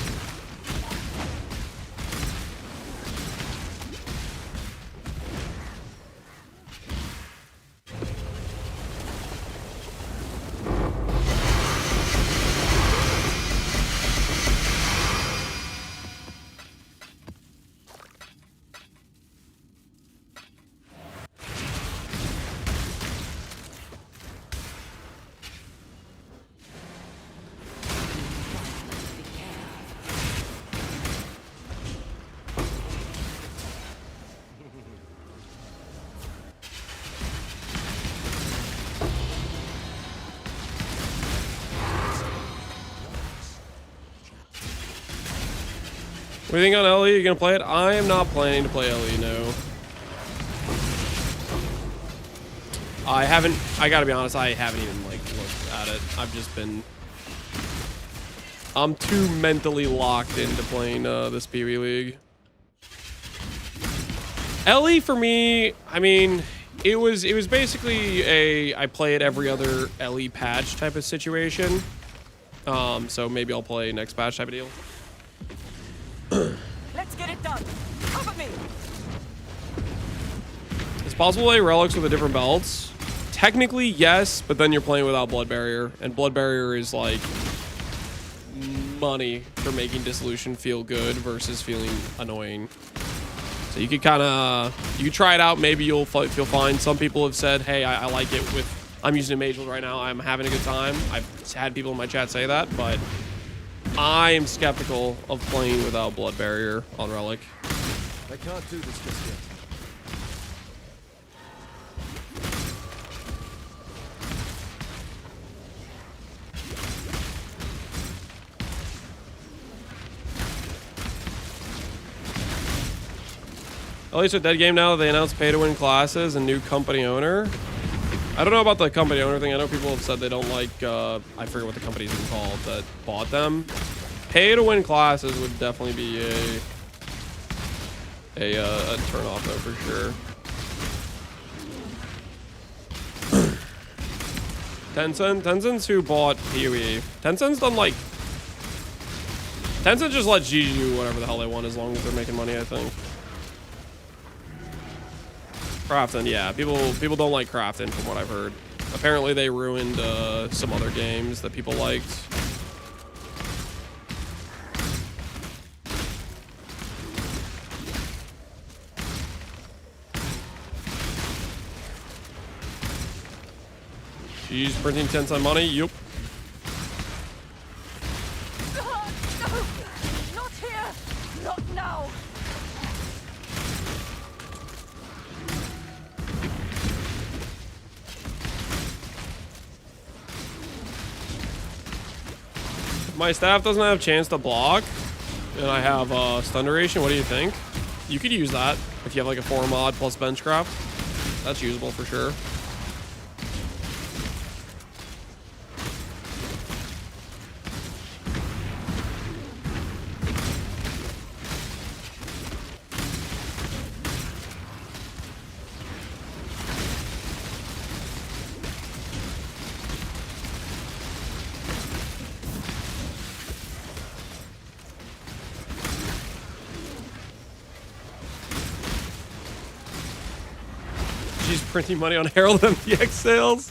What do you think on LE? You gonna play it? I am not planning to play LE, no. I haven't, I gotta be honest, I haven't even like looked at it. I've just been, I'm too mentally locked into playing this PvE League. LE for me, I mean, it was basically a, I play it every other LE patch type of situation. So maybe I'll play next patch type of deal. Let's get it done. Cover me. It's possible to play relics with the different belts. Technically, yes, but then you're playing without Blood Barrier, and Blood Barrier is like money for making Dissolution feel good versus feeling annoying. So you could kind of, you could try it out. Maybe you'll feel fine. Some people have said, hey, I like it with, I'm using a Mage Wield right now. I'm having a good time. I've had people in my chat say that, but I am skeptical of playing without Blood Barrier on Relic. I can't do this just yet. At least a dead game now that they announced pay-to-win classes and new company owner. I don't know about the company owner thing. I know people have said they don't like, I forget what the company's been called that bought them. Pay-to-win classes would definitely be a turn-off though, for sure. Tencent's who bought PoE. Tencent's done like... Tencent just lets GG do whatever the hell they want as long as they're making money, I think. Crafton, yeah. People don't like Crafton from what I've heard. Apparently they ruined some other games that people liked. She's printing 10-cent money. Yup. No! Not here! Not now! My staff doesn't have a chance to block, and I have stun duration. What do you think? You could use that if you have like a 4 mod plus benchcraft. That's usable for sure. Printing money on Herald MTX sales.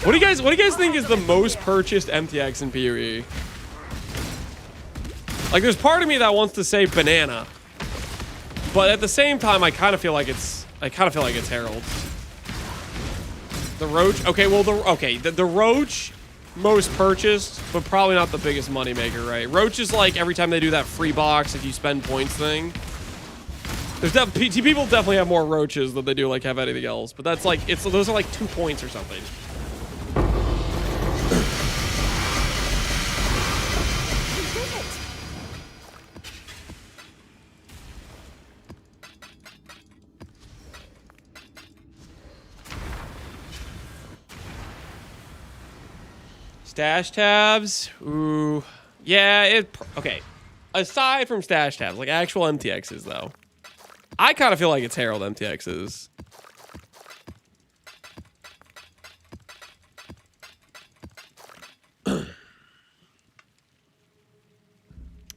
What do you guys think is the most purchased MTX in PoE? Like, there's part of me that wants to say banana, but at the same time, I kind of feel like it's Herald's. The Roach. Okay, well the Roach most purchased, but probably not the biggest moneymaker, right? Roach is like every time they do that free box if you spend points thing. There's people definitely have more roaches than they do like have anything else, but that's like those are like 2 points or something. Stash tabs, ooh, yeah, okay. Aside from stash tabs, like actual MTXs though. I kind of feel like it's Herald MTXs.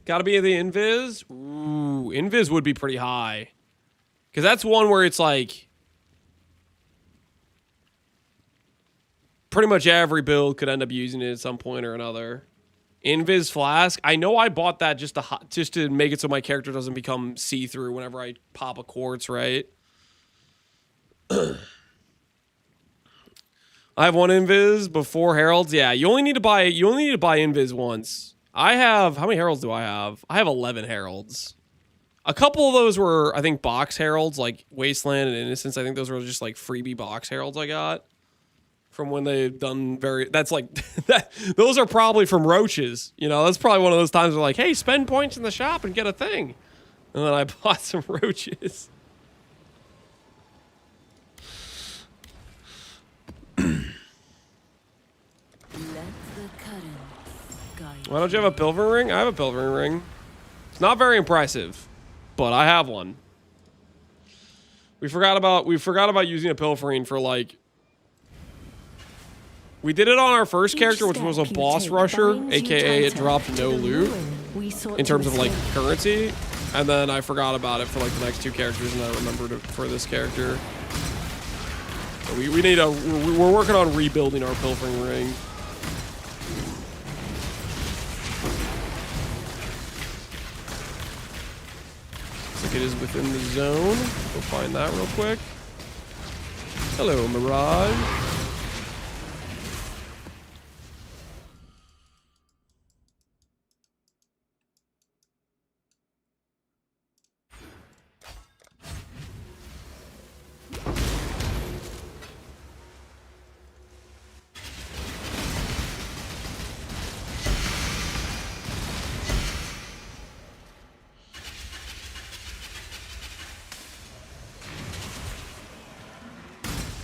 Gotta be the Invis? Ooh, Invis would be pretty high. Because that's one where it's like... pretty much every build could end up using it at some point or another. Invis Flask. I know I bought that just to make it so my character doesn't become see-through whenever I pop a quartz, right? I have one Invis before Heralds. Yeah, you only need to buy Invis once. I have, how many Heralds do I have? I have 11 Heralds. A couple of those were, I think, box Heralds, like Wasteland and Innocence. I think those were just like freebie box Heralds I got. From when they've done that's like, those are probably from Roaches. You know, that's probably one of those times where like, hey, spend points in the shop and get a thing. And then I bought some Roaches. Why don't you have a Pilfering Ring? I have a Pilfering Ring. It's not very impressive, but I have one. We forgot about using a Pilfering for like... We did it on our first character, which was a boss rusher, aka it dropped no loot in terms of like currency, and then I forgot about it for like the next 2 characters, and I remembered it for this character. So we're working on rebuilding our Pilfering Ring. Looks like it is within the zone. Go find that real quick. Hello, Mirage.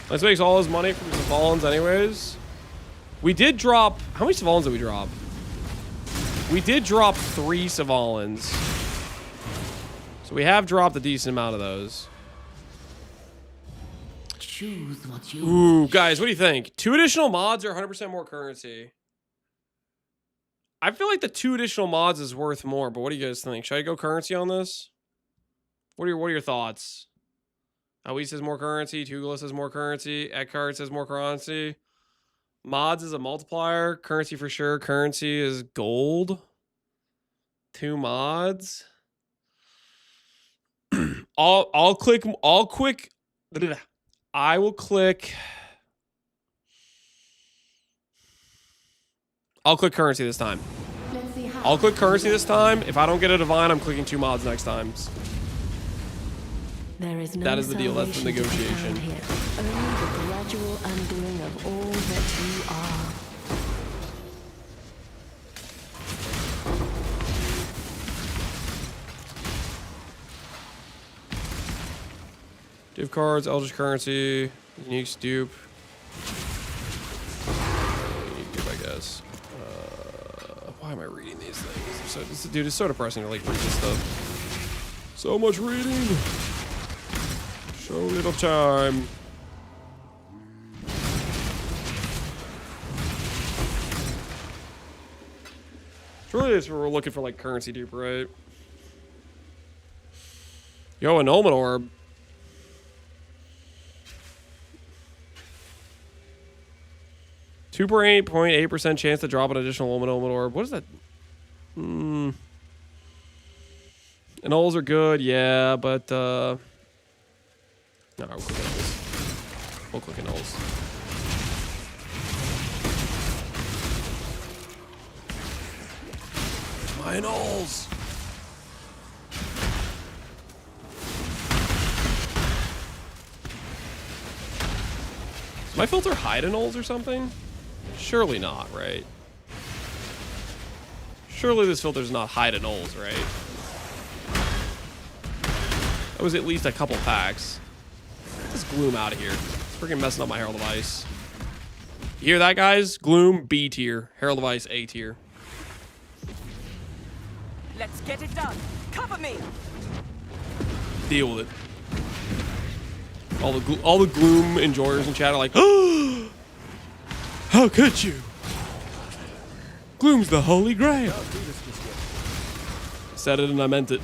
Let's make all his money from Savallans anyways. We did drop... How many Savallans did we drop? We did drop 3 Savallans. So we have dropped a decent amount of those. Choose what you Ooh, guys, what do you think? 2 additional mods or 100% more currency? I feel like the 2 additional mods is worth more, but what do you guys think? Should I go currency on this? What are your thoughts? Awis says more currency. Tugla says more currency. Eckhart says more currency. Mods is a multiplier. Currency for sure. Currency is gold. 2 mods. I'll click. I will click. I'll click currency this time. I'll click currency this time. If I don't get a divine, I'm clicking 2 mods next time. There is no that is the deal. That's the negotiation. here. Only the gradual undoing of all that you are. Div cards, Eldritch currency, unique dupe. Unique dupe, I guess. Why am I reading these things? Dude, it's so depressing to like read this stuff. So much reading. So little time. It's really just we're looking for like currency dupe, right? Yo, annulment orb. Two 8.8% chance to drop an additional annulment orb. What is that? Annuls are good, yeah, but no, we'll click annuls. We'll click annuls. My annuls. Does my filter hide annuls or something? Surely not, right? Surely this filter's not hide annuls, right? That was at least a couple packs. Get this Gloom out of here. It's freaking messing up my Herald of Ice. You hear that, guys? Gloom, B tier. Herald of Ice, A tier. Let's get it done. Cover me. Deal with it. All the Gloom enjoyers in chat are like, oh, how could you? Gloom's the holy grail. Said it and I meant it.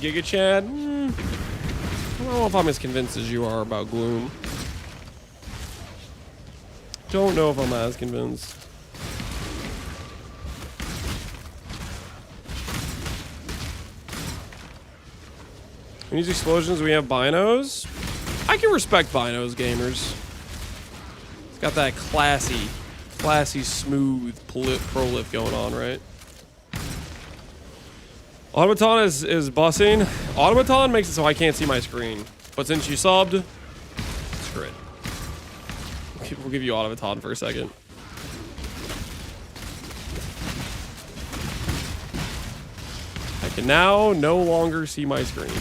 Giga Chad? I don't know if I'm as convinced as you are about Gloom. Don't know if I'm as convinced. In these explosions, we have binos. I can respect binos, gamers. It's got that classy, smooth pro-lift going on, right? Automaton is bussing. Automaton makes it so I can't see my screen. But since you subbed, screw it. We'll give you Automaton for a second. I can now no longer see my screen.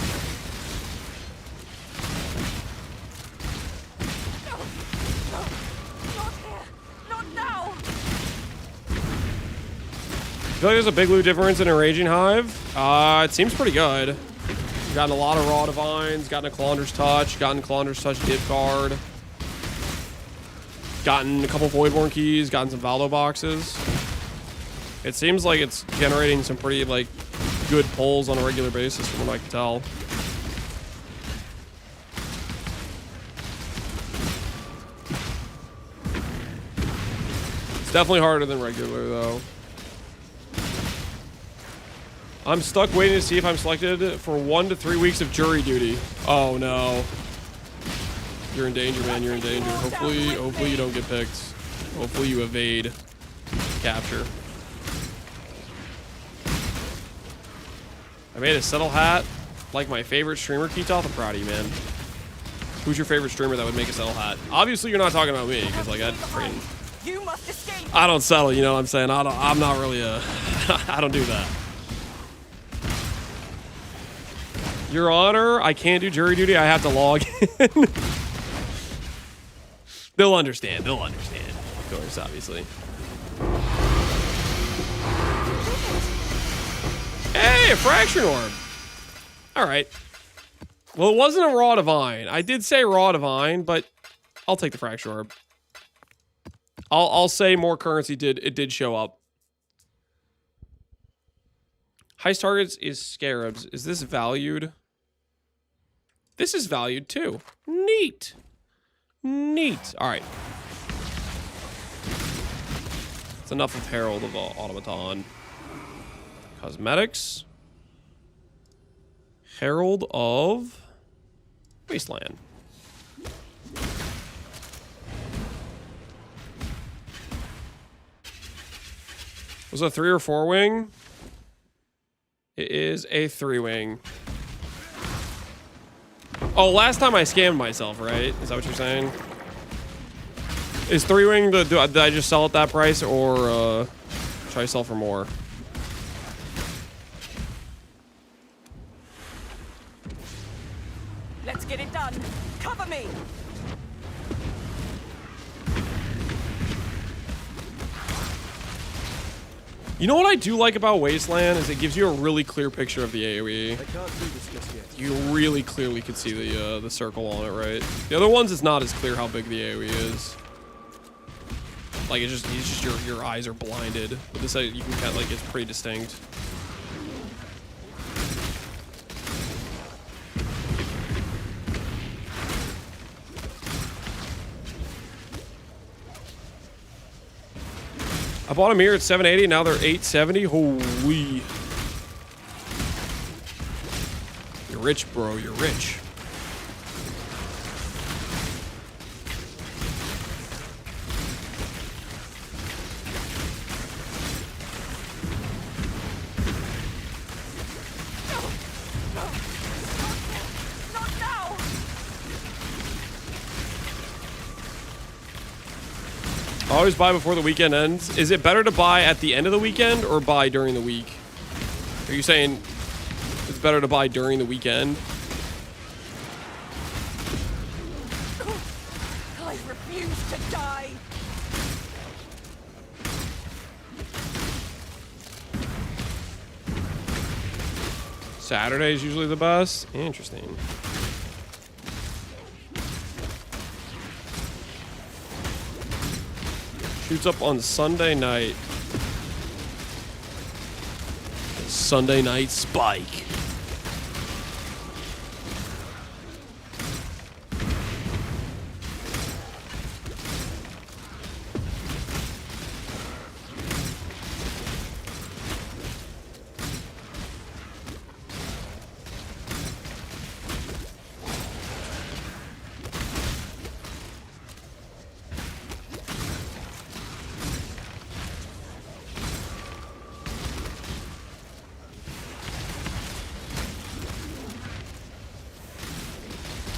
I feel like there's a big loot difference in a Raging Hive. It seems pretty good. Gotten a lot of Raw Divines, gotten a Kalandra's Touch, gotten Kalandra's Touch Div card. Gotten a couple Voidborn keys, gotten some Valdo boxes. It seems like it's generating some pretty, like, good pulls on a regular basis from what I can tell. It's definitely harder than regular, though. I'm stuck waiting to see if I'm selected for 1 to 3 weeks of jury duty. Oh no. You're in danger, man. You're in danger. Hopefully you don't get picked. Hopefully you evade capture. I made a subtle hat like my favorite streamer. Keetoth, I'm proud of you, man. Who's your favorite streamer that would make a subtle hat? Obviously, you're not talking about me, because like I don't settle. You know what I'm saying? I'm not really a. I don't do that. Your Honor, I can't do jury duty. I have to log in. They'll understand. They'll understand. Of course, obviously. Hey, a fraction orb. All right. Well, it wasn't a raw divine. I did say raw divine, but I'll take the fraction orb. I'll say more currency did show up. Heist targets is scarabs. Is this valued? This is valued too. Neat. Neat. All right. It's enough of Herald of Automaton. Cosmetics. Herald of Wasteland. Was it a 3 or 4 wing? It is a 3 wing. Oh, last time I scammed myself, right? Is that what you're saying? Is 3 wing did I just sell at that price, or should I sell for more? Let's get it done. Cover me. You know what I do like about Wasteland is it gives you a really clear picture of the AoE. I can't do this just yet. You really clearly could see the circle on it, right? The other ones, it's not as clear how big the AoE is. Like it's just your eyes are blinded. But this you can kind of like it's pretty distinct. I bought a mirror at 780, now they're 870. Holy. You're rich, bro. You're rich. Not now. Always buy before the weekend ends. Is it better to buy at the end of the weekend or buy during the week? Are you saying it's better to buy during the weekend? I refuse to die. Saturday is usually the best. Interesting. Shoots up on Sunday night. Sunday night spike.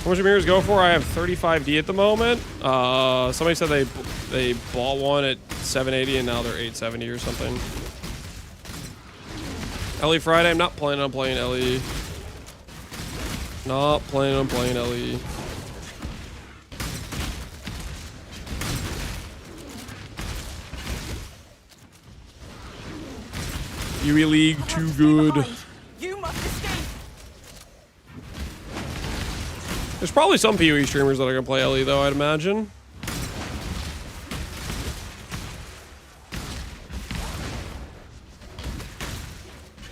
How much mirrors go for? I have 35D at the moment. Somebody said they bought one at 780 and now they're 870 or something. LE Friday. I'm not planning on playing LE. Not planning on playing LE. UE League too good. You must escape. There's probably some PoE streamers that are gonna play LE though, I'd imagine.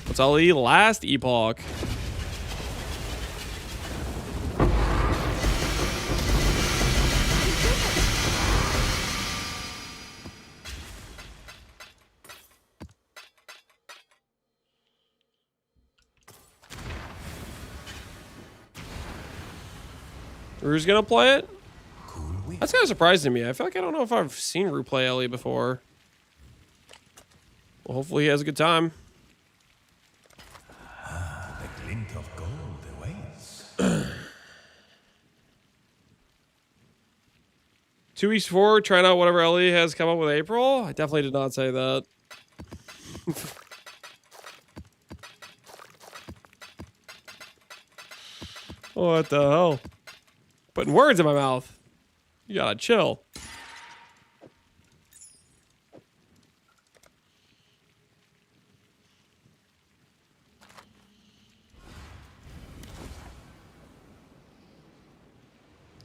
What's LE? Last Epoch. Who's gonna play it? That's kind of surprising to me. I feel like I don't know if I've seen Rue play Ellie before. Well, hopefully he has a good time. The glint of gold awaits. 2 weeks forward, trying out whatever Ellie has come up with April. I definitely did not say that. What the hell? Putting words in my mouth. You gotta chill.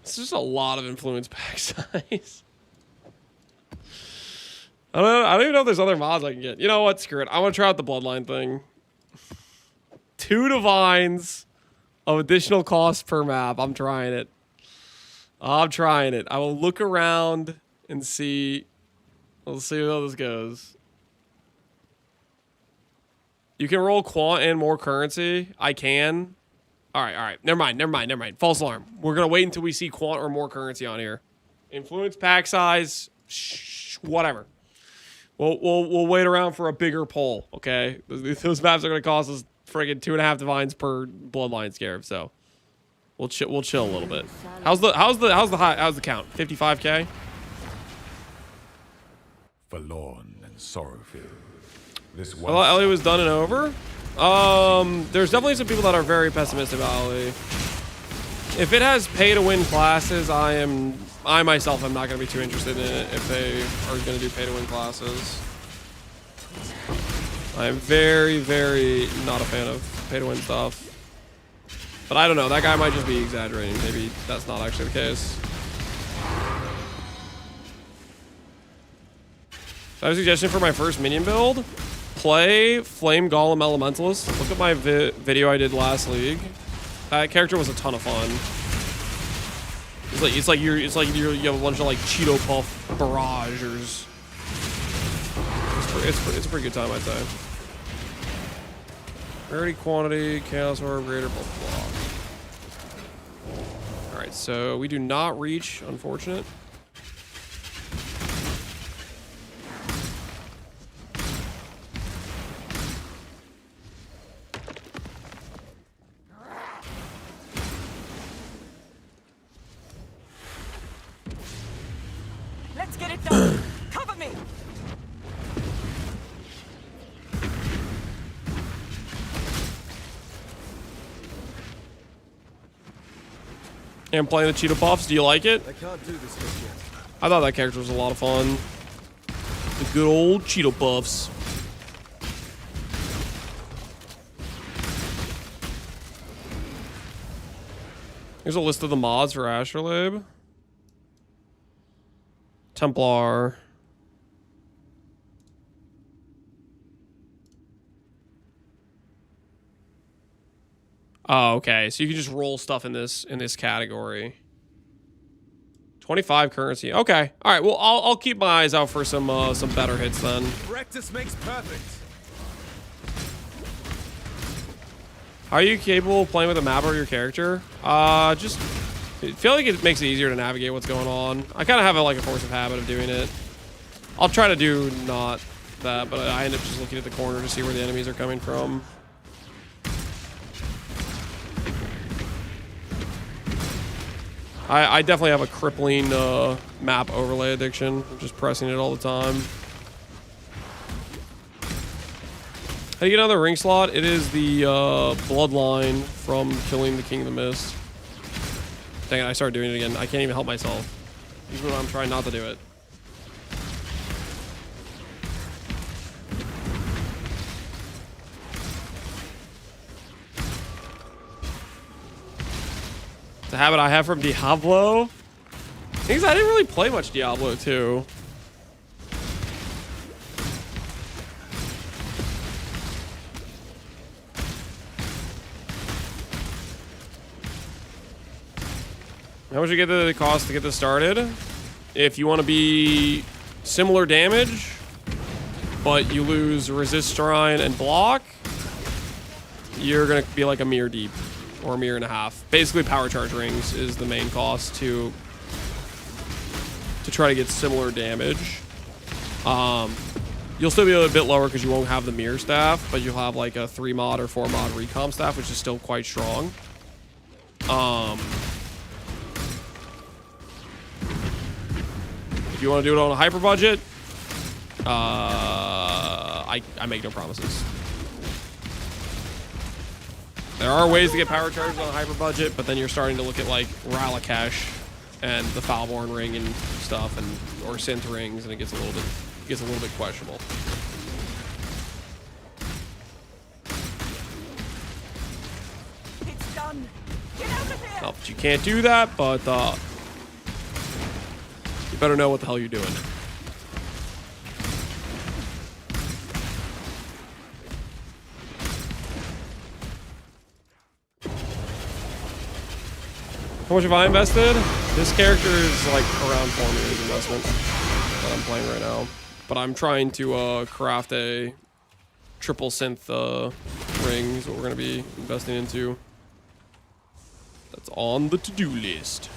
It's just a lot of influence pack size. I don't even know if there's other mods I can get. You know what? Screw it. I want to try out the bloodline thing. 2 divines of additional cost per map. I'm trying it. I'm trying it. I will look around and see. We'll see how this goes. You can roll quant and more currency. I can. All right. Never mind. False alarm. We're gonna wait until we see quant or more currency on here. Influence pack size. Whatever. We'll wait around for a bigger poll. Okay. Those maps are gonna cost us friggin' 2.5 divines per bloodline scarab. So we'll chill a little bit. How's the count? 55K. Forlorn and sorrowful. This I thought Ellie was done and over. There's definitely some people that are very pessimistic about Ellie. If it has pay-to-win classes, I myself am not going to be too interested in it if they are going to do pay-to-win classes. I am very, very not a fan of pay-to-win stuff. But I don't know. That guy might just be exaggerating. Maybe that's not actually the case. I have a suggestion for my first minion build. Play Flame Golem Elementalist. Look at my video I did last league. That character was a ton of fun. It's like you have a bunch of like Cheeto Puff barragers. It's a pretty good time, I'd say. Rarity, quantity, chaos orb, greater bulk block. All right, so we do not reach, unfortunate. Let's get it done. Cover me. And playing the Cheeto Puffs, do you like it? I can't do this just yet. I thought that character was a lot of fun. The good old Cheeto Puffs. Here's a list of the mods for Astrolabe. Templar. Oh, okay. So you can just roll stuff in this category. 25 currency. Okay. All right. Well, I'll keep my eyes out for some better hits then. Practice makes perfect. How are you capable of playing with a map or your character? Just I feel like it makes it easier to navigate what's going on. I kind of have a force of habit of doing it. I'll try to do not that, but I end up just looking at the corner to see where the enemies are coming from. I definitely have a crippling map overlay addiction. I'm just pressing it all the time. How do you get another ring slot? It is the bloodline from killing the King of the Mist. Dang it, I started doing it again. I can't even help myself. Even when I'm trying not to do it. The habit I have from Diablo. Things I didn't really play much Diablo 2. How much you get the cost to get this started? If you want to be similar damage, but you lose resist, Scrying, and block, you're gonna be like a mirror deep. Or a mirror and a half. Basically, power charge rings is the main cost to try to get similar damage. You'll still be a bit lower because you won't have the mirror staff, but you'll have like a 3 mod or 4 mod recom staff, which is still quite strong. If you want to do it on a hyper budget, I make no promises. There are ways to get power charges on a hyper budget, but then you're starting to look at like Ralakesh and the Foulborn ring and stuff, and or synth rings, and it gets a little bit questionable. It's done. Get out of here. Not that you can't do that, but you better know what the hell you're doing. How much have I invested? This character is like around 4 million investment that I'm playing right now. But I'm trying to craft a triple synth ring is what we're going to be investing into. That's on the to-do list.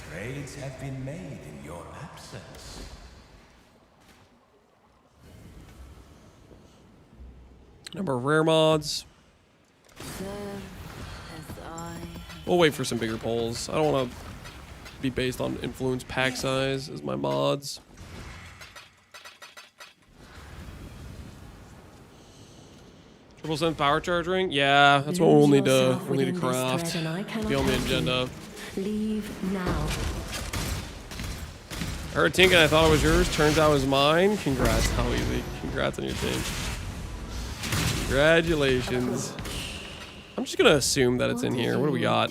Trades have been made in your absence. Number of rare mods. We'll wait for some bigger polls. I don't want to be based on influence pack size as my mods. Triple synth power charge ring? Yeah, that's what we'll need to craft. Be on the agenda. Leave now. I heard Tink and I thought it was yours. Turns out it was mine. Congrats, how easy. Congrats on your team. Congratulations. I'm just gonna assume that it's in here. What do we got?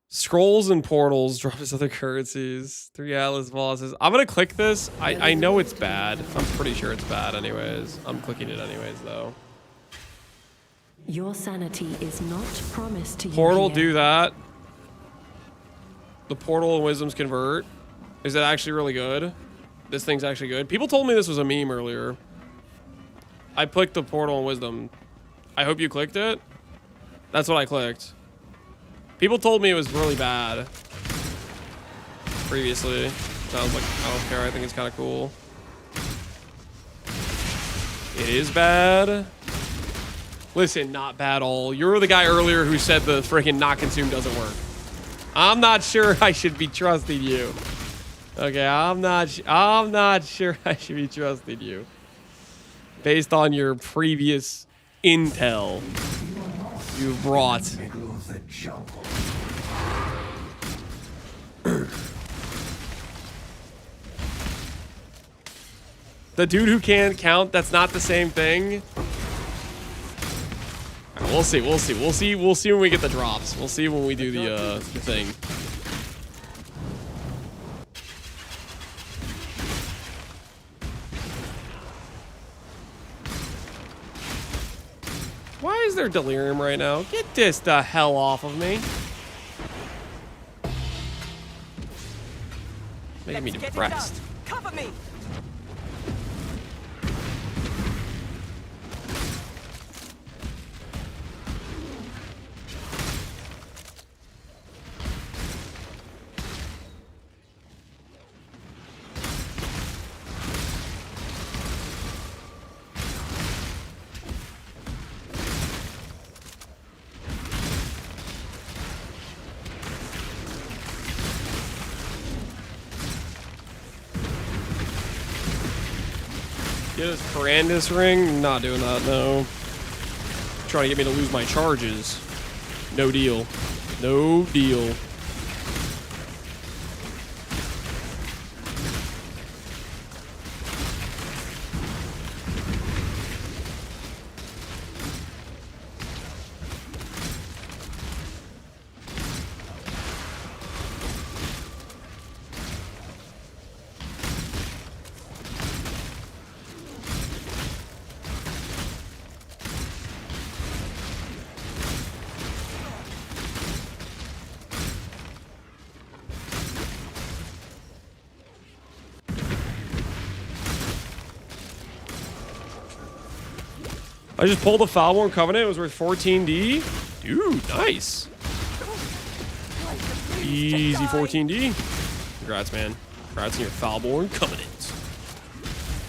Scrolls and portals drops other currencies. 3 Atlas bosses. I'm gonna click this. I know it's bad. I'm pretty sure it's bad anyways. I'm clicking it anyways though. Your sanity is not promised to you. Portal, here. do that. The portal and wisdoms convert. Is it actually really good? This thing's actually good. People told me this was a meme earlier. I clicked the portal and wisdom. I hope you clicked it. That's what I clicked. People told me it was really bad previously. So I was like, I don't care. I think it's kind of cool. It is bad. Listen, not bad at all. You're the guy earlier who said the freaking not consume doesn't work. I'm not sure I should be trusting you. Okay, I'm not sure I should be trusting you. Based on your previous intel you brought. The dude who can't count, that's not the same thing. Right, we'll see when we get the drops. We'll see when we do the thing. Why is there delirium right now? Get this the hell off of me. Making me depressed. Cover me. Get his Brandis ring? Not doing that, no. Trying to get me to lose my charges. No deal. No deal. I just pulled the Foulborn Covenant. It was worth 14D. Dude, nice. Easy 14D. Congrats, man. Congrats on your Foulborn Covenant.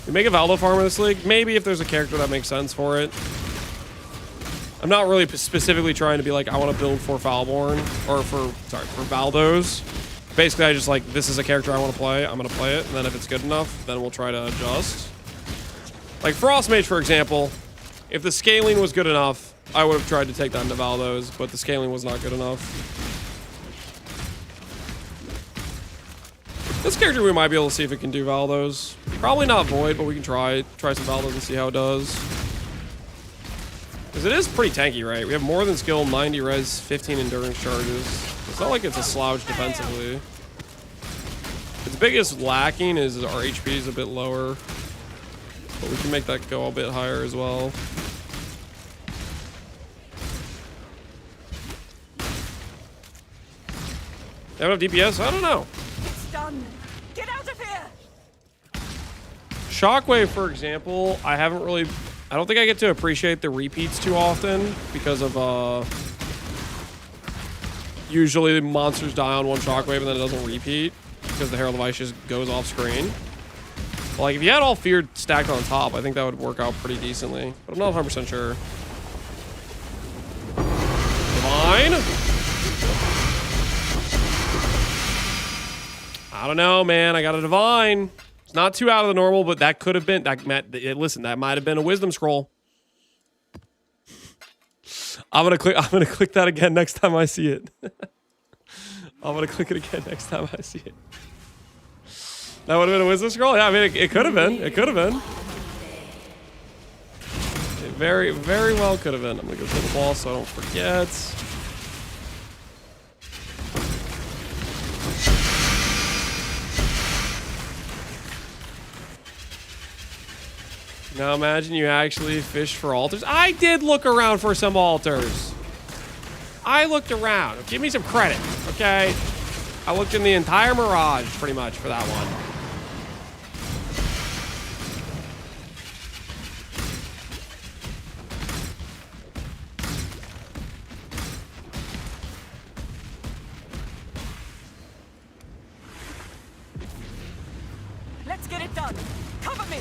We make a Valdo farm in this league. Maybe if there's a character that makes sense for it. I'm not really specifically trying to be like, I want to build for Foulborn. Or for Valdos. Basically, I just like, this is a character I want to play. I'm going to play it. And then if it's good enough, then we'll try to adjust. Like Frost Mage, for example. If the scaling was good enough, I would have tried to take that into Valdos. But the scaling was not good enough. This character we might be able to see if it can do Valdos. Probably not Void, but we can try some Valdos and see how it does. Because it is pretty tanky, right? We have more than skill, 90 res, 15 endurance charges. It's not like it's a slouch defensively. Its biggest lacking is our HP is a bit lower. But we can make that go a bit higher as well. They have enough DPS? I don't know. It's done. Get out of here. Shockwave, for example, I don't think I get to appreciate the repeats too often because of, usually the monsters die on one Shockwave and then it doesn't repeat because the Herald of Ice just goes off screen. But like, if you had all Feared stacked on top, I think that would work out pretty decently. But I'm not 100% sure. Divine? I don't know, man. I got a Divine. It's not too out of the normal, but that could have been... listen, that might have been a Wisdom Scroll. I'm gonna click that again next time I see it. I'm gonna click it again next time I see it. That would have been a Wisdom Scroll? Yeah, I mean, it could have been. It could have been. It very, very well could have been. I'm gonna go to the ball so I don't forget. Now imagine you actually fished for altars. I did look around for some altars. I looked around. Give me some credit, okay? I looked in the entire Mirage, pretty much, for that one. Let's get it done. Cover me.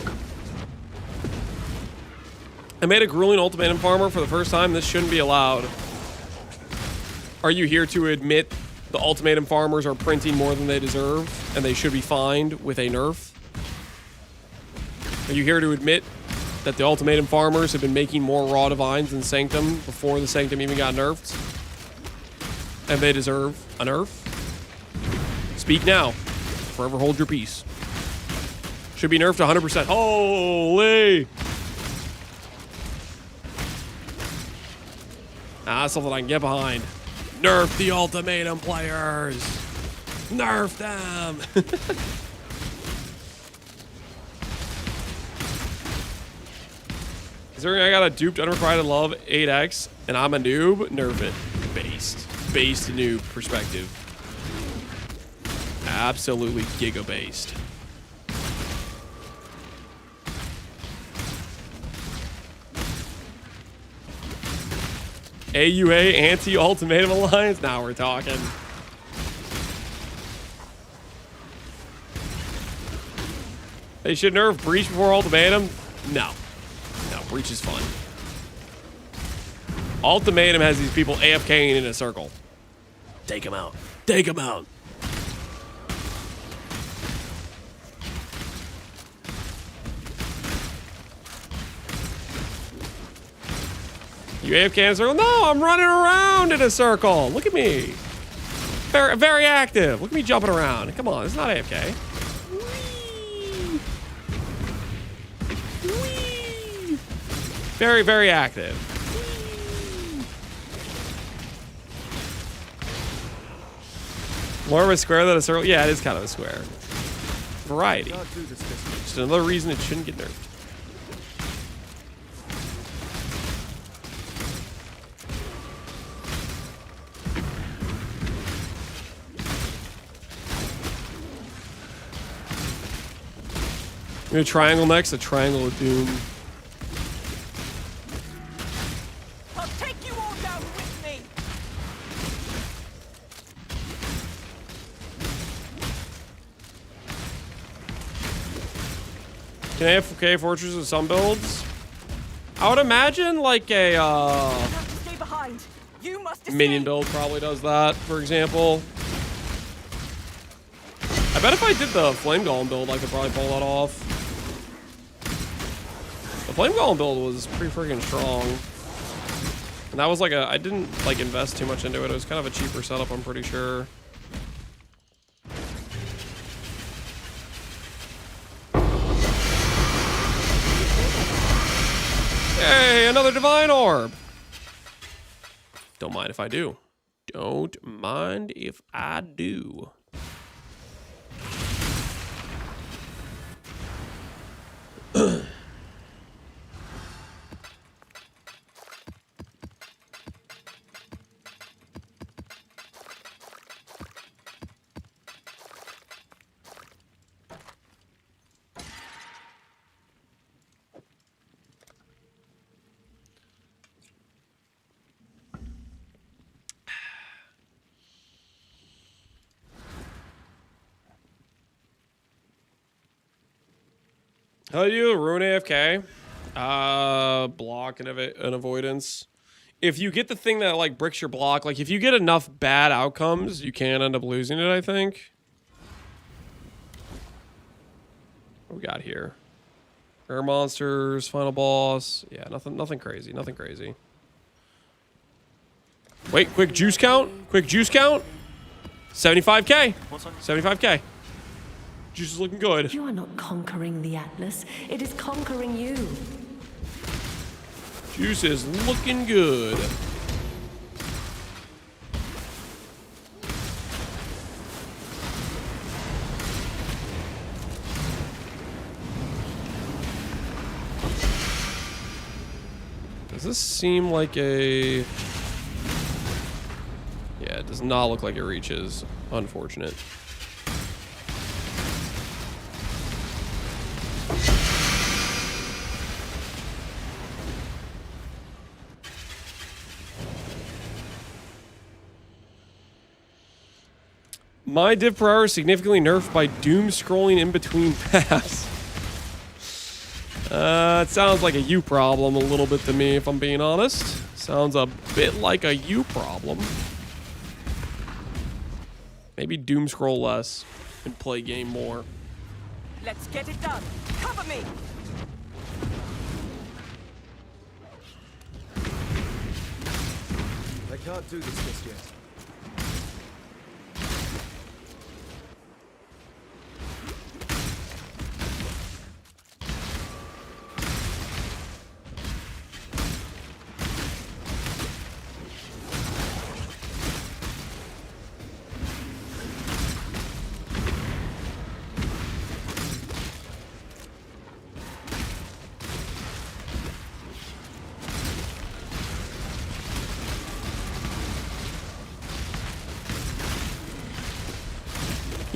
I made a grueling ultimatum farmer for the first time. This shouldn't be allowed. Are you here to admit the ultimatum farmers are printing more than they deserve and they should be fined with a nerf? Are you here to admit that the ultimatum farmers have been making more raw divines than Sanctum before the Sanctum even got nerfed? And they deserve a nerf? Speak now. Forever hold your peace. Should be nerfed 100%. Holy! That's something I can get behind. Nerf the ultimatum players. Nerf them. Considering I got a duped unrequited love 8x and I'm a noob, nerf it. Based noob perspective. Absolutely giga-based. AUA anti-ultimatum alliance? Now we're talking. They should nerf Breach before ultimatum? No. No, Breach is fun. Ultimatum has these people AFKing in a circle. Take them out. Take them out. You AFK in a circle? No, I'm running around in a circle. Look at me. Very, very active. Look at me jumping around. Come on, it's not AFK. Whee! Whee! Very, very active. Whee! More of a square than a circle? Yeah, it is kind of a square. Variety. Just another reason it shouldn't get nerfed. A triangle next, a triangle of doom. I'll take you all down with me. Can AFK Fortress with some builds? I would imagine like a You have to stay behind. You must minion escape. build probably does that, for example. I bet if I did the Flame Golem build, I could probably pull that off. The Flame Golem build was pretty freaking strong. And that was like I didn't like invest too much into it. It was kind of a cheaper setup, I'm pretty sure. Hey, another Divine Orb. Don't mind if I do. Don't mind if I do. How do you ruin AFK? Block and avoidance. If you get the thing that like bricks your block, like if you get enough bad outcomes, you can end up losing it, I think. What we got here? Rare monsters, final boss. Yeah, nothing crazy, nothing crazy. Wait, quick juice count? Quick juice count? 75k. 75k. Juice is looking good. You are not conquering the Atlas. It is conquering you. Juice is looking good. Does this seem like a... Yeah, it does not look like it reaches. Unfortunate. My div per hour is significantly nerfed by doom scrolling in between paths. It sounds like a you problem a little bit to me, if I'm being honest. Sounds a bit like a you problem. Maybe doom scroll less and play game more. Let's get it done. Cover me. I can't do this just yet.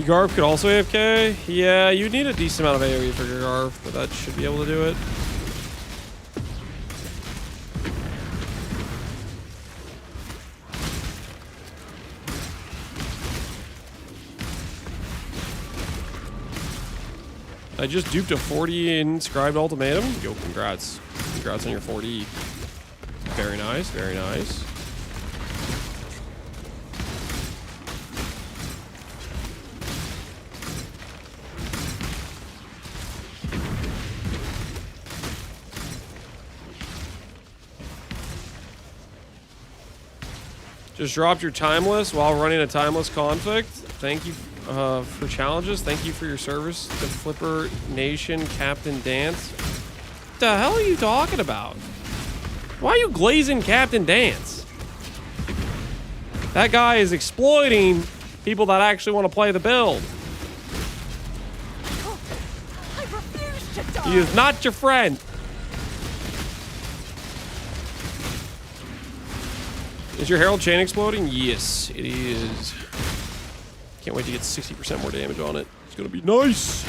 Garf could also AFK. Yeah, you need a decent amount of AoE for your Garf, but that should be able to do it. I just duped a 40 inscribed ultimatum. Yo, congrats. Congrats on your 40. Very nice, very nice. Just dropped your timeless while running a timeless conflict. Thank you for challenges. Thank you for your service to Flipper Nation Captain Dance. What the hell are you talking about? Why are you glazing Captain Dance? That guy is exploiting people that actually want to play the build. I refuse to die. He is not your friend. Is your Herald chain exploding? Yes, it is. Can't wait to get 60% more damage on it. It's gonna be nice.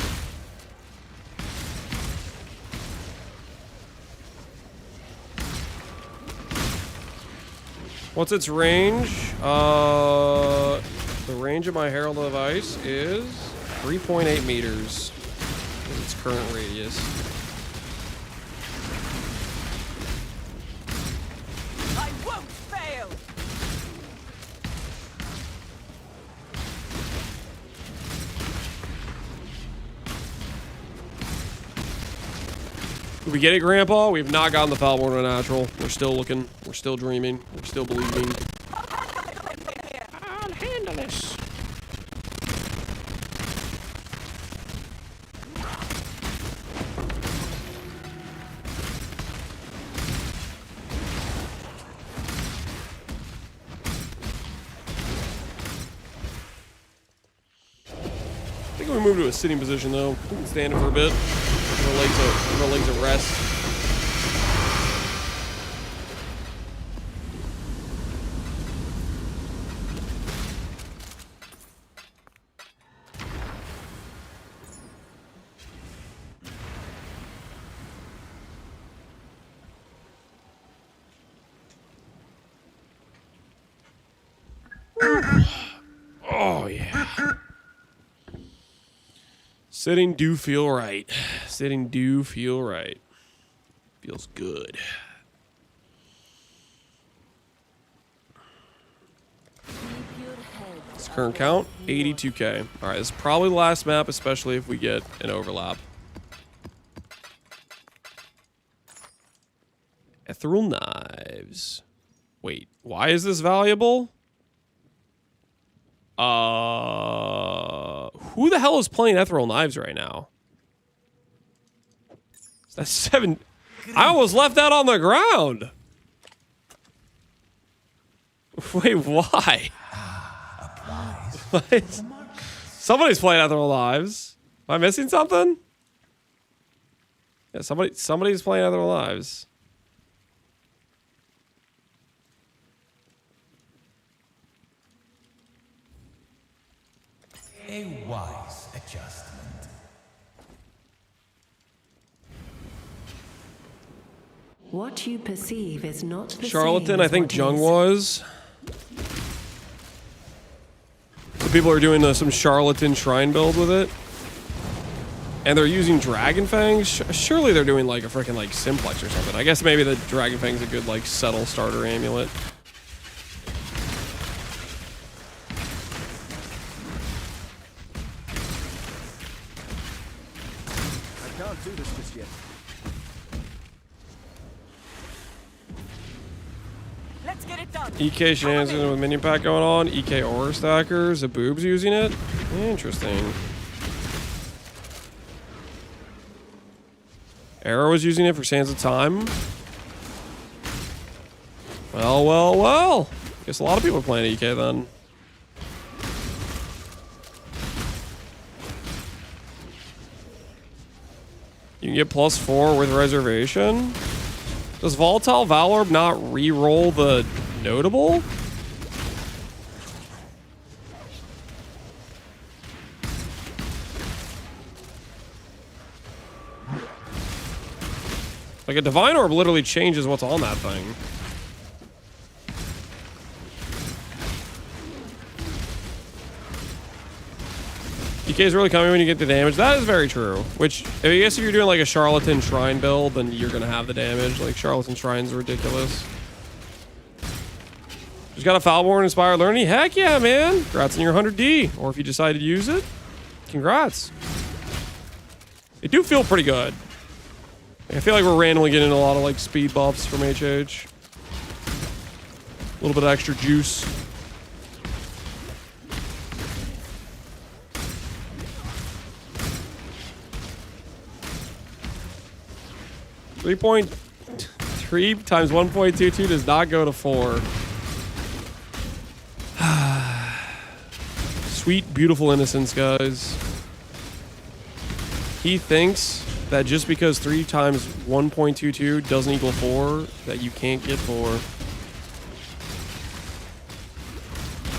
What's its range? The range of my Herald of Ice is 3.8 meters. its current radius. I won't fail. Did we get it, Grandpa? We have not gotten the Foulborn Unnatural. We're still looking. We're still dreaming. We're still believing. I'll handle this. I think we move to a sitting position though. We can stand it for a bit. Give our legs a rest. Oh yeah. Sitting do feel right. Sitting do feel right. Feels good. This current count, 82k. Alright, this is probably the last map, especially if we get an overlap. Ethereal knives. Wait, why is this valuable? Who the hell is playing Ethereal Knives right now? That's 7. I almost left that on the ground. Wait, why? What? Somebody's playing Ethereal Knives. Am I missing something? Yeah, somebody's playing Ethereal Knives. A wise adjustment. What you perceive is not the Charlatan, same I as think what Jung is. was. So people are doing some Charlatan shrine build with it. And they're using Dragon Fangs. Surely they're doing like a freaking like Simplex or something. I guess maybe the Dragon Fang's a good like settle starter amulet. I can't do this just yet. Let's get it done. EK shenanigans with minion pack going on. EK Aura Stackers. Zaboob's using it. Interesting. Arrow was using it for Sands of Time. Well, well, well. Guess a lot of people are playing EK then. You can get +4 with reservation. Does Volatile Valorb not re-roll the notable? Like a Divine Orb literally changes what's on that thing. DK is really coming when you get the damage. That is very true. Which, I guess if you're doing like a Charlatan Shrine build, then you're going to have the damage. Like, Charlatan Shrine's ridiculous. Just got a Foulborn Inspired Learning? Heck yeah, man. Congrats on your 100D. Or if you decide to use it, congrats. They do feel pretty good. I feel like we're randomly getting a lot of like speed buffs from HH. A little bit of extra juice. .3 times 1.22 does not go to 4. Sweet, beautiful innocence, guys. He thinks that just because 3 times 1.22 doesn't equal 4, that you can't get 4.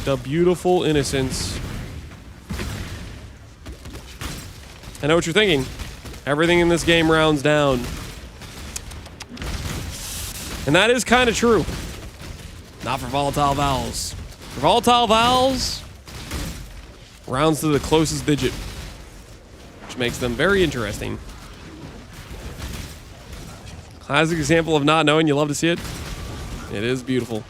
The beautiful innocence. I know what you're thinking. Everything in this game rounds down. And that is kind of true. Not for Volatile Vowels. For Volatile Vowels, rounds to the closest digit. which makes them very interesting. Classic example of not knowing. You love to see it. It is beautiful.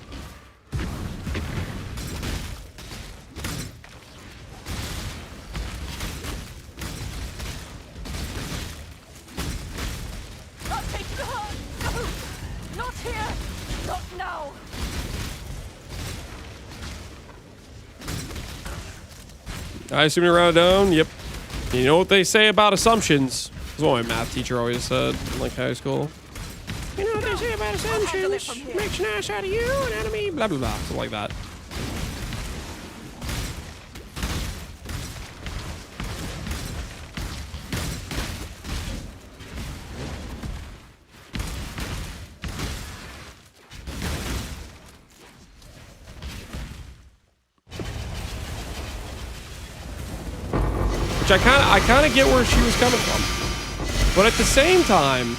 Not taking her! No! Not here! Not now! I assume you're around down. Yep. You know what they say about assumptions? That's what my math teacher always said in like high school. You know what they say about assumptions? Makes an ass out of you, an enemy, blah blah blah, something like that. Which I kind of get where she was coming from, but at the same time,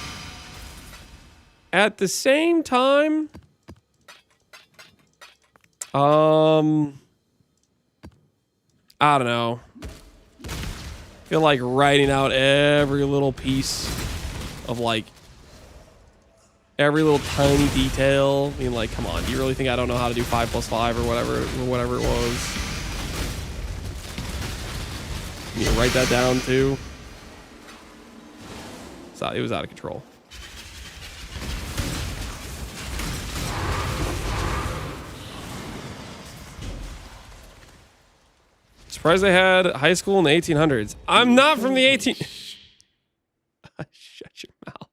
I don't know. I feel like writing out every little piece of like every little tiny detail. I mean, like, come on, do you really think I don't know how to do 5 + 5 or whatever it was? You need to write that down too. It was out of control. Surprised they had high school in the 1800s. I'm not from the 18. Shut your mouth.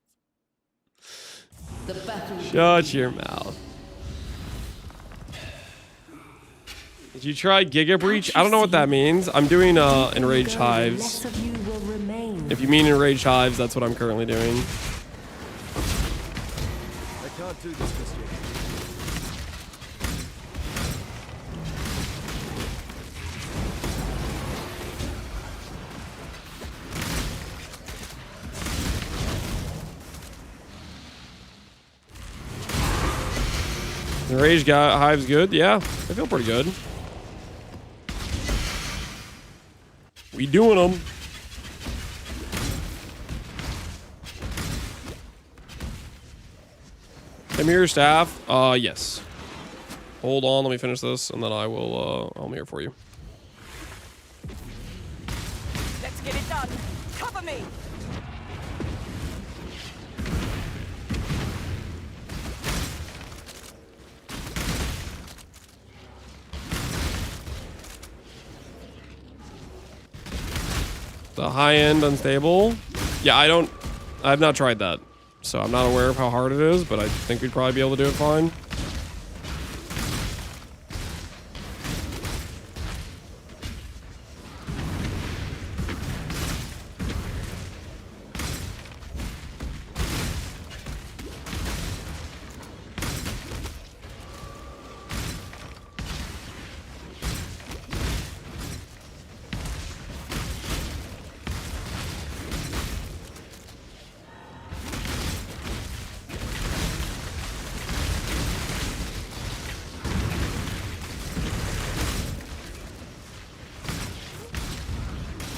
Shut your mouth. Did you try Giga Breach? I don't know what that means. I'm doing Enraged Hives. If you mean Enraged Hives, that's what I'm currently doing. I can't do this just yet. Enraged Hive's good. Yeah, I feel pretty good. We doing them. Come here, staff. Yes. Hold on, let me finish this, and then I will, I'm here for you. Let's get it done. Cover me. The high-end unstable. Yeah, I've not tried that. So I'm not aware of how hard it is, but I think we'd probably be able to do it fine.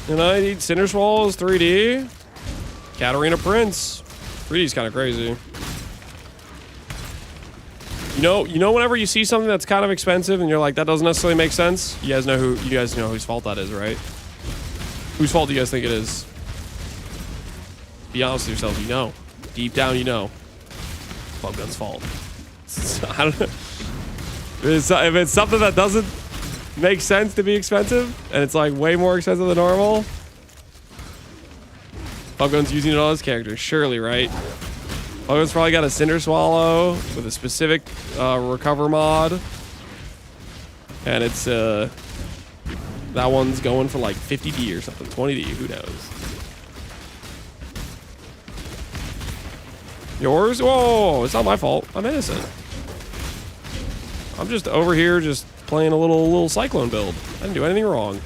And I need Cinder Swallows 3D. Katarina Prince. 3D is kind of crazy. You know whenever you see something that's kind of expensive and you're like, that doesn't necessarily make sense? You guys know whose fault that is, right? Whose fault do you guys think it is? Be honest with yourselves, you know. Deep down, you know. Buggun's fault. I don't know. If it's something that doesn't make sense to be expensive, and it's like way more expensive than normal, Buggun's using it on his character, surely, right? Buggun's probably got a Cinder Swallow with a specific recover mod, and it's that one's going for like 50D or something, 20D, who knows? Yours? Whoa, it's not my fault. I'm innocent. I'm just over here just playing a little Cyclone build. I didn't do anything wrong.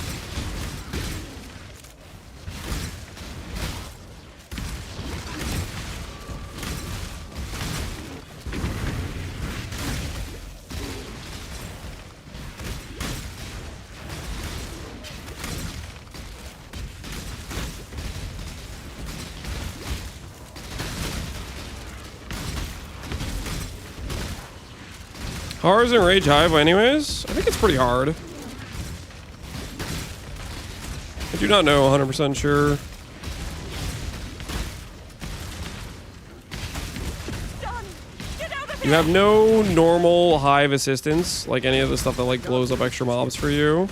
hard isn't Rage Hive anyways? I think it's pretty hard. I do not know 100% sure. You have no normal hive assistance, like any of the stuff that like blows up extra mobs for you.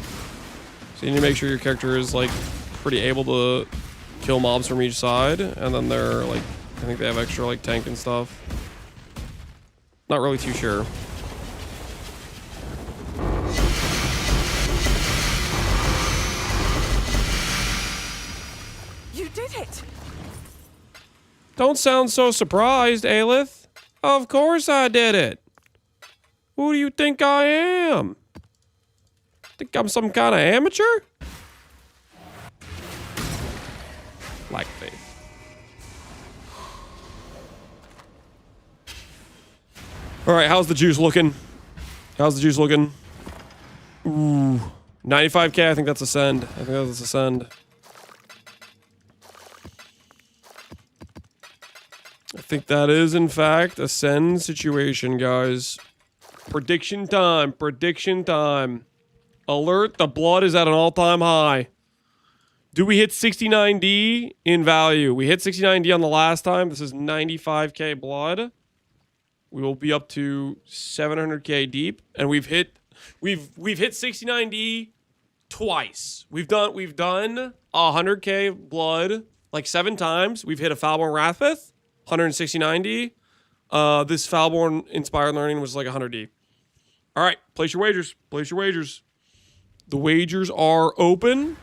So you need to make sure your character is like pretty able to kill mobs from each side, and then they're like, I think they have extra like tank and stuff. Not really too sure. You did it! Don't sound so surprised, Aelith. Of course I did it. Who do you think I am? Think I'm some kind of amateur? Lack of faith. All right, how's the juice looking? How's the juice looking? Ooh, 95k. I think that's Ascend. I think that's Ascend. I think that is, in fact, Ascend situation, guys. Prediction time. Prediction time. Alert, the blood is at an all-time high. Do we hit 69D in value? We hit 69D on the last time. This is 95k blood. We will be up to 700k deep, and we've hit 69D twice. We've done 100k blood like 7 times. We've hit a Foulborn Wrathfith, 169D. This Foulborn Inspired Learning was like 100D. All right, place your wagers. Place your wagers. The wagers are open.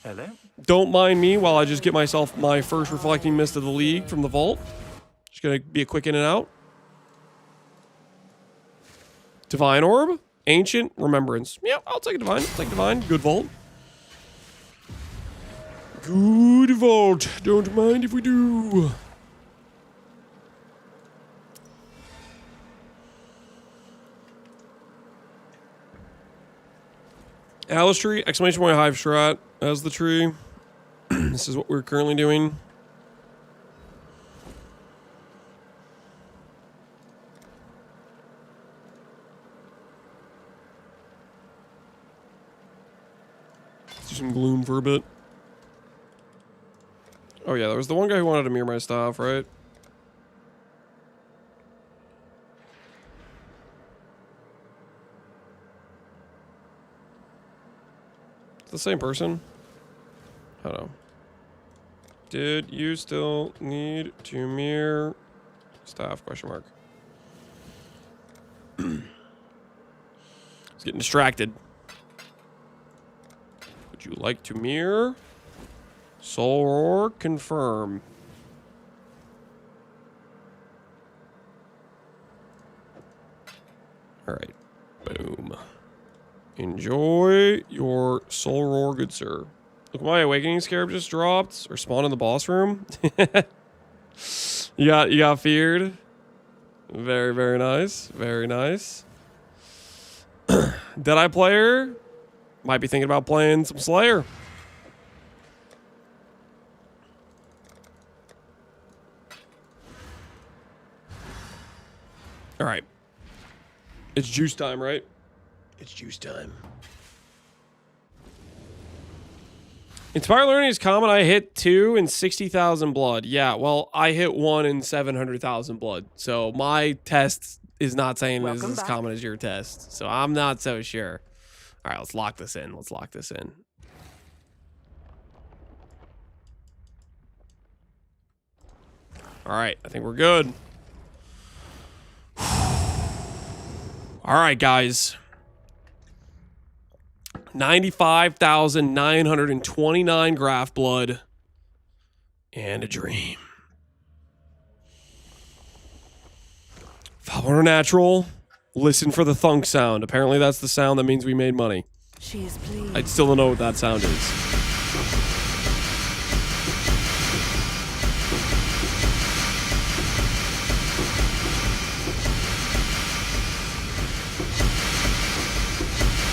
Hello. Don't mind me while I just get myself my first Reflecting Mist of the League from the vault. Just gonna be a quick in and out. Divine Orb, Ancient Remembrance. Yep, I'll take a Divine. I'll take Divine. Good vault. Good vault. Don't mind if we do. Alice tree, exclamation point hive strat as the tree. This is what we're currently doing. Let's do some Gloom for a bit. Oh yeah, there was the one guy who wanted to mirror my staff, right? The same person? I don't know. Did you still need to mirror staff? Question mark. He's getting distracted. Would you like to mirror? Soul Roar, confirm. All right. Boom. Enjoy your Soul Roar, good sir. Look, my Awakening Scarab just dropped or spawned in the boss room. You got feared. Very, very nice. Very nice. Deadeye player might be thinking about playing some Slayer. All right. It's juice time, right? It's juice time. Inspired Learning is common. I hit 2 in 60,000 blood. Yeah, well, I hit 1 in 700,000 blood. So my test is not saying it's as common as your test. So I'm not so sure. All right, let's lock this in. Let's lock this in. All right, I think we're good. All right, guys. 95,929 graph blood and a dream. Foulborn Unnatural. Listen for the thunk sound. Apparently that's the sound that means we made money. She is pleased. I still don't know what that sound is.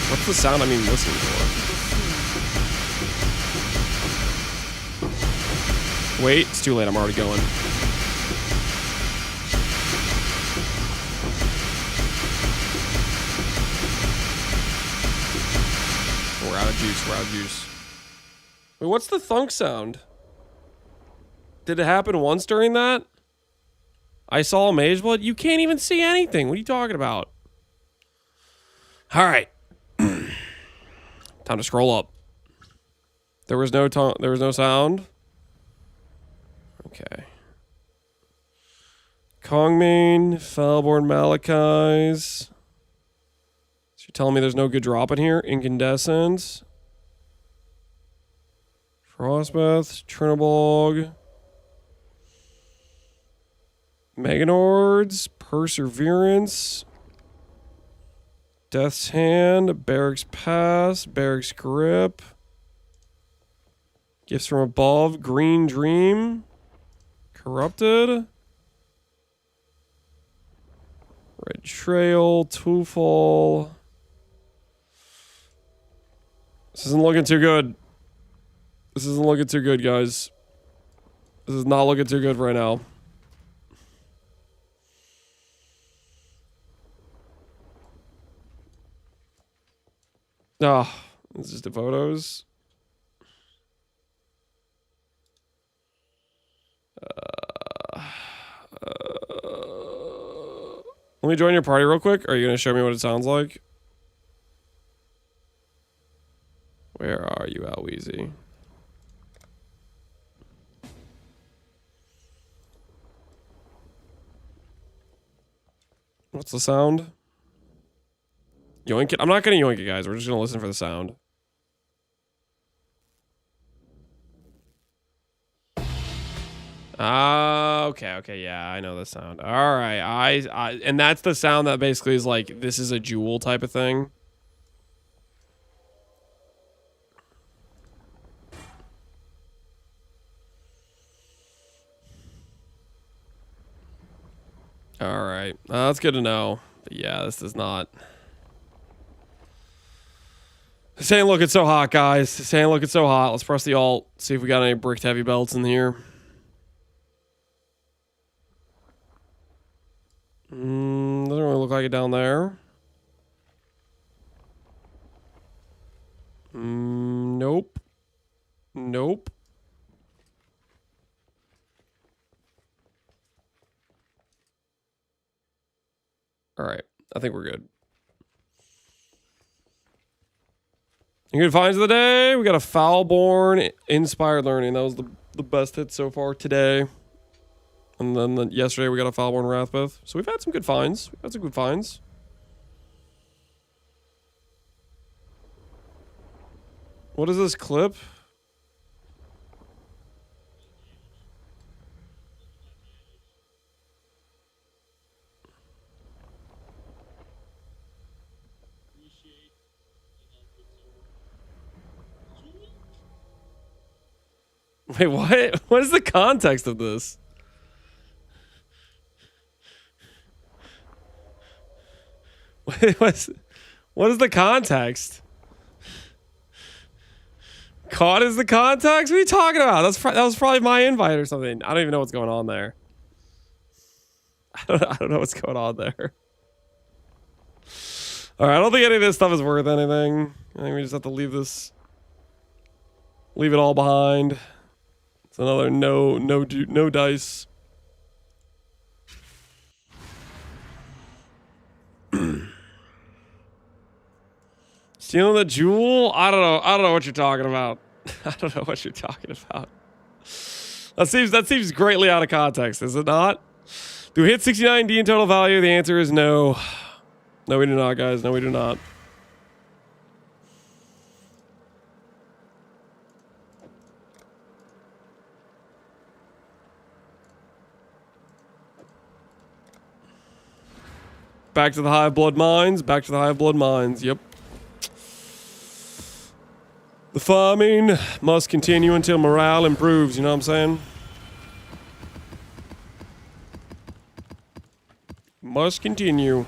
What's the sound I'm even listening for? Wait, it's too late. I'm already going. we're out of juice. We're out of juice. Wait, what's the thunk sound? Did it happen once during that? I saw Mage Blood. You can't even see anything. What are you talking about? All right. Time to scroll up. There was no sound. Okay. Kongmane, Foulborn, Malachai's. So you're telling me there's no good drop in here? Incandescent. Frostbeth, Trinabog. Meganords, Perseverance. Death's Hand, Barracks Pass, Barracks Grip. Gifts from Above, Green Dream. Corrupted. Red Trail, Toofall. This isn't looking too good. This isn't looking too good, guys. This is not looking too good right now. Oh, this is the photos. Let me join your party real quick. Are you going to show me what it sounds like? Where are you, Alweezy? What's the sound? Yoink it? I'm not going to yoink it, guys. We're just going to listen for the sound. Okay, yeah, I know the sound. All right, and that's the sound that basically is like, this is a jewel type of thing. All right, that's good to know. But yeah, this is not. This ain't looking so hot, guys. This ain't looking so hot. Let's press the alt. See if we got any bricked heavy belts in here. Doesn't really look like it down there. Nope. Nope. All right. I think we're good. Good finds of the day. We got a Foulborn, Inspired Learning. That was the best hit so far today. And then yesterday we got a Foulborn Wrathbeth. So we've had some good finds. We've had some good finds. What is this clip? Wait, what? What is the context of this? What is the context? Caught is the context? What are you talking about? That was probably my invite or something. I don't even know what's going on there. I don't know what's going on there. All right, I don't think any of this stuff is worth anything. I think we just have to leave it all behind. It's another no dice. Stealing the jewel? I don't know what you're talking about. I don't know what you're talking about. That seems greatly out of context, is it not? Do we hit 69D in total value? The answer is no. No, we do not, guys. No, we do not. Back to the hive blood mines. Back to the hive blood mines. Yep. The farming must continue until morale improves, you know what I'm saying? Must continue.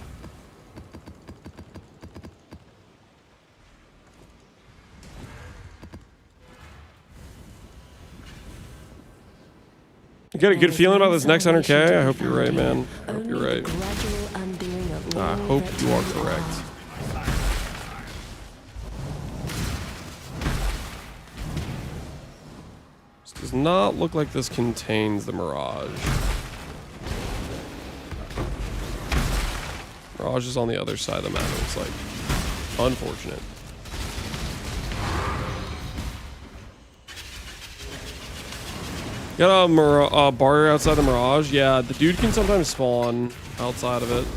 You got a good feeling about this next 100K? I hope you're right, man. I hope you're right. I hope you are correct. Does not look like this contains the Mirage. Mirage is on the other side of the map, it looks like. Unfortunate. Got a barrier outside the Mirage. Yeah, the dude can sometimes spawn outside of it.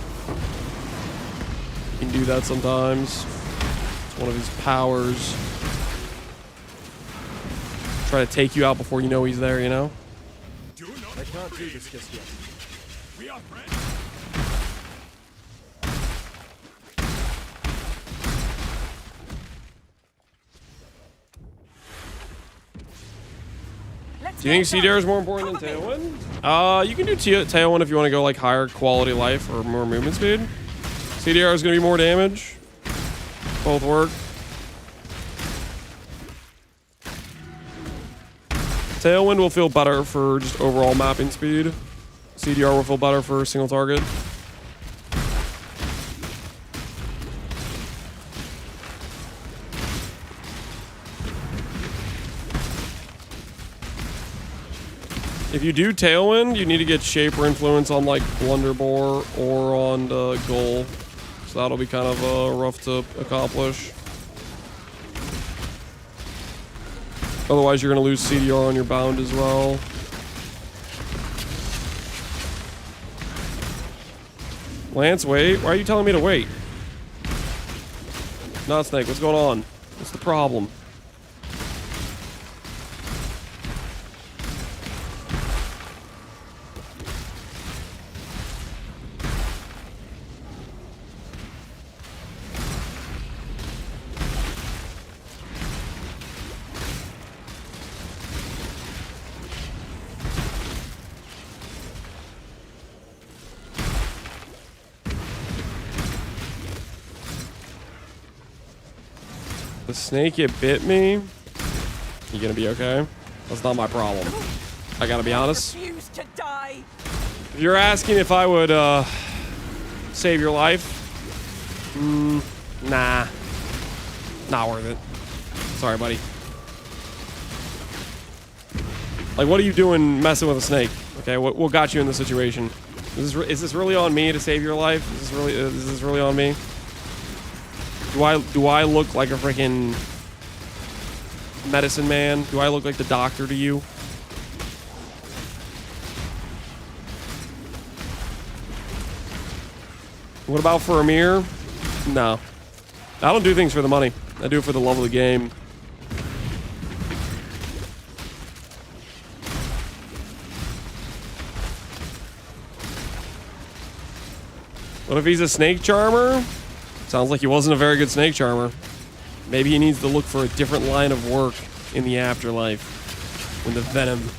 He can do that sometimes. It's one of his powers. Try to take you out before you know he's there, you know? I can't do this just yet. We are friends. Do you think CDR is more important than Tailwind? You can do Tailwind if you want to go like higher quality life or more movement speed. CDR is going to be more damage. Both work. Tailwind will feel better for just overall mapping speed. CDR will feel better for single target. If you do Tailwind, you need to get Shaper Influence on like Blunderbore or on the Goal. So that'll be kind of rough to accomplish. Otherwise, you're going to lose CDR on your Bound as well. Lance, wait. Why are you telling me to wait? Not Snake, what's going on? What's the problem? The snake, it bit me. You gonna be okay? That's not my problem. I gotta be honest. Refuse to die. If you're asking if I would save your life, nah, not worth it. Sorry, buddy. Like, what are you doing messing with a snake? Okay, what got you in this situation? Is this really on me to save your life? Is this really on me? Do I look like a freaking medicine man? Do I look like the doctor to you? What about for Amir? No. I don't do things for the money. I do it for the love of the game. What if he's a snake charmer? Sounds like he wasn't a very good snake charmer. Maybe he needs to look for a different line of work in the afterlife when the venom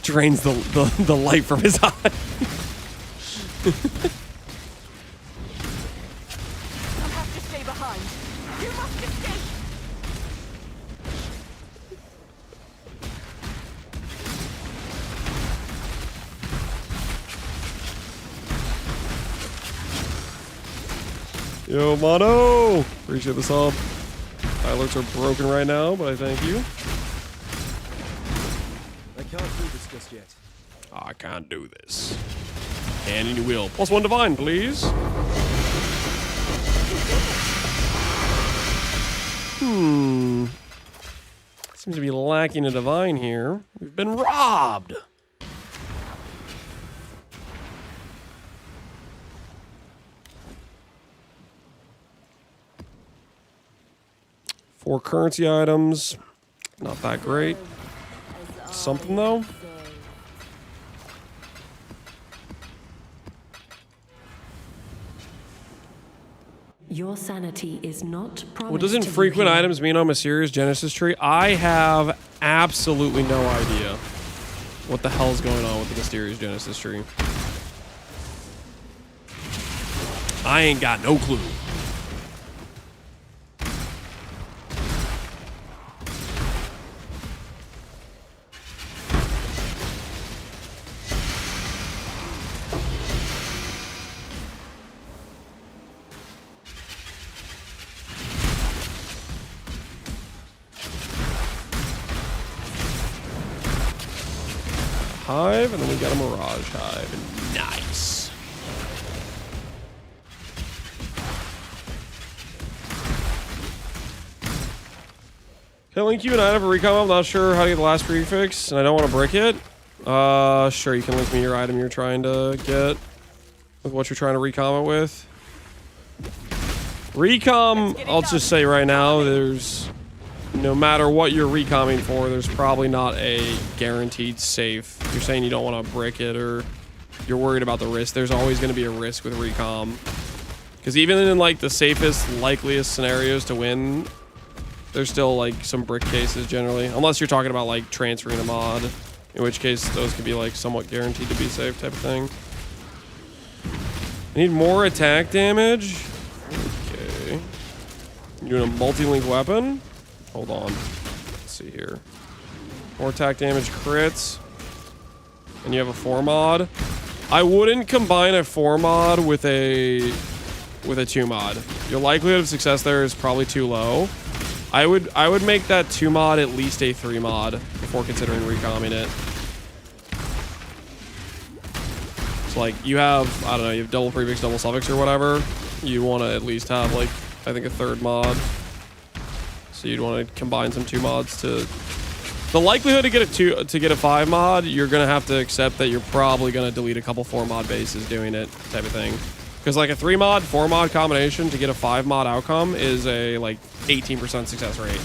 drains the light from his eye. You'll have to stay behind. You must escape. Yo, Mono! Appreciate the sub. My alerts are broken right now, but I thank you. I can't do this just yet. I can't do this. And you will. +1 divine, please. Seems to be lacking a divine here. We've been robbed. Four currency items. Not that great. Something though. Your sanity is not promised. What doesn't frequent items mean on Mysterious Genesis tree? I have absolutely no idea what the hell's going on with the Mysterious Genesis tree. I ain't got no clue. hive, and then we got a mirage hive. Nice. Okay, Link, you and I have a recom. I'm not sure how to get the last prefix, and I don't want to brick it. Sure, you can link me your item you're trying to get with what you're trying to recom it with. Recom, I'll just say right now, there's no matter what you're recomming for, there's probably not a guaranteed safe. If you're saying you don't want to brick it or you're worried about the risk, there's always going to be a risk with recom. Because even in like the safest, likeliest scenarios to win, there's still like some brick cases generally. Unless you're talking about like transferring a mod, in which case those could be like somewhat guaranteed to be safe type of thing. I need more attack damage. Okay. You're doing a multi-link weapon? Hold on. Let's see here. More attack damage crits. And you have a 4 mod. I wouldn't combine a 4 mod with a 2 mod. Your likelihood of success there is probably too low. I would make that 2 mod at least a 3 mod before considering recomming it. So like you have, I don't know, you have double prefix, double suffix or whatever. You want to at least have like, I think a 3rd mod. So you'd want to combine some 2 mods to... The likelihood to get a 5 mod, you're going to have to accept that you're probably going to delete a couple 4 mod bases doing it type of thing. Because like a 3 mod, 4 mod combination to get a 5 mod outcome is a like 18% success rate.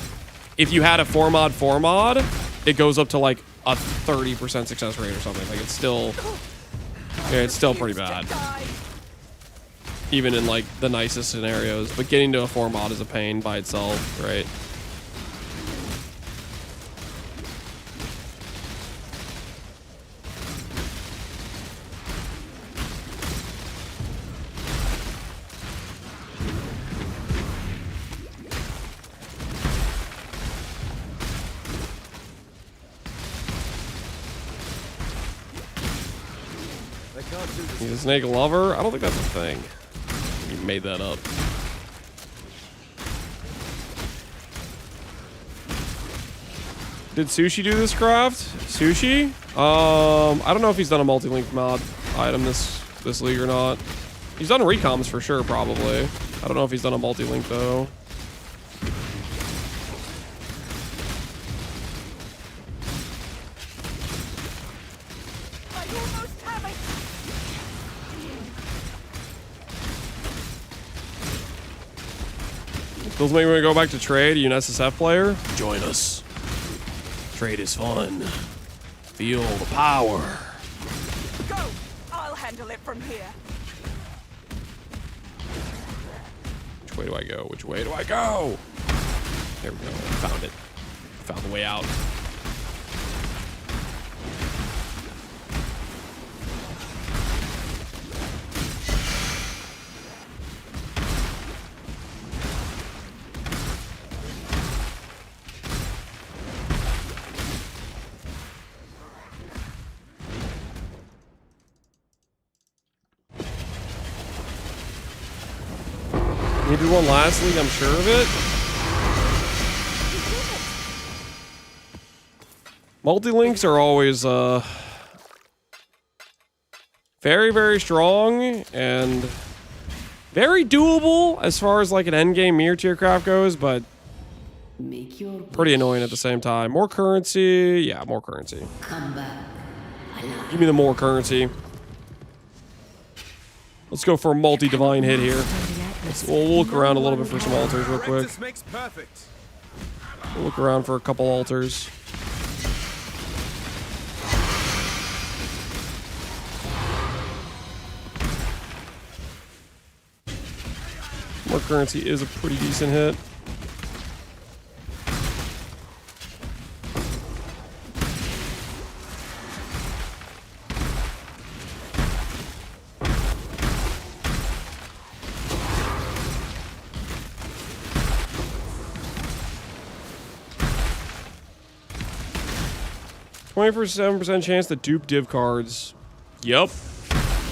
If you had a 4 mod, it goes up to like a 30% success rate or something. Like it's still... Yeah, it's still pretty bad. Even in like the nicest scenarios, but getting to a 4 mod is a pain by itself, right? He's a snake lover? I don't think that's a thing. You made that up. Did Sushi do this craft? Sushi? I don't know if he's done a multi-link mod item this league or not. He's done recoms for sure, probably. I don't know if he's done a multi-link though. Doesn't make me want to go back to trade. Are you an SSF player? Join us. Trade is fun. Feel the power. Go! I'll handle it from here. Which way do I go? Which way do I go? There we go. Found it. Found the way out. Maybe one last league, I'm sure of it. Multi-links are always very, very strong and very doable as far as like an endgame mirror tier craft goes, but pretty annoying at the same time. More currency. Yeah, more currency. Give me the more currency. Let's go for a multi-divine hit here. We'll look around a little bit for some altars real quick. We'll look around for a couple altars. More currency is a pretty decent hit. %7% chance to dupe div cards. Yep.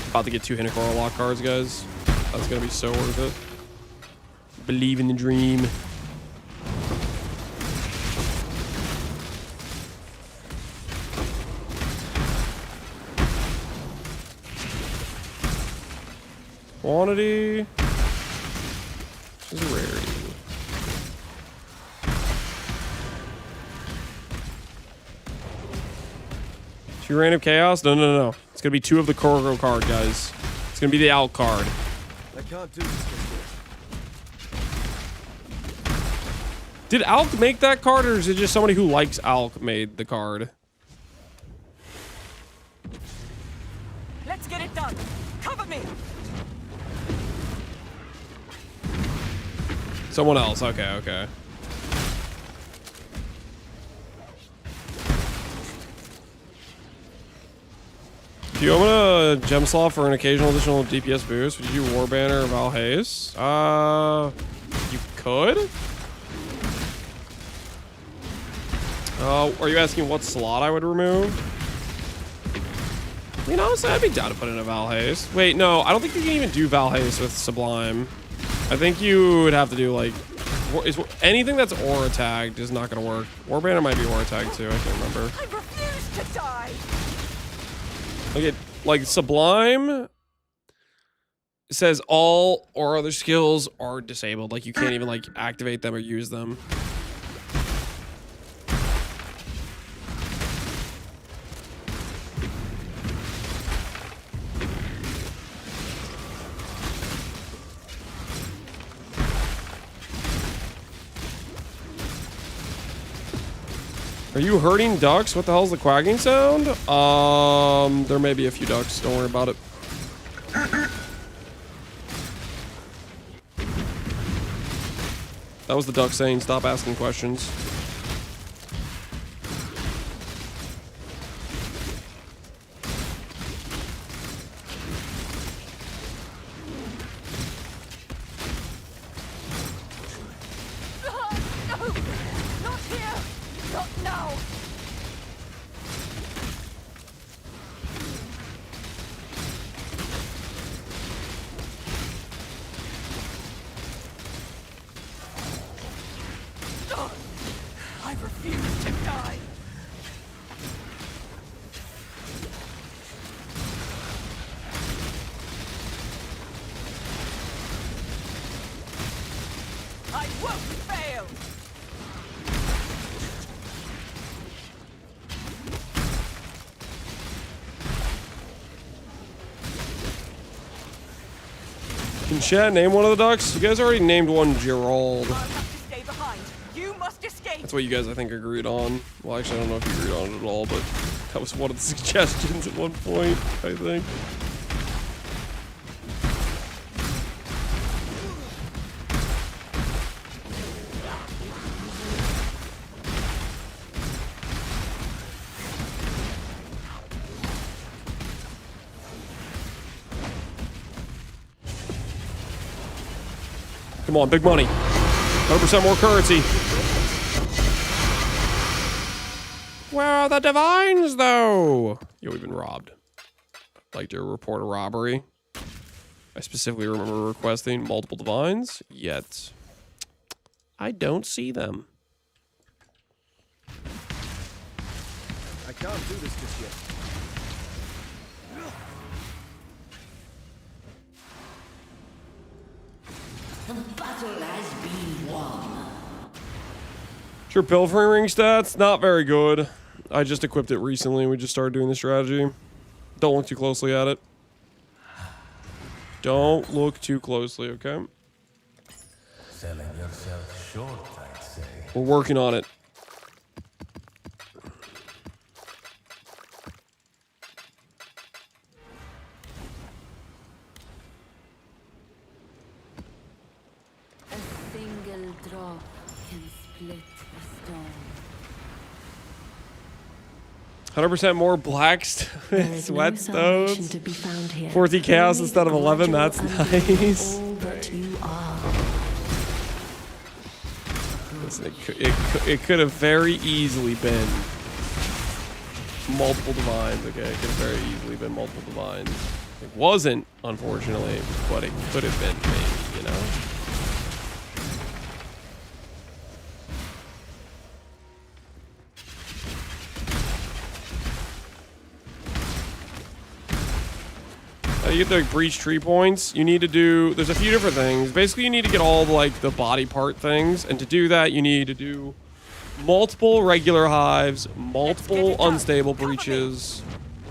About to get 2 Hinekora lock cards, guys. That's gonna be so worth it. Believe in the dream. quantity. This is rarity. 2 random chaos? No. It's gonna be 2 of the Korgo card, guys. It's gonna be the Alk card. I can't do this just yet. Did Alk make that card, or is it just somebody who likes Alk made the card? Let's get it done. Cover me. Someone else. Okay. Do you open a gem slot for an occasional additional DPS boost? Would you do War Banner or Val Haze? You could? Are you asking what slot I would remove? I mean, honestly, I'd be down to put in a Val Haze. Wait, no, I don't think you can even do Val Haze with Sublime. I think you would have to do, like, anything that's aura tagged is not going to work. War Banner might be aura tagged, too. I can't remember. I refuse to die. Okay, like Sublime says all or other skills are disabled. Like you can't even like activate them or use them. Are you hurting ducks? What the hell's the quacking sound? There may be a few ducks. Don't worry about it. That was the duck saying, stop asking questions. Can chat name one of the ducks? You guys already named one Gerald. That's what you guys, I think, agreed on. Well, actually, I don't know if you agreed on it at all, but that was one of the suggestions at one point, I think. Come on, big money. 100% more currency. Where are the divines, though? Yo, we've been robbed. I'd like to report a robbery. I specifically remember requesting multiple divines, yet I don't see them. I can't do this just yet. The battle has been won. Sure, pilfering ring stats, not very good. I just equipped it recently. We just started doing the strategy. Don't look too closely at it. Don't look too closely, okay? Selling yourself short, I'd say. We're working on it. A single drop can split a stone. 100% more black sweatstones. 40 chaos instead of 11. That's nice. Listen, it could have very easily been multiple divines. Okay, it could have very easily been multiple divines. It wasn't, unfortunately, but it could have been, maybe, you know? You get the breach tree points. You need to do, there's a few different things. Basically, you need to get all like the body part things. And to do that, you need to do multiple regular hives, multiple unstable breaches.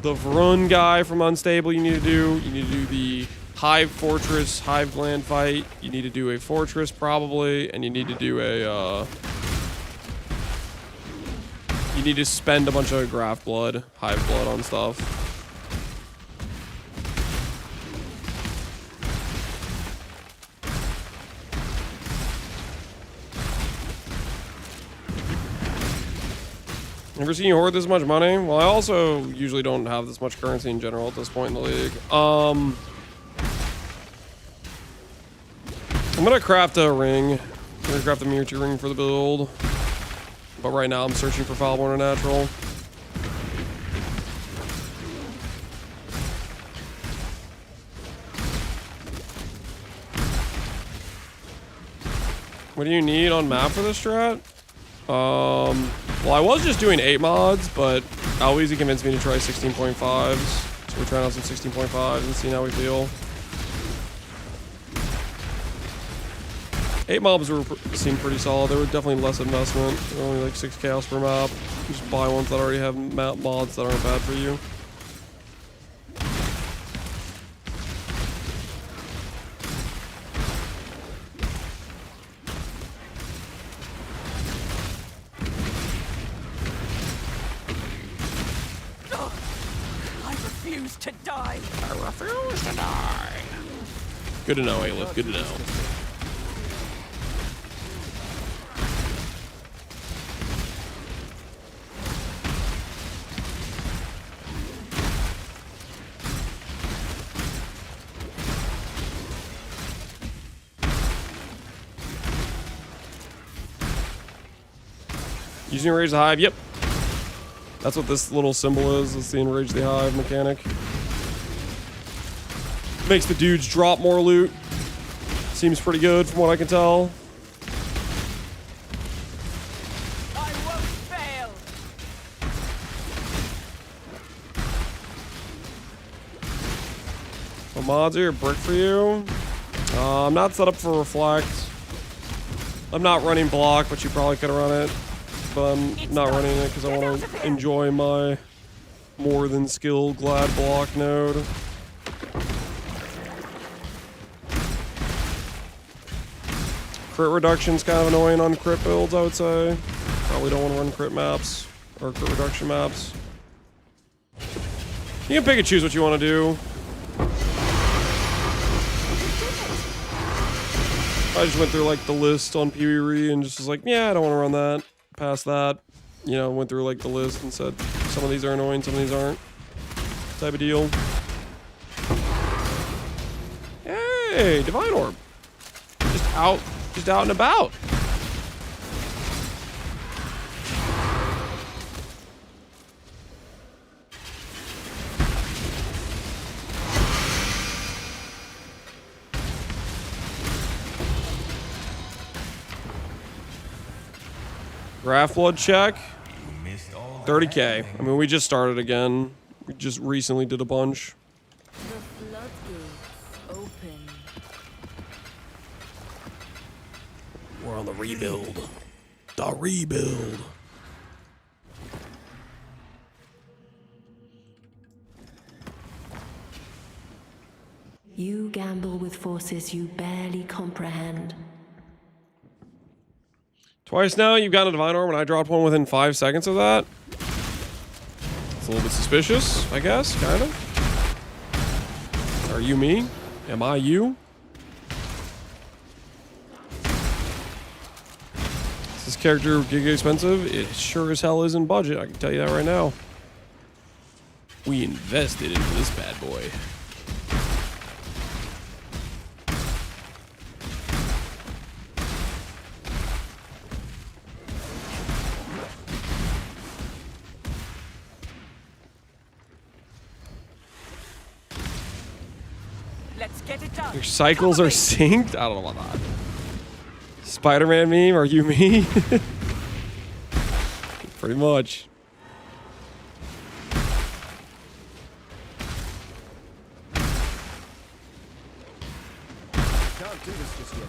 The Vrun guy from Unstable you need to do. You need to do the Hive Fortress, Hive Gland fight. You need to do a Fortress probably. And you need to do a, you need to spend a bunch of Graft Blood, Hive Blood on stuff. Never seen you hoard this much money? Well, I also usually don't have this much currency in general at this point in the league. I'm gonna craft a ring. I'm gonna craft a miniature ring for the build. But right now I'm searching for Foulborn Unnatural. What do you need on map for this strat? Well, I was just doing 8 mods, but Aloezy convinced me to try 16.5s. So we're trying out some 16.5s and seeing how we feel. 8 mobs seemed pretty solid. They were definitely less investment. They're only like 6 chaos per map. You just buy ones that already have map mods that aren't bad for you. To die. I refuse to die. Good to know, Aleph. Good to know. Using Enrage the Hive, yep. That's what this little symbol is. It's the Enrage the Hive mechanic. Makes the dudes drop more loot. Seems pretty good from what I can tell. I won't fail. What mods are your brick for you? I'm not set up for Reflect. I'm not running Block, but you probably could run it. But I'm not running it because I want to enjoy my more than skilled Glad Block node. Crit reduction's kind of annoying on crit builds, I would say. Probably don't want to run crit maps or crit reduction maps. You can pick and choose what you want to do. I just went through like the list on PvRe and just was like, yeah, I don't want to run that. Past that, you know, went through like the list and said some of these are annoying, some of these aren't. Type of deal. Hey, Divine Orb. Just out and about. Graft Blood check. 30k. I mean, we just started again. We just recently did a bunch. The floodgates open. We're on the rebuild. The rebuild. You gamble with forces you barely comprehend. Twice now, you've gotten a Divine Orb, and I dropped one within 5 seconds of that. It's a little bit suspicious, I guess, kind of. Are you me? Am I you? Is this character giga expensive? It sure as hell isn't budget, I can tell you that right now. We invested into this bad boy. Let's get it done. Your cycles are synced? I don't know about that. Spider-Man meme, are you me? Pretty much. just yet.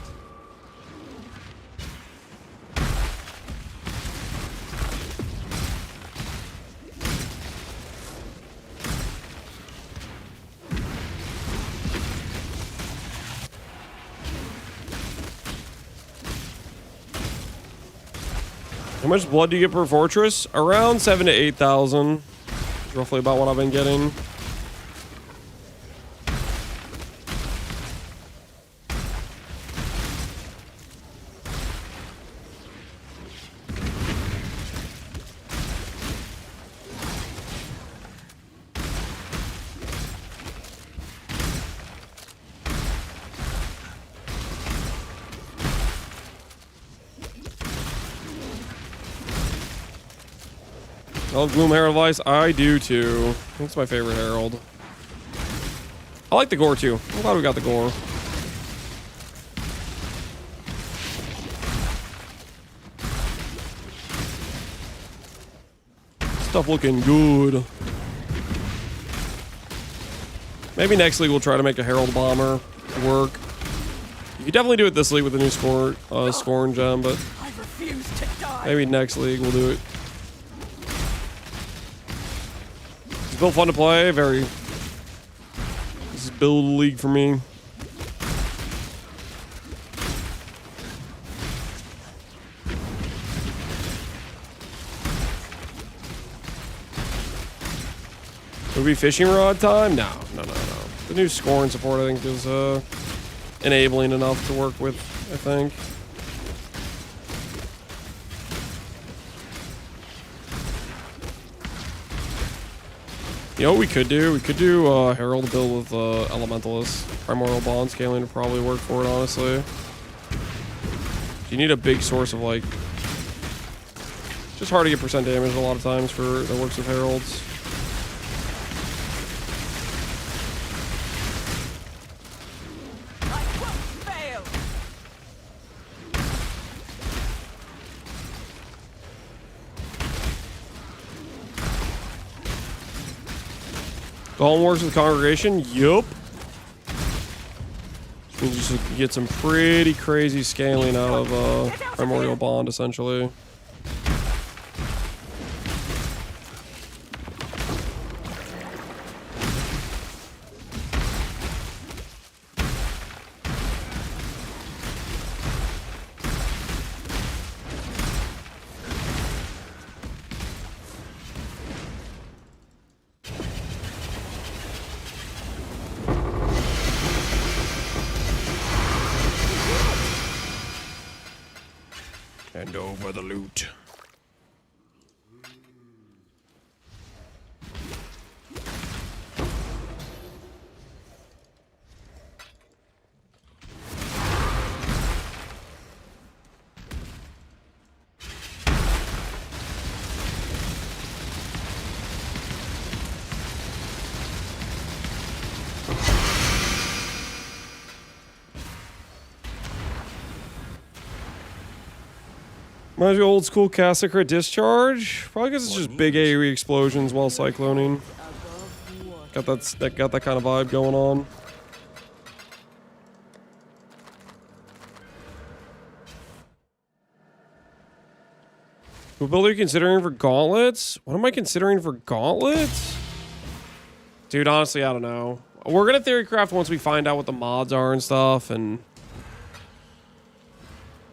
How much blood do you get per fortress? Around 7,000 to 8,000. Roughly about what I've been getting. I love Gloom Herald Vice. I do too. I think it's my favorite Herald. I like the gore too. I'm glad we got the gore. Stuff looking good. Maybe next league we'll try to make a Herald Bomber work. You can definitely do it this league with the new Scorn gem, but I refuse to die. maybe next league we'll do it. Still fun to play. Very. This is build league for me. Would be fishing rod time? No. The new scoring support I think is enabling enough to work with. I think. You know what we could do? We could do Herald build with Elementalist. Primordial Bond scaling would probably work for it, honestly. You need a big source of, like... Just hard to get percent damage a lot of times for the works of Heralds. I won't fail. Golem works with Congregation? Yup. You just get some pretty crazy scaling out of Primordial Bond, essentially. Hand over the loot. Reminds me of old school Cassacre Discharge. Probably because it's just big AoE explosions while cycloning. Got that kind of vibe going on. What build are you considering for gauntlets? What am I considering for gauntlets? Dude, honestly, I don't know. We're gonna theory craft once we find out what the mods are and stuff, and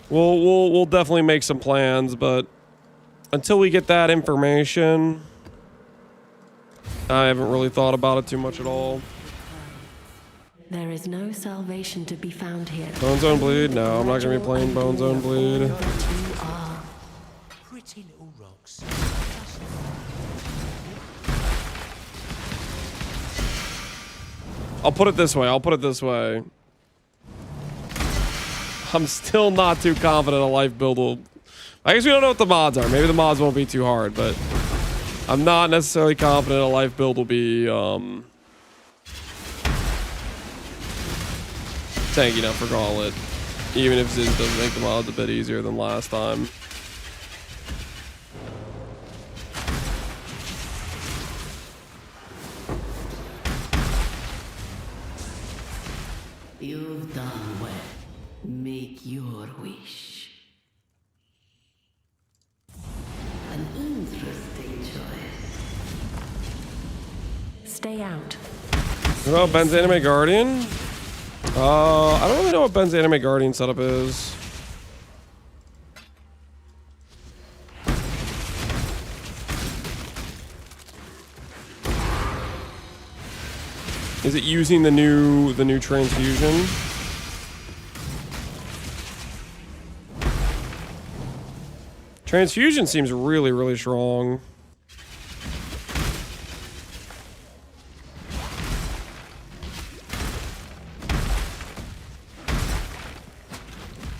we'll definitely make some plans, but until we get that information, I haven't really thought about it too much at all. There is no salvation to be found here. Bone Zone Bleed? No, I'm not gonna be playing Bone Zone Bleed. You are. Pretty little rocks. I'll put it this way. I'm still not too confident a life build will... I guess we don't know what the mods are. Maybe the mods won't be too hard, but I'm not necessarily confident a life build will be tanky enough for Gauntlet. Even if Ziz does make the mods a bit easier than last time. You've done well. Make your wish. An interesting choice. Stay out. What about Ben's Anime Guardian? I don't really know what Ben's Anime Guardian setup is. Is it using the new transfusion? Transfusion seems really, really strong.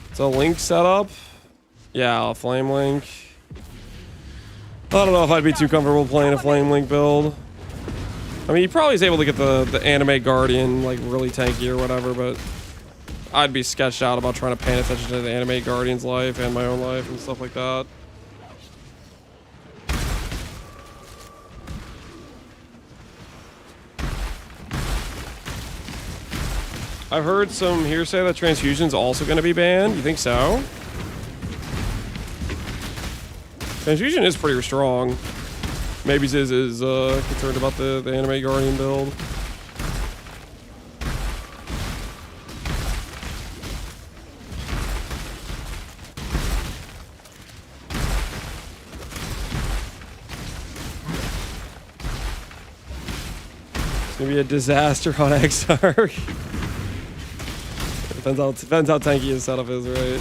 It's a link setup. Yeah, a flame link. I don't know if I'd be too comfortable playing a flame link build. I mean, he probably is able to get the anime guardian like really tanky or whatever, but I'd be sketched out about trying to pay attention to the anime guardian's life and my own life and stuff like that. I've heard some hearsay that transfusion's also going to be banned. You think so? Transfusion is pretty strong. Maybe Ziz is concerned about the anime guardian build. It's gonna be a disaster on Exile. Depends how tanky his setup is, right?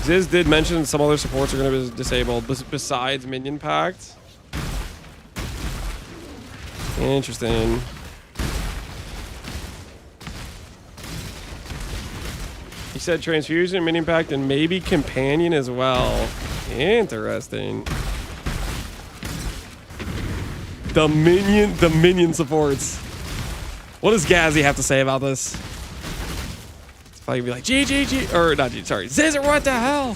Ziz did mention some other supports are going to be disabled besides Minion Pact. Interesting. He said Transfusion, Minion Pact, and maybe Companion as well. Interesting. The minion supports. What does Gazzy have to say about this? Probably be like, GGG, or not G, sorry, Zizzer, what the hell?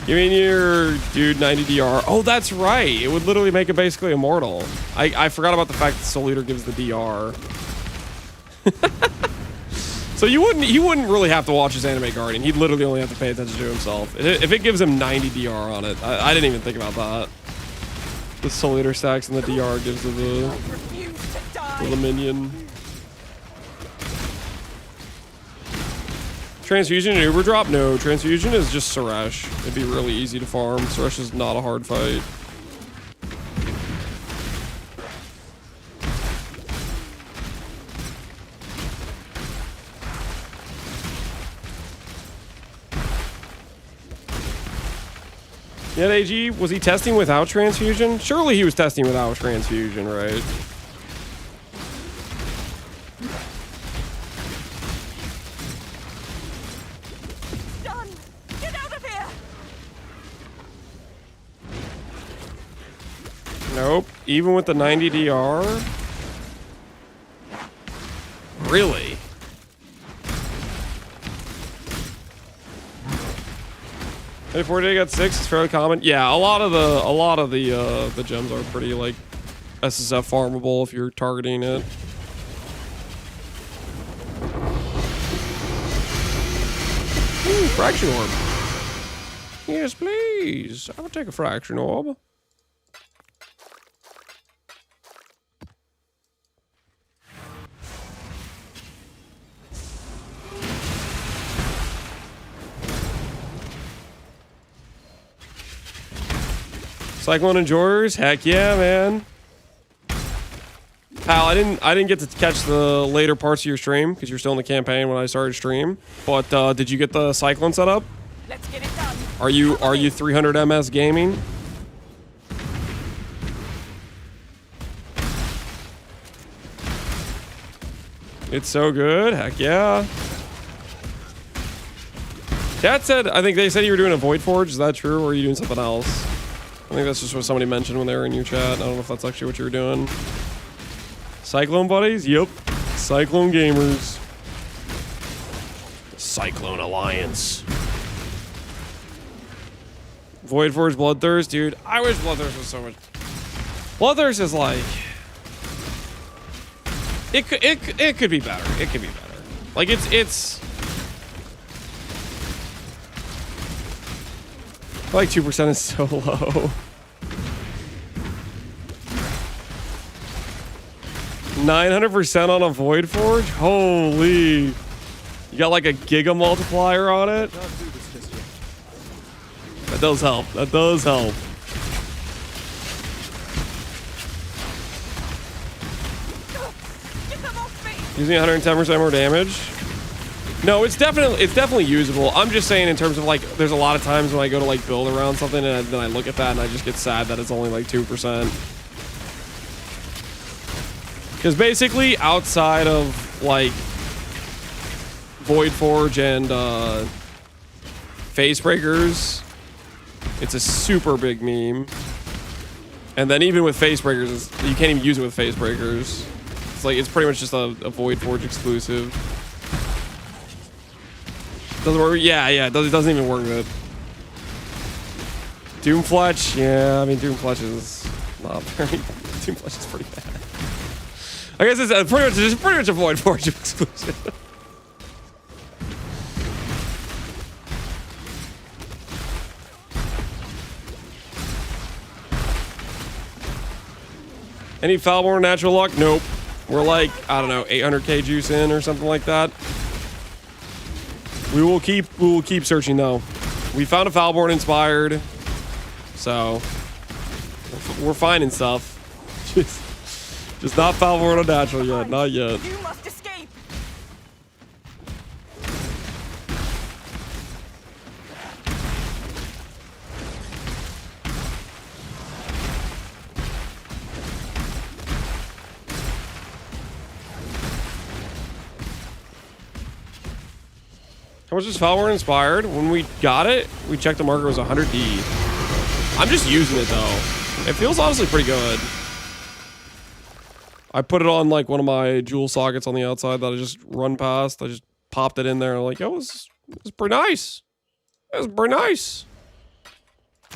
Give me your dude 90 DR. Oh, that's right. It would literally make it basically immortal. I forgot about the fact that Soul Eater gives the DR. So he wouldn't really have to watch his anime guardian. He'd literally only have to pay attention to himself. If it gives him 90 DR on it, I didn't even think about that. The Soul Eater stacks and the DR gives to the minion. Transfusion and Uber Drop? No, Transfusion is just Suresh. It'd be really easy to farm. Suresh is not a hard fight. Yeah, AG, was he testing without Transfusion? Surely he was testing without Transfusion, right? Done. Get out of here. Nope. Even with the 90 DR? Really? Before they got 6, it's fairly common. Yeah, a lot of the gems are pretty like SSF farmable if you're targeting it. Ooh, fraction orb. Yes, please. I will take a fraction orb. Cyclone Enjoyers? Heck yeah, man. Pal, I didn't get to catch the later parts of your stream because you're still in the campaign when I started stream. But did you get the Cyclone set up? Let's get it done. Are you 300 MS gaming? It's so good. Heck yeah. Chat said, I think they said you were doing a Void Forge. Is that true, or are you doing something else? I think that's just what somebody mentioned when they were in your chat. I don't know if that's actually what you were doing. Cyclone buddies? Yep. Cyclone gamers. Cyclone Alliance. Void Forge Bloodthirst? Dude, I wish Bloodthirst was so much... Bloodthirst is like... It could be better. It could be better. Like, it's... Like 2% is so low. 900% on a Void Forge? Holy. You got like a giga multiplier on it? That does help. That does help. Using 110% more damage? No, it's definitely usable. I'm just saying in terms of like, there's a lot of times when I go to like build around something and then I look at that and I just get sad that it's only like 2%. Because basically outside of like Void Forge and Face Breakers, it's a super big meme. And then even with Face Breakers, you can't even use it with Face Breakers. It's like, it's pretty much just a Void Forge exclusive. Doesn't work. Yeah, it doesn't even work good. Doomfletch, yeah, I mean Doomfletch is not very. Doomfletch is pretty bad. I guess it's pretty much a Void Forge exclusive. Any Foulborn natural luck? Nope. We're like, I don't know, 800k juice in or something like that. We will keep searching though. We found a Foulborn inspired, so we're finding stuff. Just not Foulborn Unnatural yet, not yet. You must escape. How much is Foulborn inspired? When we got it, we checked the marker, it was 100D. I'm just using it though. It feels honestly pretty good. I put it on like one of my jewel sockets on the outside that I just run past. I just popped it in there and I'm like, oh, this is pretty nice. That was pretty nice.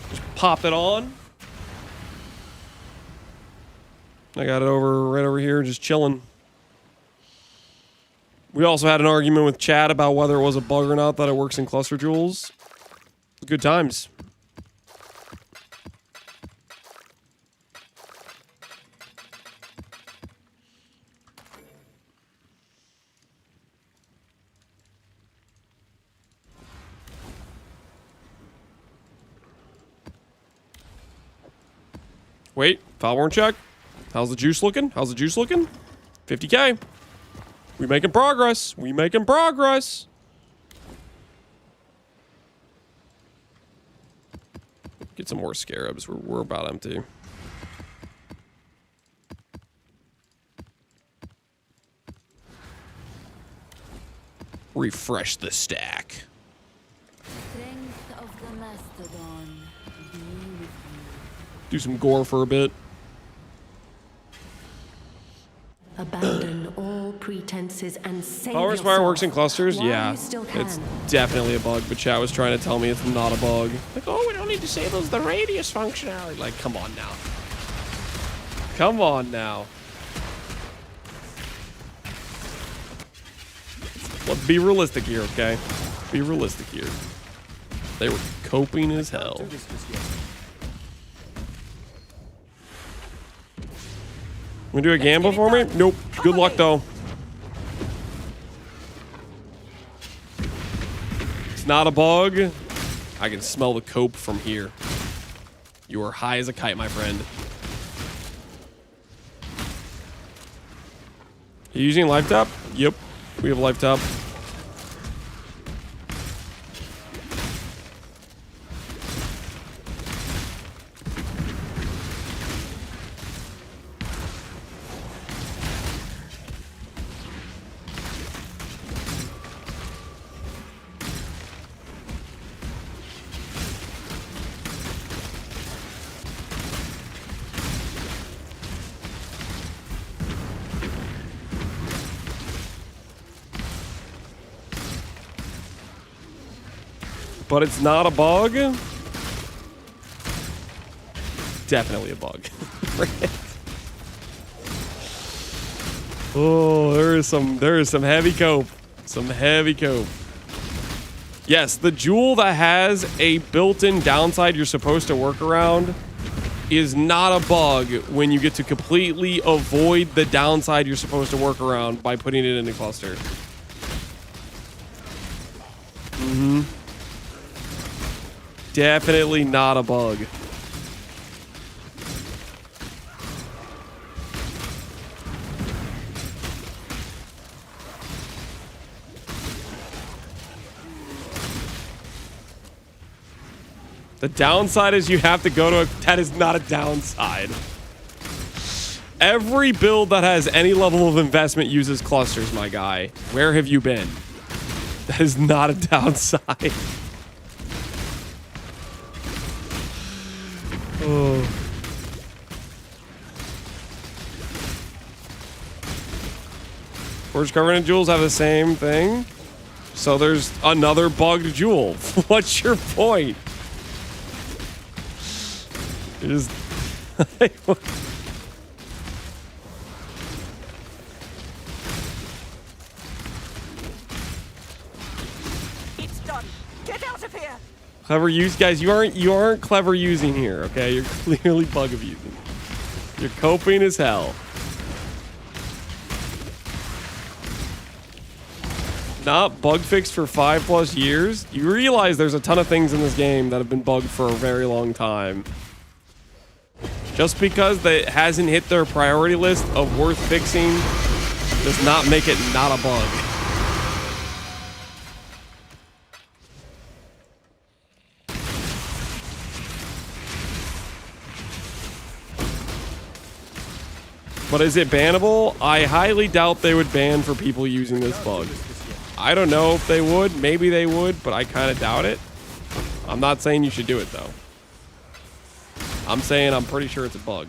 Just pop it on. I got it right over here, just chilling. We also had an argument with Chad about whether it was a bug or not that it works in cluster jewels. Good times. Wait, Foulborn check. How's the juice looking? 50k. We making progress. Get some more scarabs. We're about empty. Refresh the stack. Strength of the mastodon be with you. Do some gore for a bit. Abandon all pretenses and save Power yourself. Inspire works in clusters? While Yeah. you still can. It's definitely a bug, but chat was trying to tell me it's not a bug. Like, oh, we don't need to disable the radius functionality. Like, come on now. Come on now. Let's be realistic here, okay? Be realistic here. They were coping as hell. Want to do a gamble for me? Nope. Good luck, though. It's not a bug. I can smell the cope from here. You are high as a kite, my friend. You using life tap? Yep. We have life tap. But it's not a bug. Definitely a bug. crit. Oh, there is some heavy cope. Some heavy cope. Yes, the jewel that has a built-in downside you're supposed to work around is not a bug when you get to completely avoid the downside you're supposed to work around by putting it in a cluster. Mm-hmm. Definitely not a bug. The downside is you have to go to a... That is not a downside. Every build that has any level of investment uses clusters, my guy. Where have you been? That is not a downside. Oh. Forge Covenant jewels have the same thing. So there's another bugged jewel. What's your point? It is. It's done. Get out of here. Clever use, guys. You aren't clever using here. Okay, you're clearly bug abusing. You're coping as hell. Not bug fixed for 5+ years. You realize there's a ton of things in this game that have been bugged for a very long time. Just because that hasn't hit their priority list of worth fixing does not make it not a bug. But is it bannable? I highly doubt they would ban for people using this bug. I don't know if they would. Maybe they would, but I kind of doubt it. I'm not saying you should do it, though. I'm saying I'm pretty sure it's a bug.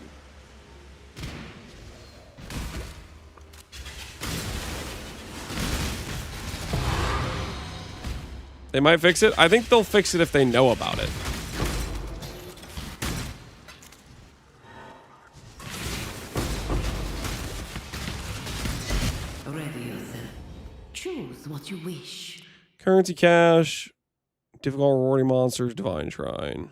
They might fix it. I think they'll fix it if they know about it. Ready yourself. Choose what you wish. Currency cache. Difficult rewarding monsters. Divine Shrine.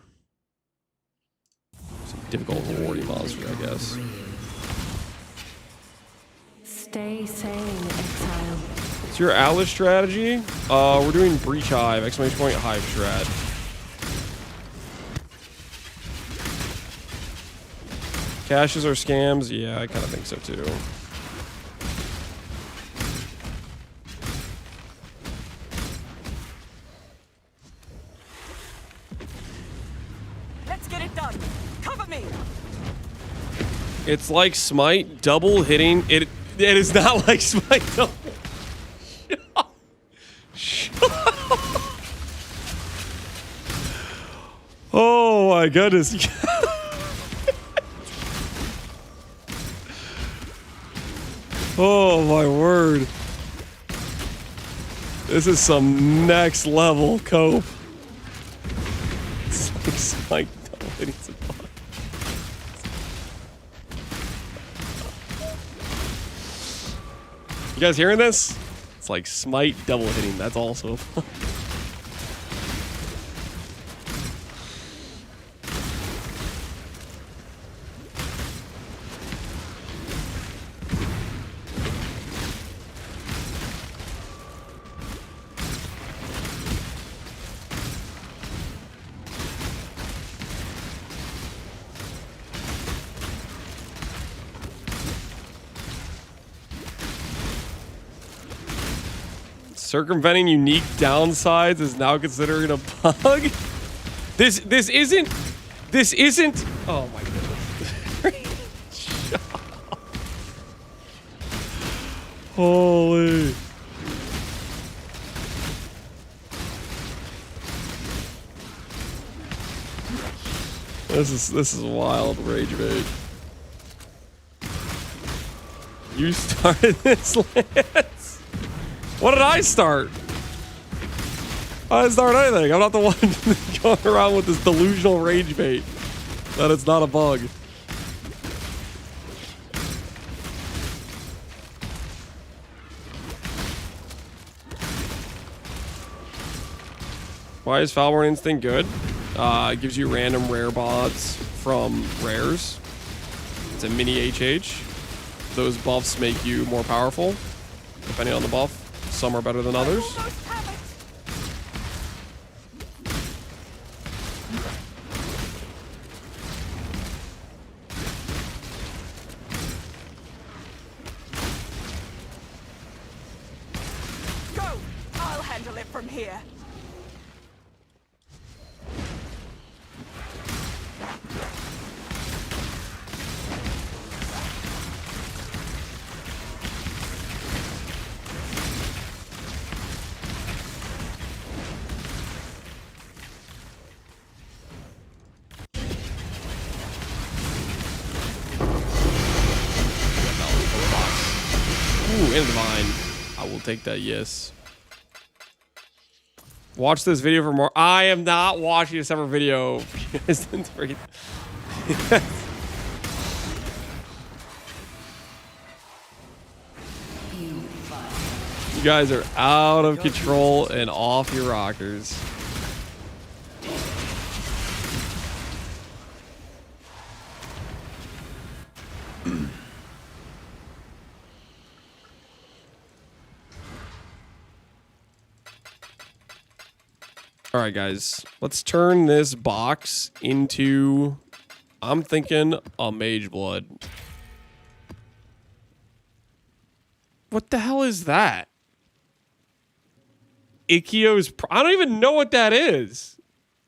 Some difficult rewarding monster, I guess. Stay sane, Exile. What's your Atlas strategy? We're doing Breach Hive, exclamation point Hive strat. Caches are scams? Yeah, I kind of think so too. Let's get it done. Cover me. It's like Smite double hitting. It is not like Smite double. Oh my goodness. Oh my word. This is some next level cope. It's like Smite double hitting some butt. You guys hearing this? It's like Smite double hitting. That's also fun. Circumventing unique downsides is now considered a bug. This isn't. Oh my goodness. Holy. This is wild rage bait. You started this, Lance. What did I start? I didn't start anything. I'm not the one going around with this delusional rage bait that it's not a bug. Why is Foulborn Instinct good? It gives you random rare bots from rares. It's a mini HH. Those buffs make you more powerful, depending on the buff. Some are better than others. Go! I'll handle it from here. Ooh, and divine. I will take that, yes. Watch this video for more. I am not watching a separate video. You guys are out of control and off your rockers. All right, guys, let's turn this box into, I'm thinking, a mage blood. What the hell is that? Ikio's, I don't even know what that is.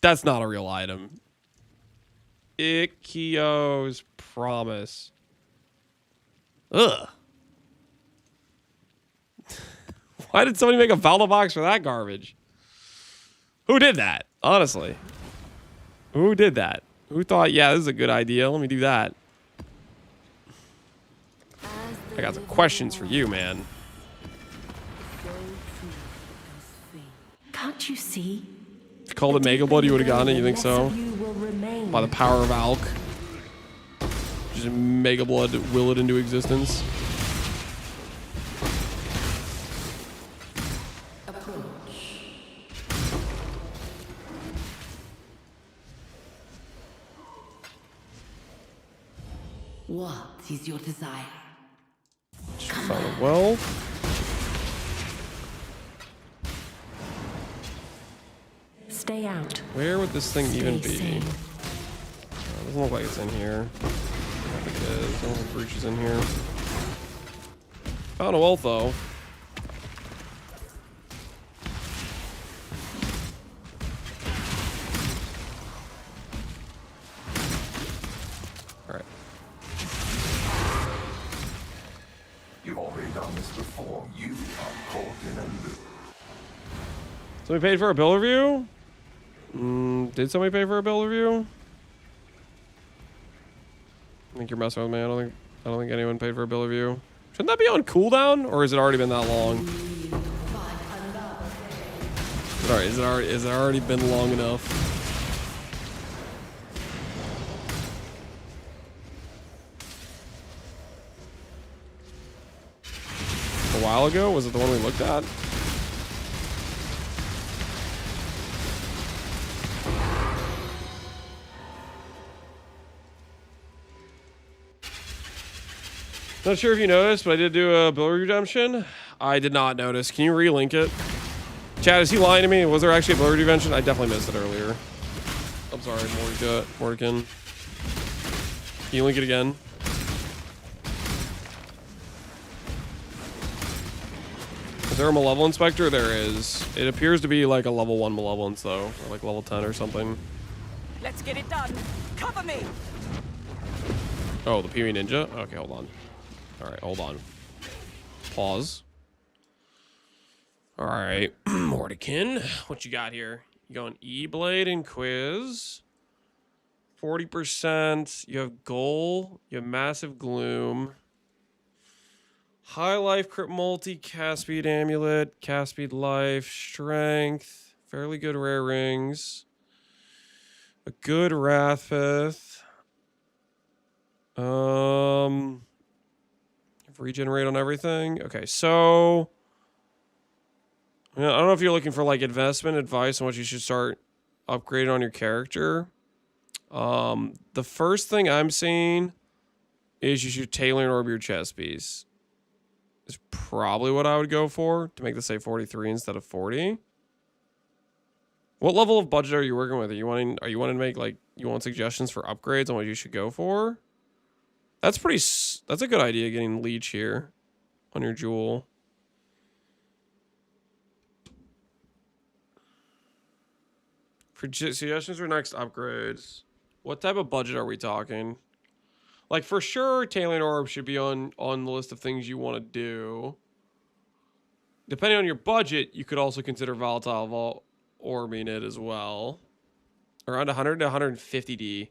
That's not a real item. Ikio's Promise. Ugh. Why did somebody make a Valda box for that garbage? Who did that? Honestly. Who did that? Who thought, yeah, this is a good idea. Let me do that. I got some questions for you, man. Can't you see? If you called it Mega Blood, you would have gotten it. You think so? By the power of Alk. Just Mega Blood will it into existence. What is your desire? Found a well. Stay out. Where would this thing even be? Doesn't look like it's in here. I think it is. Don't look like breach is in here. Found a wealth though. Alright. You've already done this before. You are caught in a loop. Somebody paid for a bill review? Did somebody pay for a bill review? I think you're messing with me. I don't think anyone paid for a bill review. Shouldn't that be on cooldown, or has it already been that long? Sorry, is it already been long enough? A while ago? Was it the one we looked at? Not sure if you noticed, but I did do a bill redemption. I did not notice. Can you relink it? Chad, is he lying to me? Was there actually a bill redemption? I definitely missed it earlier. I'm sorry, Morgan. Can you link it again? Is there a Malevolent Inspector? There is. It appears to be like a level 1 Malevolence, though. Or like level 10 or something. Let's get it done. Cover me. Oh, the Pee-wee Ninja? Okay, hold on. Alright, hold on. Pause. Alright, Mordikin. What you got here? You going E-Blade and Quiz. 40%. You have Goal. You have Massive Gloom. High Life Crit Multi, Cast Speed Amulet, Cast Speed Life, Strength. Fairly good rare rings. A good Wrathpith. Regenerate on everything. Okay, so I don't know if you're looking for like investment advice on what you should start upgrading on your character. The first thing I'm seeing is you should tailor and orb your chest piece. Is probably what I would go for to make this say 43 instead of 40. What level of budget are you working with? Are you wanting to make like you want suggestions for upgrades on what you should go for? That's a good idea getting leech here on your jewel. For suggestions for next upgrades, what type of budget are we talking? Like for sure, tailoring orb should be on the list of things you want to do. Depending on your budget, you could also consider volatile orbing it as well. Around 100 to 150D.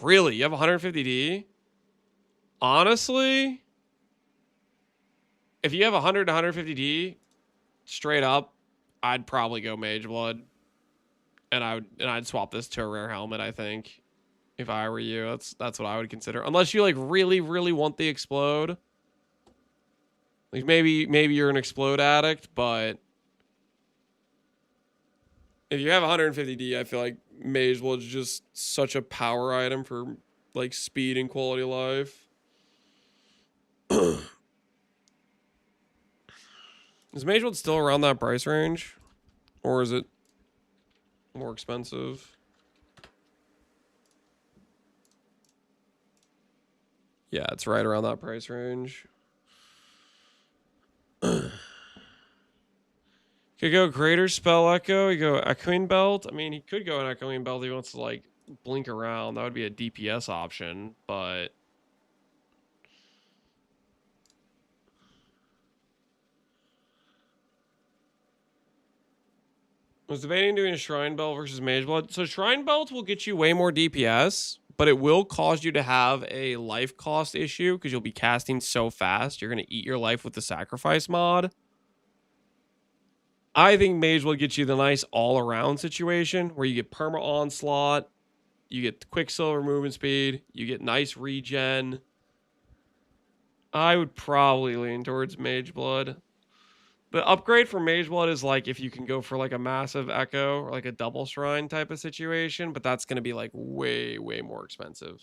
Really? You have 150D? Honestly, if you have 100 to 150D, straight up, I'd probably go Mage Blood. And I'd swap this to a rare helmet, I think. If I were you, that's what I would consider. Unless you like really, really want the explode. Like maybe you're an explode addict, but if you have 150D, I feel like Mage Blood is just such a power item for like speed and quality of life. Is Mage Blood still around that price range? Or is it more expensive? Yeah, it's right around that price range. Could go Greater Spell Echo. You go Echoing Belt. I mean, he could go an Echoing Belt if he wants to, like, blink around. That would be a DPS option, but... I was debating doing a Shrine Belt versus Mage Blood. So Shrine Belt will get you way more DPS, but it will cause you to have a life cost issue because you'll be casting so fast. You're going to eat your life with the Sacrifice mod. I think Mage will get you the nice all-around situation where you get perma onslaught, you get Quicksilver movement speed, you get nice regen. I would probably lean towards Mage Blood. The upgrade for Mage Blood is like if you can go for like a massive Echo or like a double Shrine type of situation, but that's going to be like way, way more expensive.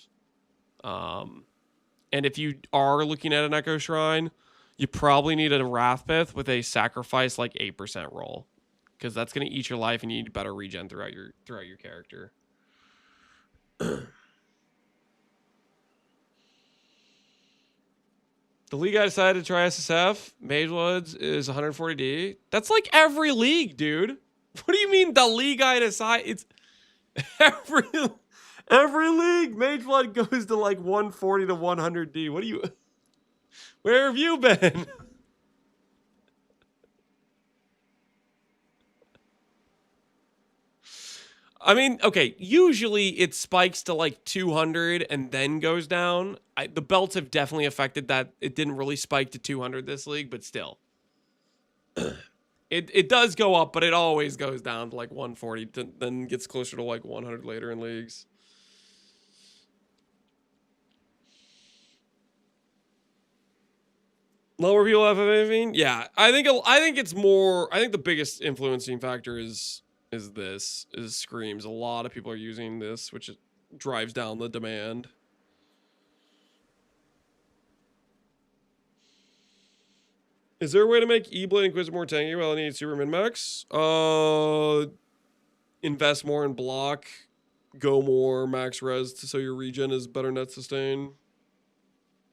And if you are looking at an Echo Shrine, you probably need a Wrathpith with a sacrifice like 8% roll, because that's going to eat your life and you need better regen throughout your character. The league I decided to try SSF, Mage Bloods, is 140D. That's like every league, dude. What do you mean the league I decided? It's every league. Mage Blood goes to like 140 to 100D. What do you... Where have you been? I mean, okay, usually it spikes to like 200 and then goes down. The belts have definitely affected that. It didn't really spike to 200 this league, but still. It does go up, but it always goes down to like 140, then gets closer to like 100 later in leagues. Lower people have anything? Yeah, I think it's more. I think the biggest influencing factor is Screams. A lot of people are using this, which drives down the demand. Is there a way to make E-Blade Inquisitor more tanky while I need super min-max? Invest more in block, go more max res so your regen is better net sustain.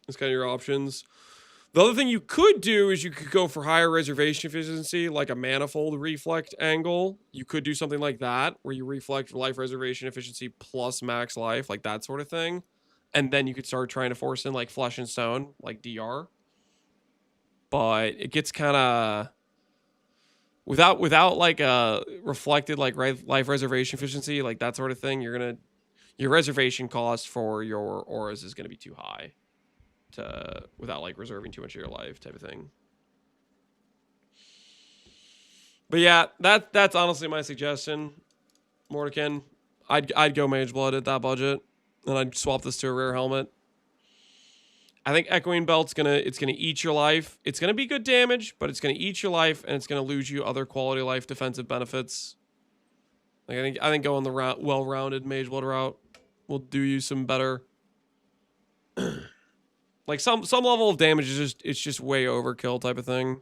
That's kind of your options. The other thing you could do is you could go for higher reservation efficiency, like a manifold reflect angle. You could do something like that, where you reflect life reservation efficiency plus max life, like that sort of thing. And then you could start trying to force in like Flesh and Stone, like DR. But it gets kind of... Without like a reflected like life reservation efficiency, like that sort of thing, your reservation cost for your auras is gonna be too high. Without like reserving too much of your life type of thing. But yeah, that's honestly my suggestion. Mordecai, I'd go Mage Blood at that budget, and I'd swap this to a rare helmet. I think Echoing Belt's gonna eat your life. It's gonna be good damage, but it's gonna eat your life, and it's gonna lose you other quality of life defensive benefits. Like I think going the well-rounded Mage Blood route will do you some better. Like some level of damage is just way overkill type of thing.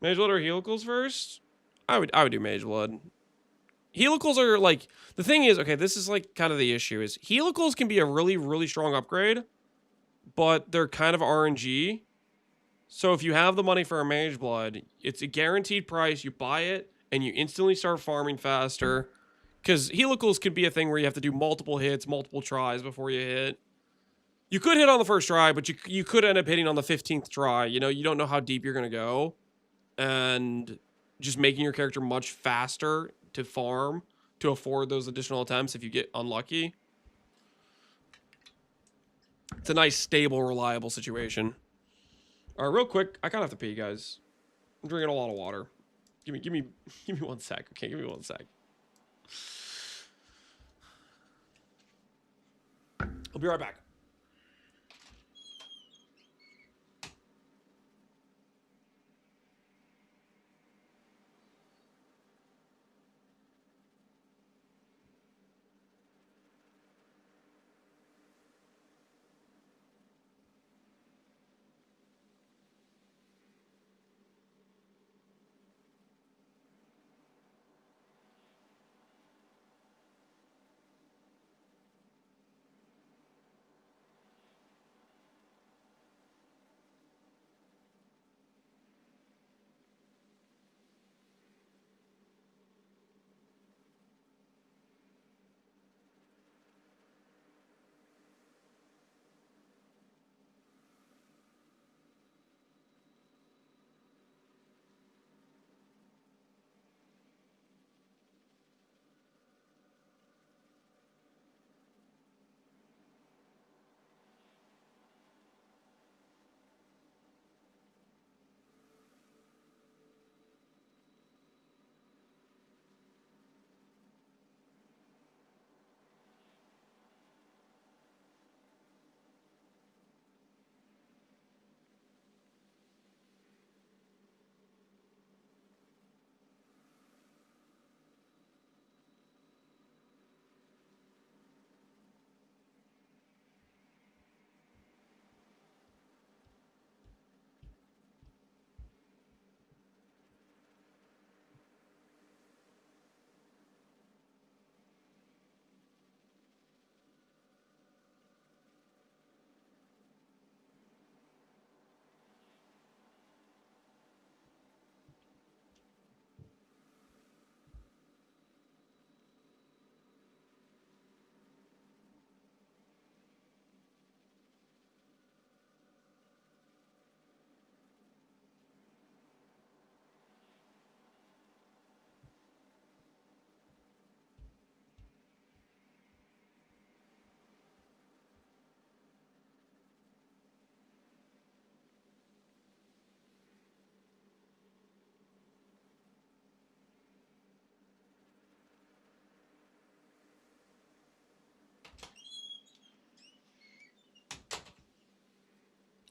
Mage Blood or Helicals first? I would do Mage Blood. Helicals are like, the thing is, okay, this is like kind of the issue is Helicals can be a really, really strong upgrade, but they're kind of RNG. So if you have the money for a Mage Blood, it's a guaranteed price. You buy it and you instantly start farming faster. Because Helicals could be a thing where you have to do multiple hits, multiple tries before you hit. You could hit on the first try, but you could end up hitting on the 15th try. You know, you don't know how deep you're going to go. And just making your character much faster to farm to afford those additional attempts if you get unlucky. It's a nice, stable, reliable situation. All right, real quick, I kind of have to pee, guys. I'm drinking a lot of water. Give me 1 sec. Okay, give me 1 sec. I'll be right back.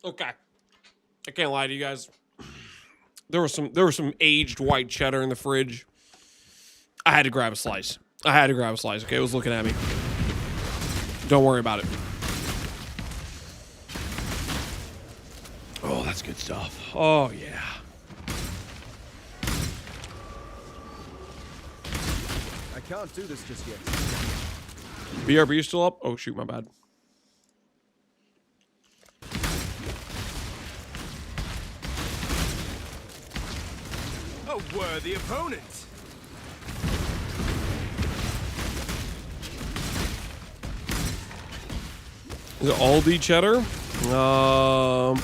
Okay. I can't lie to you guys. There was some aged white cheddar in the fridge. I had to grab a slice. Okay, it was looking at me. Don't worry about it. Oh, that's good stuff. Oh, yeah. I can't do this just yet. BRB still up? Oh, shoot, my bad. A worthy opponent. Is it Aldi cheddar? I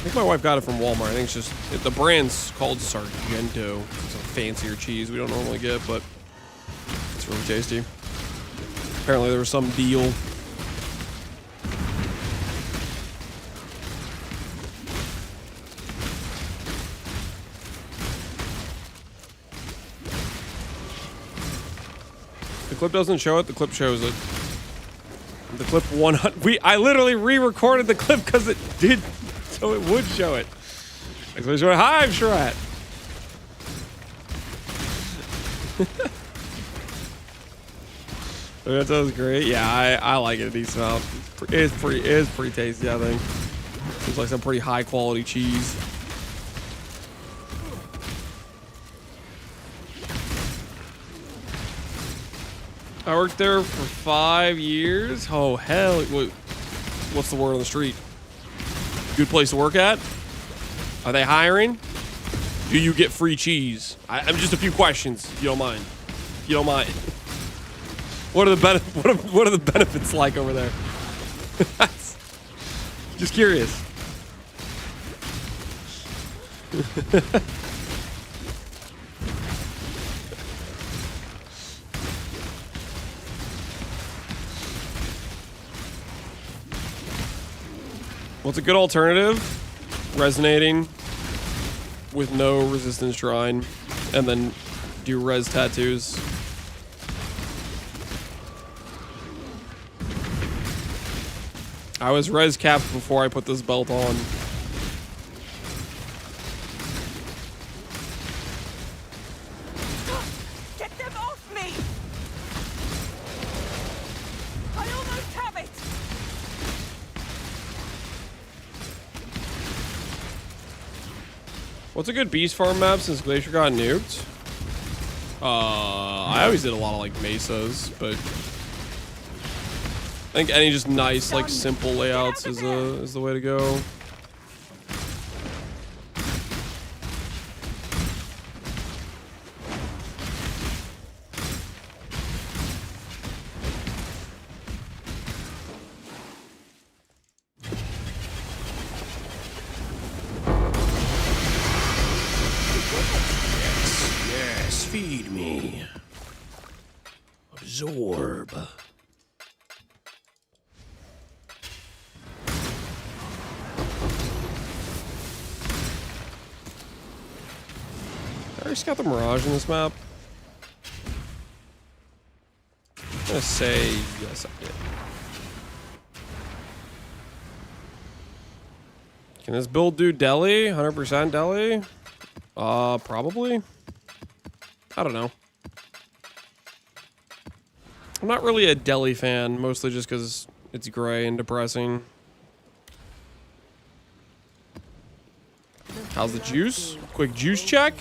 think my wife got it from Walmart. I think it's just the brand's called Sargento. It's a fancier cheese we don't normally get, but it's really tasty. Apparently there was some deal. The clip doesn't show it, the clip shows it. the clip 100. I literally re-recorded the clip because it did, so it would show it. Exclamation point hive strat. That was great. Yeah, I like it a decent amount. It's pretty tasty, I think. Seems like some pretty high quality cheese. I worked there for 5 years. Oh hell! What's the word on the street? Good place to work at? Are they hiring? Do you get free cheese? I'm just a few questions, if you don't mind. If you don't mind. What are the benefits like over there? Just curious. What's a good alternative? Resonating with no resistance shrine, and then do res tattoos. I was res capped before I put this belt on. Get them off me! I almost have it! What's a good beast farm map since Glacier got nuked? I always did a lot of like mesas, but I think any just nice, like simple layouts is the way to go. Yes, feed me. Absorb. I just got the Mirage in this map. I'm gonna say yes, I did. Can this build do deli? 100% deli? Probably. I don't know. I'm not really a deli fan, mostly just because it's gray and depressing. How's the juice? Quick juice check.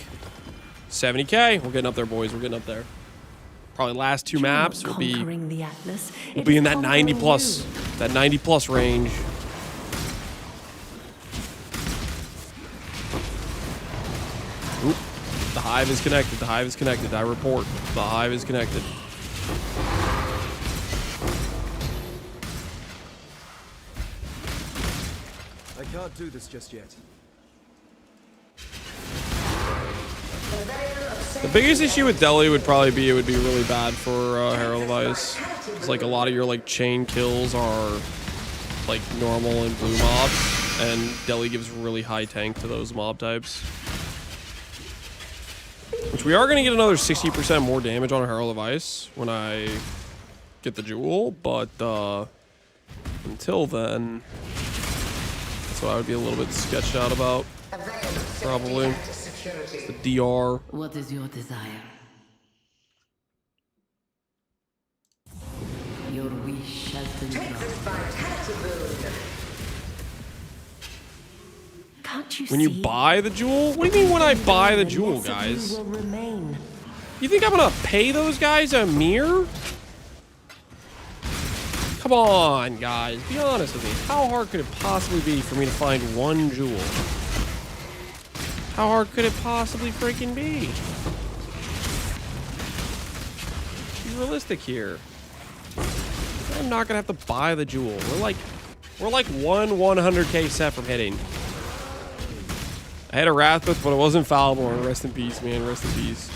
70k. We're getting up there, boys. We're getting up there. Probably last two maps will be in that 90 plus, that 90 plus range. Oop. The hive is connected. The hive is connected. I report. The hive is connected. I can't do this just yet. The biggest issue with Deli would probably be it would be really bad for Herald of Ice. It's like a lot of your like chain kills are like normal and blue mobs, and Deli gives really high tank to those mob types. Which we are going to get another 60% more damage on Herald of Ice when I get the jewel, but until then, that's what I would be a little bit sketched out about. Probably. The DR. What is your desire? Your wish has been granted. Can't you when you see? buy the jewel? What do you mean when I buy the jewel, guys? You think I'm gonna pay those guys a mirror? Come on, guys. Be honest with me. How hard could it possibly be for me to find one jewel? How hard could it possibly freaking be? Be realistic here. I'm not gonna have to buy the jewel. We're like one 100k set from hitting. I had a Wrathbith, but it wasn't Foulborn. Rest in peace, man. Rest in peace.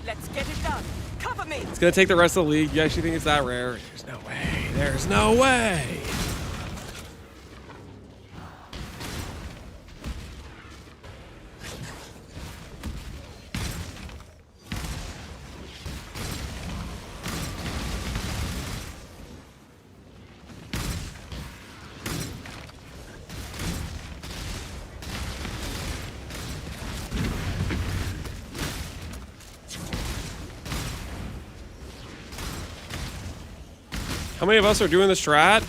Let's get it done. Cover me. It's gonna take the rest of the league. You actually think it's that rare? There's no way. There's no way. How many of us are doing the strat?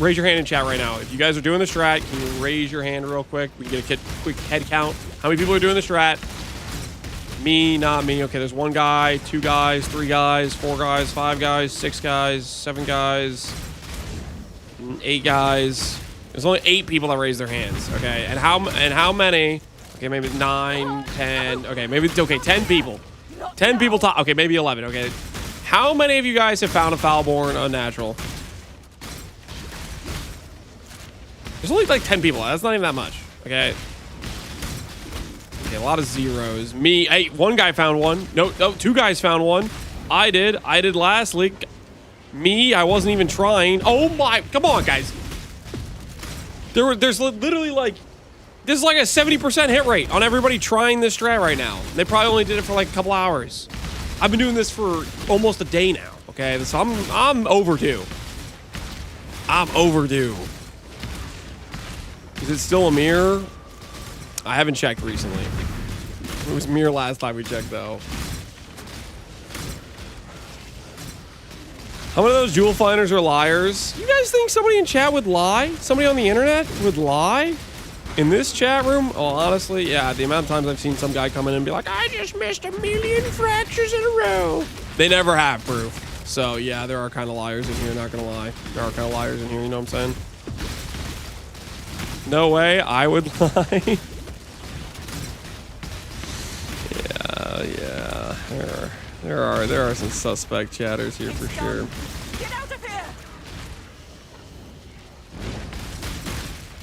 Raise your hand in chat right now. If you guys are doing the strat, can you raise your hand real quick? We can get a quick head count. How many people are doing the strat? Me, not me. Okay, there's 1 guy, 2 guys, 3 guys, 4 guys, 5 guys, 6 guys, 7 guys, 8 guys. There's only 8 people that raise their hands. Okay, and how many? Okay, maybe 9, 10. Okay, maybe it's okay. 10 people. 10 people top. Okay, maybe 11. Okay, how many of you guys have found a Foulborn Unnatural? There's only like 10 people. That's not even that much. Okay. Okay, a lot of zeros. Me, hey, 1 guy found one. No, 2 guys found one. I did last week. Me, I wasn't even trying. Oh my, come on, guys. There's literally like, this is like a 70% hit rate on everybody trying this strat right now. They probably only did it for like a couple hours. I've been doing this for almost a day now. Okay, so I'm overdue. I'm overdue. Is it still a mirror? I haven't checked recently. It was mirror last time we checked, though. How many of those jewel finders are liars? You guys think somebody in chat would lie? Somebody on the internet would lie? In this chat room? Oh, honestly, yeah. The amount of times I've seen some guy come in and be like, I just missed 1,000,000 fractures in a row. They never have proof. So, yeah, there are kind of liars in here, not gonna lie. There are kind of liars in here, you know what I'm saying? No way, I would lie. Yeah. There are some suspect chatters here for sure. Get out of here!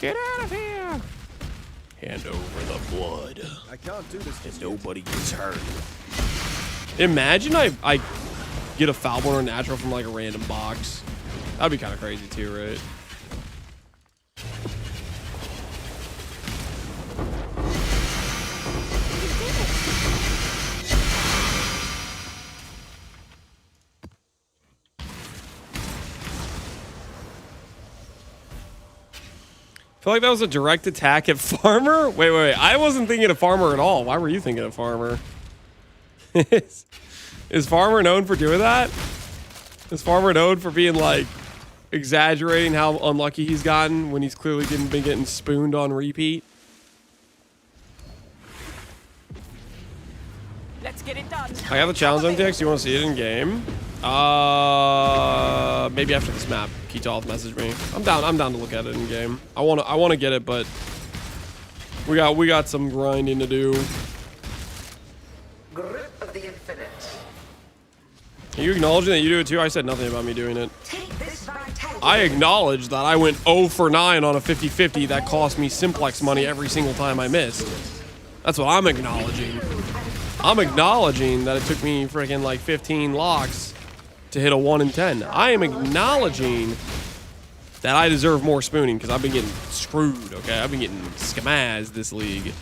Get out of here! Hand over the blood. I can't do this. And nobody gets hurt. Imagine I get a Foulborn Unnatural from like a random box. That'd be kind of crazy too, right? I feel like that was a direct attack at Farmer. Wait. I wasn't thinking of Farmer at all. Why were you thinking of Farmer? Is Farmer known for doing that? Is Farmer known for being like exaggerating how unlucky he's gotten when he's clearly been getting spooned on repeat? Let's get it done. I have the challenge MTX. Do you want to see it in game? Maybe after this map. Keitoth message me. I'm down to look at it in game. I want to get it, but we got some grinding to do. Grip of the infinite. Are you acknowledging that you do it too? I said nothing about me doing it. I acknowledge that I went 0 for 9 on a 50-50 that cost me simplex money every single time I missed. That's what I'm acknowledging. I'm acknowledging that it took me freaking like 15 locks to hit a 1 in 10. I am acknowledging that I deserve more spooning because I've been getting screwed, okay? I've been getting skamazed this league.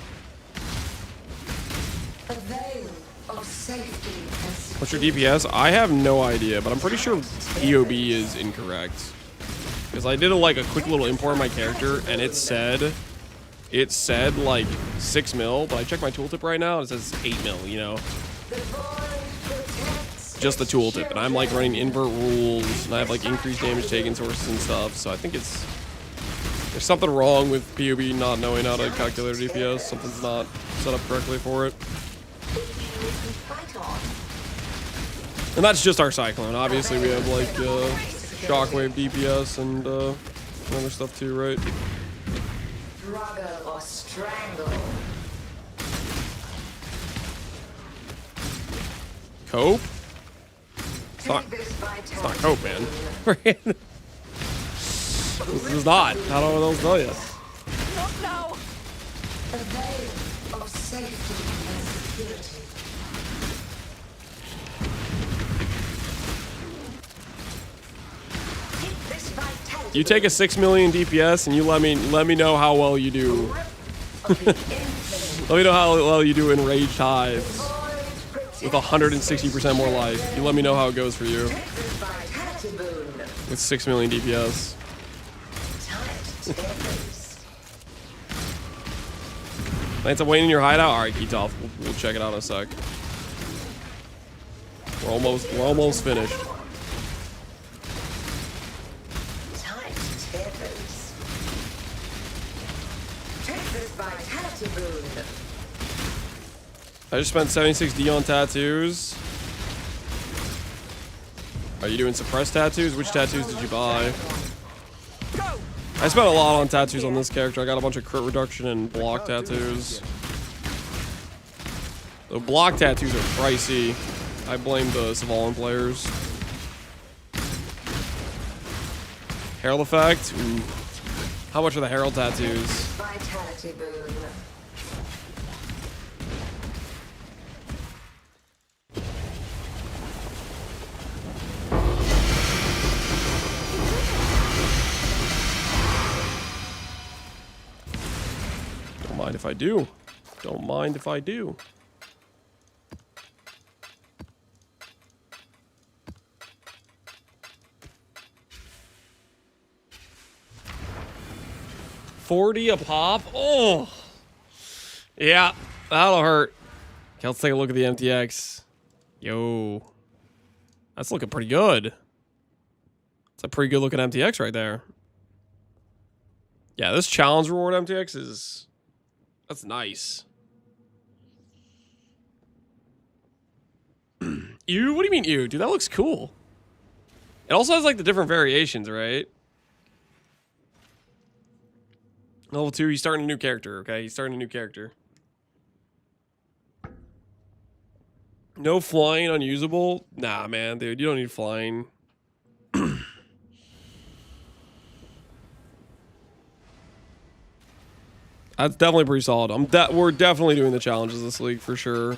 What's your DPS? I have no idea, but I'm pretty sure POB is incorrect. Because I did a quick little import of my character, and it said like 6 mil, but I checked my tooltip right now, and it says 8 mil, you know? Just the tooltip, and I'm like running invert rules, and I have like increased damage taken sources and stuff, so I think there's something wrong with POB not knowing how to calculate DPS. Something's not set up correctly for it. And that's just our Cyclone. Obviously, we have like Shockwave DPS and other stuff too, right? Struggle or strangle. Cope? It's not cope, man. This is not. I don't know what else to tell you. Not now. A veil of safety and security. You take a 6 million DPS and you let me know how well you do. Let me know how well you do in Raged Hive with 160% more life. You let me know how it goes for you with 6 million DPS. Thanks, I'm waiting in your hideout. All right, Keitoth, we'll check it out in a sec. We're almost finished. Vitality boon. I just spent 76D on tattoos. Are you doing suppressed tattoos? Which tattoos did you buy? I spent a lot on tattoos on this character. I got a bunch of crit reduction and block tattoos. The block tattoos are pricey. I blame the Svalin players. Herald effect? Ooh. How much are the Herald tattoos? Vitality boon. Don't mind if I do. Don't mind if I do. $40 a pop? Oh! Yeah, that'll hurt. Okay, let's take a look at the MTX. Yo. That's looking pretty good. It's a pretty good looking MTX right there. Yeah, this challenge reward MTX is... That's nice. Ew? What do you mean ew? Dude, that looks cool. It also has like the different variations, right? Level 2, he's starting a new character, okay? He's starting a new character. No flying unusable? Nah, man, dude, you don't need flying. That's definitely pretty solid. We're definitely doing the challenges this league for sure.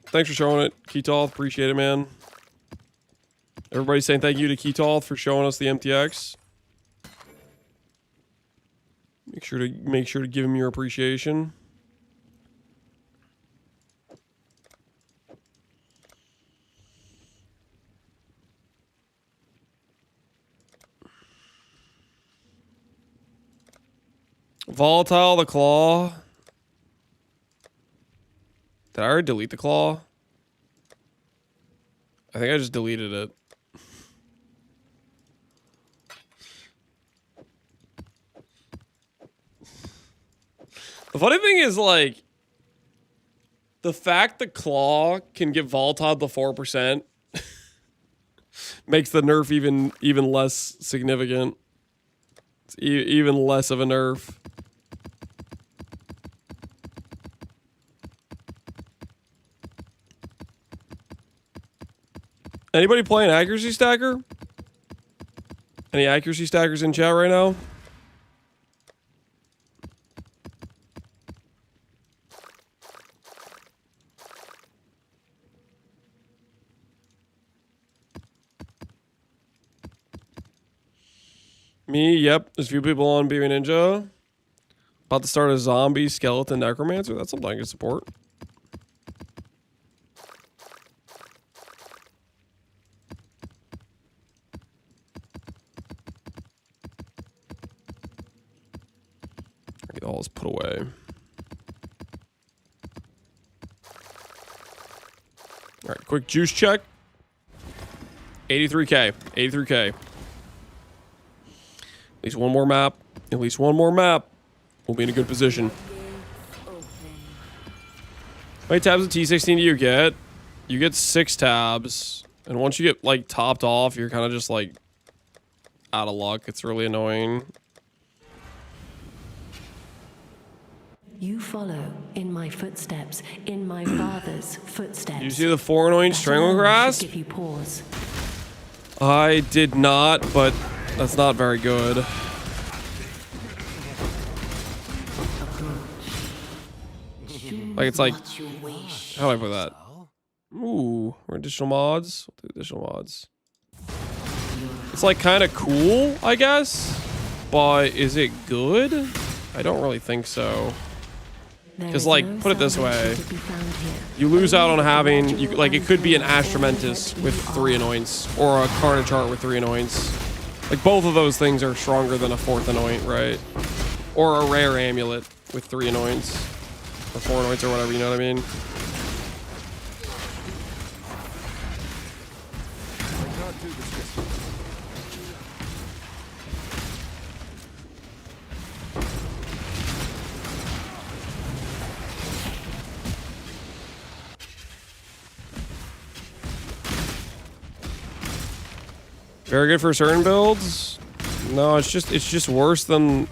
Thanks for showing it, Keetoth. Appreciate it, man. Everybody's saying thank you to Keetoth for showing us the MTX. Make sure to give him your appreciation. Volatile the claw. Did I already delete the claw? I think I just deleted it. The funny thing is, like, the fact the claw can get volatile to 4% makes the nerf even less significant. It's even less of a nerf. Anybody playing accuracy stacker? Any accuracy stackers in chat right now? Me, yep. There's a few people on BB Ninja. About to start a zombie skeleton necromancer. That's something I can support. Get all this put away. All right, quick juice check. 83K. 83K. At least one more map. At least one more map. We'll be in a good position. How many tabs of T16 do you get? You get 6 tabs. And once you get, like, topped off, you're kind of just, like, out of luck. It's really annoying. You follow in my footsteps, in my father's footsteps. You see the 4 annoying strangle grasp? Give you pause. I did not, but that's not very good. Like, it's like, how do I put that? Ooh, or additional mods. We'll do additional mods. It's like kind of cool, I guess, but is it good? I don't really think so. Because, like, put it this way, you lose out on having, like, it could be an Astramentus with 3 annoyance, or a Carnage Art with 3 annoyance. Like, both of those things are stronger than a 4th annoyant, right? Or a rare amulet with 3 annoyance, or 4 annoyance, or whatever, you know what I mean? Very good for certain builds. No, it's just worse than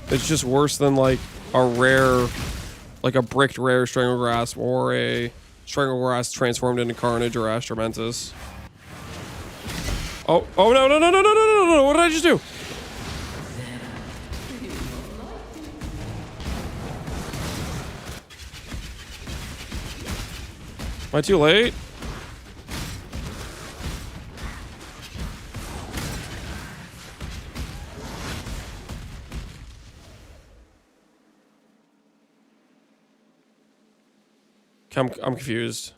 like a rare, like a bricked rare Stranglegrass or a Stranglegrass transformed into Carnage or Astramentus. Oh no no no no no no no no! What did I just do? Am I too late? I'm confused.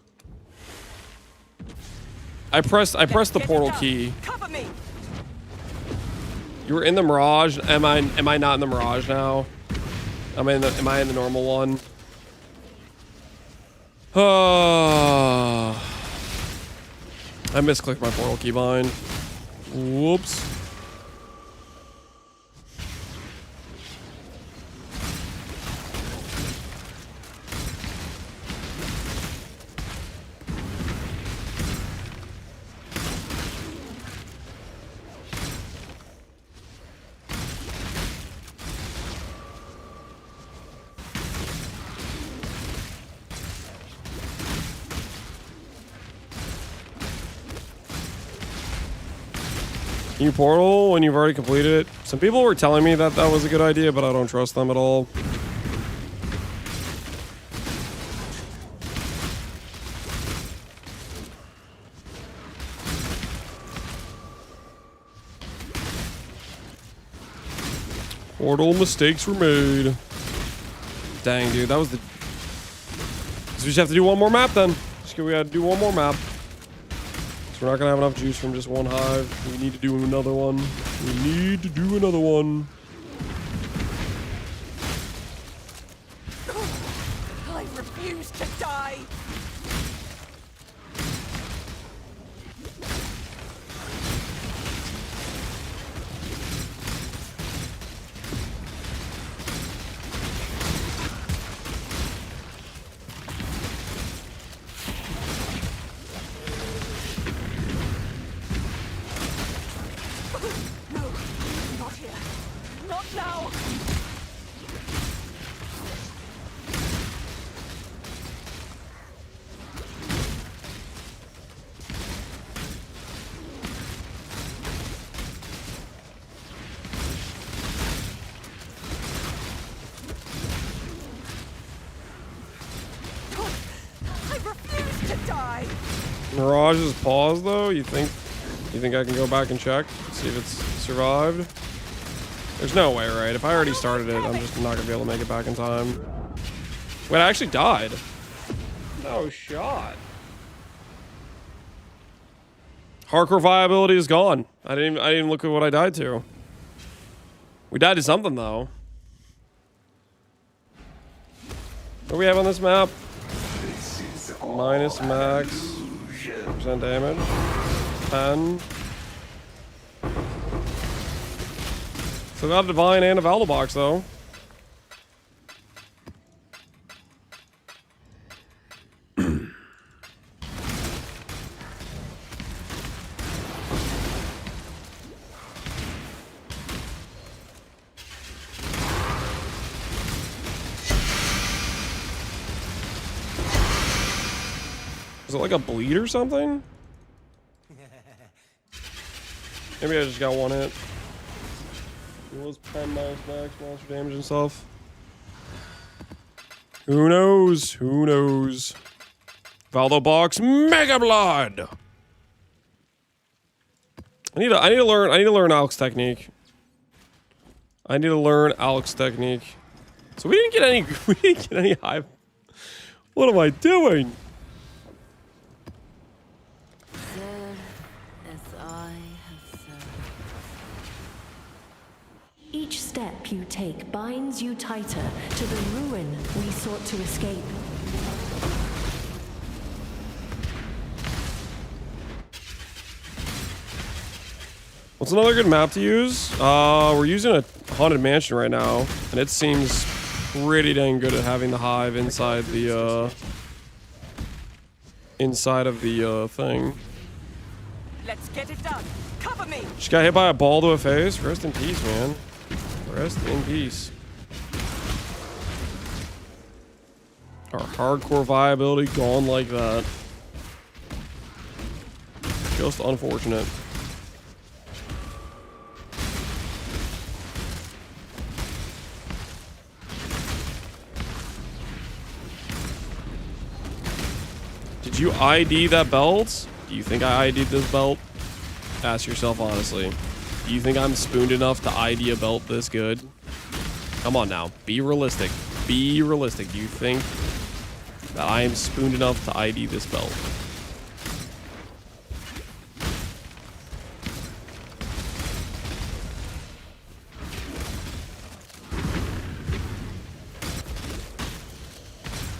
I pressed the portal key. Cover me. You were in the Mirage. Am I not in the Mirage now? Am I in the normal one? I misclicked my portal keybind. Whoops. New portal when you've already completed it. Some people were telling me that that was a good idea, but I don't trust them at all. Portal mistakes were made. Dang, dude, that was the... So we just have to do one more map then. We gotta do one more map. We're not gonna have enough juice from just one hive. We need to do another one. We need to do another one. I refuse to die. Mirage is paused though. You think I can go back and check, see if it's survived? There's no way, right? If I already started it, I'm just not gonna be able to make it back in time. Wait, I actually died. No shot. Hardcore viability is gone. I didn't even look at what I died to. We died to something though. What do we have on this map? Minus max percent damage. 10. Still got a Divine and a Valdo box though. Is it like a bleed or something? Maybe I just got one hit. It was 10 minus max monster damage and stuff. Who knows? Who knows? Valdo box Mega Blood. I need to learn Alex technique. I need to learn Alex technique. So we didn't get any hive. What am I doing? Each step you take binds you tighter to the ruin we sought to escape. What's another good map to use? We're using a haunted mansion right now, and it seems pretty dang good at having the hive inside the thing. Let's get it done. Cover me. Just got hit by a ball to a face. Rest in peace, man. Rest in peace. Our hardcore viability gone like that. Just unfortunate. Did you ID that belt? Do you think I ID'd this belt? Ask yourself honestly. Do you think I'm spooned enough to ID a belt this good? Come on now. Be realistic. Be realistic. Do you think that I am spooned enough to ID this belt?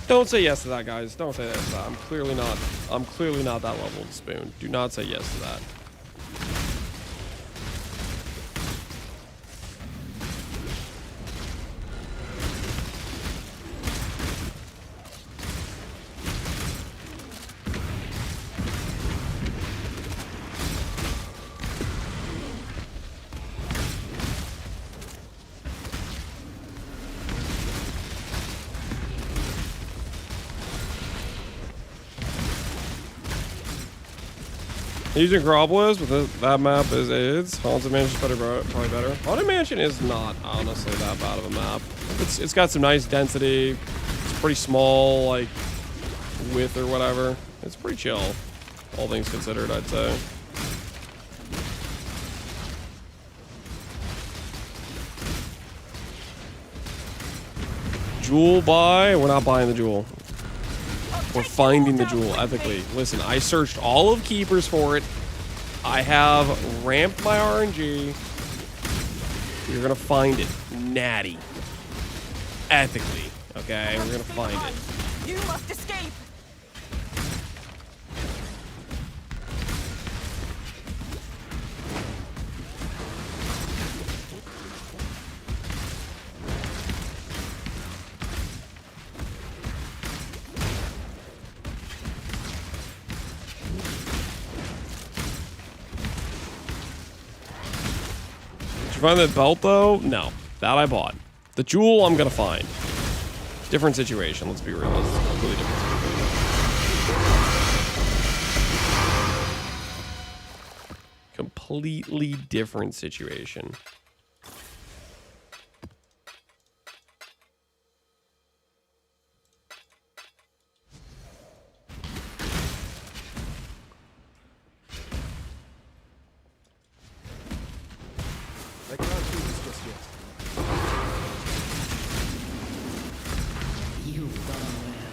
Don't say yes to that, guys. Don't say yes to that. I'm clearly not that level of spoon. Do not say yes to that. Using Grobless with that map is Haunted Mansion is probably better. Haunted Mansion is not honestly that bad of a map. It's got some nice density. It's pretty small, like width or whatever. It's pretty chill, all things considered, I'd say. Jewel buy? We're not buying the jewel. We're finding the jewel ethically. Listen, I searched all of Keepers for it. I have ramped my RNG. You're gonna find it. Natty. Ethically. Okay, we're gonna find it. You must escape. Find that belt though? No. That I bought. The jewel I'm gonna find. Different situation, let's be real. It's a completely different situation. Completely different situation. I can't do this just yet. You've done well.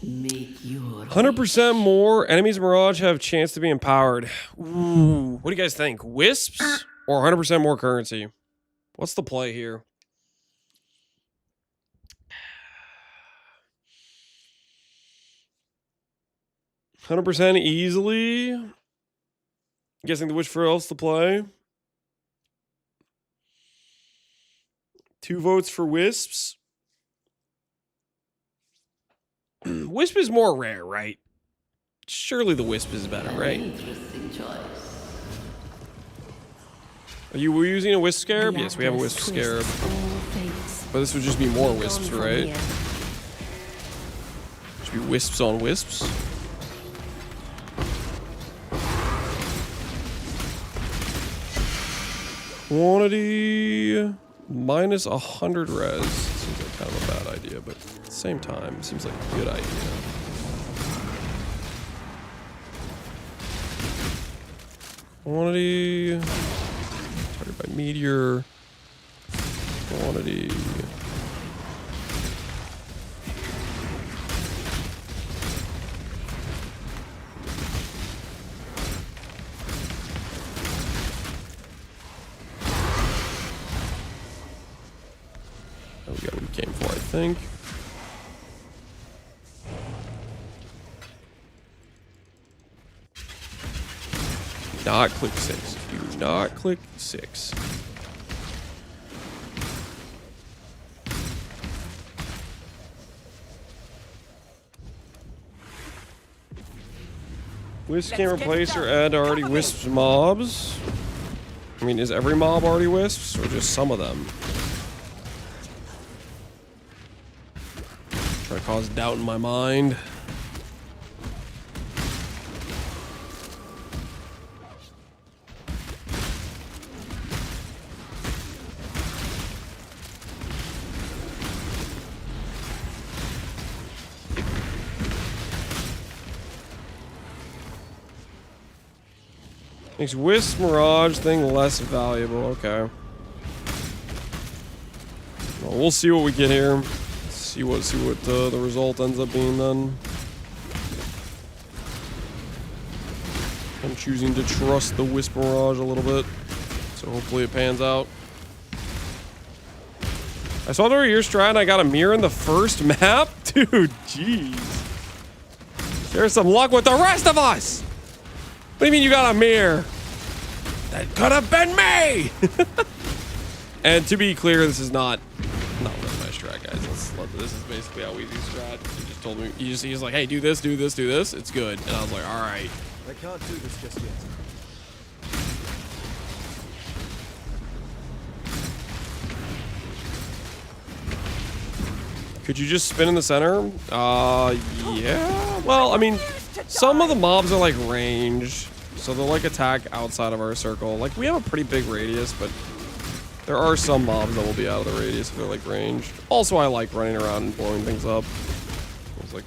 Make your 100% more enemies in Mirage have chance to be empowered. Ooh. What do you guys think? Wisps or 100% more currency? What's the play here? $100% easily. I'm guessing the which for else to play. 2 votes for Wisps. Wisp is more rare, right? Surely the Wisp is better, right? interesting choice. Are you using a Wisp Scarab? Yes, we have a Wisp Scarab. But this would just be more Wisps, right? Should be Wisps on Wisps. Quantity minus 100 res. Seems like kind of a bad idea, but at the same time, seems like a good idea. Quantity targeted by meteor. Quantity. We got what we came for, I think. Do not click 6. Do not click 6. Wisp can't replace or add already wisps mobs. I mean, is every mob already wisps or just some of them? Try to cause doubt in my mind. Makes Wisp Mirage thing less valuable. Okay. Well, we'll see what we get here. See what the result ends up being then. I'm choosing to trust the Wisp Mirage a little bit, so hopefully it pans out. I saw the your strat and I got a mirror in the first map? Dude, jeez. There's some luck with the rest of us! What do you mean you got a mirror? That could have been me! And to be clear, this is not really my strat, guys. This is basically how we do strat. He just told me, he's like, hey, do this, do this, do this. It's good. And I was like, all right. I can't do this just yet. Could you just spin in the center? Yeah. Well, I mean, some of the mobs are like ranged, so they'll like attack outside of our circle. Like, we have a pretty big radius, but there are some mobs that will be out of the radius if they're like ranged. Also, I like running around and blowing things up. It's like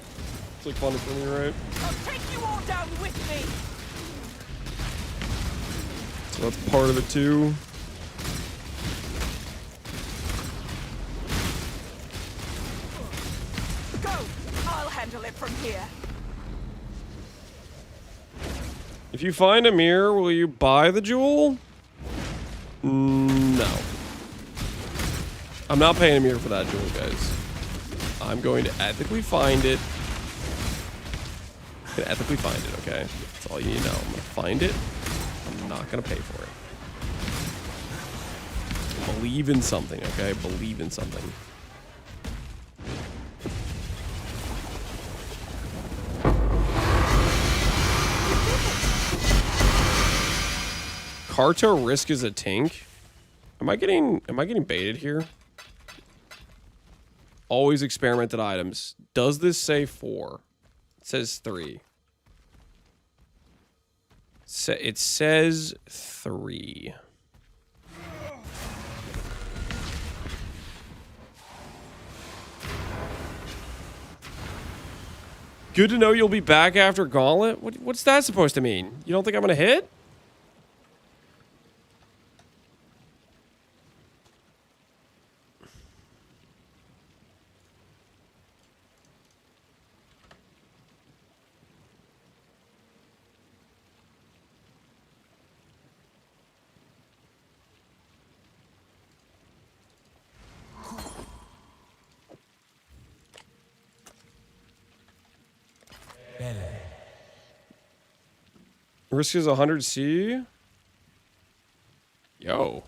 fun for me, right? I'll take you all down with me. So that's part of it too. I'll handle it from here. If you find a mirror, will you buy the jewel? No. I'm not paying a mirror for that jewel, guys. I'm going to ethically find it. I'm gonna ethically find it, okay? That's all you need to know. I'm gonna find it. I'm not gonna pay for it. Believe in something, okay? Believe in something. Carto Risk is a tank. Am I getting baited here? Always experimented items. Does this say 4? It says 3. It says 3. Good to know you'll be back after Gauntlet. What's that supposed to mean? You don't think I'm gonna hit? Risk is 100C. Yo,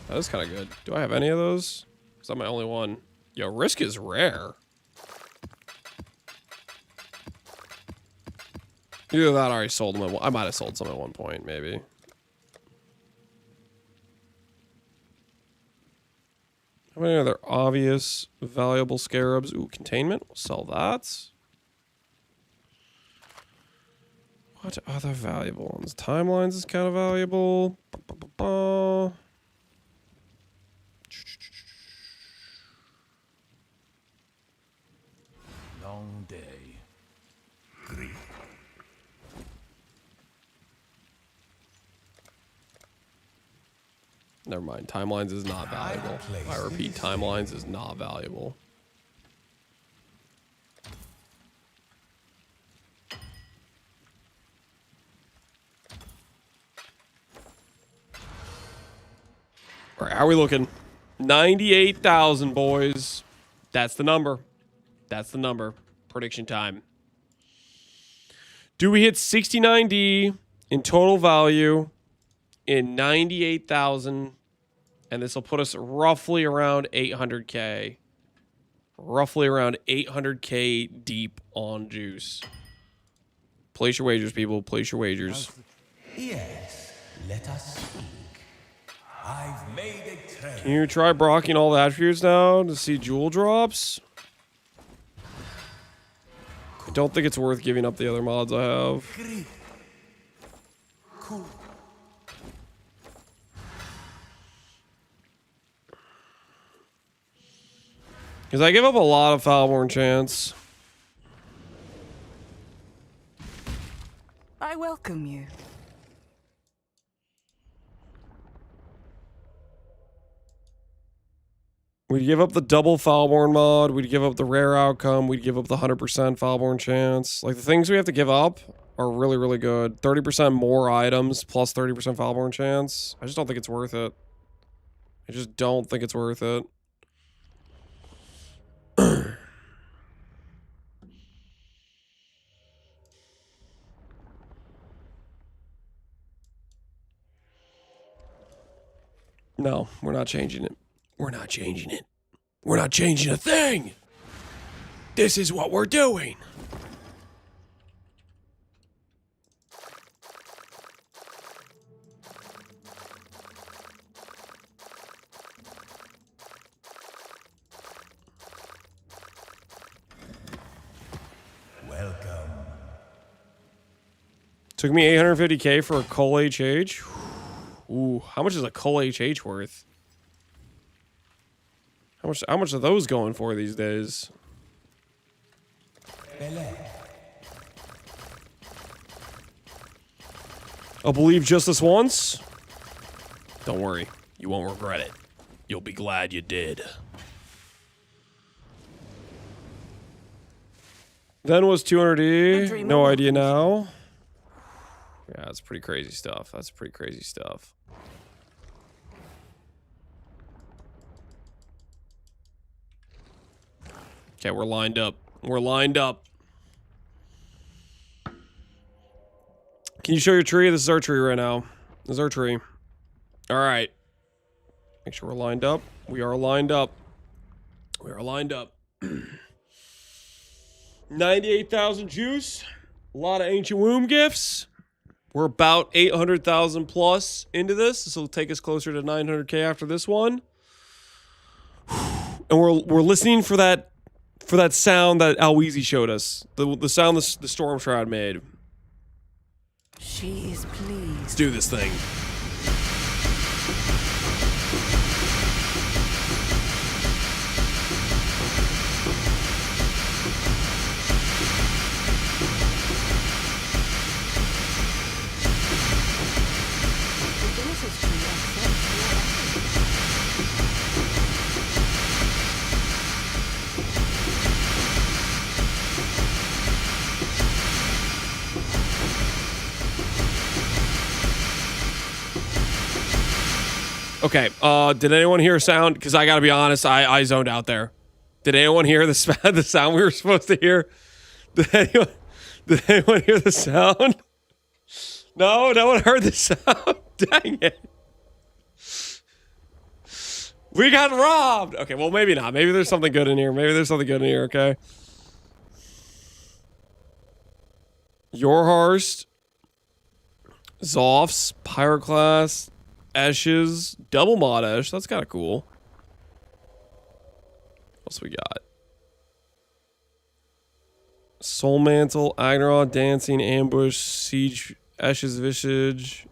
that is kind of good. Do I have any of those? Is that my only one? Yo, Risk is rare. Either that or I already sold them. I might have sold some at one point, maybe. How many other obvious valuable scarabs? Ooh, containment. We'll sell that. What other valuable ones? Timelines is kind of valuable. Long day. Never mind. Timelines is not valuable. I repeat, timelines is not valuable. All right, how are we looking? 98,000, boys. That's the number. That's the number. Prediction time. Do we hit 69D in total value in 98,000? And this will put us roughly around 800K. Roughly around 800K deep on juice. Place your wagers, people. Place your wagers. Yes, let us speak. I've made a trade. Can you try brocking all the attributes now to see jewel drops? I don't think it's worth giving up the other mods I have. Cool. Because I give up a lot of Foulborn chance. I welcome you. We'd give up the double Foulborn mod. We'd give up the rare outcome. We'd give up the 100% Foulborn chance. Like, the things we have to give up are really, really good. 30% more items plus 30% Foulborn chance. I just don't think it's worth it. I just don't think it's worth it. No, we're not changing it. We're not changing it. We're not changing a thing. This is what we're doing. Welcome. Took me 850k for a Cole HH. Ooh, how much is a Cole HH worth? How much are those going for these days? I'll believe just this once. Don't worry, you won't regret it. You'll be glad you did. Then was 200E. No idea now. Yeah, that's pretty crazy stuff. That's pretty crazy stuff. Okay, we're lined up. We're lined up. Can you show your tree? This is our tree right now. This is our tree. All right. Make sure we're lined up. We are lined up. We are lined up. 98,000 juice. A lot of ancient womb gifts. We're about 800,000 plus into this. This will take us closer to 900k after this one. And we're listening for that sound that Alweezy showed us. The sound the Storm Shroud made. She is pleased. Let's do this thing. Okay, did anyone hear a sound? Because I gotta be honest, I zoned out there. Did anyone hear the sound we were supposed to hear? Did anyone hear the sound? No one heard the sound. Dang it. We got robbed. Okay, well, maybe not. Maybe there's something good in here. Maybe there's something good in here, okay? Yorhorst, Zoffs, Pyroclast, Ashes, double mod Ash. That's kind of cool. What else we got? Soul Mantle, Agneron, Dancing, Ambush, Siege, Ashes Visage.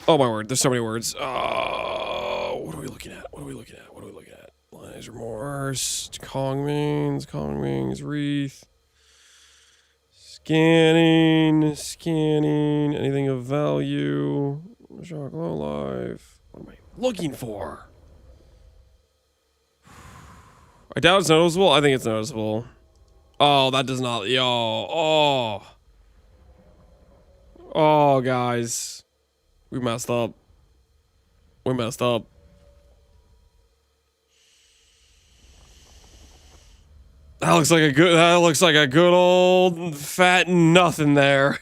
Oh my word, there's so many words. What are we looking at? What are we looking at? What are we looking at? Lion's Remorse, Kong Wings, Wreath. Scanning, anything of value. Shock Low Life. What am I looking for? I doubt it's noticeable. I think it's noticeable. Oh, that does not. Yo. Oh, guys. We messed up. We messed up. That looks like a good old fat nothing there.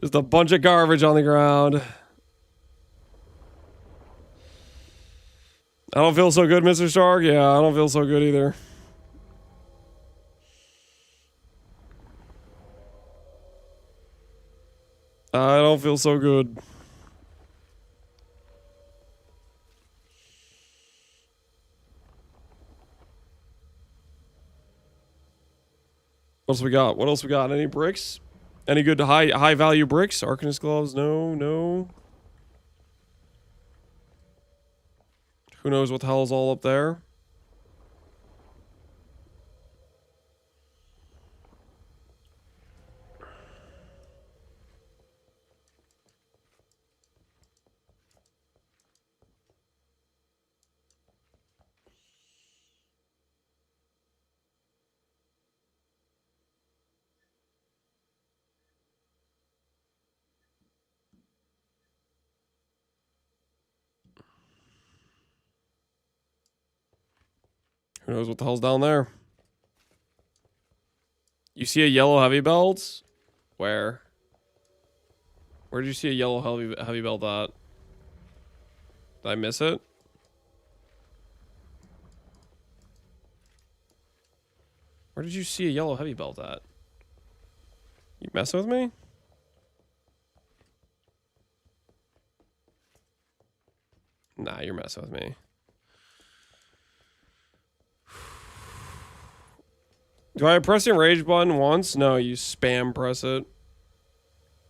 Just a bunch of garbage on the ground. I don't feel so good, Mr. Stark. Yeah, I don't feel so good either. I don't feel so good. What else we got? What else we got? Any bricks? Any good high value bricks? Arcanist gloves? No, no. Who knows what the hell is all up there? Who knows what the hell's down there? You see a yellow heavy belt? Where? Where did you see a yellow heavy belt at? Did I miss it? Where did you see a yellow heavy belt at? You messing with me? Nah, you're messing with me. Do I press the enrage button once? No, you spam press it.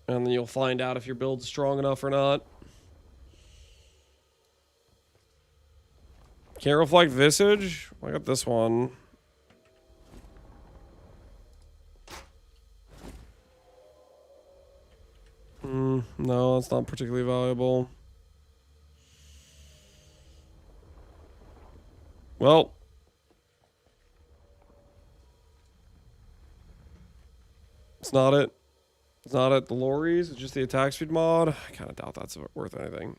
And then you'll find out if your build's strong enough or not. Can't reflect visage? I got this one. No, that's not particularly valuable. Well. It's not it. It's not it. The lorries. It's just the attack speed mod. I kind of doubt that's worth anything.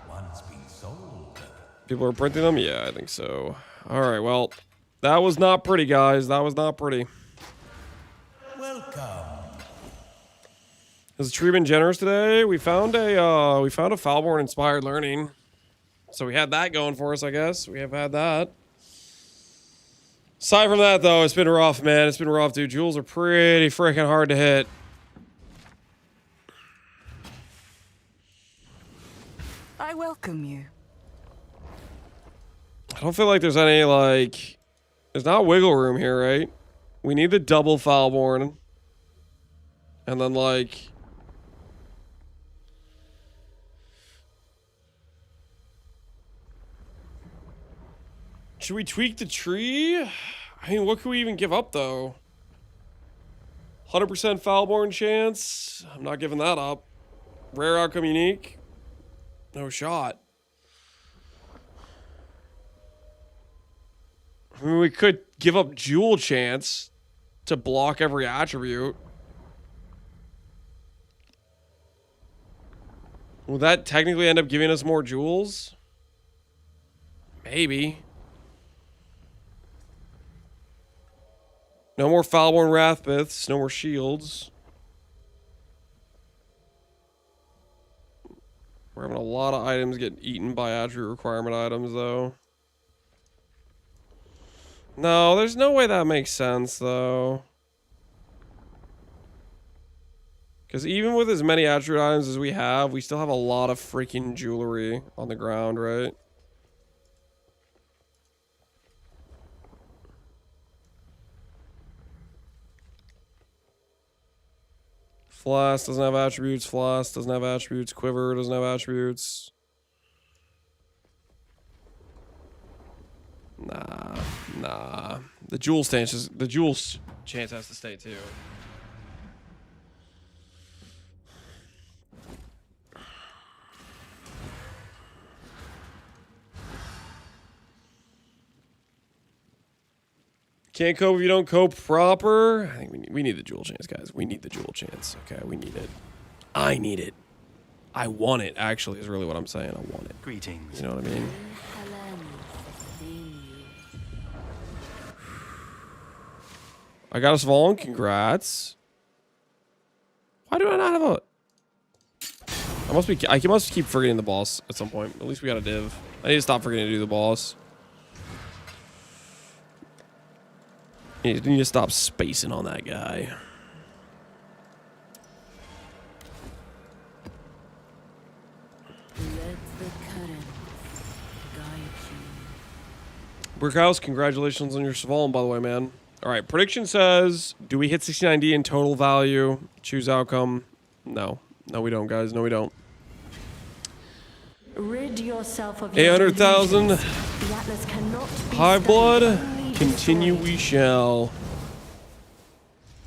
One's been sold. People are printing them? Yeah, I think so. Alright, well. That was not pretty, guys. That was not pretty. Welcome. Has the tree been generous today? We found a Foulborn inspired learning. So we had that going for us, I guess. We have had that. Aside from that, though, it's been rough, man. It's been rough, dude. Jewels are pretty freaking hard to hit. I welcome you. I don't feel like there's any, like... There's not wiggle room here, right? We need the double Foulborn. And then, like... Should we tweak the tree? I mean, what can we even give up, though? 100% Foulborn chance? I'm not giving that up. Rare outcome unique? No shot. I mean, we could give up jewel chance to block every attribute. Will that technically end up giving us more jewels? Maybe. No more Foulborn Wrathbiths, no more shields. We're having a lot of items get eaten by attribute requirement items, though. No, there's no way that makes sense, though. Because even with as many attribute items as we have, we still have a lot of freaking jewelry on the ground, right? Flask doesn't have attributes. Flask doesn't have attributes. Quiver doesn't have attributes. Nah. The jewels chance has to stay too. Can't cope if you don't cope proper. I think we need the jewel chance, guys. We need the jewel chance. Okay, we need it. I need it. I want it, actually, is really what I'm saying. I want it. Greetings. You know what I mean? I got us Vaughn. Congrats. Why do I not have a... I must keep forgetting the boss at some point. At least we got a div. I need to stop forgetting to do the boss. You need to stop spacing on that guy. Let the currents guide you. Brickhouse, congratulations on your Svalin, by the way, man. All right, prediction says, do we hit 69D in total value? Choose outcome. No. No, we don't, guys. No, we don't. Rid yourself of your 800,000. delusions. The Atlas cannot be High studied, blood. only Continue destroyed. we shall.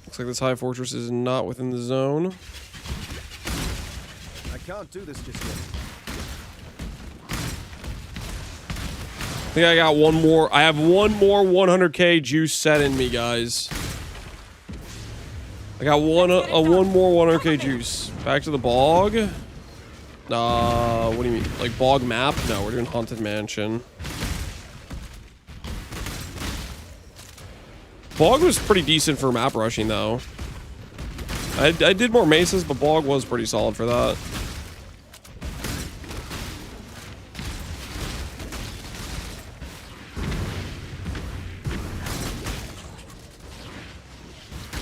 Looks like this high fortress is not within the zone. I can't do this just yet. I think I got one more. I have one more 100k juice set in me, guys. I got one more 100k juice. Back to the bog. What do you mean? Like bog map? No, we're doing haunted mansion. Bog was pretty decent for map rushing, though. I did more mesas, but bog was pretty solid for that.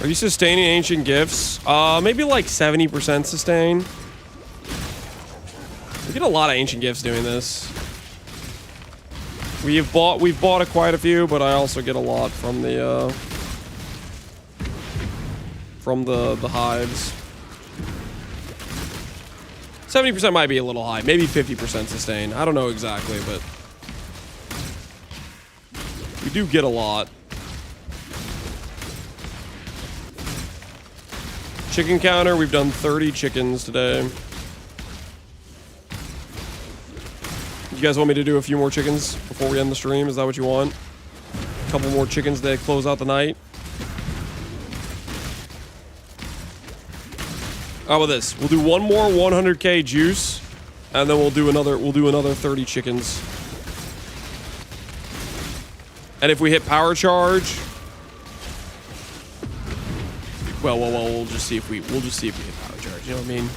Are you sustaining ancient gifts? Maybe like 70% sustain. We get a lot of ancient gifts doing this. We've bought quite a few, but I also get a lot from the hives. 70% might be a little high, maybe 50% sustain. I don't know exactly, but we do get a lot. Chicken counter, we've done 30 chickens today. You guys want me to do a few more chickens before we end the stream? Is that what you want? A couple more chickens to close out the night. How about this? We'll do one more 100k juice, and then we'll do another 30 chickens. And if we hit power charge, well, we'll just see if we hit power charge. You know what I mean?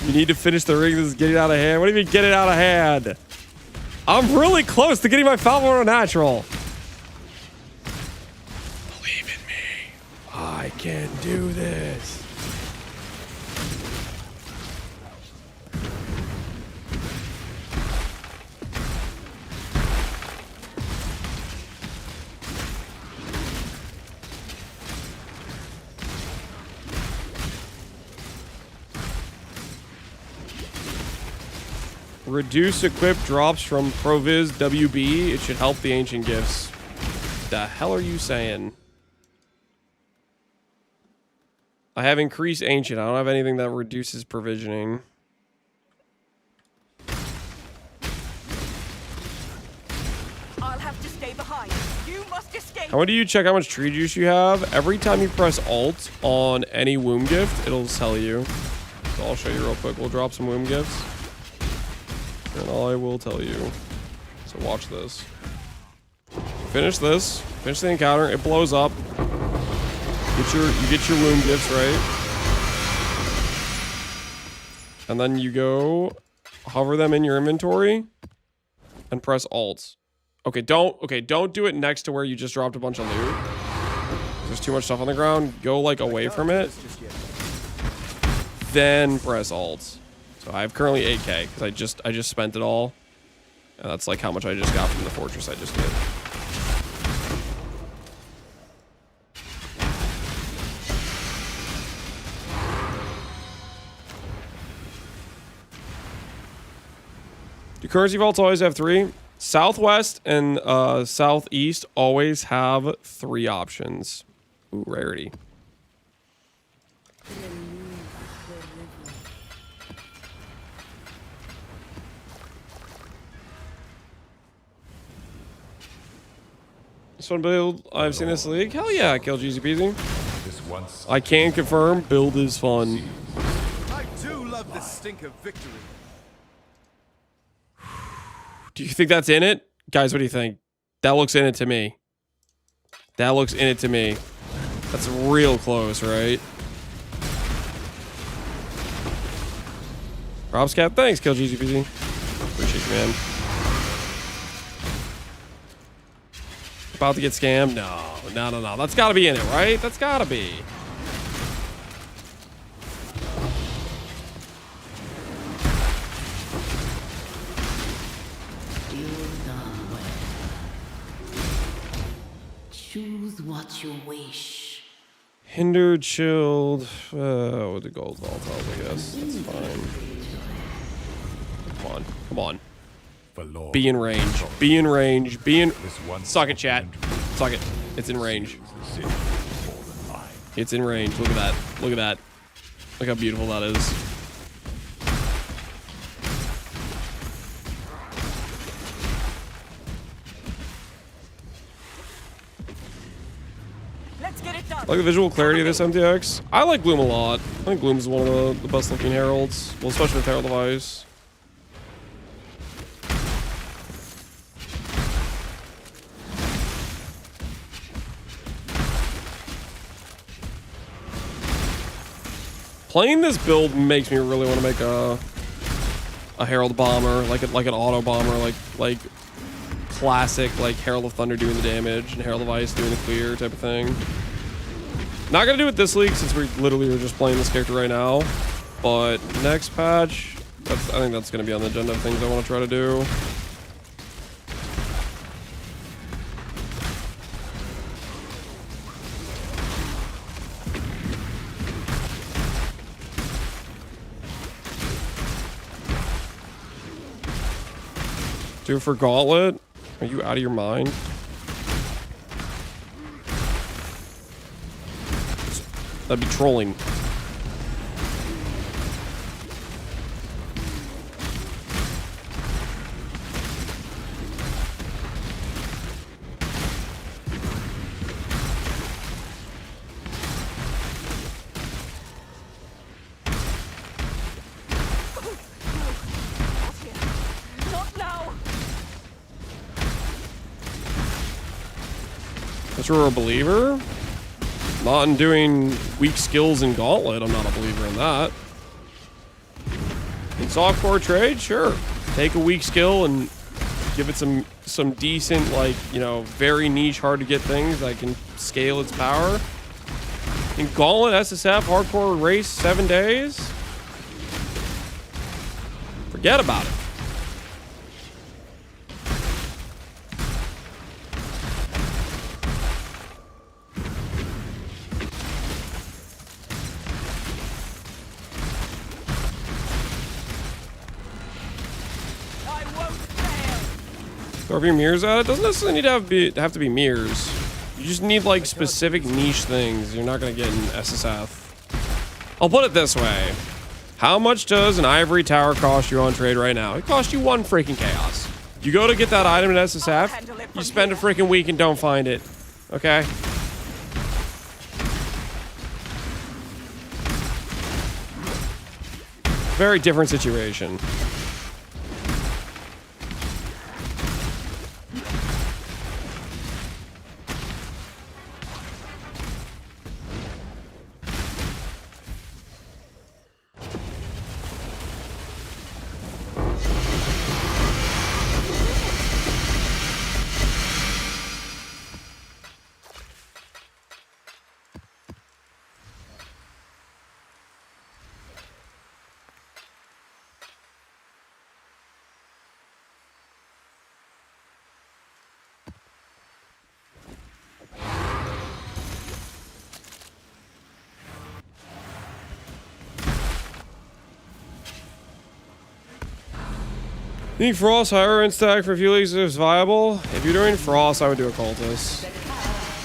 You need to finish the ring. This is getting out of hand. What do you mean, get it out of hand? I'm really close to getting my Foulborn Unnatural. Believe in me. I can do this. Reduce equip drops from Proviz WB. It should help the ancient gifts. The hell are you saying? I have increased ancient. I don't have anything that reduces provisioning. I'll have to stay behind. You must escape. How do you check how much tree juice you have? Every time you press Alt on any womb gift, it'll tell you. So I'll show you real quick. We'll drop some womb gifts. And I will tell you. So watch this. Finish this. Finish the encounter. It blows up. You get your womb gifts, right? And then you go hover them in your inventory and press Alt. Okay, don't do it next to where you just dropped a bunch of loot. There's too much stuff on the ground. Go like away from it. Then press Alt. So I have currently 8k because I just spent it all, and that's like how much I just got from the fortress I just did. Do currency vaults always have 3? Southwest and southeast always have 3 options. Ooh, rarity. This one build, I've seen this league. Hell yeah, kill easy peasy. I can confirm, build is fun. I do love the stink of victory. Do you think that's in it? Guys, what do you think? That looks in it to me. That looks in it to me. That's real close, right? Rob's Cap, thanks, kill easy peasy. Appreciate you, man. About to get scammed? No. That's got to be in it, right? That's got to be. Choose what you wish. Hindered, chilled. With the gold volatiles, I guess. That's fine. Come on. Be in range. Be in range. Suck it, chat. Suck it. It's in range. It's in range. Look at that. Look at that. Look how beautiful that is. Let's get it done. I like the visual clarity of this MTX. I like Gloom a lot. I think Gloom is one of the best looking heralds. Well, especially with Herald of Ice. Playing this build makes me really want to make a Herald Bomber, like an auto bomber, like classic, like Herald of Thunder doing the damage and Herald of Ice doing the clear type of thing. Not gonna do it this league since we literally are just playing this character right now, but next patch, I think that's gonna be on the agenda of things I want to try to do. Do it for Gauntlet? Are you out of your mind? That'd be trolling. But you're a believer? Not in doing weak skills in Gauntlet. I'm not a believer in that. In softcore trade, sure. Take a weak skill and give it some decent, like, you know, very niche, hard to get things that can scale its power. In Gauntlet, SSF, hardcore race, 7 days. Forget about it. Throw your mirrors at it. Doesn't necessarily need to have to be mirrors. You just need like specific niche things you're not gonna get in SSF. I'll put it this way: how much does an ivory tower cost you on trade right now? It costs you 1 freaking chaos. You go to get that item in SSF, you spend a freaking week and don't find it. Okay. Very different situation. Think Frost higher in stack for a few leagues is viable? If you're doing Frost, I would do Occultist.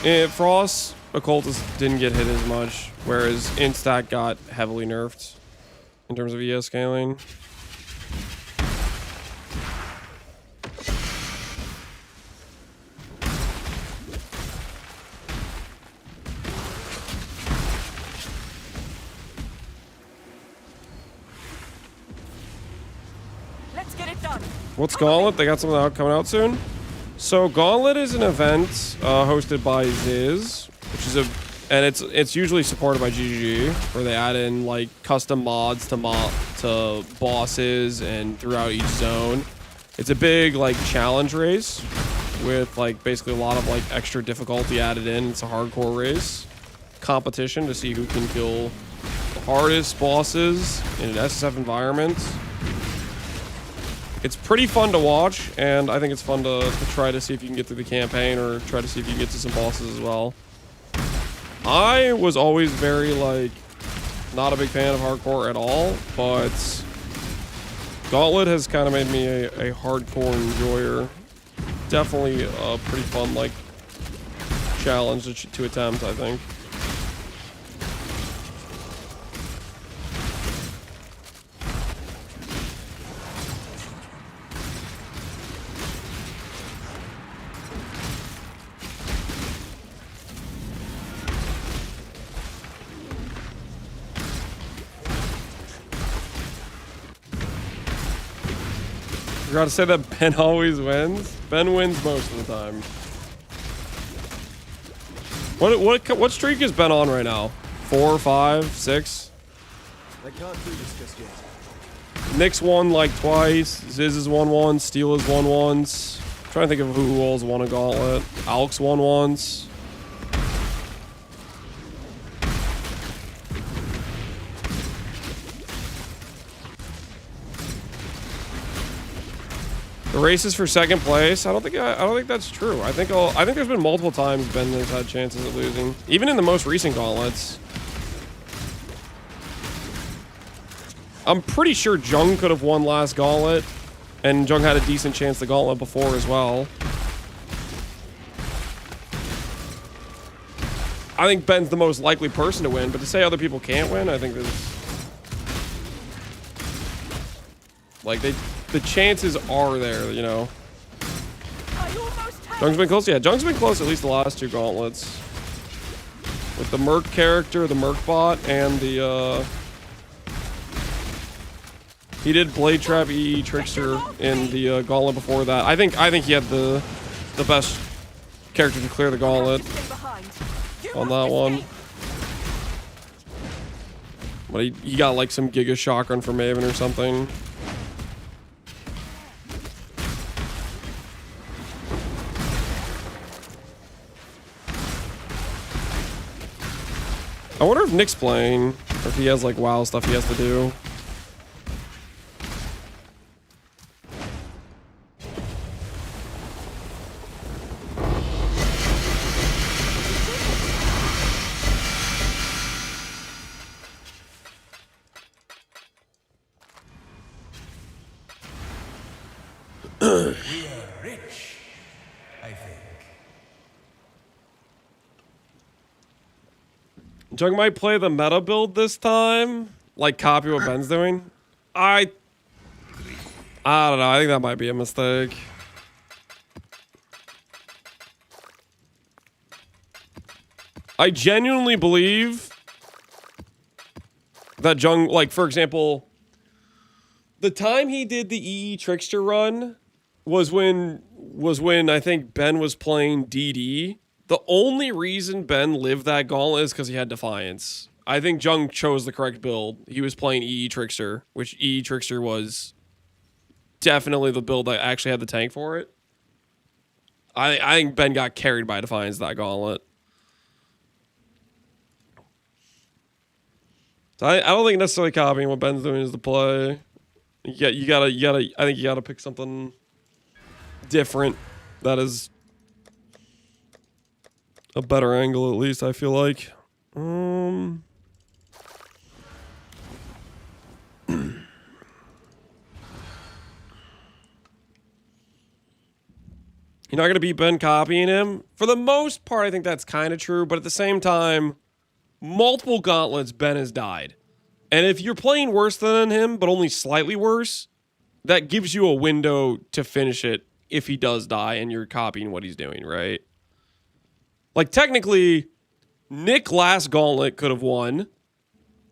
If Frost, Occultist didn't get hit as much, whereas Instack got heavily nerfed in terms of ES scaling. What's Gauntlet? They got something coming out soon? So Gauntlet is an event hosted by Ziz, which is and it's usually supported by GGG, where they add in like custom mods to bosses and throughout each zone. It's a big like challenge race with like basically a lot of like extra difficulty added in. It's a hardcore race competition to see who can kill the hardest bosses in an SSF environment. It's pretty fun to watch, and I think it's fun to try to see if you can get through the campaign or try to see if you can get to some bosses as well. I was always very like not a big fan of hardcore at all, but Gauntlet has kind of made me a hardcore enjoyer. Definitely a pretty fun like challenge to attempt, I think. I gotta say that Ben always wins. Ben wins most of the time. What streak is Ben on right now? 4, 5, 6? I can't do this just yet. Nick's won like twice. Ziz has won once. Steel has won once. I'm trying to think of who all's won a gauntlet. Alex won once. The race is for second place. I don't think that's true. I think there's been multiple times Ben has had chances of losing, even in the most recent gauntlets. I'm pretty sure Jung could have won last gauntlet, and Jung had a decent chance the gauntlet before as well. I think Ben's the most likely person to win, but to say other people can't win, I think there's like the chances are there, you know. Jung's been close, yeah. Jung's been close at least the last 2 gauntlets. With the Merc character, the Merc bot, and the he did Blade Trap EE Trickster in the gauntlet before that. I think he had the best character to clear the gauntlet on that one. But he got like some Giga Shotgun from Maven or something. I wonder if Nick's playing, or if he has like WoW stuff he has to do. We are rich, I think. Jung might play the meta build this time, like copy what Ben's doing. I don't know. I think that might be a mistake. I genuinely believe that Jung, like for example, the time he did the EE Trickster run was when I think Ben was playing DD. The only reason Ben lived that gauntlet is because he had Defiance. I think Jung chose the correct build. He was playing EE Trickster, which EE Trickster was definitely the build that actually had the tank for it. I think Ben got carried by Defiance that gauntlet. So I don't think necessarily copying what Ben's doing is the play. You gotta. I think you gotta pick something different that is a better angle, at least, I feel like. You're not going to beat Ben copying him. For the most part, I think that's kind of true. But at the same time, multiple gauntlets, Ben has died. And if you're playing worse than him, but only slightly worse, that gives you a window to finish it if he does die and you're copying what he's doing, right? Like, technically, Nick last gauntlet could have won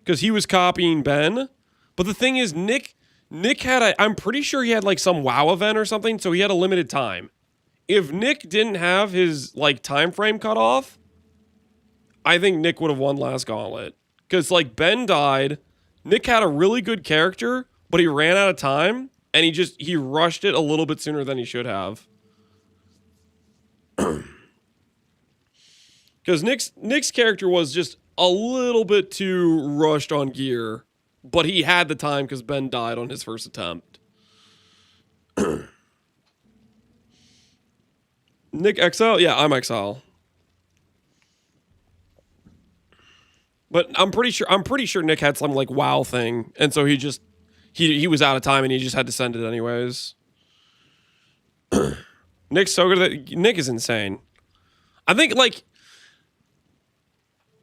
because he was copying Ben. But the thing is, Nick had I'm pretty sure he had, like, some WoW event or something, so he had a limited time. If Nick didn't have his, like, time frame cut off, I think Nick would have won last gauntlet. Because, like, Ben died. Nick had a really good character, but he ran out of time. And he rushed it a little bit sooner than he should have. Because Nick's character was just a little bit too rushed on gear, but he had the time because Ben died on his first attempt. Nick Exile? Yeah, I'm Exile. But I'm pretty sure Nick had some like WoW thing, and so he was out of time and he just had to send it anyways. Nick's so good at Nick is insane. I think like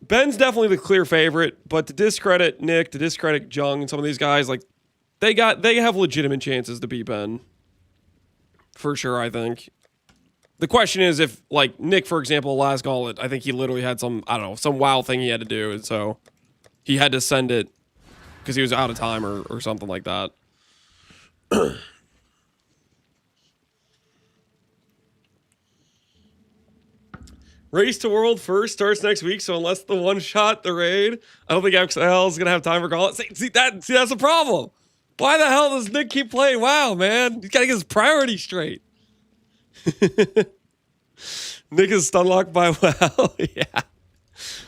Ben's definitely the clear favorite, but to discredit Nick, to discredit Jung and some of these guys, like they have legitimate chances to beat Ben. For sure, I think. The question is if, like, Nick, for example, last gauntlet, I think he literally had some, I don't know, some WoW thing he had to do, and so he had to send it because he was out of time or something like that. Race to World first starts next week, so unless the one-shot, the raid, I don't think Exile is going to have time for gauntlet. See, that's the problem. Why the hell does Nick keep playing WoW, man? He's got to get his priorities straight. Nick is stunlocked by WoW. Yeah.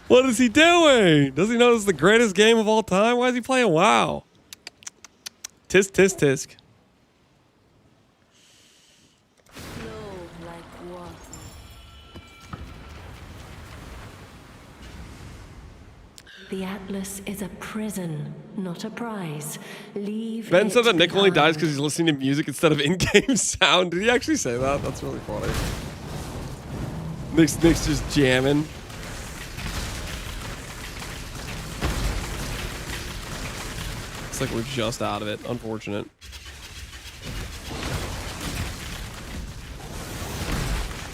What is he doing? Does he know this is the greatest game of all time? Why is he playing WoW? Tisk, tisk, tisk. The Atlas is a prison, not a prize. Leave. Ben said that Nick only dies because he's listening to music instead of in-game sound. Did he actually say that? That's really funny. Nick's just jamming. Looks like we're just out of it. Unfortunate.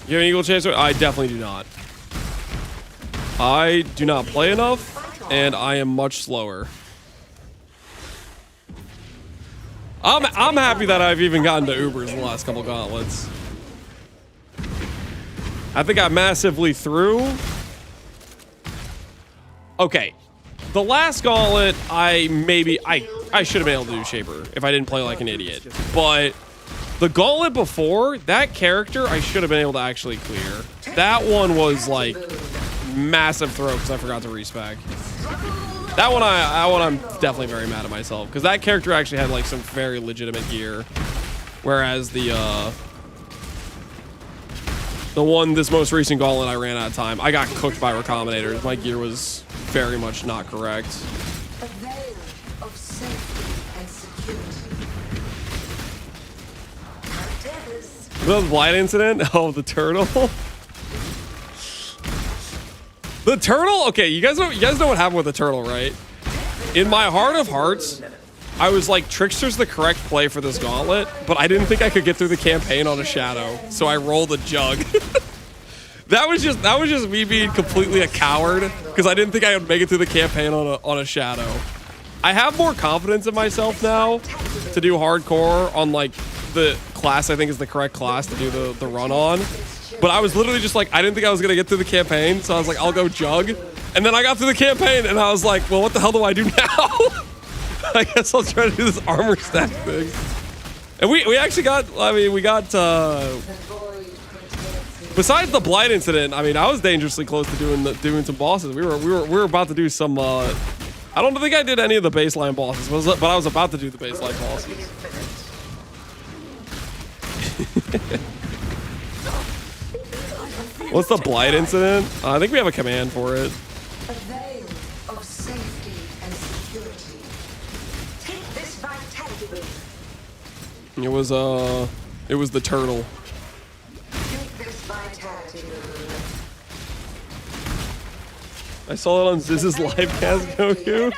You have an equal chance? I definitely do not. I do not play enough. And I am much slower. I'm happy that I've even gotten to Ubers in the last couple gauntlets. I think I massively threw. Okay. The last gauntlet, I should have been able to do Shaper if I didn't play like an idiot. But the gauntlet before, that character I should have been able to actually clear. That one was like massive throw because I forgot to respec. That one I'm definitely very mad at myself because that character actually had like some very legitimate gear, whereas the this most recent gauntlet I ran out of time. I got cooked by recombinators. My gear was very much not correct. A veil of safety and security. The blight incident? Oh, the turtle. The turtle? Okay, you guys know what happened with the turtle, right? In my heart of hearts, I was like, Trickster's the correct play for this gauntlet, but I didn't think I could get through the campaign on a shadow, so I rolled a jug. That was just me being completely a coward because I didn't think I would make it through the campaign on a shadow. I have more confidence in myself now to do hardcore on like the class I think is the correct class to do the run on. But I was literally just like, I didn't think I was gonna get through the campaign, so I was like, I'll go jug. And then I got through the campaign and I was like, well, what the hell do I do now? I guess I'll try to do this armor stack thing. And we actually got, we got, besides the blight incident, I mean, I was dangerously close to doing some bosses. We were about to do some, I don't think I did any of the baseline bosses, but I was about to do the baseline bosses. What's the blight incident? I think we have a command for it. A veil of safety and security. Take this vitality boon. It was the turtle. Take this vitality boon. I saw it on Ziz's live cast, Goku.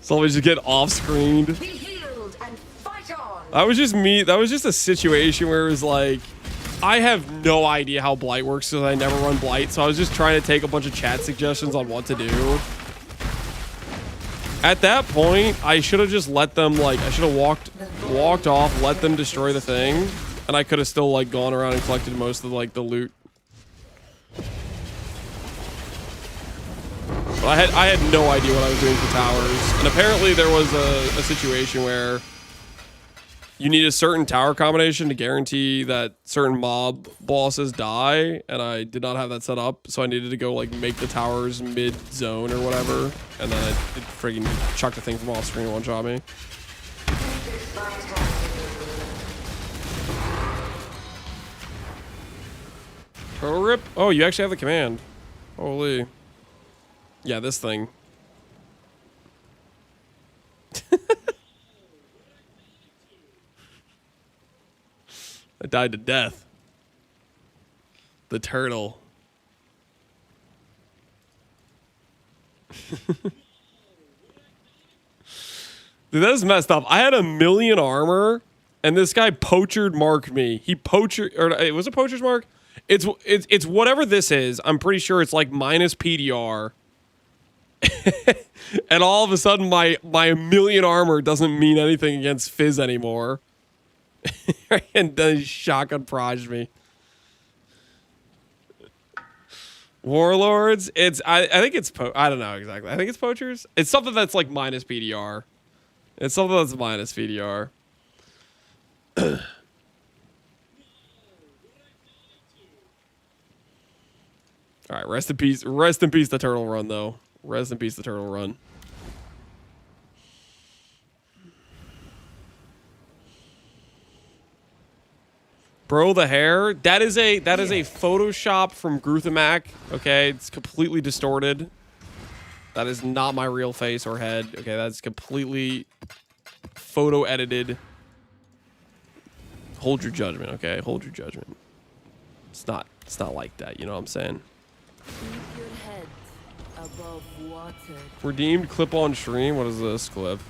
So we just get off-screened. Be healed and fight on. That was just me. That was just a situation where it was like, I have no idea how Blight works because I never run Blight, so I was just trying to take a bunch of chat suggestions on what to do. At that point, I should have just let them, like, I should have walked off, let them destroy the thing, and I could have still, like, gone around and collected most of, like, the loot. But I had no idea what I was doing for towers, and apparently there was a situation where you need a certain tower combination to guarantee that certain mob bosses die, and I did not have that set up, so I needed to go like make the towers mid-zone or whatever, and then it friggin' chucked the thing from off screen and one-shot me. Turtle rip? Oh, you actually have the command. Holy. Yeah, this thing. I died to death. The turtle. Dude, that is messed up. I had 1,000,000 armor, and this guy poachered marked me. He poacher, or was it poacher's mark? It's whatever this is. I'm pretty sure it's like minus PDR. And all of a sudden, my 1,000,000 armor doesn't mean anything against Fizz anymore. And then he shotgun proged me. Warlords, I think it's I don't know exactly. I think it's poachers. It's something that's like minus PDR. It's something that's minus PDR. All right, rest in peace. Rest in peace, the turtle run, though. Rest in peace, the turtle run. Bro, the hair, that is a Photoshop from Gruthamac. Okay, it's completely distorted. That is not my real face or head. Okay, that's completely photo edited. Hold your judgment, okay? Hold your judgment. It's not like that, you know what I'm saying? Keep your head above water. Redeemed clip on stream. What is this clip?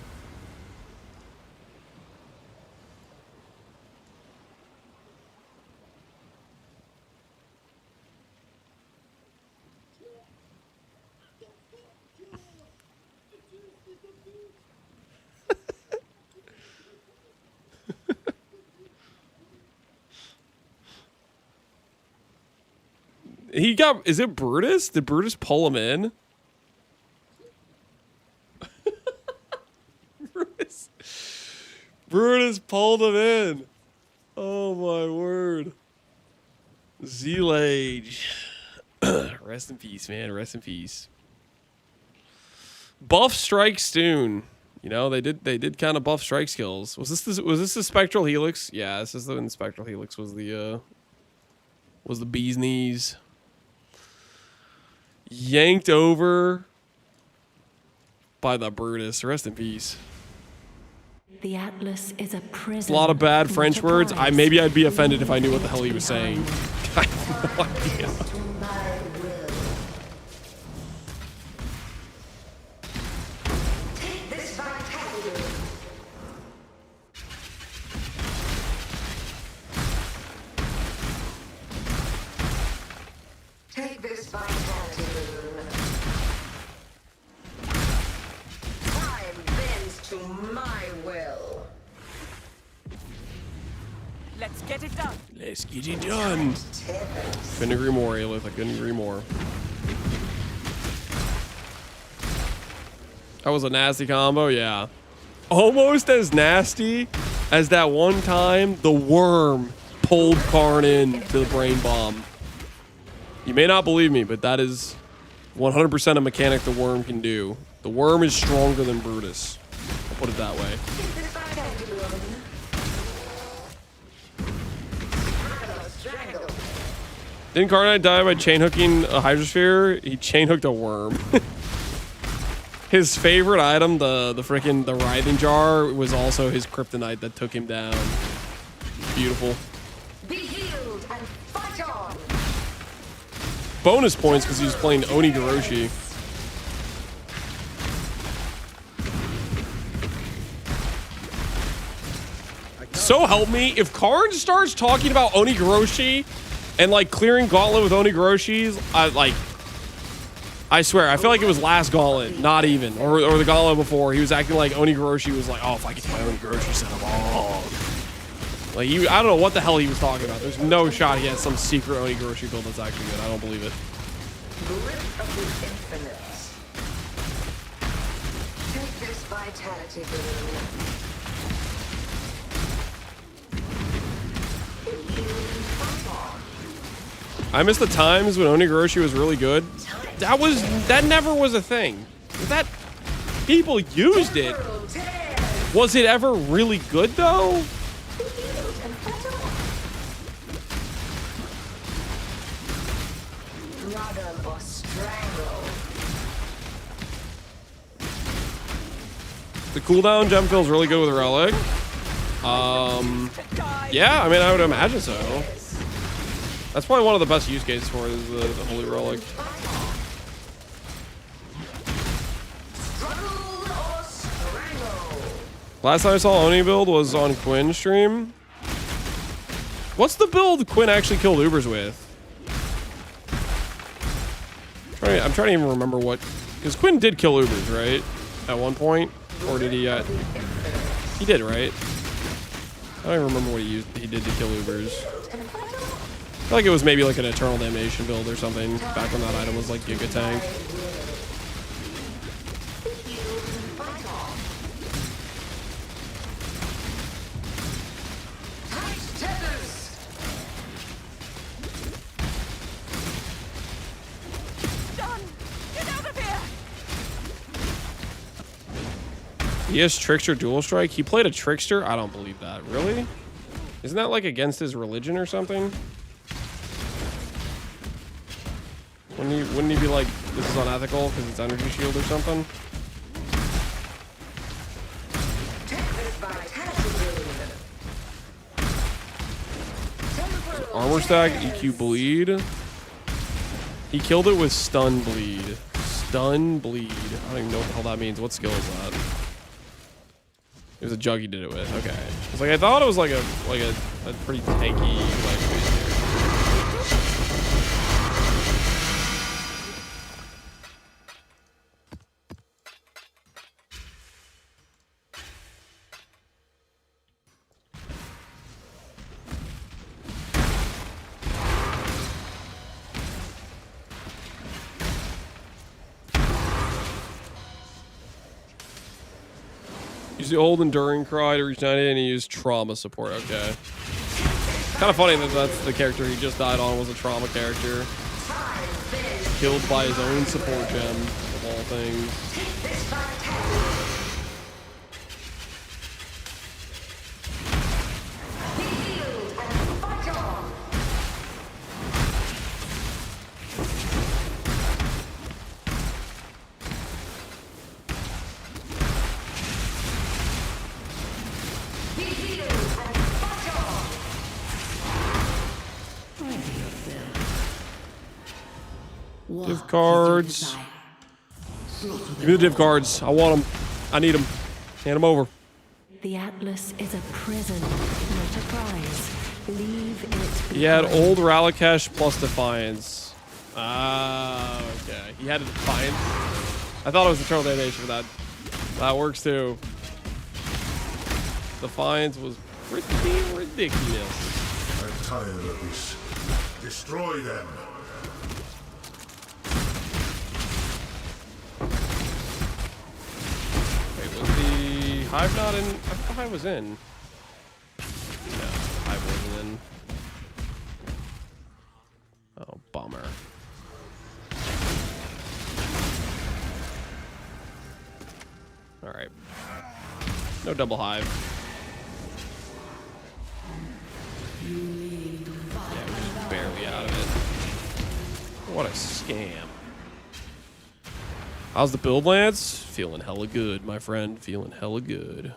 He got, is it Brutus? Did Brutus pull him in? Brutus pulled him in. Oh my word. Zealage. Rest in peace, man. Rest in peace. Buff strike Stoon. You know, they did kind of buff strike skills. Was this the Spectral Helix? Yeah, this is the Spectral Helix was the bee's knees. Yanked over by the Brutus. Rest in peace. The Atlas is a prison. It's a lot of bad French words. Maybe I'd be offended if I knew what the hell he was saying. I have no idea. Take this vitality balloon. Time bends to my will. Let's get it done. Let's get it done. Couldn't agree more, Aelith. I couldn't agree more. That was a nasty combo, yeah. Almost as nasty as that one time the worm pulled Karn in to the brain bomb. You may not believe me, but that is 100% a mechanic the worm can do. The worm is stronger than Brutus. I'll put it that way. Didn't Karn die by chain hooking a Hydrosphere? He chain hooked a worm. His favorite item, the writhing jar, was also his kryptonite that took him down. Beautiful. Be healed and fight on. Bonus points because he was playing Onigoroshi. So help me, if Karn starts talking about Onigoroshi and like clearing gauntlet with Onigoroshis, I swear, I feel like it was last gauntlet, not even, or the gauntlet before. He was acting like Onigoroshi was like, oh, if I get my Onigoroshi set up, oh. Like, I don't know what the hell he was talking about. There's no shot he has some secret Onigoroshi build that's actually good. I don't believe it. Grip of the infinite. Take this vitality balloon. I miss the times when Onigoroshi was really good. That never was a thing. That people used it. Was it ever really good though? The cooldown gem feels really good with Relic. Yeah, I mean, I would imagine so. That's probably one of the best use cases for it, is the Holy Relic. Last time I saw Oni build was on Quinn's stream. What's the build Quinn actually killed Ubers with? I'm trying to even remember what... Because Quinn did kill Ubers, right? At one point? Or did he... he did, right? I don't even remember what he did to kill Ubers. I feel like it was maybe like an Eternal Damnation build or something. Back when that item was like Giga Tank. He has Trickster Dual Strike? He played a Trickster? I don't believe that. Really? Isn't that like against his religion or something? Wouldn't he be like, this is unethical because it's energy shield or something? Armor stack, EQ bleed. He killed it with stun bleed. Stun bleed. I don't even know what the hell that means. What skill is that? It was a jug he did it with. Okay. It's like I thought it was like a pretty tanky like. Use the old enduring cry to reach 90 and he used trauma support. Okay. Kind of funny that that's the character he just died on was a trauma character. Killed by his own support gem, of all things. Div cards. Give me the div cards. I want them. I need them. Hand them over. The Atlas is a prison, not a prize. Leave it behind. He had old Ralakesh plus Defiance. Ah, okay. He had a Defiance. I thought it was Eternal Damnation for that. That works too. Defiance was pretty ridiculous. I'm tired of this. Destroy them. Hive not in. I thought Hive was in. No, Hive wasn't in. Oh, bummer. Alright. No double Hive. Yeah, we're just barely out of it. What a scam. How's the build, Lance? Feeling hella good, my friend. Feeling hella good.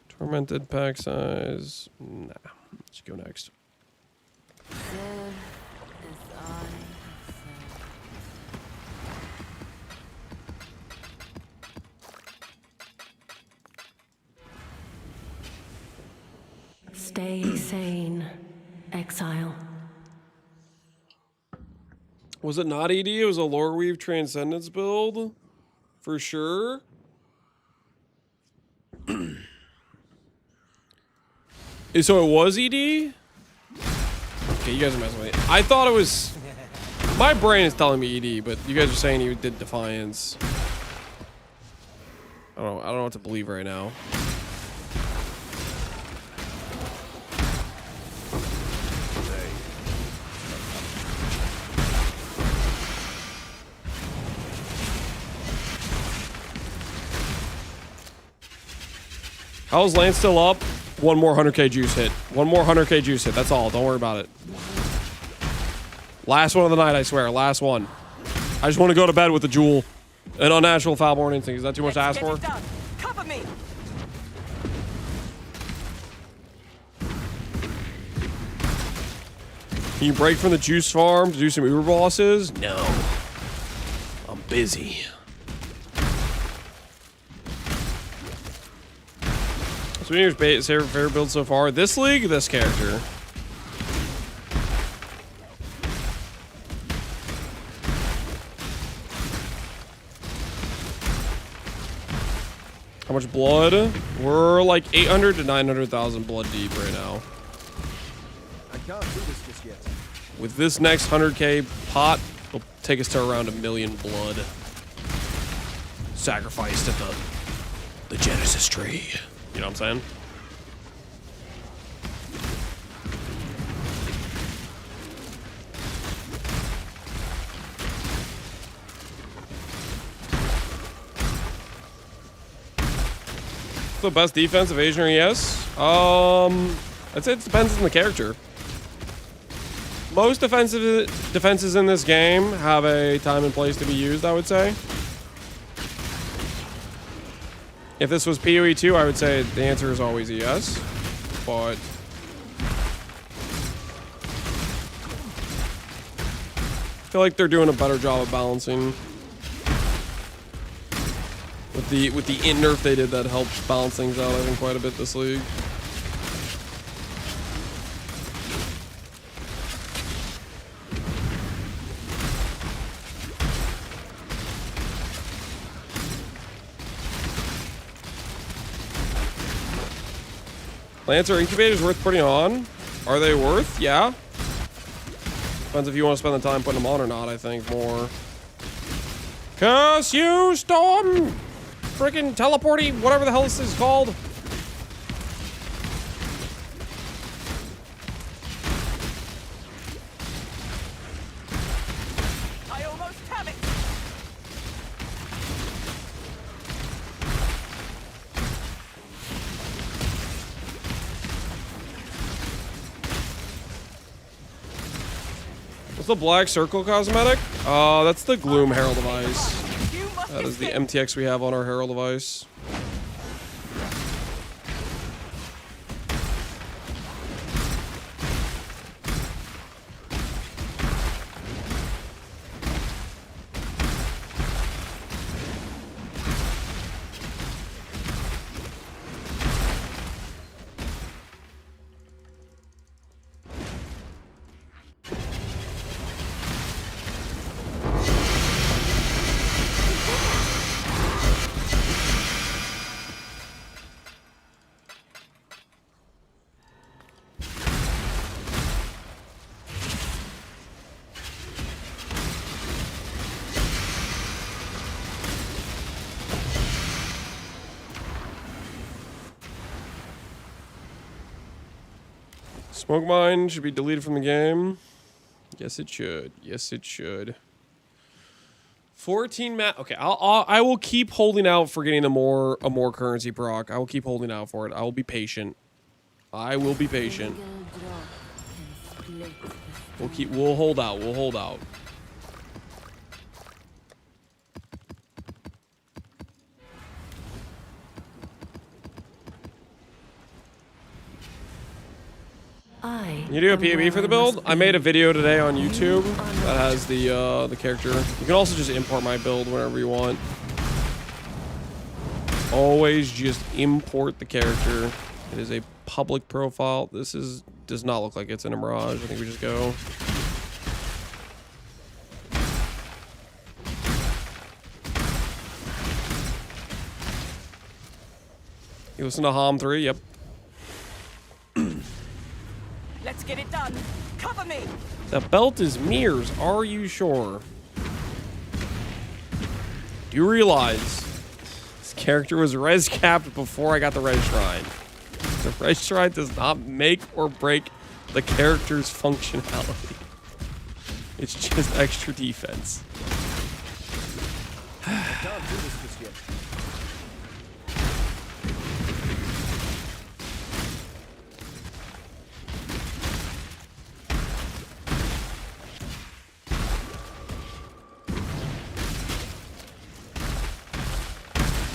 Tormented pack size. Nah. Let's go next. Stay sane, Exile. Was it not ED? It was a Lore Weave Transcendence build. For sure. So it was ED? Okay, you guys are messing with me. I thought it was... My brain is telling me ED, but you guys are saying he did Defiance. I don't know what to believe right now. How's Lance still up? One more 100k juice hit. One more 100k juice hit. That's all. Don't worry about it. Last one of the night, I swear. Last one. I just want to go to bed with the jewel. An unnatural Foulborn instinct. Is that too much to ask for? Cover me. Can you break from the juice farm to do some Uber bosses? No. I'm busy. So here's favorite build so far. This league, this character. How much blood? We're like 800 to 900,000 blood deep right now. I can't do this just yet. With this next 100k pot, it'll take us to around 1 million blood. Sacrificed at the Genesis tree. You know what I'm saying? The best defensive Asian ES? I'd say it depends on the character. Most defenses in this game have a time and place to be used, I would say. If this was PoE 2, I would say the answer is always a yes. But I feel like they're doing a better job of balancing. With the int nerf they did, that helped balance things out, I think, quite a bit this league. Lancer incubators worth putting on? Are they worth? Yeah. Depends if you want to spend the time putting them on or not, I think, more. Curse you, Storm! Freaking teleporty, whatever the hell this is called. I almost have it. What's the black circle cosmetic? That's the Gloom Herald device. That is the MTX we have on our Herald device. Smoke mine should be deleted from the game. Yes, it should. Yes, it should. 14 mat. Okay, I will keep holding out for getting a more currency proc. I will keep holding out for it. I will be patient. I will be patient. We'll hold out. We'll hold out. You do a PvP for the build? I made a video today on YouTube that has the character. You can also just import my build whenever you want. Always just import the character. It is a public profile. This does not look like it's in a Mirage. I think we just go. You listen to Hom 3? Yep. Let's get it done. Cover me. The belt is mirrors. Are you sure? Do you realize this character was res capped before I got the res shrine? The res shrine does not make or break the character's functionality. It's just extra defense. I can't do this just yet.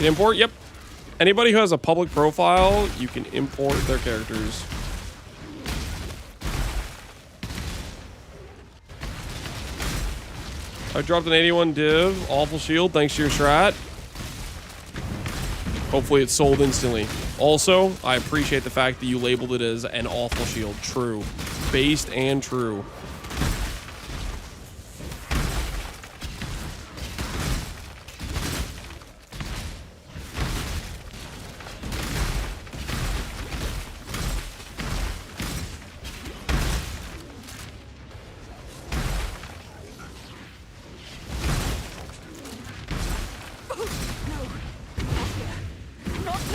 import? Yep. Anybody who has a public profile, you can import their characters. I dropped an 81 div, awful shield, thanks to your strat. Hopefully it's sold instantly. Also, I appreciate the fact that you labeled it as an awful shield. True. Based and true.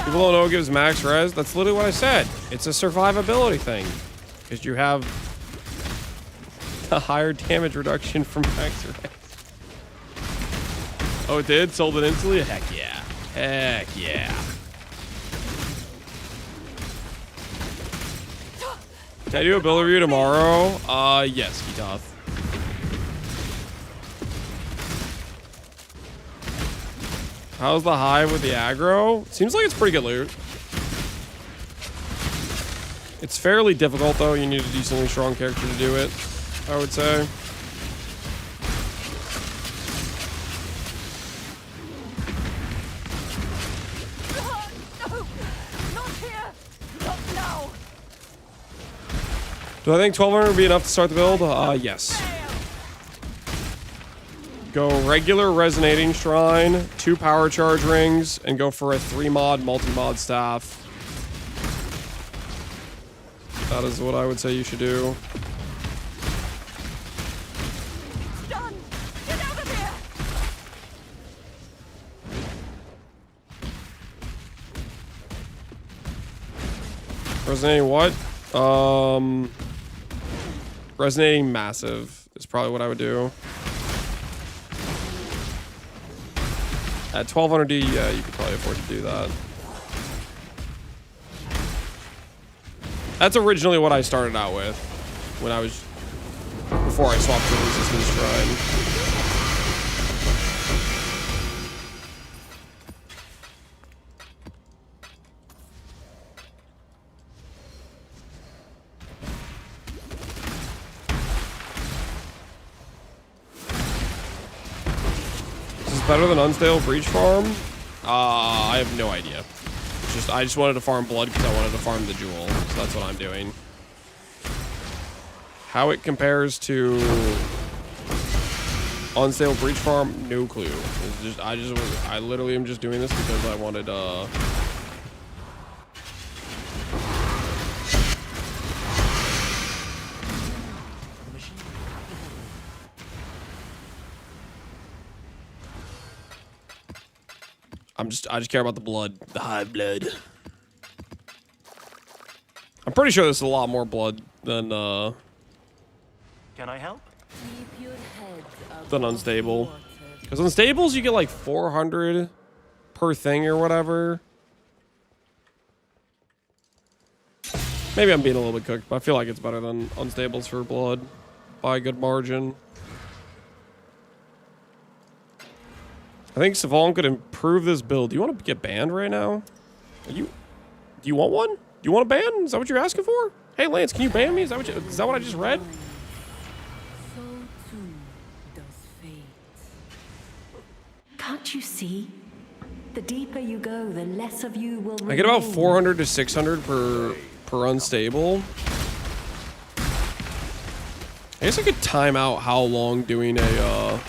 People don't know it gives max res. That's literally what I said. It's a survivability thing. Because you have a higher damage reduction from max res. Oh, it did? Sold it instantly? Heck yeah. Heck yeah. Can I do a build review tomorrow? Yes, Ketoth. How's the hive with the aggro? Seems like it's pretty good loot. It's fairly difficult though. You need a decently strong character to do it, I would say. No, not here. Not now. Do I think 1200 would be enough to start the build? Yes. Go regular resonating shrine, 2 power charge rings, and go for a 3-mod multi-mod staff. That is what I would say you should do. It's done. Get out of here. Resonating what? Resonating massive is probably what I would do. At 1200D, yeah, you could probably afford to do that. That's originally what I started out with when I was before I swapped to Resistance Shrine. Better than unstable breach farm? I have no idea. I just wanted to farm blood because I wanted to farm the jewel, so that's what I'm doing. How it compares to unstable breach farm, no clue. It's just I literally am just doing this because I wanted I just care about the blood, the hive blood. I'm pretty sure this is a lot more blood than Can I help? Than unstable. Because unstables you get like 400 per thing or whatever. Maybe I'm being a little bit cooked, but I feel like it's better than unstables for blood by a good margin. I think Savon could improve this build. Do you want to get banned right now? Do you want one? Do you want a ban? Is that what you're asking for? Hey Lance, can you ban me? Is that what I just read? So too does fate. Can't you see? The deeper you go, the less of you will remain. I get about 400 to 600 per unstable. I guess I could time out how long doing an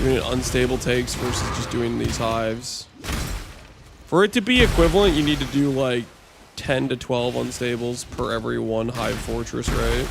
unstable takes versus just doing these hives. For it to be equivalent, you need to do like 10 to 12 unstables per every 1 hive fortress, right?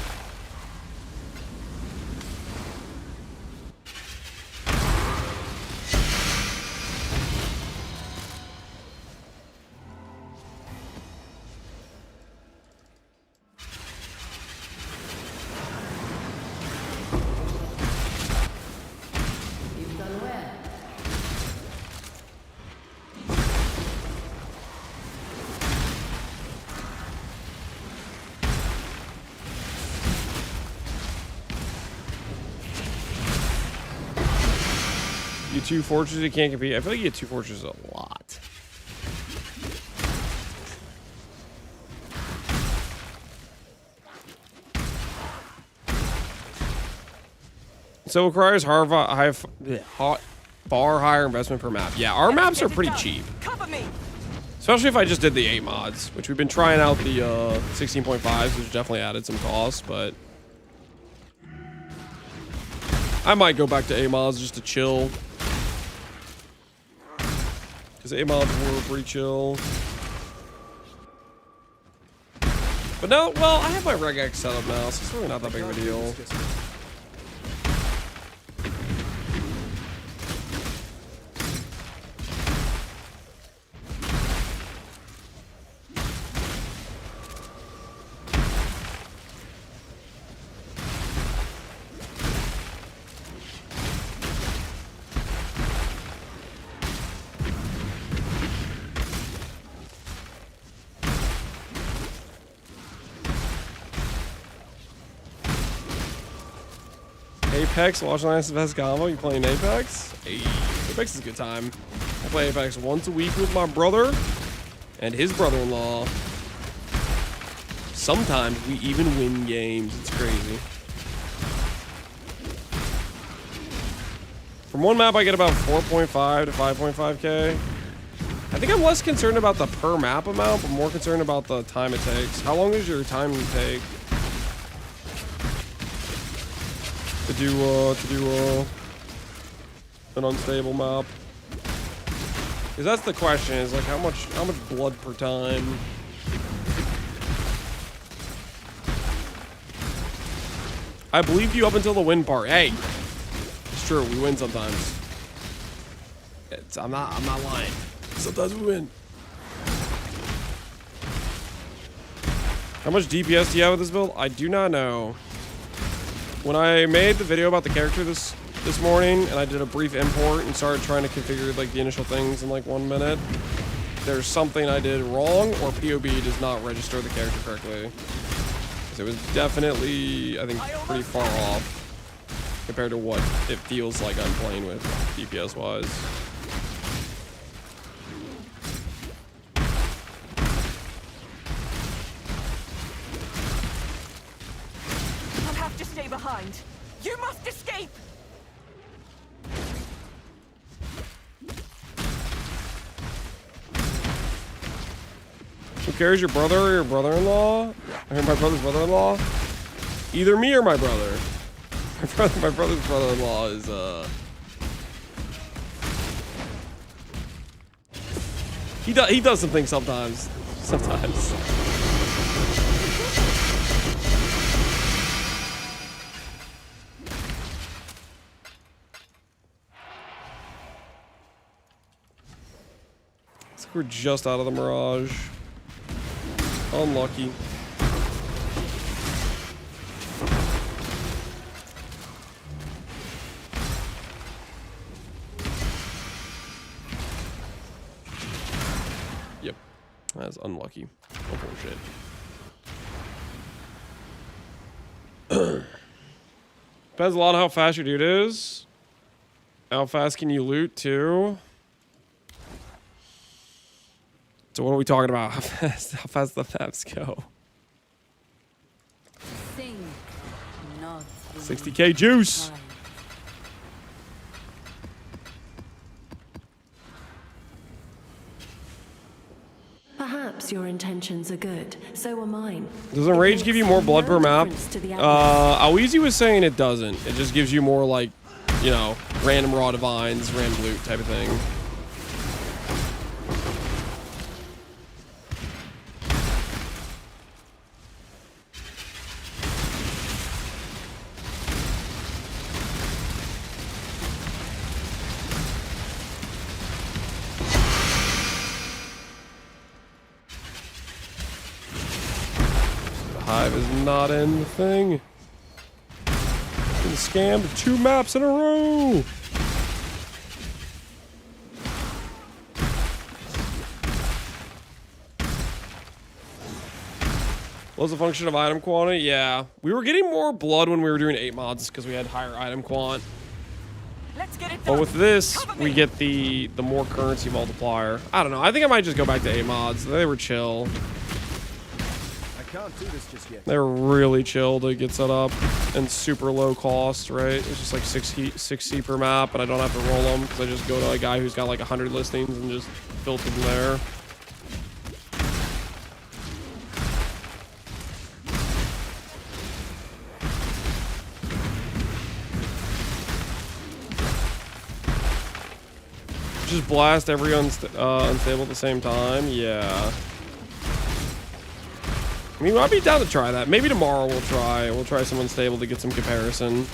2 fortresses, you can't compete. I feel like you get 2 fortresses a lot. So it requires far higher investment per map. Yeah, our maps are pretty cheap. Cover me. Especially if I just did the 8 mods, which we've been trying out the 16.5s, which definitely added some costs, but I might go back to 8 mods just to chill. Because 8 mods were pretty chill. But no, well, I have my regex set up now, so it's really not that big of a deal. Apex, watching Lance the best combo. You playing Apex? Hey, Apex is a good time. I play Apex once a week with my brother and his brother-in-law. Sometimes we even win games. It's crazy. From one map, I get about 4.5 to 5.5k. I think I'm less concerned about the per map amount, but more concerned about the time it takes. How long does your time take to do an unstable map? Because that's the question, is like how much blood per time. I believed you up until the win part. Hey, it's true, we win sometimes. I'm not lying. Sometimes we win. How much DPS do you have with this build? I do not know. When I made the video about the character this morning, and I did a brief import and started trying to configure like the initial things in like 1 minute, there's something I did wrong, or POB does not register the character correctly. Because it was definitely, I think, pretty far off compared to what it feels like I'm playing with DPS wise. Stay behind. You must escape. Who cares, your brother or your brother-in-law? Or my brother's brother-in-law? Either me or my brother. My brother's brother-in-law is he does some things sometimes. We're just out of the Mirage. Unlucky. Yep. That's unlucky. Unfortunate. Depends a lot on how fast your dude is. How fast can you loot too? So what are we talking about? How fast the maps go? 60k juice. Perhaps your intentions are good. So are mine. Doesn't rage give you more blood per map? Awizi was saying it doesn't. It just gives you more like, you know, random raw divines, random loot type of thing. Hive is not in the thing. Been scammed 2 maps in a row. What's the function of item quantity? Yeah, we were getting more blood when we were doing 8 mods because we had higher item quant. Let's get it But done. with this, we get the more currency multiplier. I don't know. I think I might just go back to A mods. They were chill. I can't do this just yet. They were really chill to get set up and super low cost, right? It's just like 6C per map, and I don't have to roll them because I just go to a guy who's got like 100 listings and just filter them there. Just blast every unstable at the same time. Yeah. I mean, I'd be down to try that. Maybe tomorrow we'll try some unstable to get some comparison.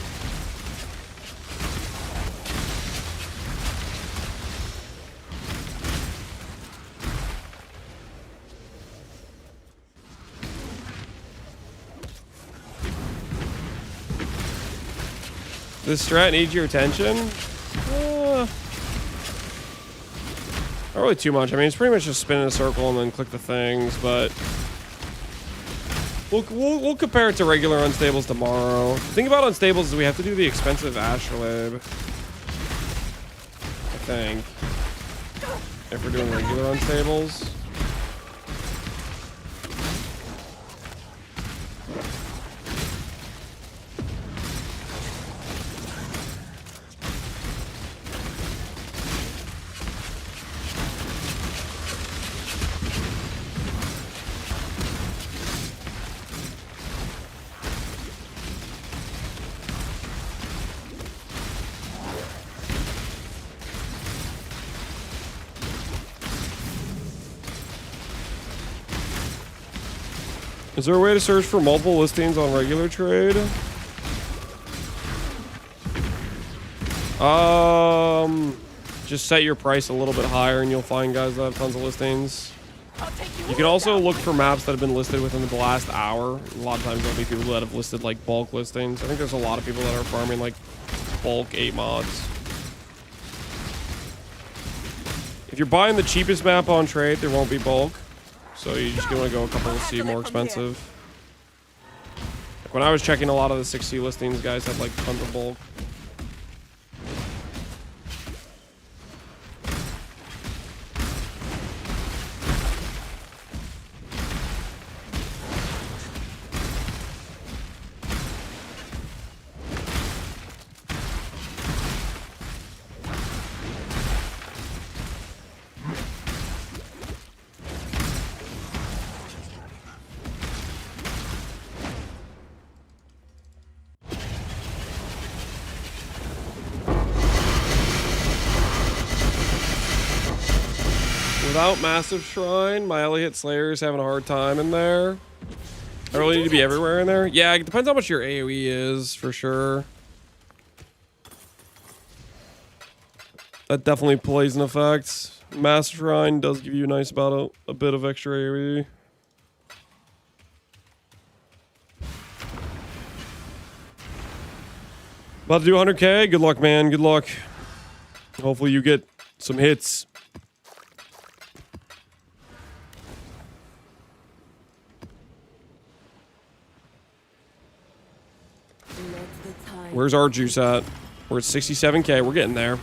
This strat needs your attention? Not really too much. I mean, it's pretty much just spin in a circle and then click the things, but we'll compare it to regular unstables tomorrow. The thing about unstables is we have to do the expensive astrolabe, I think, if we're doing regular unstables. Is there a way to search for multiple listings on regular trade? Just set your price a little bit higher and you'll find guys that have tons of listings. You can also look for maps that have been listed within the last hour. A lot of times there'll be people that have listed like bulk listings. I think there's a lot of people that are farming like bulk 8 mods. If you're buying the cheapest map on trade, there won't be bulk. So you just want to go a couple of C more expensive. Like when I was checking a lot of the 6C listings, guys had like tons of bulk. Without Massive Shrine, my Elliot Slayer is having a hard time in there. I really need to be everywhere in there. Yeah, it depends how much your AoE is, for sure. That definitely plays an effect. Massive Shrine does give you a nice about a bit of extra AoE. About to do 100k? Good luck, man. Good luck. Hopefully you get some hits. Where's our juice at? We're at 67k. We're getting there.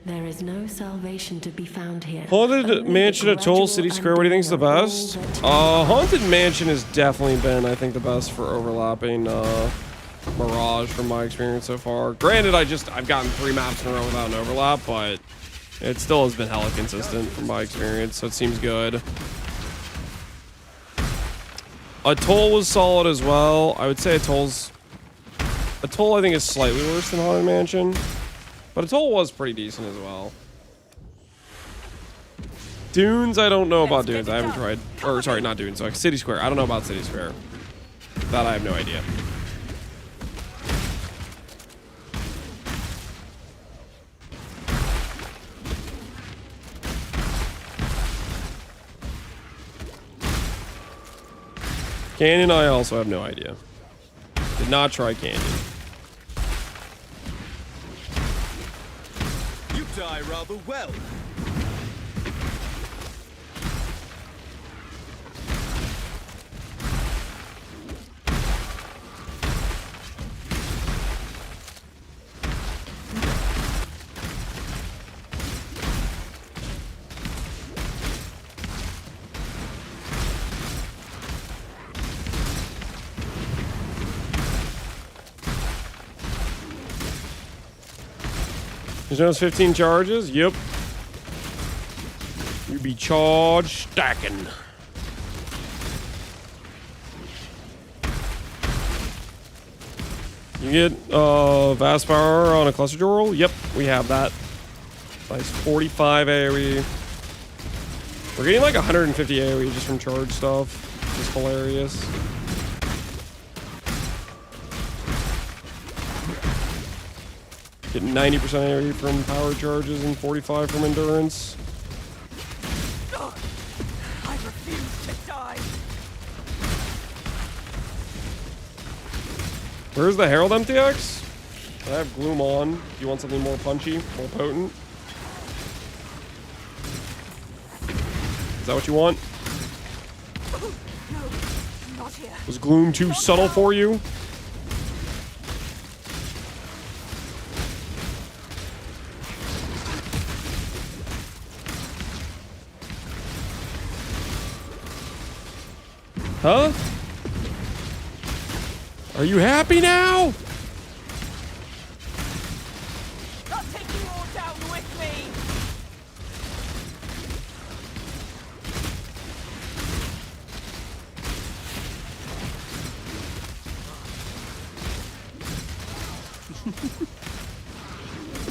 There is no salvation to be found here. Haunted Mansion at Toll City Square. What do you think is the best? Haunted Mansion has definitely been, I think, the best for overlapping Mirage from my experience so far. Granted, I've gotten 3 maps in a row without an overlap, but it still has been hella consistent from my experience, so it seems good. Atoll was solid as well. I would say Atoll, I think, is slightly worse than Haunted Mansion. But Atoll was pretty decent as well. Dunes, I don't know about Dunes. I haven't tried. Or, sorry, not Dunes. Sorry, City Square. I don't know about City Square. That I have no idea. Canyon, I also have no idea. Did not try Canyon. You die rather well. There's those 15 charges? Yep. You be charged stacking. You get vast power on a cluster jewel? Yep, we have that. Nice 45 AoE. We're getting like 150 AoE just from charge stuff. Just hilarious. Getting 90% AoE from power charges and 45 from endurance. I refuse to die. Where's the Herald MTX? I have Gloom on. Do you want something more punchy, more potent? Is that what you want? No, not here. Was Gloom too subtle for you? Huh? Are you happy now? I'll take you all down with me.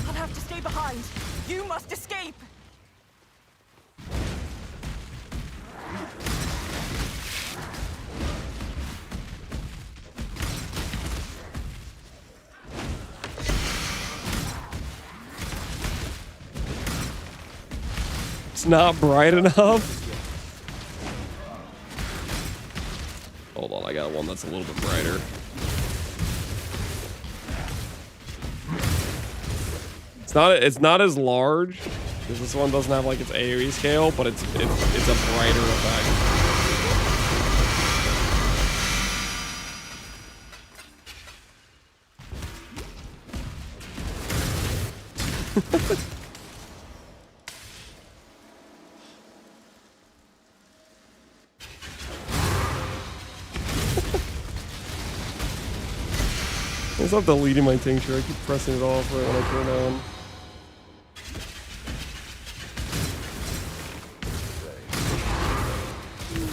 I'll have to stay behind. You must escape. It's not bright enough. Hold on, I got one that's a little bit brighter. It's not as large because this one doesn't have like its AoE scale, but it's a brighter effect. I stop deleting my tincture. I keep pressing it off right when I turn it on.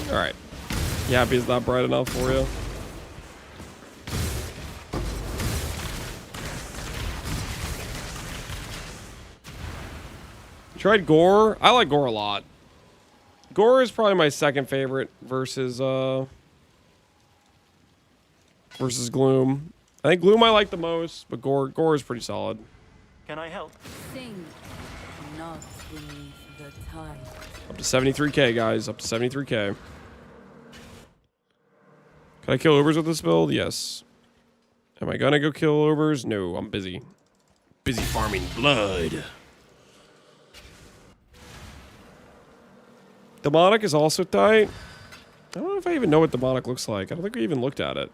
Alright. You happy it's not bright enough for you? Tried Gore. I like Gore a lot. Gore is probably my second favorite versus Gloom. I think Gloom I like the most, but Gore is pretty solid. Can I help? Sing, not beneath the tide. Up to 73k, guys. Up to 73k. Can I kill Ubers with this build? Yes. Am I gonna go kill Ubers? No, I'm busy. Busy farming blood. Demonic is also tight. I don't know if I even know what Demonic looks like. I don't think we even looked at it.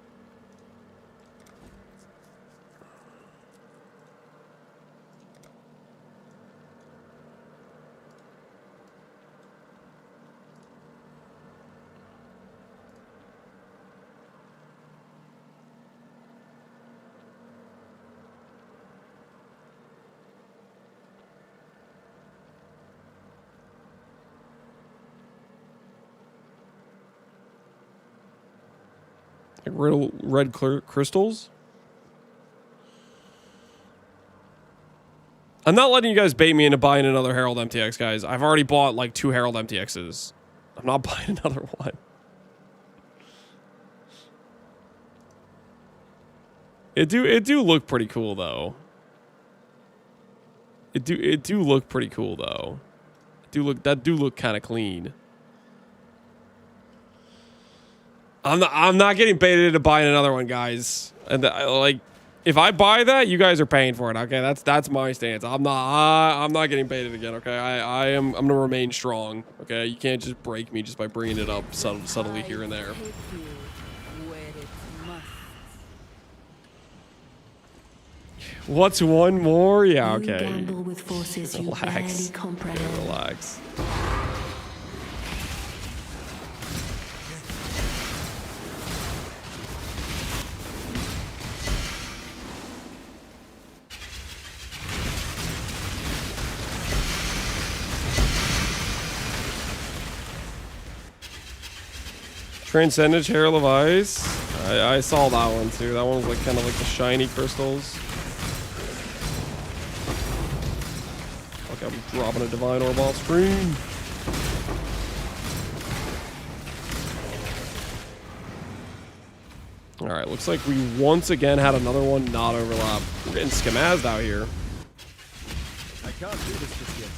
Like red crystals. I'm not letting you guys bait me into buying another Herald MTX, guys. I've already bought like 2 Herald MTXs. I'm not buying another one. It do look pretty cool though. It do look pretty cool though. That do look kind of clean. I'm not getting baited into buying another one, guys. And like, if I buy that, you guys are paying for it. Okay, that's my stance. I'm not getting baited again. Okay, I'm gonna remain strong. Okay, you can't just break me just by bringing it up subtly here and there. What's one more? Yeah, okay. Gamble with forces you Relax. barely comprehend. Relax. Transcendent Herald of Ice. I saw that one too. That one was like kind of like the shiny crystals. Okay, I'm dropping a divine orb off screen. All right, looks like we once again had another one not overlap. We're getting schemazzed out here. I can't do this just yet.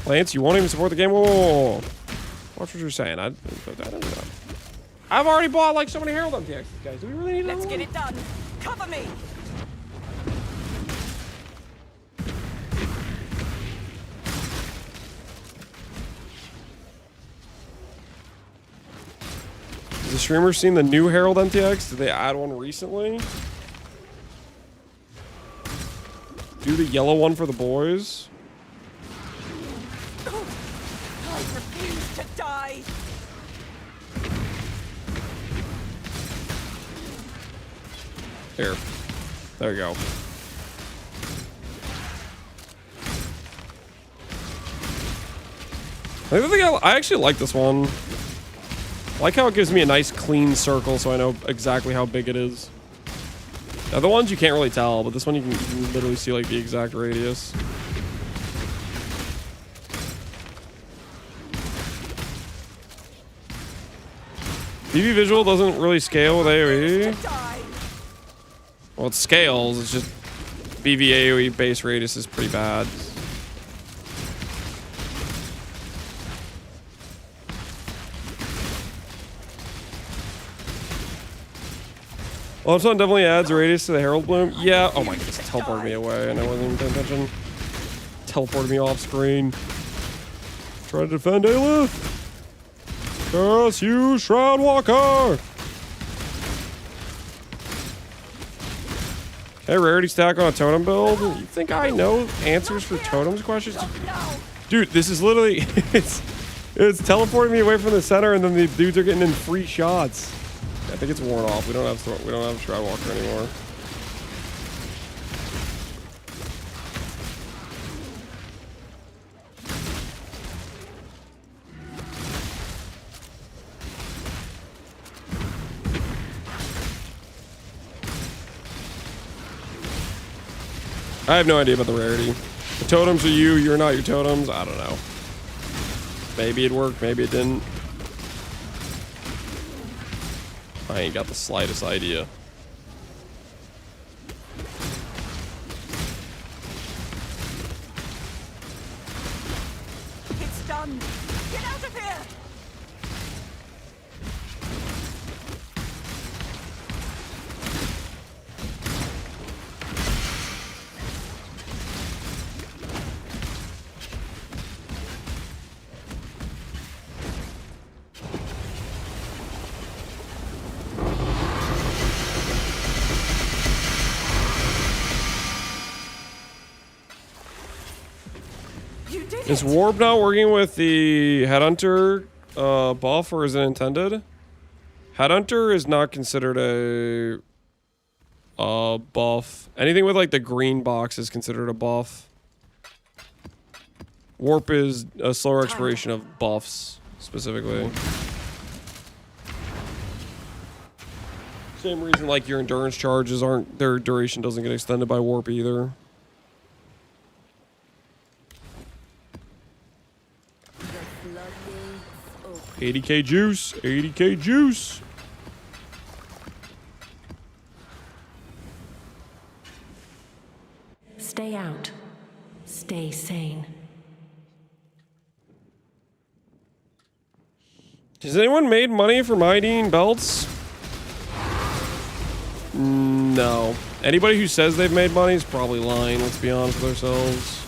Lance, you won't even support the game. Whoa, whoa, whoa. Watch what you're saying. I don't know. I've already bought like so many Herald MTXs, guys. Do we really need another Let's one? get it done. Cover me. Has the streamer seen the new Herald MTX? Did they add one recently? Do the yellow one for the boys. I refuse to die. Here. There you go. I actually like this one. I like how it gives me a nice clean circle so I know exactly how big it is. The other ones you can't really tell, but this one you can literally see like the exact radius. TV visual doesn't really scale with AoE. Well, it scales, it's just BV AoE base radius is pretty bad. Well, this one definitely adds radius to the Herald Bloom. Yeah. Oh my goodness, teleported me away and I wasn't even paying attention. Teleported me off screen. Try to defend Aelith. Curse you, Shroud Walker! Hey, rarity stack on a totem build? You think I know answers for totems questions? Dude, this is literally... it's teleporting me away from the center and then the dudes are getting in free shots. I think it's worn off. We don't have Shroud Walker anymore. I have no idea about the rarity. The totems are you, you're not your totems. I don't know. Maybe it worked, maybe it didn't. I ain't got the slightest idea. It's done. Get out of here. Is Warp not working with the Headhunter buff, or is it intended? Headhunter is not considered a buff. Anything with like the green box is considered a buff. Warp is a slower expiration of buffs, specifically. Same reason like your endurance charges aren't, their duration doesn't get extended by warp either. 80k juice, 80k juice. Stay out. Stay sane. Has anyone made money from iodine belts? No. Anybody who says they've made money is probably lying, let's be honest with ourselves.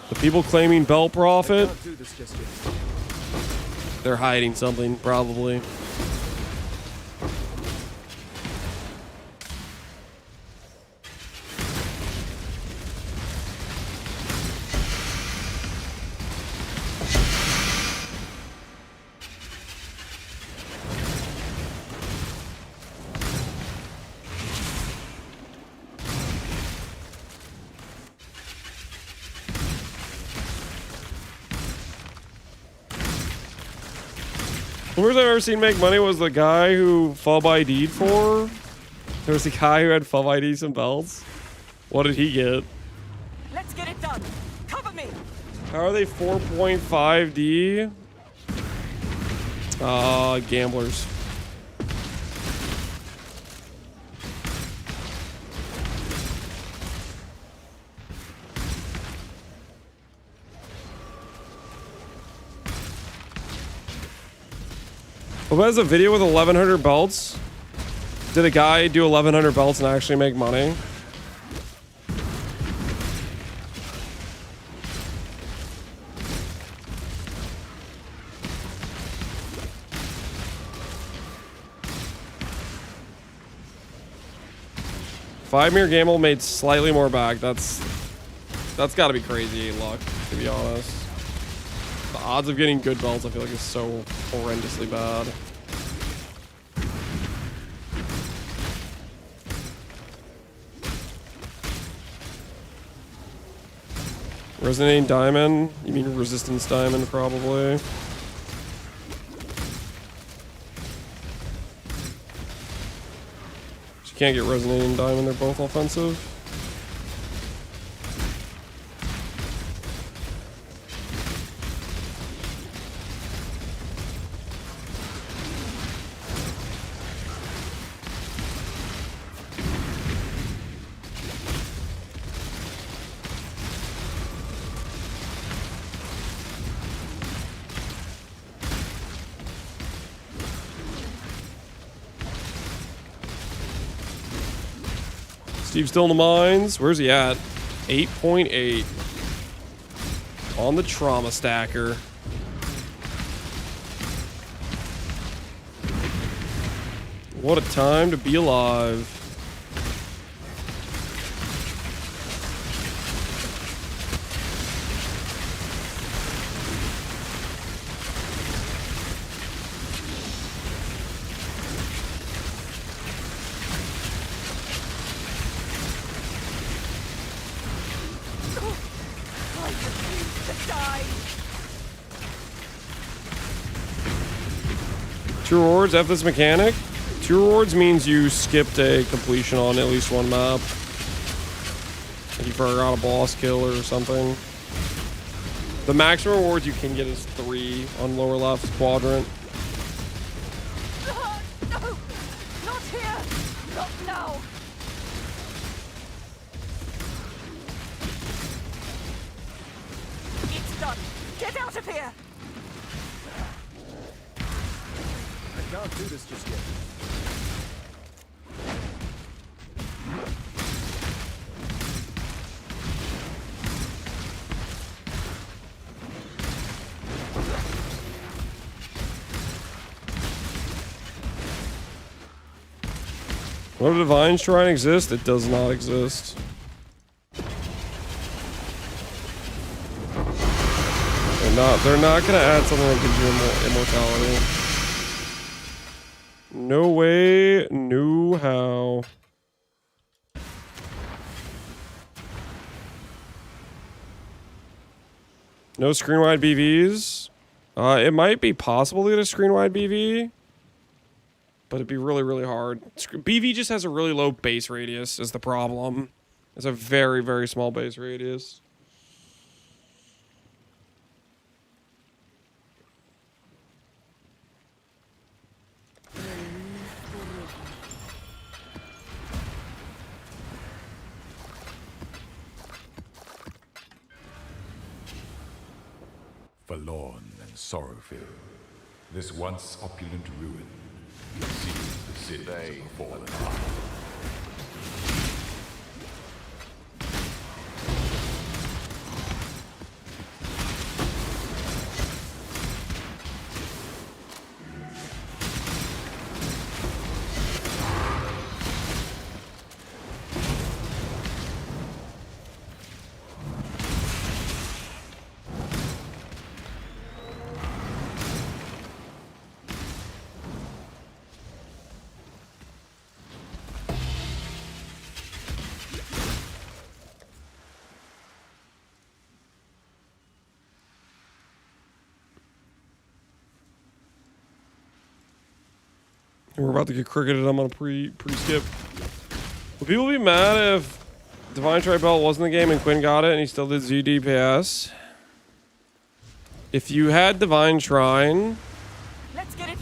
The people claiming belt profit, they're hiding something, probably. First I've ever seen make money was the guy who Fub ID'd for. There was the guy who had Fub ID some belts. What did he get? Let's get it done. Cover me. How are they 4.5D? Gamblers. What has a video with 1,100 belts? Did a guy do 1,100 belts and actually make money? Five-Mirror Gamble made slightly more back. That's got to be crazy luck, to be honest. The odds of getting good belts, I feel like, is so horrendously bad. Resonating Diamond? You mean Resistance Diamond, probably. You can't get Resonating Diamond, they're both offensive. Steve's still in the mines. Where's he at? 8.8. On the trauma stacker. What a time to be alive. Two rewards, F this mechanic. Two rewards means you skipped a completion on at least one map. Like you forgot a boss kill or something. The maximum rewards you can get is 3 on lower left quadrant. No! Not here! Not now! It's done! Get out of here! I can't do this just yet. What do Divine Shrine exist? It does not exist. They're not gonna add something that gives you immortality. No way, no how. No screen-wide BVs. It might be possible to get a screen-wide BV, but it'd be really, really hard. BV just has a really low base radius is the problem. It's a very, very small base radius. Forlorn and sorrow-filled, this once opulent ruin seals the cities of the fallen hive. And we're about to get cricketed. I'm on a pre-skip. Would people be mad if Divine Tri Belt wasn't in the game and Quinn got it and he still did ZDPS? If you had Divine Shrine,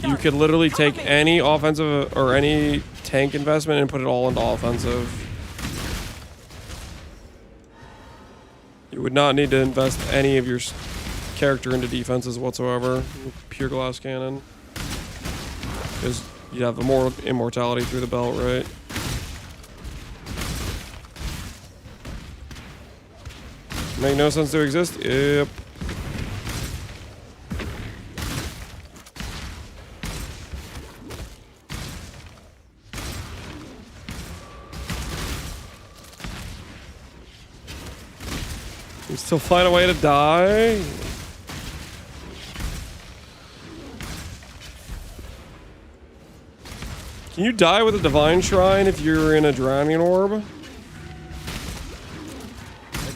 you could literally take any offensive or any tank investment and put it all into offensive. You would not need to invest any of your character into defenses whatsoever. Pure glass cannon. Because you have more immortality through the belt, right? Make no sense to exist? Yep. You still find a way to die? Can you die with a Divine Shrine if you're in a Drowning Orb? I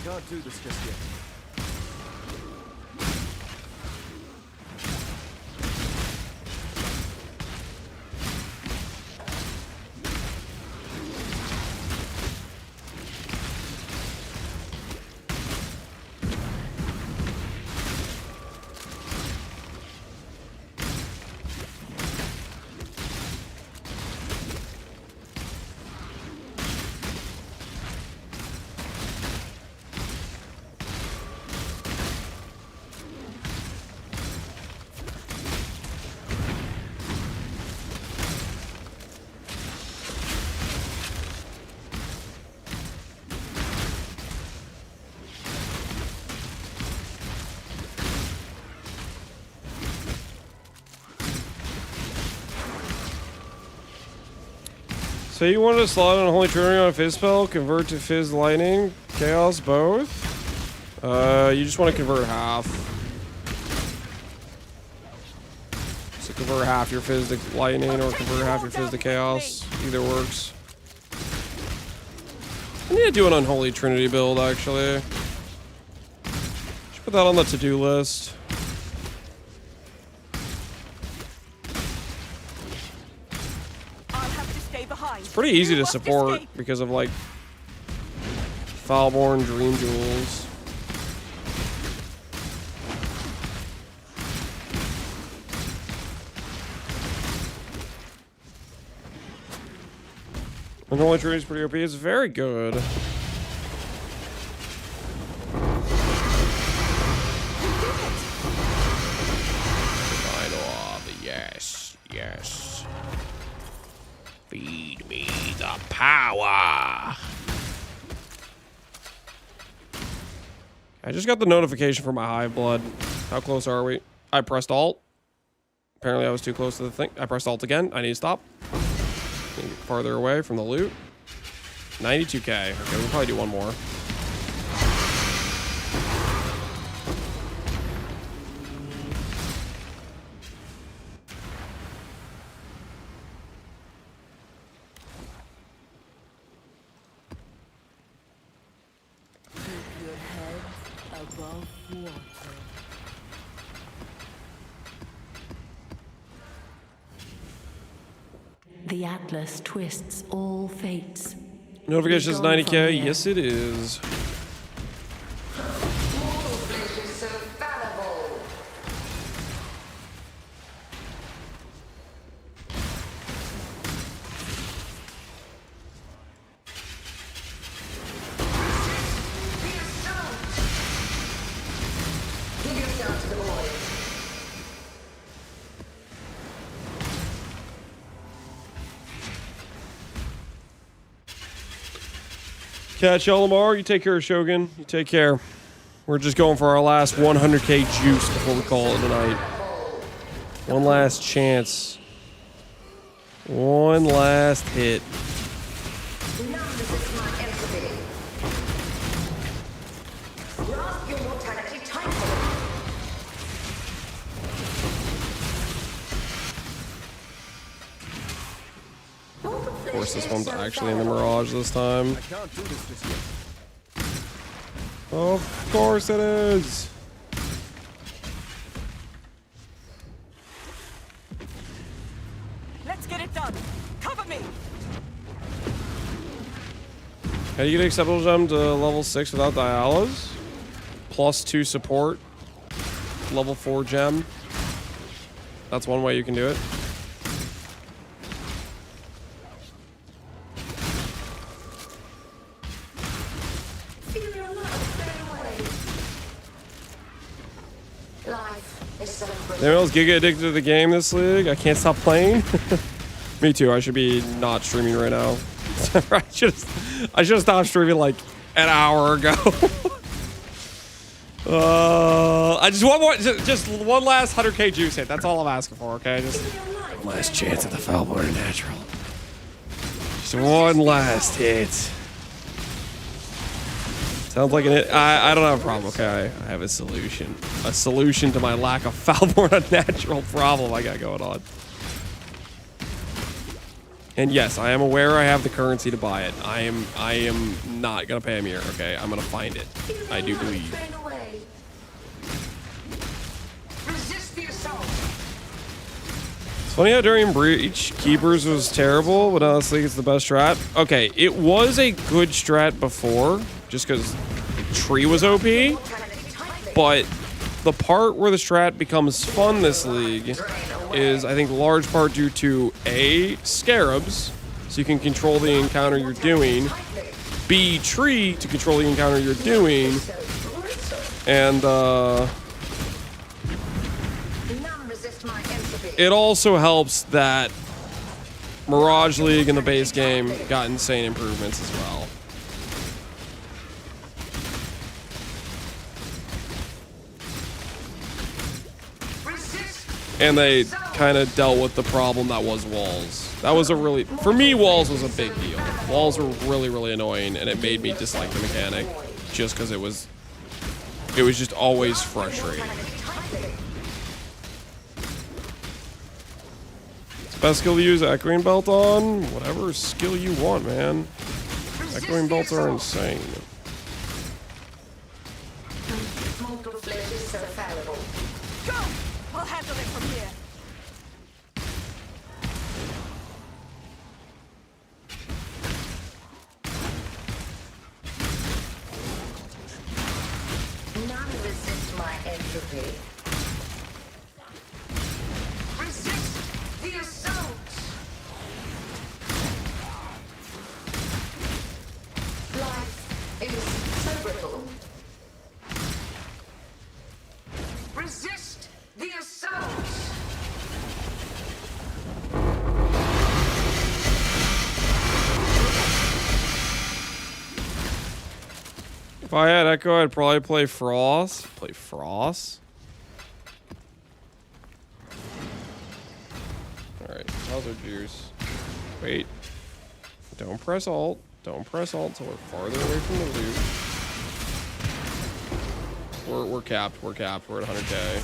can't do this just yet. So you wanted to slot in a Holy Trinity on a Fizz spell, convert to Fizz Lightning, Chaos both? You just want to convert half. So convert half your Fizz to Lightning or convert half your Fizz to Chaos. Either works. I need to do an Unholy Trinity build, actually. Should put that on the to-do list. It's pretty easy to support because of like Foulborn, Dream Jewels. Unholy Trinity is pretty OP. It's very good. Divine Orb, yes, yes. Feed me the power. I just got the notification for my hive blood. How close are we? I pressed Alt. Apparently I was too close to the thing. I pressed Alt again. I need to stop. Need to get farther away from the loot. 92k. Okay, we'll probably do one more. The Atlas twists all fates. Notification is 90k. Yes, it is. Catch y'all tomorrow. You take care of Shogun. You take care. We're just going for our last 100k juice before we call it a night. One last chance. One last hit. Of course, this one's actually in the Mirage this time. I can't do this just yet. Of course it is. Let's get it done. How do you get acceptable gem to level 6 without Dialas? +2 support. Level 4 gem. That's one way you can do it. Anyone else Giga addicted to the game this league? I can't stop playing. Me too. I should be not streaming right now. I should have stopped streaming like an hour ago. I just want more, just one last 100k juice hit. That's all I'm asking for. Okay, just one last chance at the Foulborn Unnatural. Just one last hit. Sounds like an hit. I don't have a problem. Okay, I have a solution. A solution to my lack of Foulborn Unnatural problem I got going on. And yes, I am aware I have the currency to buy it. I am not gonna pay him here, okay? I'm gonna find it. I do believe. It's funny how during Breach, Keepers was terrible, but now this league it's the best strat. Okay, it was a good strat before, just because Tree was OP, but the part where the strat becomes fun this league is, I think, large part due to A, Scarabs, so you can control the encounter you're doing, B, Tree, to control the encounter you're doing, and it also helps that Mirage League in the base game got insane improvements as well. And they kind of dealt with the problem that was walls. That was a really, for me, walls was a big deal. Walls were really, really annoying, and it made me dislike the mechanic just because it was just always frustrating. Best skill to use Echoing Belt on? Whatever skill you want, man. Echoing Belts are insane. Go! We'll handle it from here. None resist my entropy. Resist the assault. Life is so brittle. Resist the assault. If I had Echo, I'd probably play Frost. Play Frost? Alright, how's our juice? Wait. Don't press alt. Don't press alt until we're farther away from the loot. We're capped. We're capped. We're at 100k.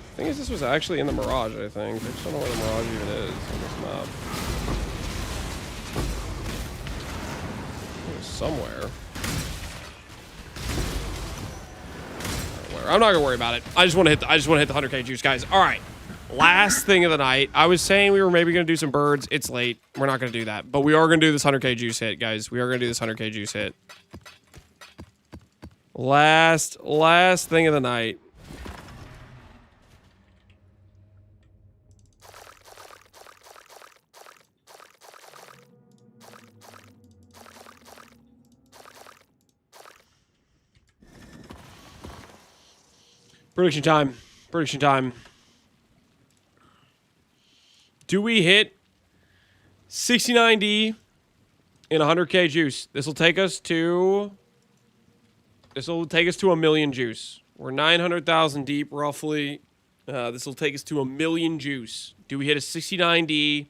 The thing is, this was actually in the Mirage, I think. I just don't know where the Mirage even is on this map. It was somewhere. I'm not gonna worry about it. I just want to hit the 100k juice, guys. All right. Last thing of the night. I was saying we were maybe gonna do some birds. It's late. We're not gonna do that, but we are gonna do this 100k juice hit, guys. We are gonna do this 100k juice hit. Last thing of the night. Prediction time. Prediction time. Do we hit 69D in 100k juice? This will take us to a million juice. We're 900,000 deep, roughly. This will take us to a million juice. Do we hit a 69D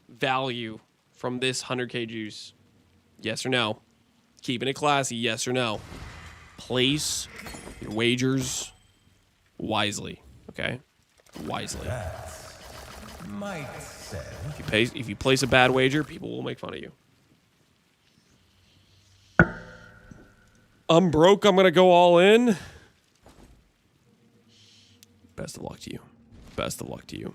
value from this 100k juice? Yes or no? Keeping it classy, yes or no? Place your wagers wisely, okay? Wisely. Might say. If you place a bad wager, people will make fun of you. I'm broke. I'm gonna go all in. Best of luck to you. Best of luck to you.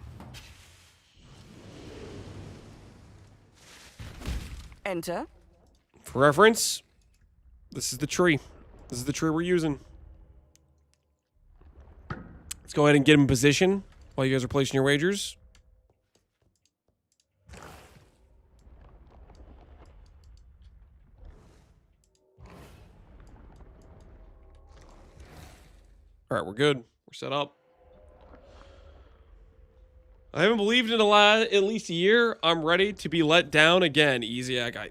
Enter. For reference, this is the tree. This is the tree we're using. Let's go ahead and get him in position while you guys are placing your wagers. All right, we're good. We're set up. I haven't believed in at least a year. I'm ready to be let down again. Easy, guy.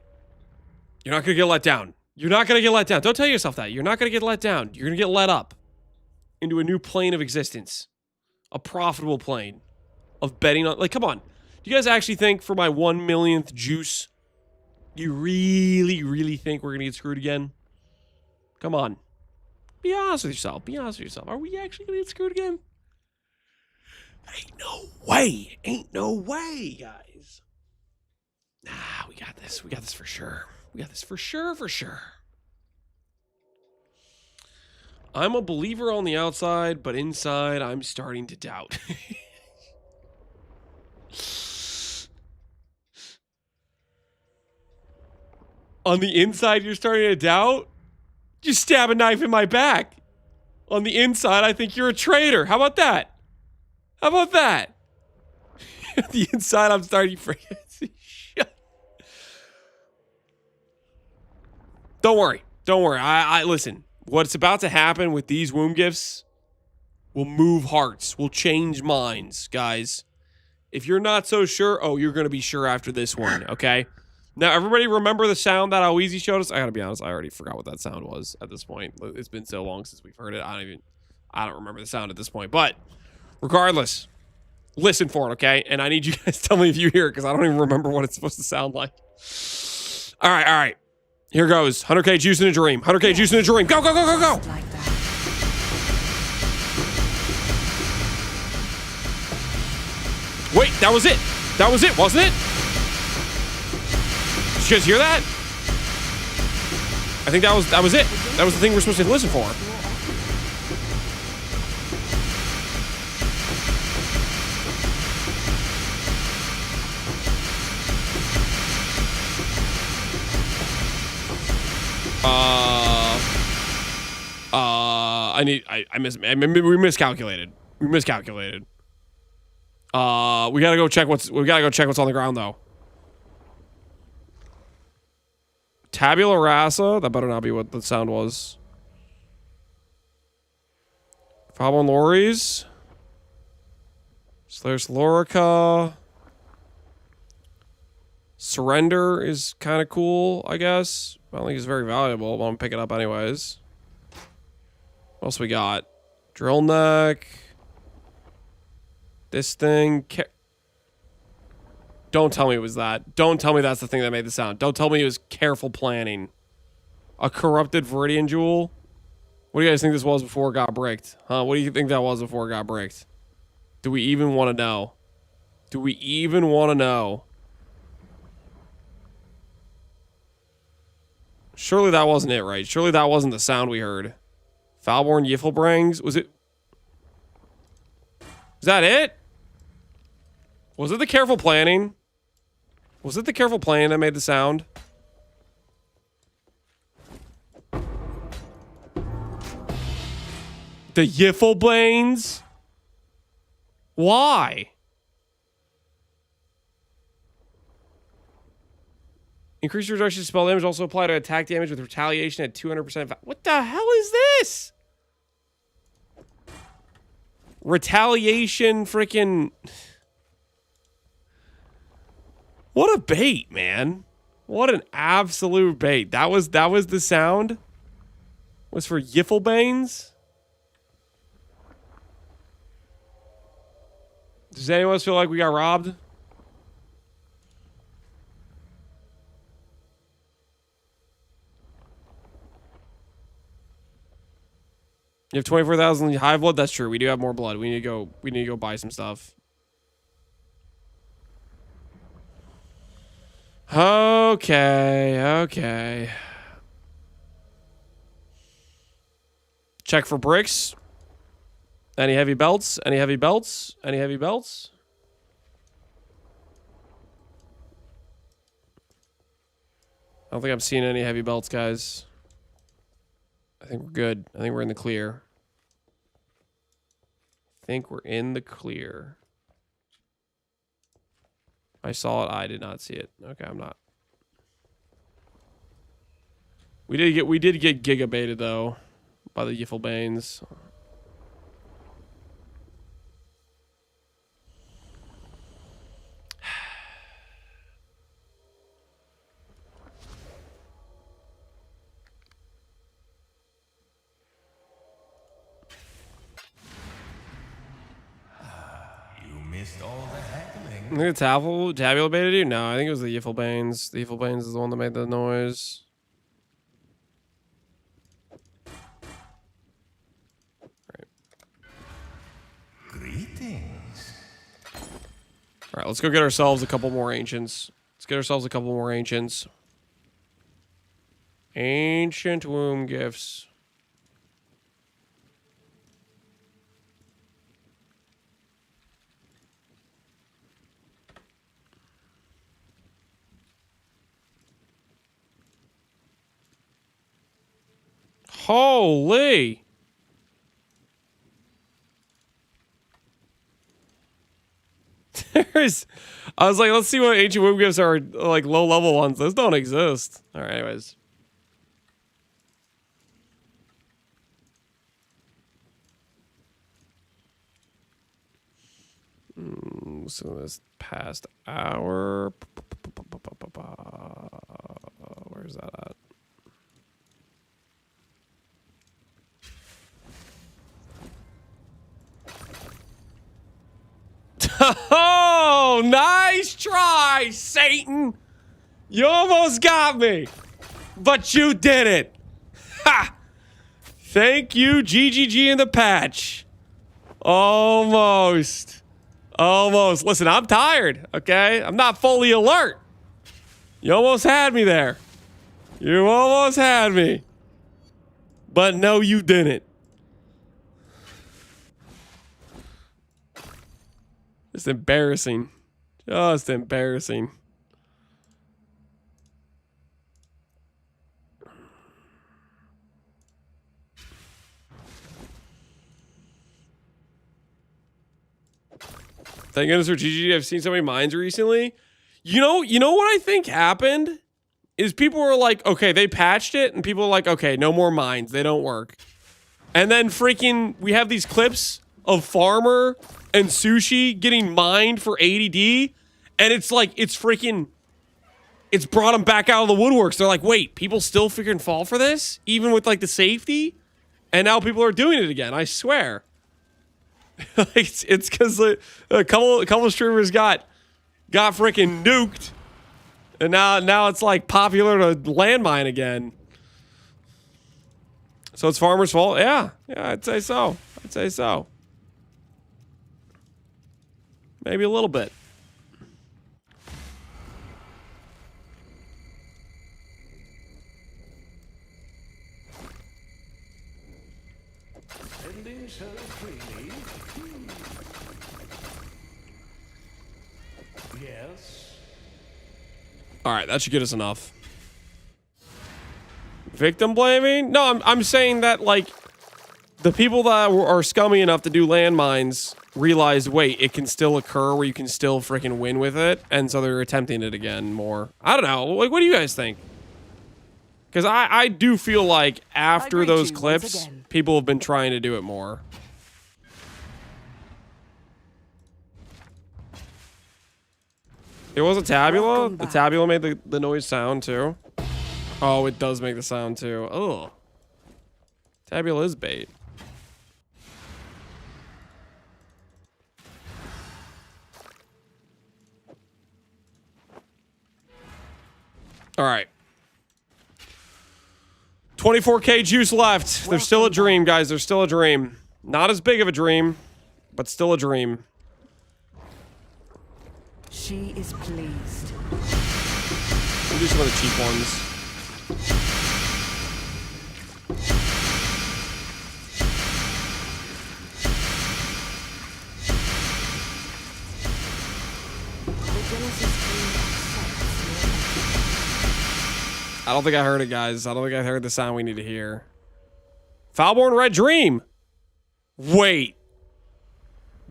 You're not going to get let down. You're not going to get let down. Don't tell yourself that. You're not going to get let down. You're going to get let up into a new plane of existence. A profitable plane of betting on... Like, come on. Do you guys actually think for my 1 millionth juice, you really, really think we're going to get screwed again? Come on. Be honest with yourself. Be honest with yourself. Are we actually going to get screwed again? Ain't no way. Ain't no way, guys. Nah, we got this. We got this for sure. We got this for sure, for sure. I'm a believer on the outside, but inside, I'm starting to doubt. On the inside, you're starting to doubt? Just stab a knife in my back. On the inside, I think you're a traitor. How about that? How about that? The inside, I'm starting to forget. Don't worry. Don't worry. I listen. What's about to happen with these womb gifts will move hearts, will change minds, guys. If you're not so sure, oh, you're going to be sure after this one, okay? Now, everybody remember the sound that Oeasy showed us? I got to be honest, I already forgot what that sound was at this point. It's been so long since we've heard it. I don't remember the sound at this point. But regardless, listen for it, okay? And I need you guys to tell me if you hear it because I don't even remember what it's supposed to sound like. All right, all right. Here goes. 100K juice in a dream. 100K juice in a dream. Go, go, go, go, go. Like that. Wait, that was it. That was it, wasn't it? Did you guys hear that? I think that was it. That was the thing we're supposed to listen for. We miscalculated. We miscalculated. We gotta go check what's on the ground though. Tabula rasa. That better not be what the sound was. Foulborn lorries. Slayer's Lorica. Surrender is kind of cool, I guess. I don't think it's very valuable, but I'm gonna pick it up anyways. What else we got? Drill neck. This thing. Don't tell me it was that. Don't tell me that's the thing that made the sound. Don't tell me it was careful planning. A corrupted Viridian jewel. What do you guys think this was before it got bricked? Huh? What do you think that was before it got bricked? Do we even want to know? Do we even want to know? Surely that wasn't it, right? Surely that wasn't the sound we heard. Foulborn Yiffelbrangs? Was it? Is that it? Was it the careful planning? Was it the careful planning that made the sound? The Yiffelblains? Why? Increase your reduction to spell damage. Also apply to attack damage with retaliation at 200%. What the hell is this? Retaliation freaking... What a bait, man. What an absolute bait. That was the sound? Was for Yiffelbanes? Does anyone else feel like we got robbed? You have 24,000 hive blood? That's true. We do have more blood. We need to go buy some stuff. Okay. Check for bricks. Any heavy belts? Any heavy belts? Any heavy belts? don't think I'm seeing any heavy belts, guys. I think we're good. I think we're in the clear. I think we're in the clear. I saw it. I did not see it. Okay, I'm not. We did get gigabaited though by the Yifflebanes. All the heckling. I think it's Tabula baited you? No, I think it was the Yifflebanes. The Yifflebanes is the one that made the noise. Right. Greetings. Alright, let's go get ourselves a couple more ancients. Let's get ourselves a couple more ancients. Ancient womb gifts. Holy! There's... I was like, let's see what ancient womb gifts are, like, low-level ones. Those don't exist. Alright, anyways. So this past hour... Where's that at? Oh, nice try, Satan. You almost got me, but you did it. Ha! Thank you, GGG in the patch. Almost. Almost. Listen, I'm tired, okay? I'm not fully alert. You almost had me there. You almost had me. But no, you didn't. Just embarrassing. Just embarrassing. Thank goodness for GG. I've seen so many mines recently. You know what I think happened? Is people were like, okay, they patched it, and people were like, okay, no more mines. They don't work. And then freaking, we have these clips of Farmer and Sushi getting mined for 80D, and it's like, it's freaking, it's brought them back out of the woodworks. They're like, wait, people still freaking fall for this? Even with like the safety? And now people are doing it again, I swear. it's because a couple of streamers got freaking nuked, and now it's like popular to landmine again. So it's Farmer's fault? Yeah, I'd say so. I'd say so. Maybe a little bit. Ending so freely. Yes. All right, that should get us enough. Victim blaming? No, I'm saying that like the people that are scummy enough to do landmines realized, wait, it can still occur where you can still freaking win with it, and so they're attempting it again more. I don't know. Like, what do you guys think? Because I do feel like after those clips, people have been trying to do it more. It was a tabula. The tabula made the noise sound too. Oh, it does make the sound too. Oh, tabula is bait. All right. 24K juice left. There's still a dream, guys. There's still a dream. Not as big of a dream, but still a dream. She is pleased. We'll do some of the cheap ones. I don't think I heard it, guys. I don't think I heard the sound we need to hear. Foulborn Red Dream. Wait.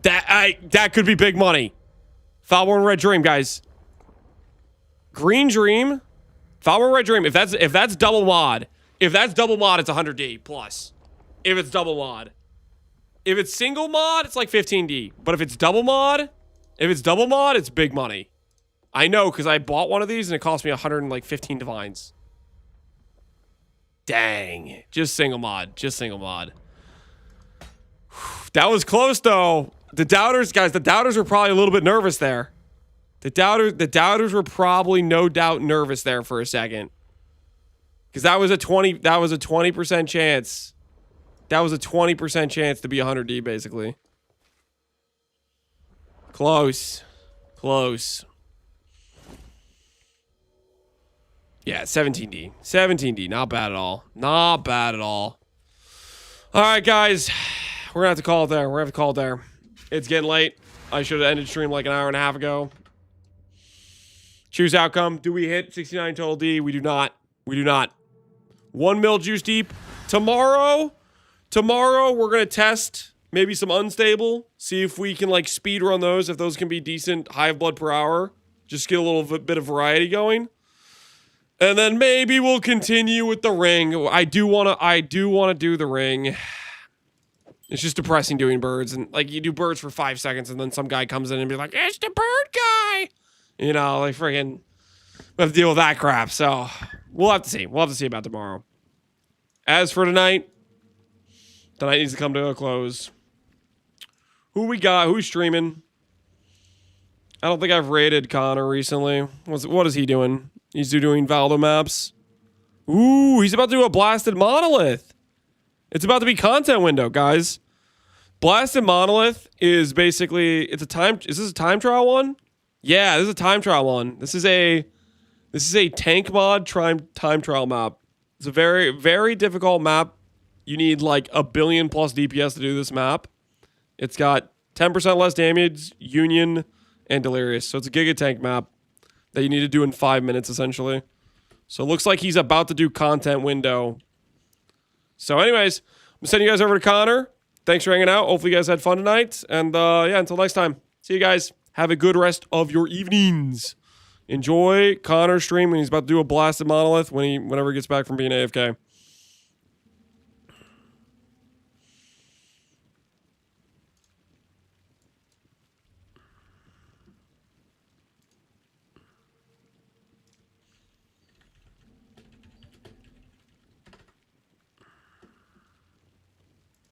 That could be big money. Foulborn Red Dream, guys. Green Dream. Foulborn Red Dream. If that's double mod, it's 100D plus. If it's double mod. If it's single mod, it's like 15D. But if it's double mod, it's big money. I know, because I bought one of these and it cost me 115 divines. Dang. Just single mod. Just single mod. That was close, though. The doubters, guys, the doubters were probably a little bit nervous there. The doubters were probably no doubt nervous there for a second. Because that was a 20% chance. That was a 20% chance to be 100D, basically. Close. Close. Yeah, 17D. 17D. Not bad at all. Not bad at all. All right, guys. We're going to have to call it there. We're going to have to call it there. It's getting late. I should have ended stream like an hour and a half ago. Choose outcome. Do we hit 69 total D? We do not. We do not. 1 mil juice deep. Tomorrow, we're going to test maybe some unstable. See if we can like speed run those. If those can be decent hive blood per hour. Just get a little bit of variety going. And then maybe we'll continue with the ring. I do want to do the ring. It's just depressing doing birds. And like you do birds for 5 seconds and then some guy comes in and be like, it's the bird guy. You know, like friggin' we have to deal with that crap. So we'll have to see. We'll have to see about tomorrow. As for tonight needs to come to a close. Who we got? Who's streaming? I don't think I've rated Connor recently. What is he doing? He's doing Valdo maps. Ooh, he's about to do a blasted monolith. It's about to be content window, guys. Blasted monolith is basically is this a time trial one? Yeah, this is a time trial one. This is a tank mod time trial map. It's a very, very difficult map. You need like 1 billion plus DPS to do this map. It's got 10% less damage, Union, and Delirious. So it's a Giga Tank map that you need to do in 5 minutes, essentially. So it looks like he's about to do content window. So anyways, I'm sending you guys over to Connor. Thanks for hanging out. Hopefully you guys had fun tonight. And yeah, until next time. See you guys. Have a good rest of your evenings. Enjoy Connor's stream when he's about to do a blasted monolith whenever he gets back from being AFK.